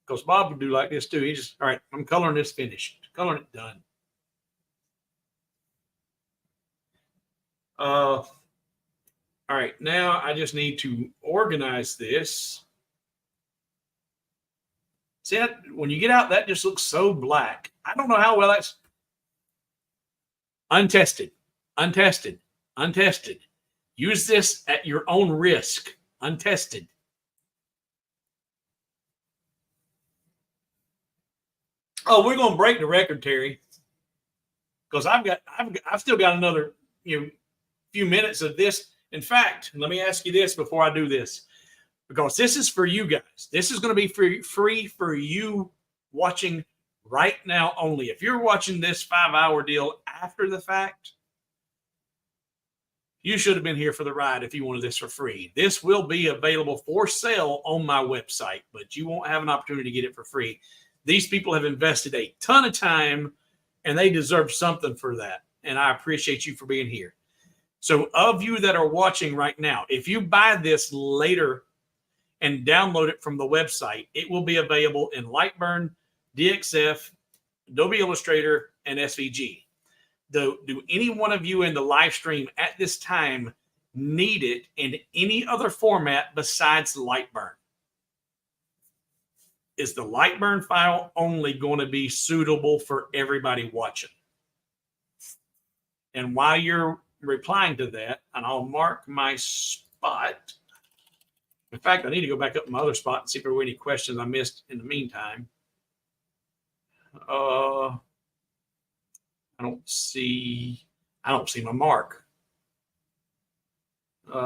Because Bob would do like this too. All right, I'm coloring this finished. Coloring it done. All right, now I just need to organize this. See, when you get out, that just looks so black. I don't know how well that's untested. Untested. Use this at your own risk. Untested. Oh, we're gonna break the record, Terry, because I've still got another few minutes of this. In fact, let me ask you this before I do this, because this is for you guys. This is going to be free for you watching right now only. If you're watching this 5-hour deal after the fact, you should have been here for the ride if you wanted this for free. This will be available for sale on my website, but you won't have an opportunity to get it for free. These people have invested a ton of time, and they deserve something for that. And I appreciate you for being here. So of you that are watching right now, if you buy this later and download it from the website, it will be available in Lightburn, DXF, Adobe Illustrator, and SVG. Do any one of you in the live stream at this time need it in any other format besides Lightburn? Is the Lightburn file only going to be suitable for everybody watching? And while you're replying to that, and I'll mark my spot. In fact, I need to go back up my other spot and see if there were any questions I missed in the meantime. I don't see my mark. I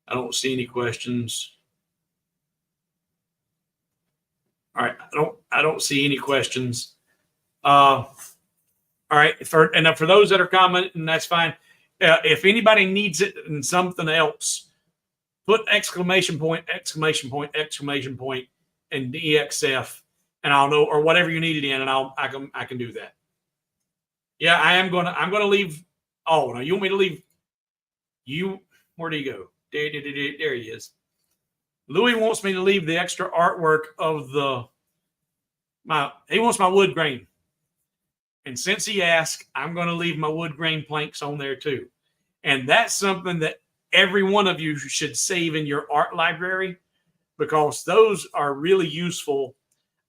don't see any questions. All right, I don't see any questions. All right, for those that are commenting, that's fine. If anybody needs it in something else, put exclamation point, exclamation point, exclamation point, and DXF, and I'll know, or whatever you need it in, and I can do that. Yeah, I'm gonna leave. Oh no, you want me to leave? Where do you go? There he is. Louis wants me to leave the extra artwork of he wants my wood grain. And since he asked, I'm going to leave my wood grain planks on there too. And that's something that every one of you should save in your art library, because those are really useful.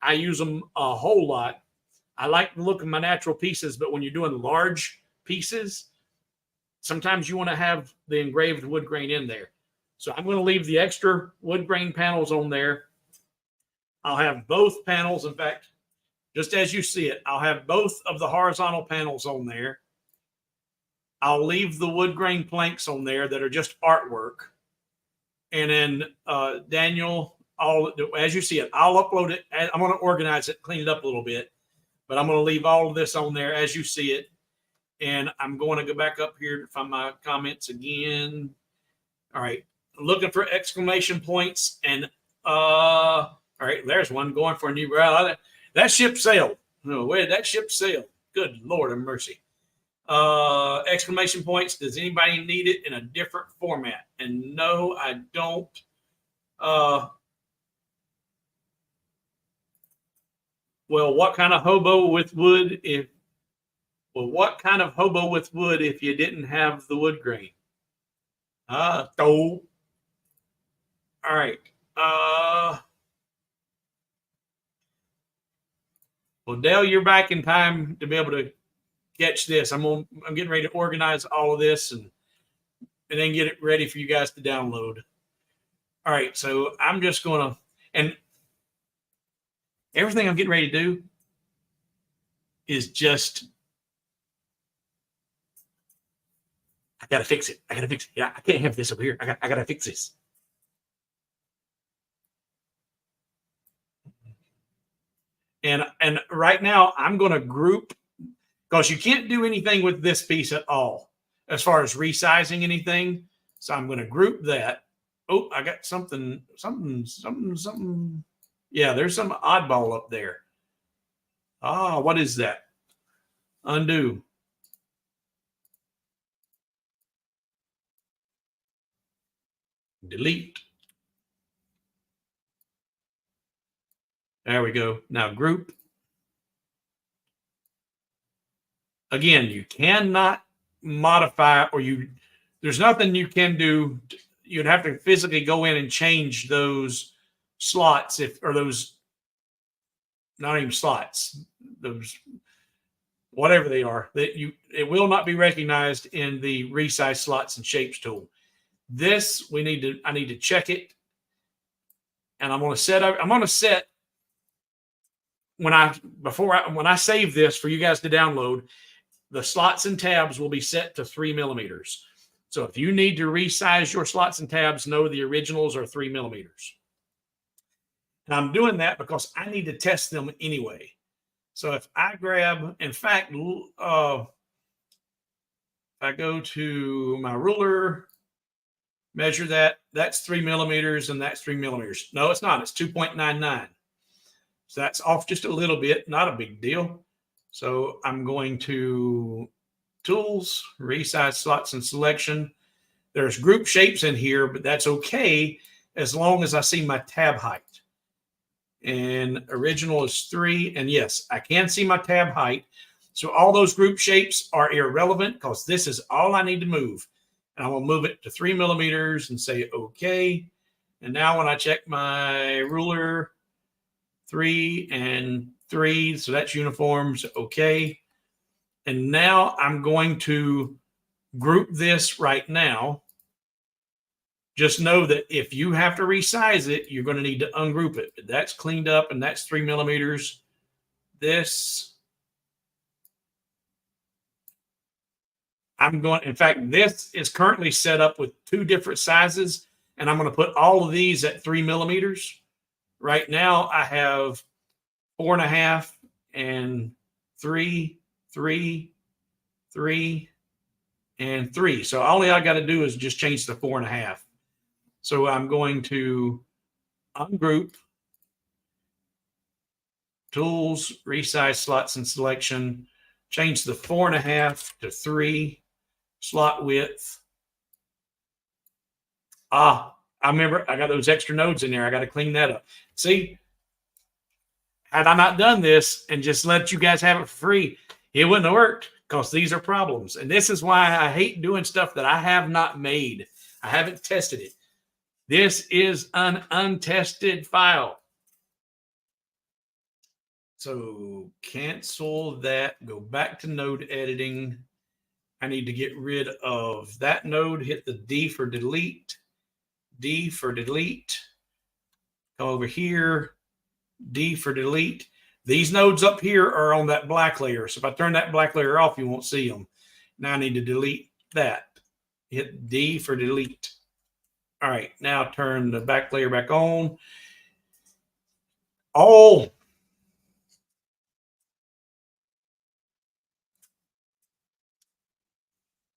I use them a whole lot. I like the look of my natural pieces, but when you're doing large pieces, sometimes you want to have the engraved wood grain in there. So I'm going to leave the extra wood grain panels on there. I'll have both panels. In fact, just as you see it, I'll have both of the horizontal panels on there. I'll leave the wood grain planks on there that are just artwork. And then Daniel, as you see it, I'll upload it. I'm going to organize it, clean it up a little bit. But I'm going to leave all of this on there as you see it. And I'm going to go back up here to find my comments again. All right. Looking for exclamation points. And all right, there's one going for a new route. That ship sailed. No, where did that ship sail? Good Lord of mercy. Exclamation points. Does anybody need it in a different format? And no, I don't. Well, what kind of hobo with wood if you didn't have the wood grain? All right. Well, Dale, you're back in time to be able to catch this. I'm getting ready to organize all of this and then get it ready for you guys to download. All right, so I'm just going to, and everything I'm getting ready to do is just, I got to fix it. Yeah, I can't have this over here. I got to fix this. And right now I'm going to group, because you can't do anything with this piece at all as far as resizing anything. So I'm going to group that. Oh, I got something. Yeah, there's some oddball up there. What is that? Undo. Delete. There we go. Now group. Again, you cannot modify, or there's nothing you can do. You'd have to physically go in and change those slots, not even slots, those whatever they are, it will not be recognized in the resize slots and shapes tool. This I need to check it, and I'm going to set when I save this for you guys to download, the slots and tabs will be set to 3 millimeters. So if you need to resize your slots and tabs, know the originals are 3 millimeters. And I'm doing that because I need to test them anyway. So if I grab, in fact, if I go to my ruler, measure that's 3 millimeters and that's 3 millimeters. No, it's not. It's 2.99. So that's off just a little bit, not a big deal. So I'm going to Tools, Resize Slots and Selection. There's group shapes in here, but that's okay as long as I see my tab height. And original is 3. And yes, I can see my tab height. So all those group shapes are irrelevant because this is all I need to move. And I'm going to move it to 3 millimeters and say okay. And now when I check my ruler, 3 and 3, so that's uniforms, okay. And now I'm going to group this right now. Just know that if you have to resize it, you're going to need to ungroup it. That's cleaned up, and that's 3 millimeters. This, in fact, this is currently set up with 2 different sizes, and I'm going to put all of these at 3 millimeters. Right now, I have 4.5 and 3, 3, 3, and 3. So all I got to do is just change the 4.5. So I'm going to ungroup, Tools, Resize Slots and Selection, change the 4.5 to 3, slot width. I remember I got those extra nodes in there. I got to clean that up. See, had I not done this and just let you guys have it for free, it wouldn't have worked because these are problems. And this is why I hate doing stuff that I have not made. I haven't tested it. This is an untested file. So cancel that, go back to node editing. I need to get rid of that node, hit the D for delete, D for delete. Go over here, D for delete. These nodes up here are on that black layer. So if I turn that black layer off, you won't see them. Now I need to delete that. Hit D for delete. All right, now turn the back layer back on.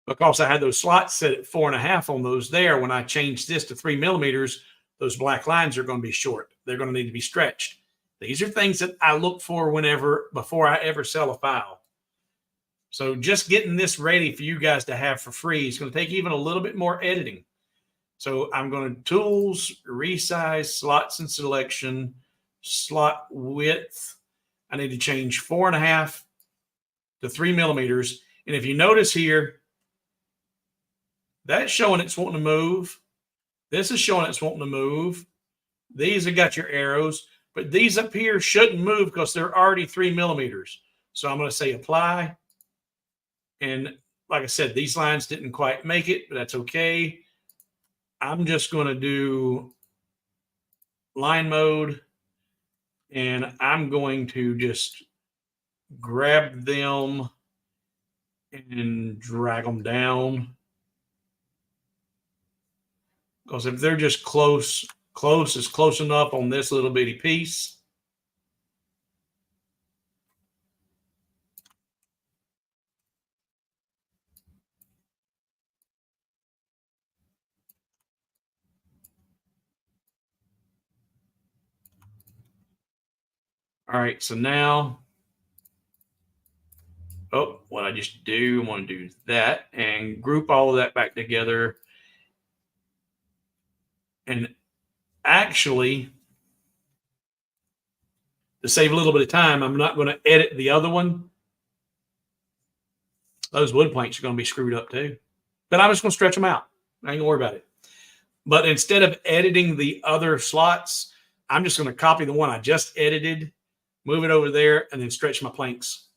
Because I had those slots set at 4.5 on those there, when I changed this to 3 millimeters, those black lines are going to be short. They're going to need to be stretched. These are things that I look for before I ever sell a file. So just getting this ready for you guys to have for free is going to take even a little bit more editing. So I'm going to Tools, Resize, Slots and Selection, slot width. I need to change 4.5 to 3 millimeters. And if you notice here, that's showing it's wanting to move. This is showing it's wanting to move. These have got your arrows, but these up here shouldn't move because they're already 3 millimeters. So I'm going to say apply. And like I said, these lines didn't quite make it, but that's okay. I'm just going to do line mode, and I'm going to just grab them and drag them down. Because if they're just close is close enough on this little bitty piece. All right, so now, what I just do, I want to do that and group all of that back together. And actually, to save a little bit of time, I'm not going to edit the other one. Those wood planks are going to be screwed up too. But I'm just going to stretch them out. I ain't going to worry about it. But instead of editing the other slots, I'm just going to copy the one I just edited, move it over there, and then stretch my planks.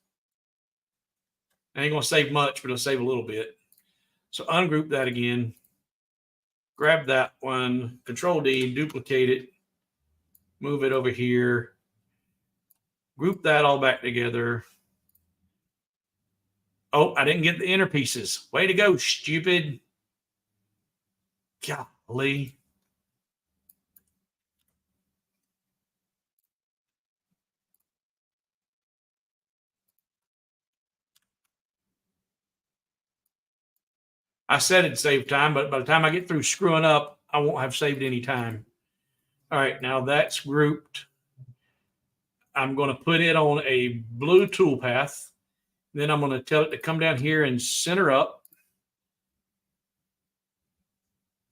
ain't going to save much, but it'll save a little bit. So ungroup that again. Grab that one, Control D, duplicate it, move it over here, group that all back together. Oh, I didn't get the inner pieces. Way to go, stupid. Golly. I said it'd save time, but by the time I get through screwing up, I won't have saved any time. All right, now that's grouped. I'm going to put it on a blue toolpath. Then I'm going to tell it to come down here and center up.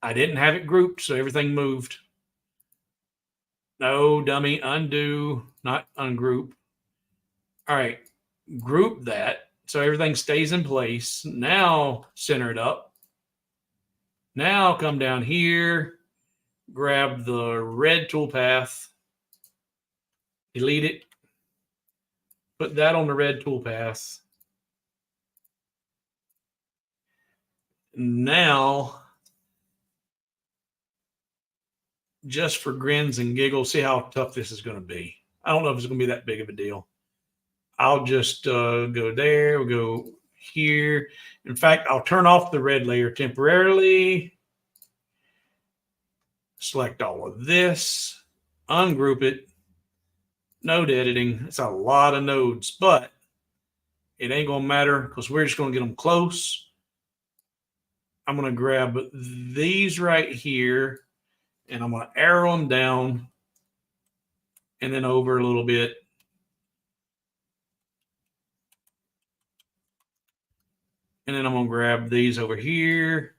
I didn't have it grouped, so everything moved. No, dummy, undo, not ungroup. All right, group that so everything stays in place. Now center it up. Now come down here, grab the red toolpath, delete it, put that on the red toolpath. Now, just for grins and giggles, see how tough this is going to be. I don't know if it's going to be that big of a deal. I'll just go there. We'll go here. In fact, I'll turn off the red layer temporarily. Select all of this. Ungroup it. Node editing. It's a lot of nodes, but it ain't going to matter because we're just going to get them close. I'm going to grab these right here, and I'm going to arrow them down and then over a little bit. And then I'm going to grab these over here.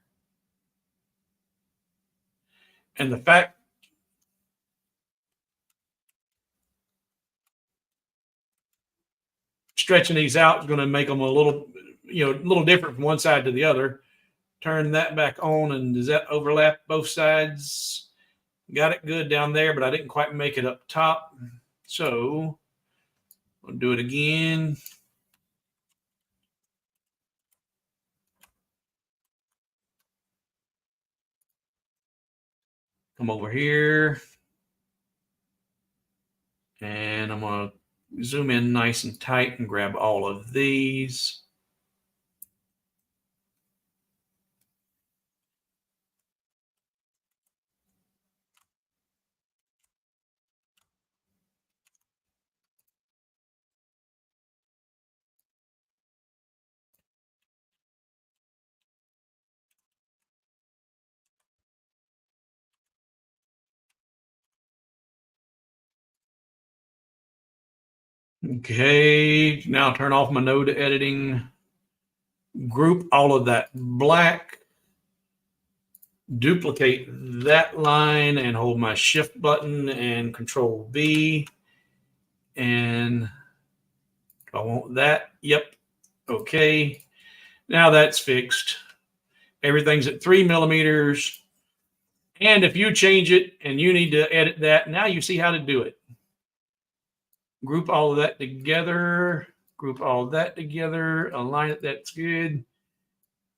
And the fact stretching these out is going to make them a little, little different from one side to the other. Turn that back on, and does that overlap both sides? Got it good down there, but I didn't quite make it up top. So I'll do it again. Come over here. And I'm going to zoom in nice and tight and grab all of these. Okay, now turn off my node editing. Group all of that black. Duplicate that line and hold my shift button and Control V. And do I want that? Yep. Okay. Now that's fixed. Everything's at 3 millimeters. And if you change it and you need to edit that, now you see how to do it. Group all of that together. Group all of that together. Align it. That's good.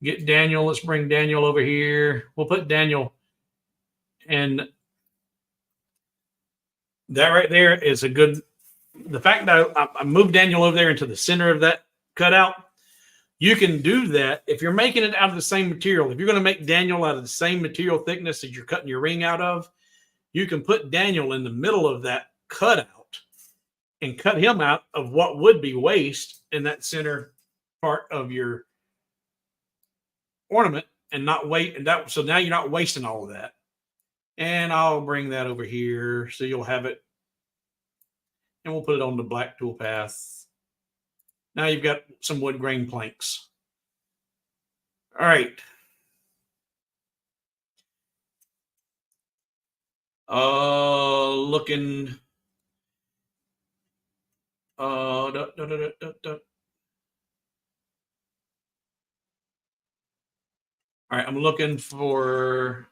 Get Daniel. Let's bring Daniel over here. We'll put Daniel. And that right there is a good, the fact that I moved Daniel over there into the center of that cutout, you can do that if you're making it out of the same material. If you're going to make Daniel out of the same material thickness that you're cutting your ring out of, you can put Daniel in the middle of that cutout and cut him out of what would be waste in that center part of your ornament and not wait. And that, so now you're not wasting all of that. And I'll bring that over here so you'll have it. And we'll put it on the black toolpath. Now you've got some wood grain planks. All right. Looking. All right, I'm looking for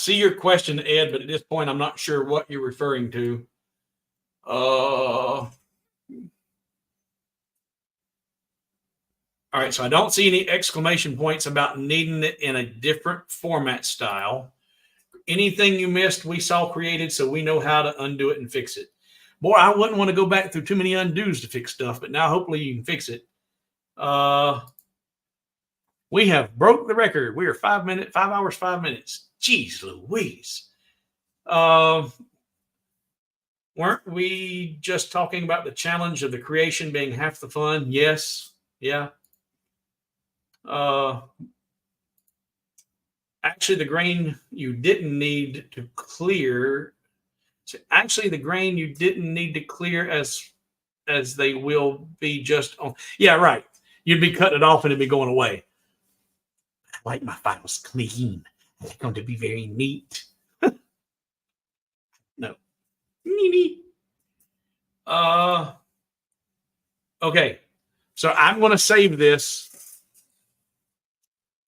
see your question, Ed, but at this point, I'm not sure what you're referring to. All right, so I don't see any exclamation points about needing it in a different format style. Anything you missed, we saw created, so we know how to undo it and fix it. Boy, I wouldn't want to go back through too many undos to fix stuff, but now hopefully you can fix it. We have broke the record. We are 5 hours, 5 minutes. Jeez Louise. Weren't we just talking about the challenge of the creation being half the fun? Yes. Yeah. Actually, the grain you didn't need to clear. Actually, the grain you didn't need to clear as they will be just on. Yeah, right. You'd be cutting it off and it'd be going away. I like my files clean. They're going to be very neat. No. Neat. Okay. So I'm going to save this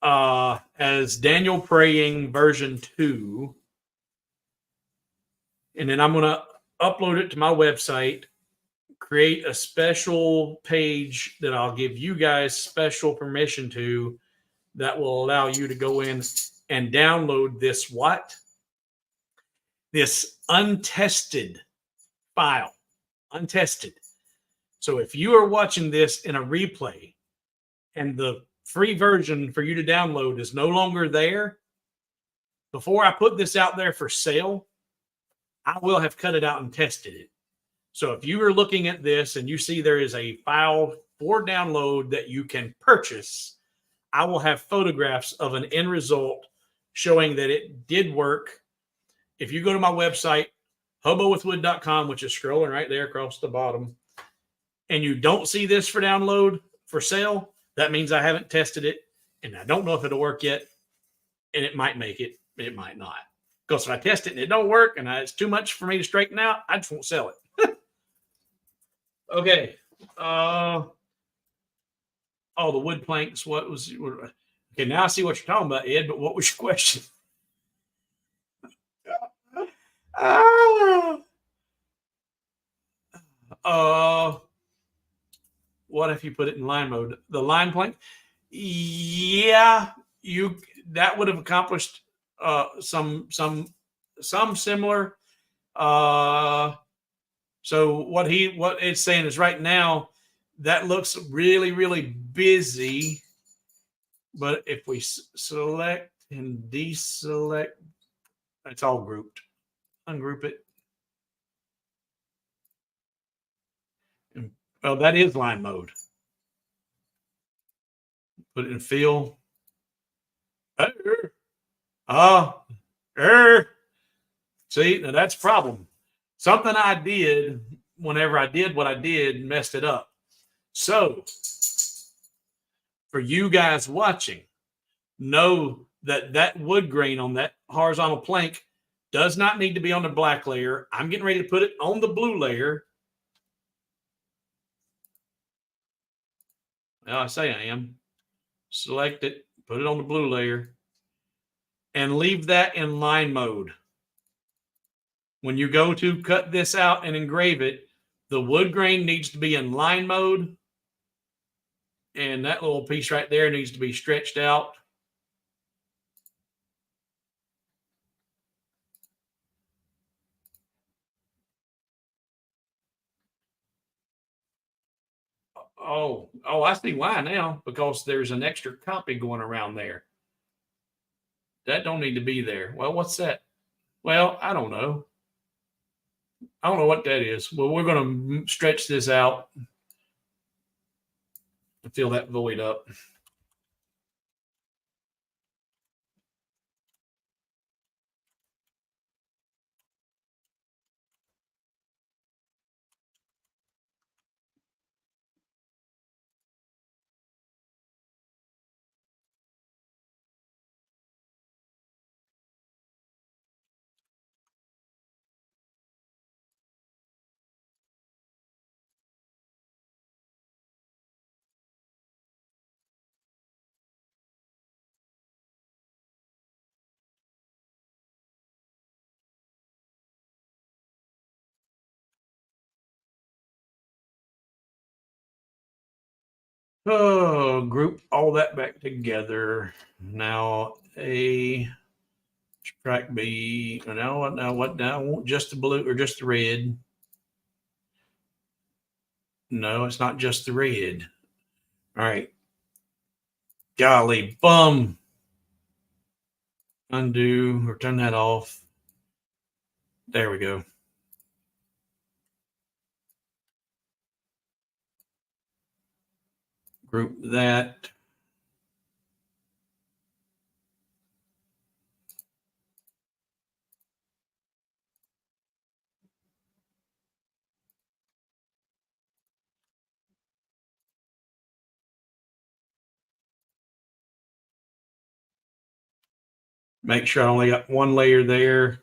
as Daniel Praying version 2. And then I'm going to upload it to my website, create a special page that I'll give you guys special permission to that will allow you to go in and download this what? This untested file. Untested. So if you are watching this in a replay and the free version for you to download is no longer there, before I put this out there for sale, I will have cut it out and tested it. So if you are looking at this and you see there is a file for download that you can purchase, I will have photographs of an end result showing that it did work. If you go to my website, hobowithwood.com, which is scrolling right there across the bottom, and you don't see this for download for sale, that means I haven't tested it, and I don't know if it'll work yet, and it might make it, it might not. Because if I test it and it don't work and it's too much for me to straighten out, I just won't sell it. Okay. Oh, the wood planks. What was? Okay, now I see what you're talking about, Ed. But what was your question? What if you put it in line mode? The line plank. Yeah, that would have accomplished some similar. So what it's saying is right now that looks really, really busy. But if we select and deselect, it's all grouped. Ungroup it. Well, that is line mode. Put it in fill. See, now that's a problem. Something I did whenever I did what I did messed it up. So for you guys watching, know that wood grain on that horizontal plank does not need to be on the black layer. I'm getting ready to put it on the blue layer. Well, I say I am. Select it, put it on the blue layer, and leave that in line mode. When you go to cut this out and engrave it, the wood grain needs to be in line mode, and that little piece right there needs to be stretched out. Oh, I see why now, because there's an extra copy going around there. That don't need to be there. Well, what's that? Well, I don't know. I don't know what that is. Well, we're going to stretch this out and fill that void up. Oh, group all that back together. Now A, track B. Now what? Now what? Now I want just the blue or just the red. No, it's not just the red. All right. Golly bum. Undo or turn that off. There we go. Group that. Make sure I only got one layer there.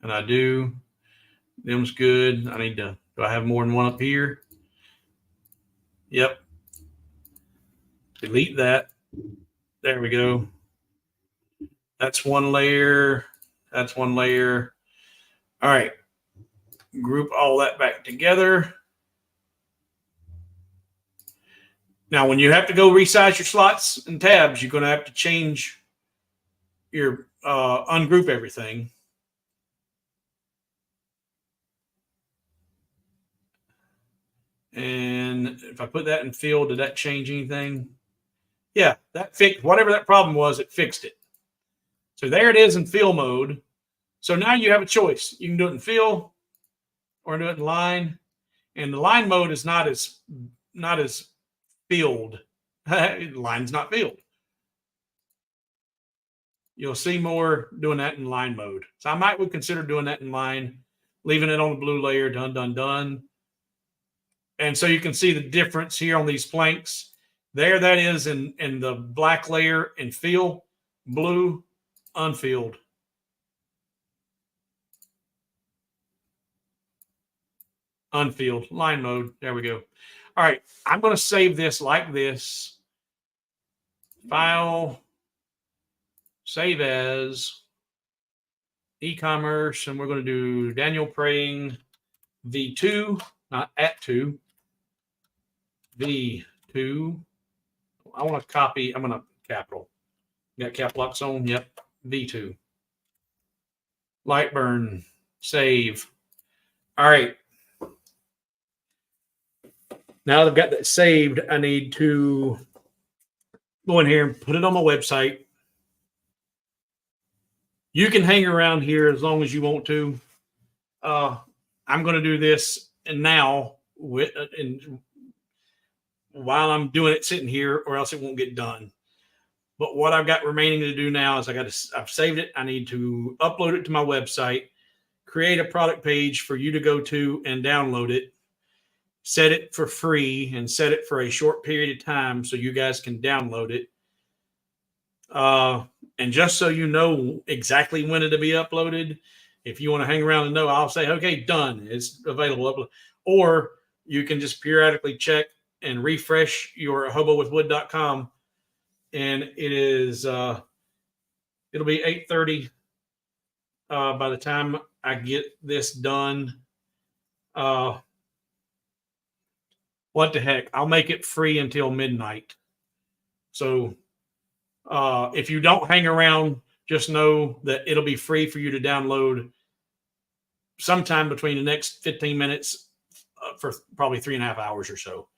And I do. Them's good. I need to, do I have more than one up here? Yep. Delete that. There we go. That's one layer. That's one layer. All right. Group all that back together. Now, when you have to go resize your slots and tabs, you're going to have to change your ungroup everything. And if I put that in fill, did that change anything? Yeah, that fixed whatever that problem was, it fixed it. So there it is in fill mode. So now you have a choice. You can do it in fill or do it in line. And the line mode is not as filled. Line's not filled. You'll see more doing that in line mode. So I would consider doing that in line, leaving it on the blue layer, done, done, done. And so you can see the difference here on these planks. There that is in the black layer and fill, blue, unfilled. Unfilled, line mode. There we go. All right, I'm going to save this like this. File, save as, e-commerce, and we're going to do Daniel Praying V2, not at 2. V2. I want to copy. I'm going to capital. Got cap locks on? Yep. V2. Lightburn. Save. All right. Now that I've got that saved, I need to go in here and put it on my website. You can hang around here as long as you want to. I'm going to do this and now while I'm doing it sitting here, or else it won't get done. But what I've got remaining to do now is I've saved it. I need to upload it to my website, create a product page for you to go to and download it, set it for free, and set it for a short period of time so you guys can download it. And just so you know exactly when it'll be uploaded, if you want to hang around and know, I'll say, okay, done. It's available. Or you can just periodically check and refresh your hobowithwood.com. And it is, it'll be 8:30 by the time I get this done. What the heck? I'll make it free until midnight. So if you don't hang around, just know that it'll be free for you to download sometime between the next 15 minutes for probably 3.5 hours or so.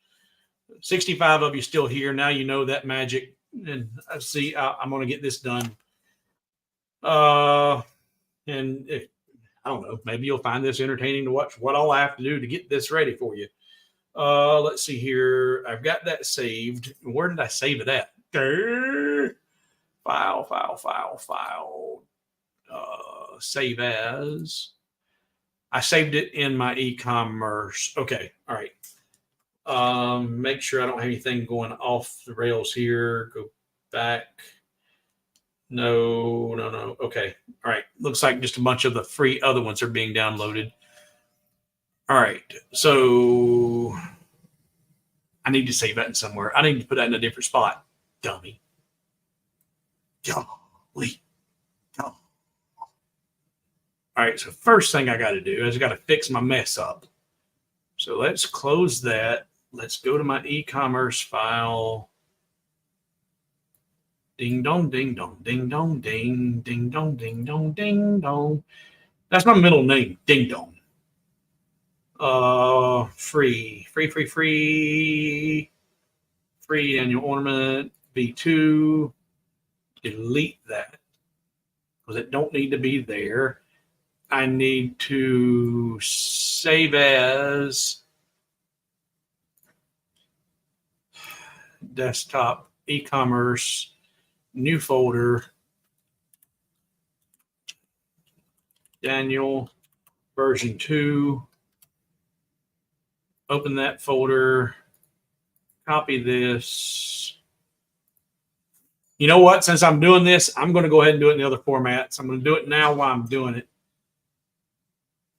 65 of you still here. Now you know that magic. And I see I'm going to get this done. And if, I don't know, maybe you'll find this entertaining to watch what all I have to do to get this ready for you. Let's see here. I've got that saved. Where did I save it at? File. Save as. I saved it in my e-commerce. Okay. All right. Make sure I don't have anything going off the rails here. Go back. No. Okay. All right. Looks like just a bunch of the free other ones are being downloaded. All right. So I need to save that in somewhere. I need to put that in a different spot. Dummy. Golly. All right. So first thing I got to do is I got to fix my mess up. So let's close that. Let's go to my e-commerce file. Ding dong, ding dong, ding dong, ding, ding dong, ding dong, ding dong. That's my middle name, Ding Dong. Free annual ornament V2. Delete that because it don't need to be there. I need to save as desktop e-commerce, new folder, Daniel version 2. Open that folder, copy this. You know what? Since I'm doing this, I'm going to go ahead and do it in the other formats. I'm going to do it now while I'm doing it.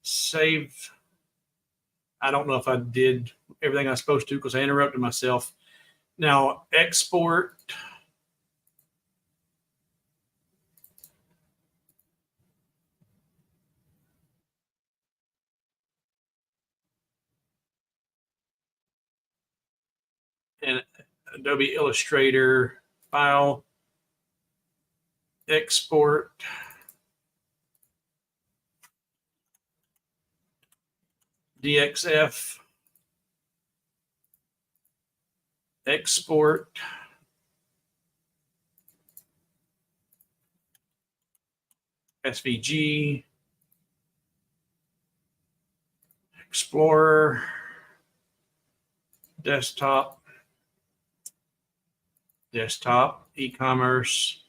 Save. I don't know if I did everything I was supposed to because I interrupted myself. Now, export. And Adobe Illustrator file. Export. DXF. Export. SVG. Explorer. Desktop. Desktop. E-commerce.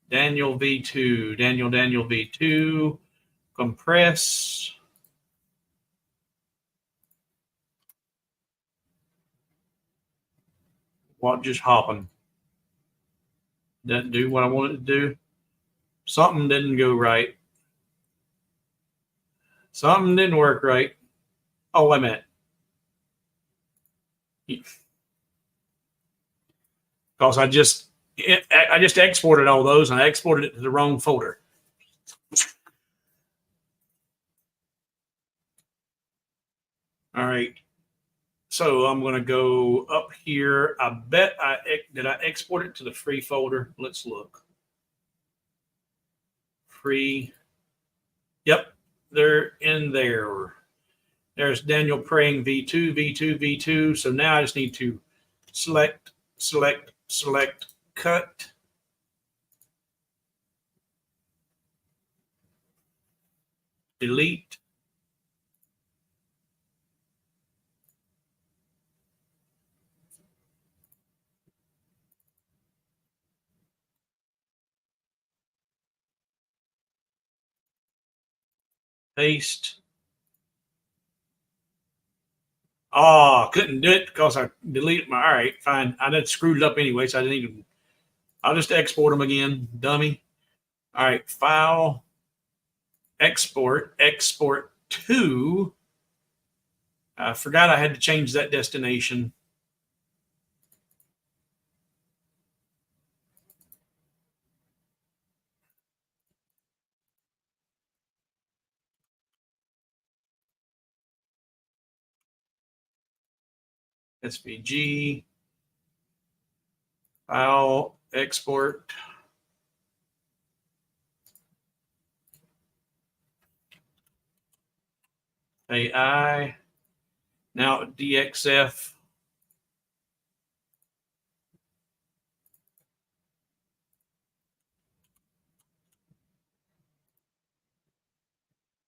Daniel V2. Daniel V2. Compress. What just happened? Didn't do what I wanted to do. Something didn't go right. Something didn't work right. Oh, wait a minute. Because I just exported all those and I exported it to the wrong folder. All right. So I'm going to go up here. I bet did I export it to the free folder? Let's look. Free. Yep, they're in there. There's Daniel praying V2, V2, V2. So now I just need to select, cut. Delete. Paste. Oh, couldn't do it because I deleted my. All right, fine. I did screwed it up anyway, so I didn't even. I'll just export them again, dummy. All right, file, export to. I forgot I had to change that destination. SVG, file, export. AI. Now DXF.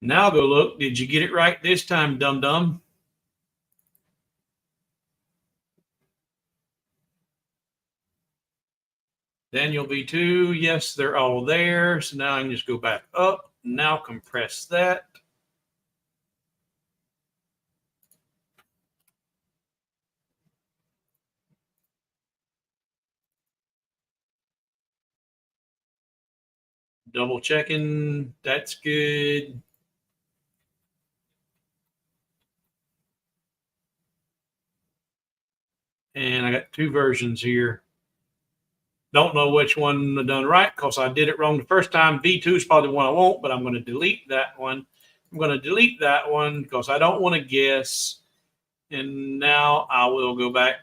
Now go look. Did you get it right this time, dum-dum? Daniel V2. Yes, they're all there. So now I can just go back up. Now compress that. Double checking. That's good. And I got two versions here. Don't know which one I done right because I did it wrong the first time. V2 is probably the one I want, but I'm going to delete that one. I'm going to delete that one because I don't want to guess. And now I will go back.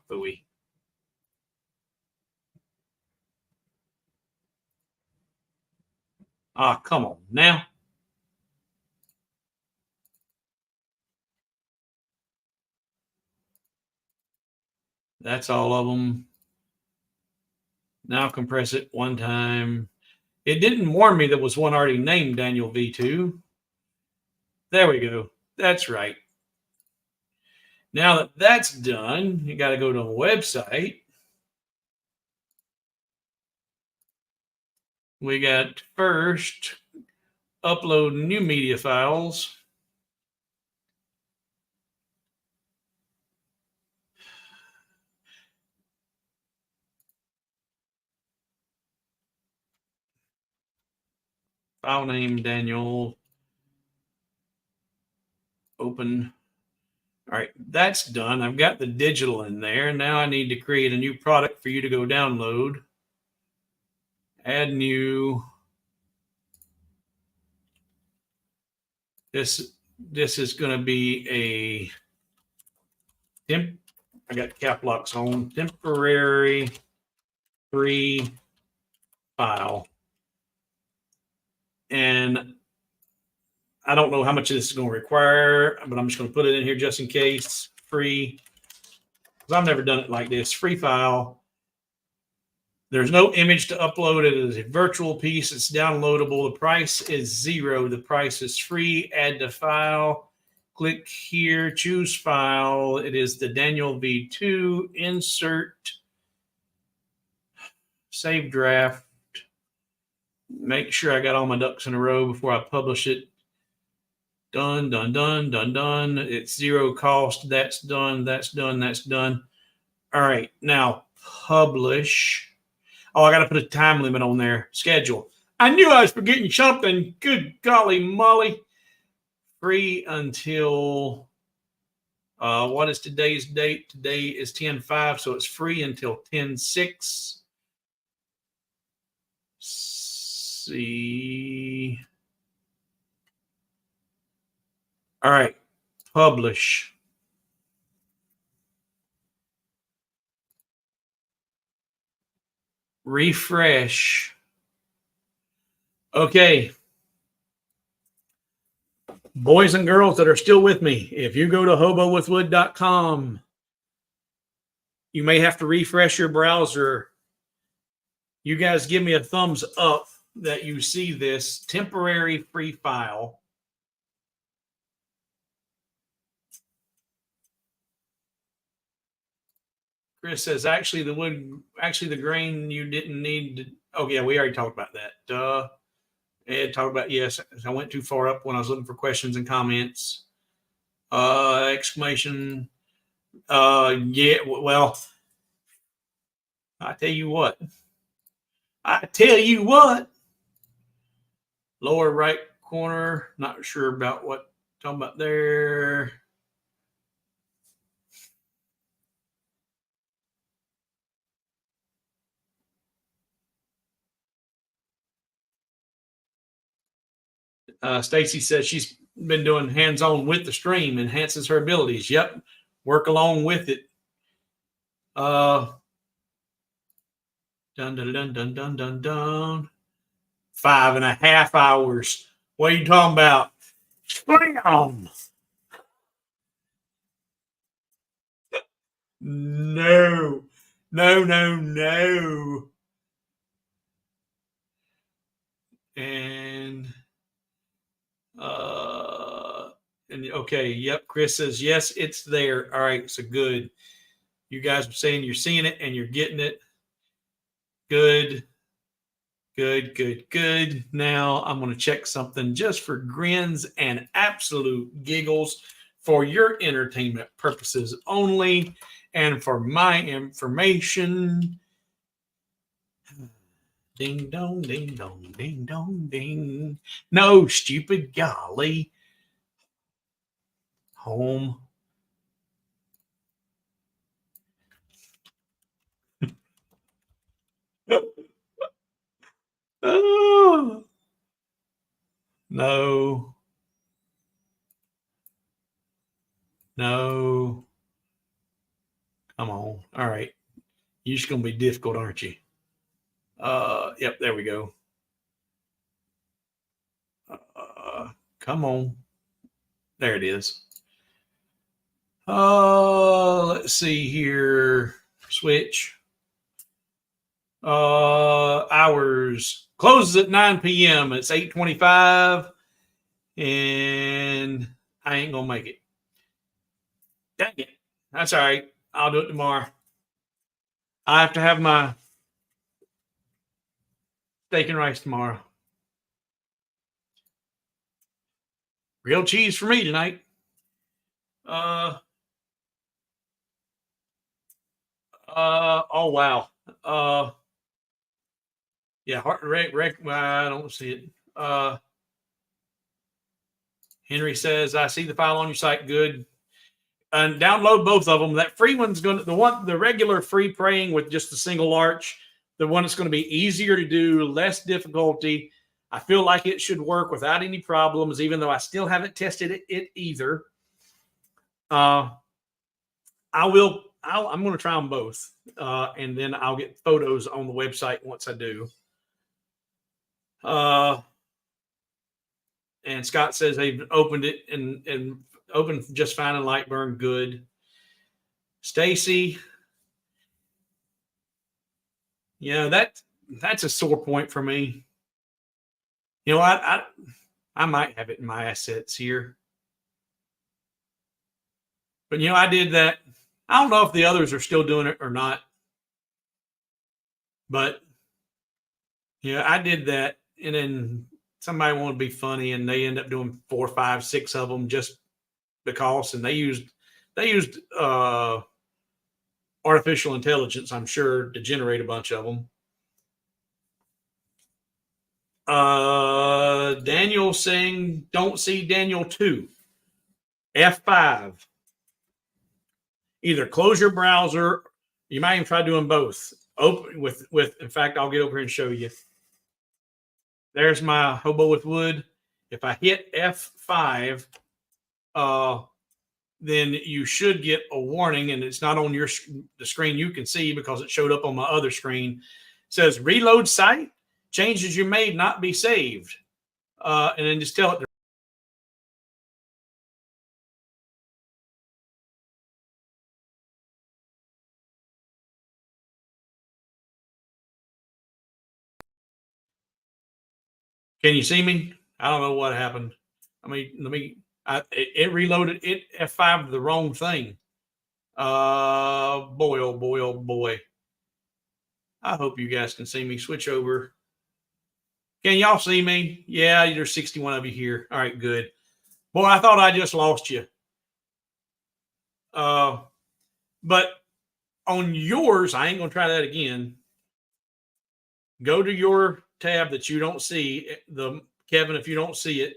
Booey. Come on now. That's all of them. Now compress it one time. It didn't warn me there was one already named Daniel V2. There we go. That's right. Now that that's done, you got to go to a website. We got first upload new media files. File name Daniel. Open. All right, that's done. I've got the digital in there. Now I need to create a new product for you to go download. Add new. This is going to be a temp. I got cap locks on. Temporary free file. And I don't know how much this is going to require, but I'm just going to put it in here just in case. Free. Because I've never done it like this. Free file. There's no image to upload. It is a virtual piece. It's downloadable. The price is $0. The price is free. Add to file. Click here. Choose file. It is the Daniel V2. Insert. Save draft. Make sure I got all my ducks in a row before I publish it. Done, done, done, done, done. It's $0 cost. That's done. That's done. That's done. All right. Now publish. Oh, I got to put a time limit on there. Schedule. I knew I was forgetting something. Good golly molly. Free until, what is today's date? Today is 10/5, so it's free until 10/6. See. All right. Publish. Refresh. Okay. Boys and girls that are still with me, if you go to hobowithwood.com, you may have to refresh your browser. You guys give me a thumbs up that you see this temporary free file. Chris says, actually, the grain you didn't need to. Oh, yeah, we already talked about that. Ed talked about, yes, I went too far up when I was looking for questions and comments. Exclamation. Yeah, well, I tell you what. Lower right corner. Not sure about what talking about there. Stacy says she's been doing hands-on with the stream, enhances her abilities. Yep. Work along with it. Dun, dun, dun, dun, dun, dun, dun. 5.5 hours. What are you talking about? Spam. No. No, no, no. And okay, yep. Chris says yes, it's there. All right, so good. You guys are saying you're seeing it and you're getting it. Good, good, good, good. Now I'm going to check something just for grins and absolute giggles, for your entertainment purposes only, and for my information. Ding dong, ding dong, ding dong, ding. No, stupid golly. Home. Oh, no. No. Come on. All right. You're just going to be difficult, aren't you? Yep, there we go. Come on. There it is. Let's see here. Switch. Hours. Closes at 9 p.m. It's 8:25, and I ain't gonna make it. Dang it. That's all right. I'll do it tomorrow. I have to have my steak and rice tomorrow. Grilled cheese for me tonight. Oh wow. Yeah, I don't see it. Henry says, I see the file on your site. Good. And download both of them. That free one's going to, the regular free praying with just a single arch, the one that's going to be easier to do, less difficulty. I feel like it should work without any problems, even though I still haven't tested it either. I'm going to try them both. And then I'll get photos on the website once I do. And Scott says they've opened it and opened just fine and light burn good. Stacy, that's a sore point for me. I might have it in my assets here, but I did that. I don't know if the others are still doing it or not, but I did that, and then somebody wanted to be funny, and they end up doing 4, 5, 6 of them just because, and they used artificial intelligence, I'm sure, to generate a bunch of them. Daniel saying, don't see Daniel 2. F5. Either close your browser. You might even try doing both. Open with. In fact, I'll get over here and show you. There's my hobo with wood. If I hit F5, then you should get a warning, and it's not on the screen you can see because it showed up on my other screen. It says reload site. Changes you made not be saved. And then just tell it to. Can you see me? I don't know what happened. It reloaded it F5 the wrong thing. Boy, oh boy, oh boy. I hope you guys can see me. Switch over. Can y'all see me? Yeah, there's 61 of you here. All right, good. Boy, I thought I just lost you. But on yours, I ain't gonna try that again. Go to your tab that you don't see, Kevin, if you don't see it,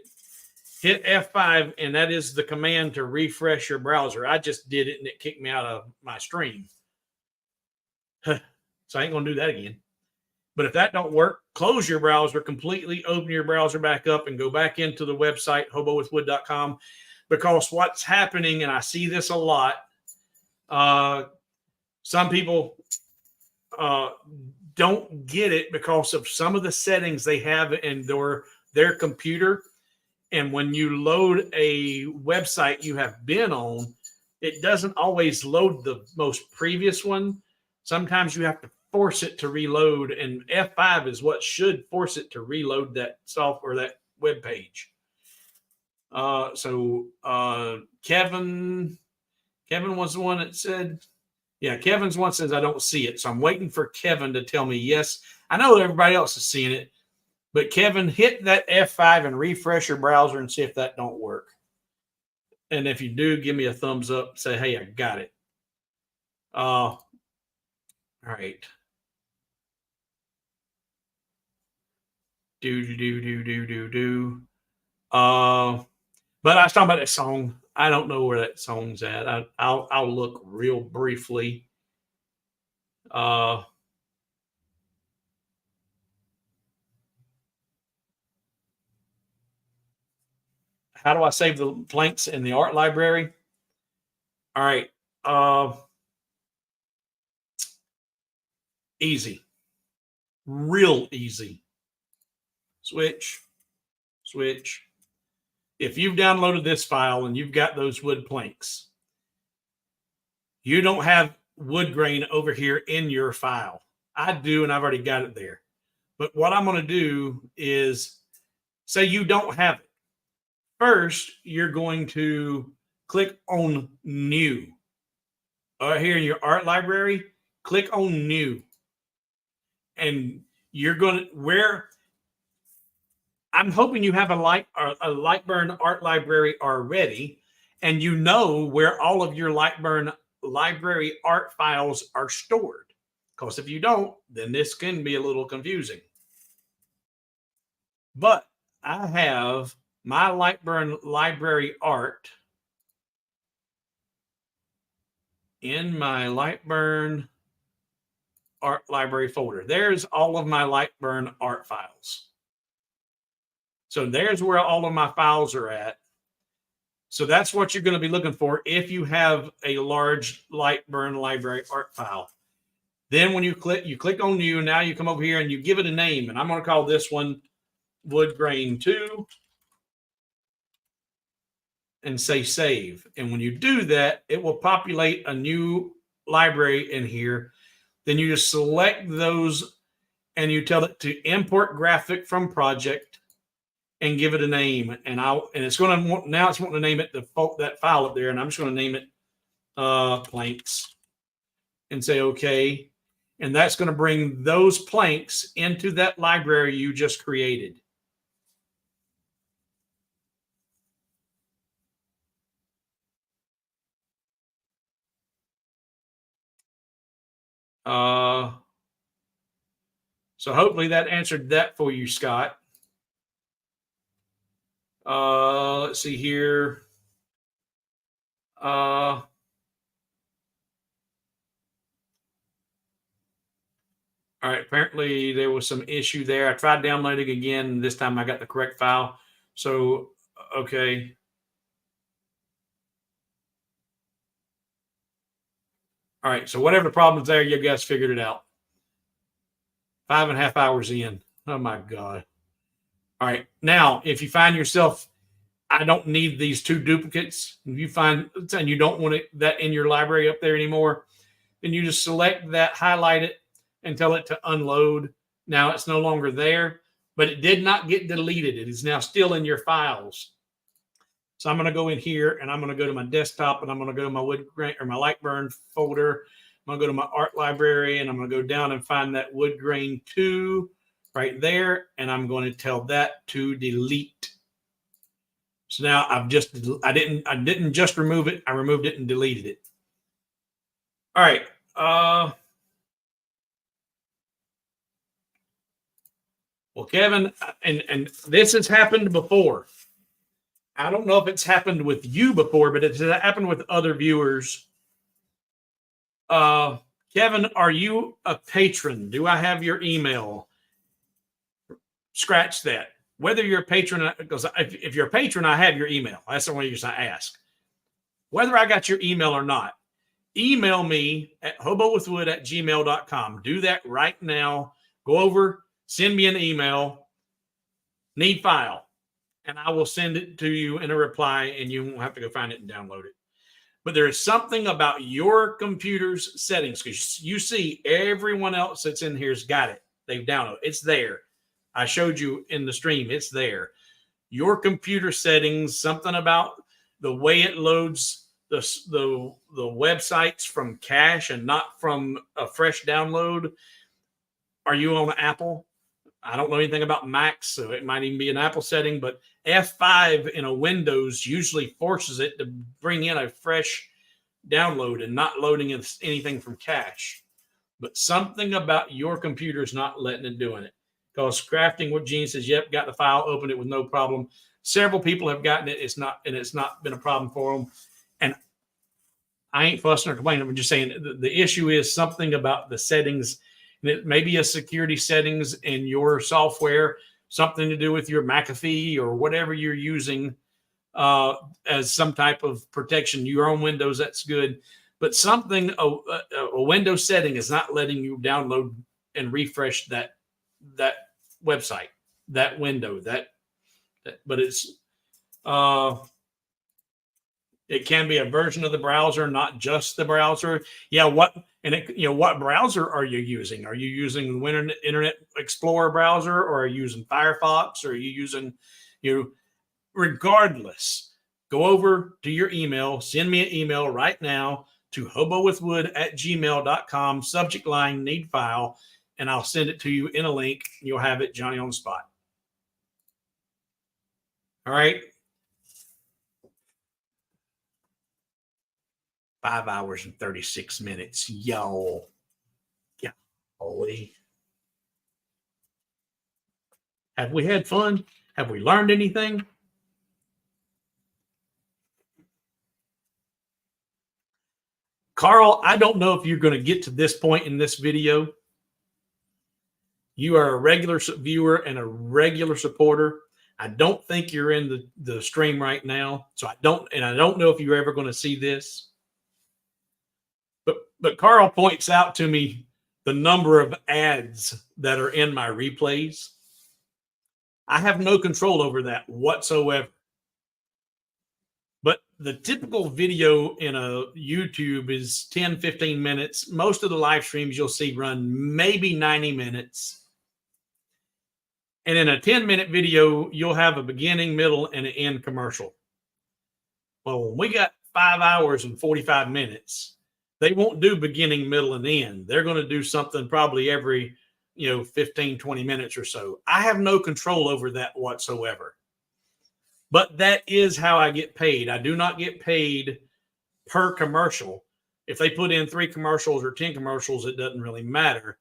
hit F5, and that is the command to refresh your browser. I just did it, and it kicked me out of my stream. So I ain't going to do that again. But if that don't work, close your browser completely, open your browser back up, and go back into the website, hobowithwood.com, because what's happening, and I see this a lot, some people don't get it because of some of the settings they have in their computer. And when you load a website you have been on, it doesn't always load the most previous one. Sometimes you have to force it to reload, and F5 is what should force it to reload that software, that web page. So Kevin was the one that said, yeah, Kevin's one says I don't see it. So I'm waiting for Kevin to tell me yes. I know everybody else is seeing it, but Kevin, hit that F5 and refresh your browser and see if that don't work. And if you do, give me a thumbs up. Say, hey, I got it. All right. But I was talking about that song. I don't know where that song's at. I'll look real briefly. How do I save the planks in the art library? All right. Easy. Real easy. Switch. If you've downloaded this file and you've got those wood planks, you don't have wood grain over here in your file. I do, and I've already got it there. But what I'm going to do is say you don't have it. First, you're going to click on New. Here in your art library, click on New. And you're going to, where I'm hoping you have a Lightburn art library already, and you know where all of your Lightburn library art files are stored. Because if you don't, then this can be a little confusing. But I have my Lightburn library art in my Lightburn art library folder. There's all of my Lightburn art files. So there's where all of my files are at. So that's what you're going to be looking for if you have a large Lightburn library art file. Then when you click on New. Now you come over here and you give it a name. And I'm going to call this one Wood Grain 2. And say save. And when you do that, it will populate a new library in here. Then you just select those and you tell it to import graphic from project and give it a name. And it's going to now it's wanting to name it that file up there, and I'm just going to name it planks and say okay. And that's going to bring those planks into that library you just created. So hopefully that answered that for you, Scott. Let's see here. All right, apparently there was some issue there. I tried downloading again. This time I got the correct file. So, okay. All right, so whatever the problem's there, you guys figured it out. 5.5 hours in. Oh, my God. All right, now, if you find yourself, I don't need these two duplicates, if you find, and you don't want that in your library up there anymore, then you just select that, highlight it, and tell it to unload. Now it's no longer there, but it did not get deleted. It is now still in your files. So I'm going to go in here and I'm going to go to my desktop and I'm going to go to my wood grain or my Lightburn folder. I'm going to go to my art library and I'm going to go down and find that Wood Grain 2 right there. And I'm going to tell that to delete. So now I didn't just remove it. I removed it and deleted it. All right. Well, Kevin, and this has happened before. I don't know if it's happened with you before, but it's happened with other viewers. Kevin, are you a patron? Do I have your email? Scratch that. Whether you're a patron, because if you're a patron, I have your email. That's the only reason I ask. Whether I got your email or not, email me at hobowithwood@gmail.com. Do that right now. Go over, send me an email, need file, and I will send it to you in a reply, and you won't have to go find it and download it. But there is something about your computer's settings, because you see everyone else that's in here's got it. They've downloaded. It's there. I showed you in the stream. It's there. Your computer settings, something about the way it loads the websites from cache and not from a fresh download. Are you on Apple? I don't know anything about Macs, so it might even be an Apple setting, but F5 in a Windows usually forces it to bring in a fresh download and not loading anything from cache. But something about your computer is not letting it doing it. Because Crafting with Gene says, yep, got the file, opened it with no problem. Several people have gotten it. It's not been a problem for them. And I ain't fussing or complaining. I'm just saying the issue is something about the settings. And it may be a security settings in your software, something to do with your McAfee or whatever you're using as some type of protection. Your own Windows, that's good. But something, a Windows setting is not letting you download and refresh that website, that window, but it's it can be a version of the browser, not just the browser. Yeah, what browser are you using? Are you using the Internet Explorer browser, or are you using Firefox, or are you using, regardless, go over to your email, send me an email right now to hobowithwood@gmail.com, subject line need file, and I'll send it to you in a link. You'll have it, Johnny on the spot. All right. 5 hours and 36 minutes. Yo. Yeah. Holy. Have we had fun? Have we learned anything? Carl, I don't know if you're going to get to this point in this video. You are a regular viewer and a regular supporter. I don't think you're in the stream right now. So I don't know if you're ever going to see this. But Carl points out to me the number of ads that are in my replays. I have no control over that whatsoever. But the typical video in a YouTube is 10, 15 minutes. Most of the live streams you'll see run maybe 90 minutes. And in a 10-minute video, you'll have a beginning, middle, and an end commercial. Well, when we got 5 hours and 45 minutes, they won't do beginning, middle, and end. They're going to do something probably every, 15, 20 minutes or so. I have no control over that whatsoever. But that is how I get paid. I do not get paid per commercial. If they put in 3 commercials or 10 commercials, it doesn't really matter.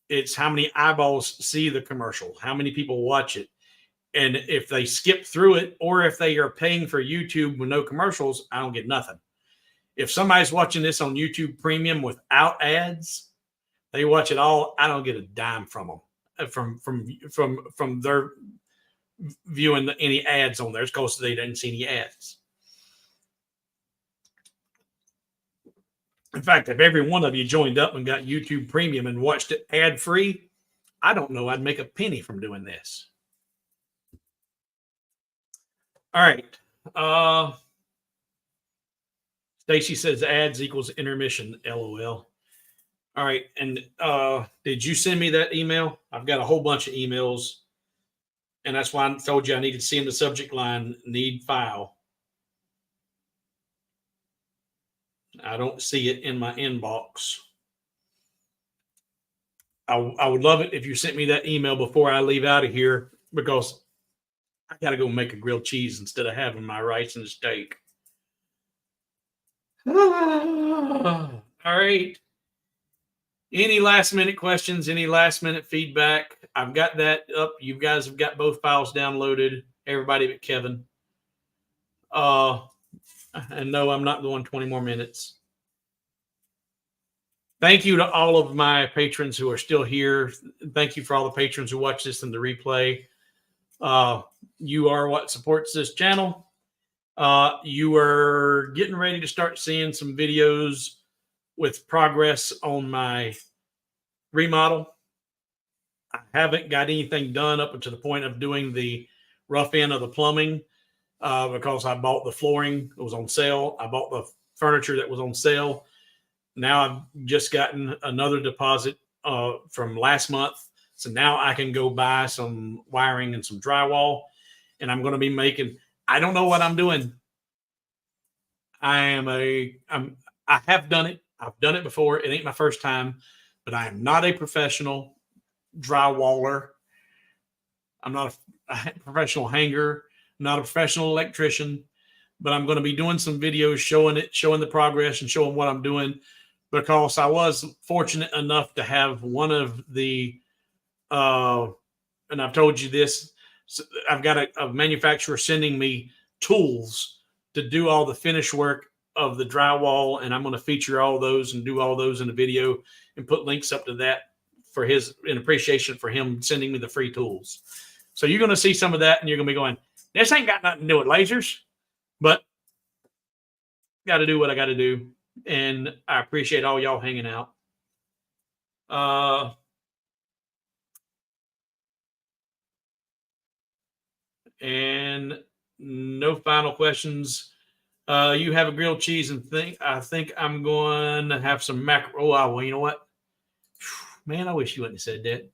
It's how many eyeballs see the commercial, how many people watch it. And if they skip through it, or if they are paying for YouTube with no commercials, I don't get nothing. If somebody's watching this on YouTube Premium without ads, they watch it all. I don't get a dime from them, from their viewing any ads on there. It's because they didn't see any ads. In fact, if every one of you joined up and got YouTube Premium and watched it ad-free, I don't know I'd make a penny from doing this. All right. Stacy says ads equals intermission, LOL. All right. And did you send me that email? I've got a whole bunch of emails. And that's why I told you I needed to see in the subject line, need file. I don't see it in my inbox. I would love it if you sent me that email before I leave out of here, because I got to go make a grilled cheese instead of having my rice and steak. All right. Any last minute questions? Any last minute feedback? I've got that up. You guys have got both files downloaded. Everybody but Kevin. And no, I'm not going 20 more minutes. Thank you to all of my patrons who are still here. Thank you for all the patrons who watch this in the replay. You are what supports this channel. You are getting ready to start seeing some videos with progress on my remodel. I haven't got anything done up to the point of doing the rough end of the plumbing because I bought the flooring that was on sale. I bought the furniture that was on sale. Now I've just gotten another deposit from last month. So now I can go buy some wiring and some drywall. And I'm going to be making, I don't know what I'm doing. I have done it. I've done it before. It ain't my first time, but I am not a professional drywaller. I'm not a professional hanger. I'm not a professional electrician, but I'm going to be doing some videos showing the progress and showing what I'm doing, because I was fortunate enough to have one of the and I've told you this, I've got a manufacturer sending me tools to do all the finish work of the drywall, and I'm going to feature all those and do all those in the video and put links up to that for his in appreciation for him sending me the free tools. So you're going to see some of that, and you're going to be going, this ain't got nothing to do with lasers, but got to do what I got to do. And I appreciate all y'all hanging out. And no final questions. You have a grilled cheese and I think I'm going to have some macaroni. Oh, well, you know what? Man, I wish you wouldn't have said that.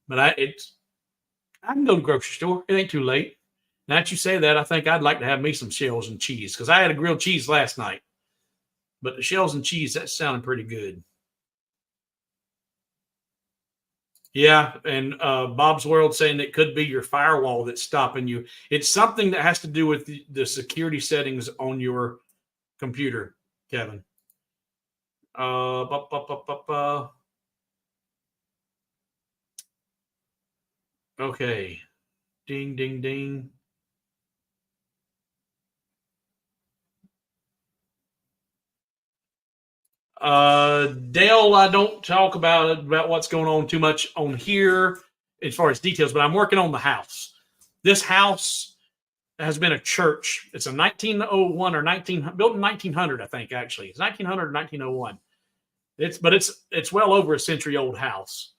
But I can go to the grocery store. It ain't too late. Now that you say that, I think I'd like to have me some shells and cheese because I had a grilled cheese last night. But the shells and cheese, that's sounding pretty good. Yeah, and Bob's World saying it could be your firewall that's stopping you. It's something that has to do with the security settings on your computer, Kevin. Okay. Ding, ding, ding. Dale, I don't talk about what's going on too much on here as far as details, but I'm working on the house. This house has been a church. It's a 1901 or built in 1900, I think. Actually, it's 1900 or 1901. It's well over a century old house,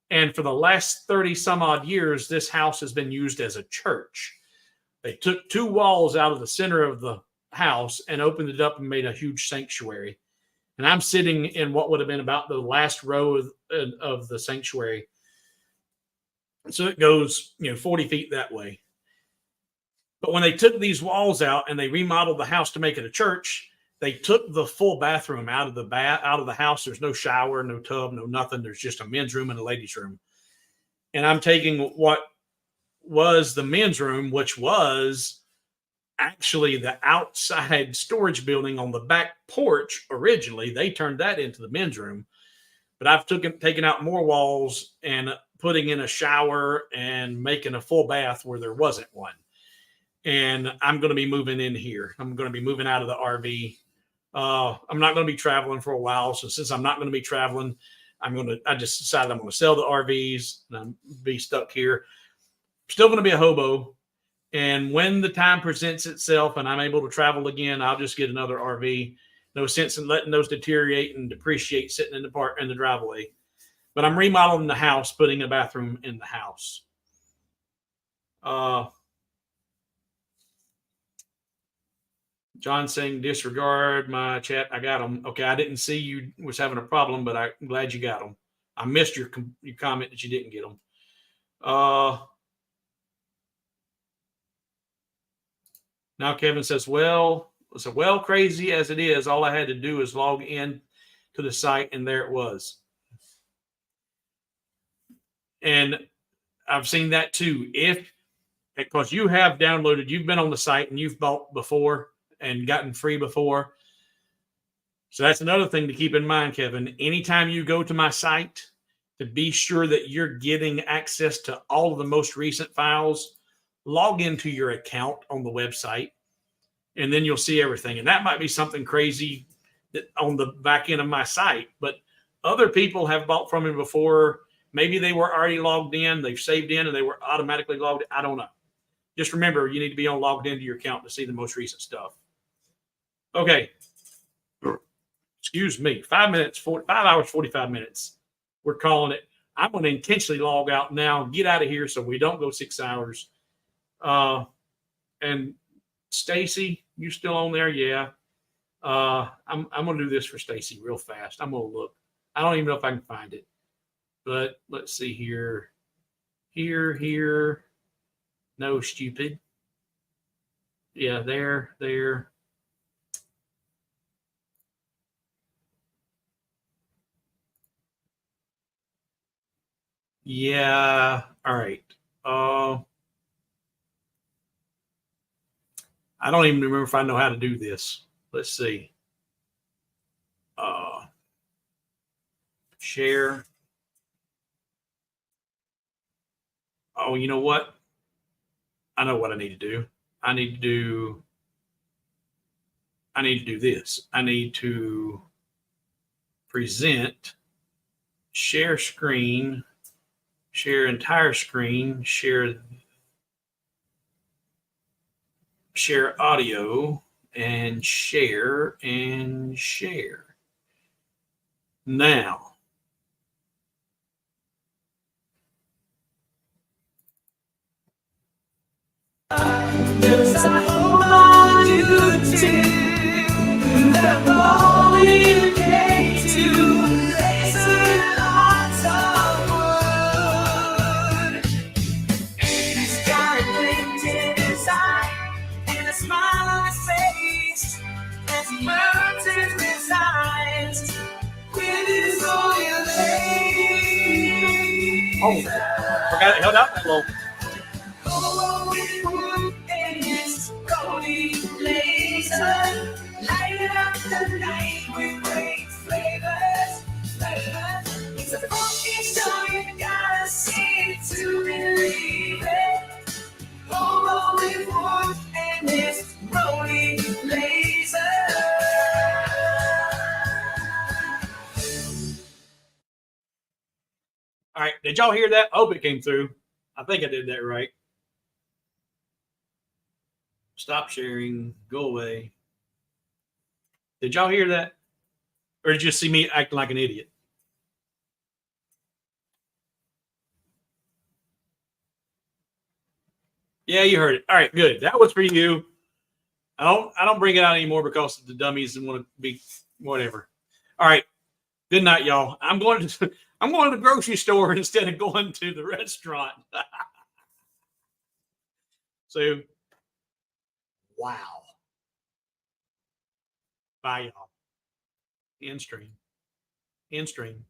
and for the last 30 some odd years, this house has been used as a church. They took two walls out of the center of the house and opened it up and made a huge sanctuary. And I'm sitting in what would have been about the last row of the sanctuary. So it goes, 40 feet that way. But when they took these walls out and they remodeled the house to make it a church, they took the full bathroom out of the house. There's no shower, no tub, no nothing. There's just a men's room and a ladies' room. And I'm taking what was the men's room, which was actually the outside storage building on the back porch originally. They turned that into the men's room. But I've taken out more walls and putting in a shower and making a full bath where there wasn't one. And I'm going to be moving in here. I'm going to be moving out of the RV. I'm not going to be traveling for a while. So since I'm not going to be traveling, I just decided I'm going to sell the RVs and I'm be stuck here. Still going to be a hobo. And when the time presents itself and I'm able to travel again, I'll just get another RV. No sense in letting those deteriorate and depreciate sitting in the driveway. But I'm remodeling the house, putting a bathroom in the house. John saying disregard my chat. I got them. Okay, I didn't see you was having a problem, but I'm glad you got them. I missed your comment that you didn't get them. Now Kevin says, well, crazy as it is, all I had to do is log in to the site, and there it was. And I've seen that too. Because you have downloaded, you've been on the site and you've bought before and gotten free before. So that's another thing to keep in mind, Kevin. Anytime you go to my site, to be sure that you're getting access to all of the most recent files, log into your account on the website, and then you'll see everything. And that might be something crazy on the back end of my site, but other people have bought from me before. Maybe they were already logged in, they've saved in, and they were automatically logged in. I don't know. Just remember, you need to be logged into your account to see the most recent stuff. Okay. Excuse me. 5 hours, 45 minutes. We're calling it. I'm going to intentionally log out now, get out of here so we don't go 6 hours. And Stacy, you still on there? Yeah. I'm going to do this for Stacy real fast. I'm going to look. I don't even know if I can find it. But let's see here. Here. No, stupid. Yeah, there. Yeah. All right. I don't even remember if I know how to do this. Let's see. Share. oh, you know what? I know what I need to do. I need to do I need to do this. I need to present, share screen, share entire screen, share audio, and share and share. Now, just I hold on you to the falling day to laser lots of wood. He's got a glint in his eye and a smile on his face as he burns his designs with his oil lace. Oh, forgot it held out that low. Oh, with wood and his golden laser, light up the night with great flavors. It's a funky show, you gotta see it to believe it. Oh, with wood and his rolling laser. All right, did y'all hear that? I hope it came through. I think I did that right. Stop sharing. Go away. Did y'all hear that? Or did you just see me acting like an idiot? Yeah, you heard it. All right, good. That was for you. I don't bring it out anymore because the dummies want to be whatever. All right. Good night, y'all. I'm going to the grocery store instead of going to the restaurant. So, wow. Bye, y'all. End stream. End stream.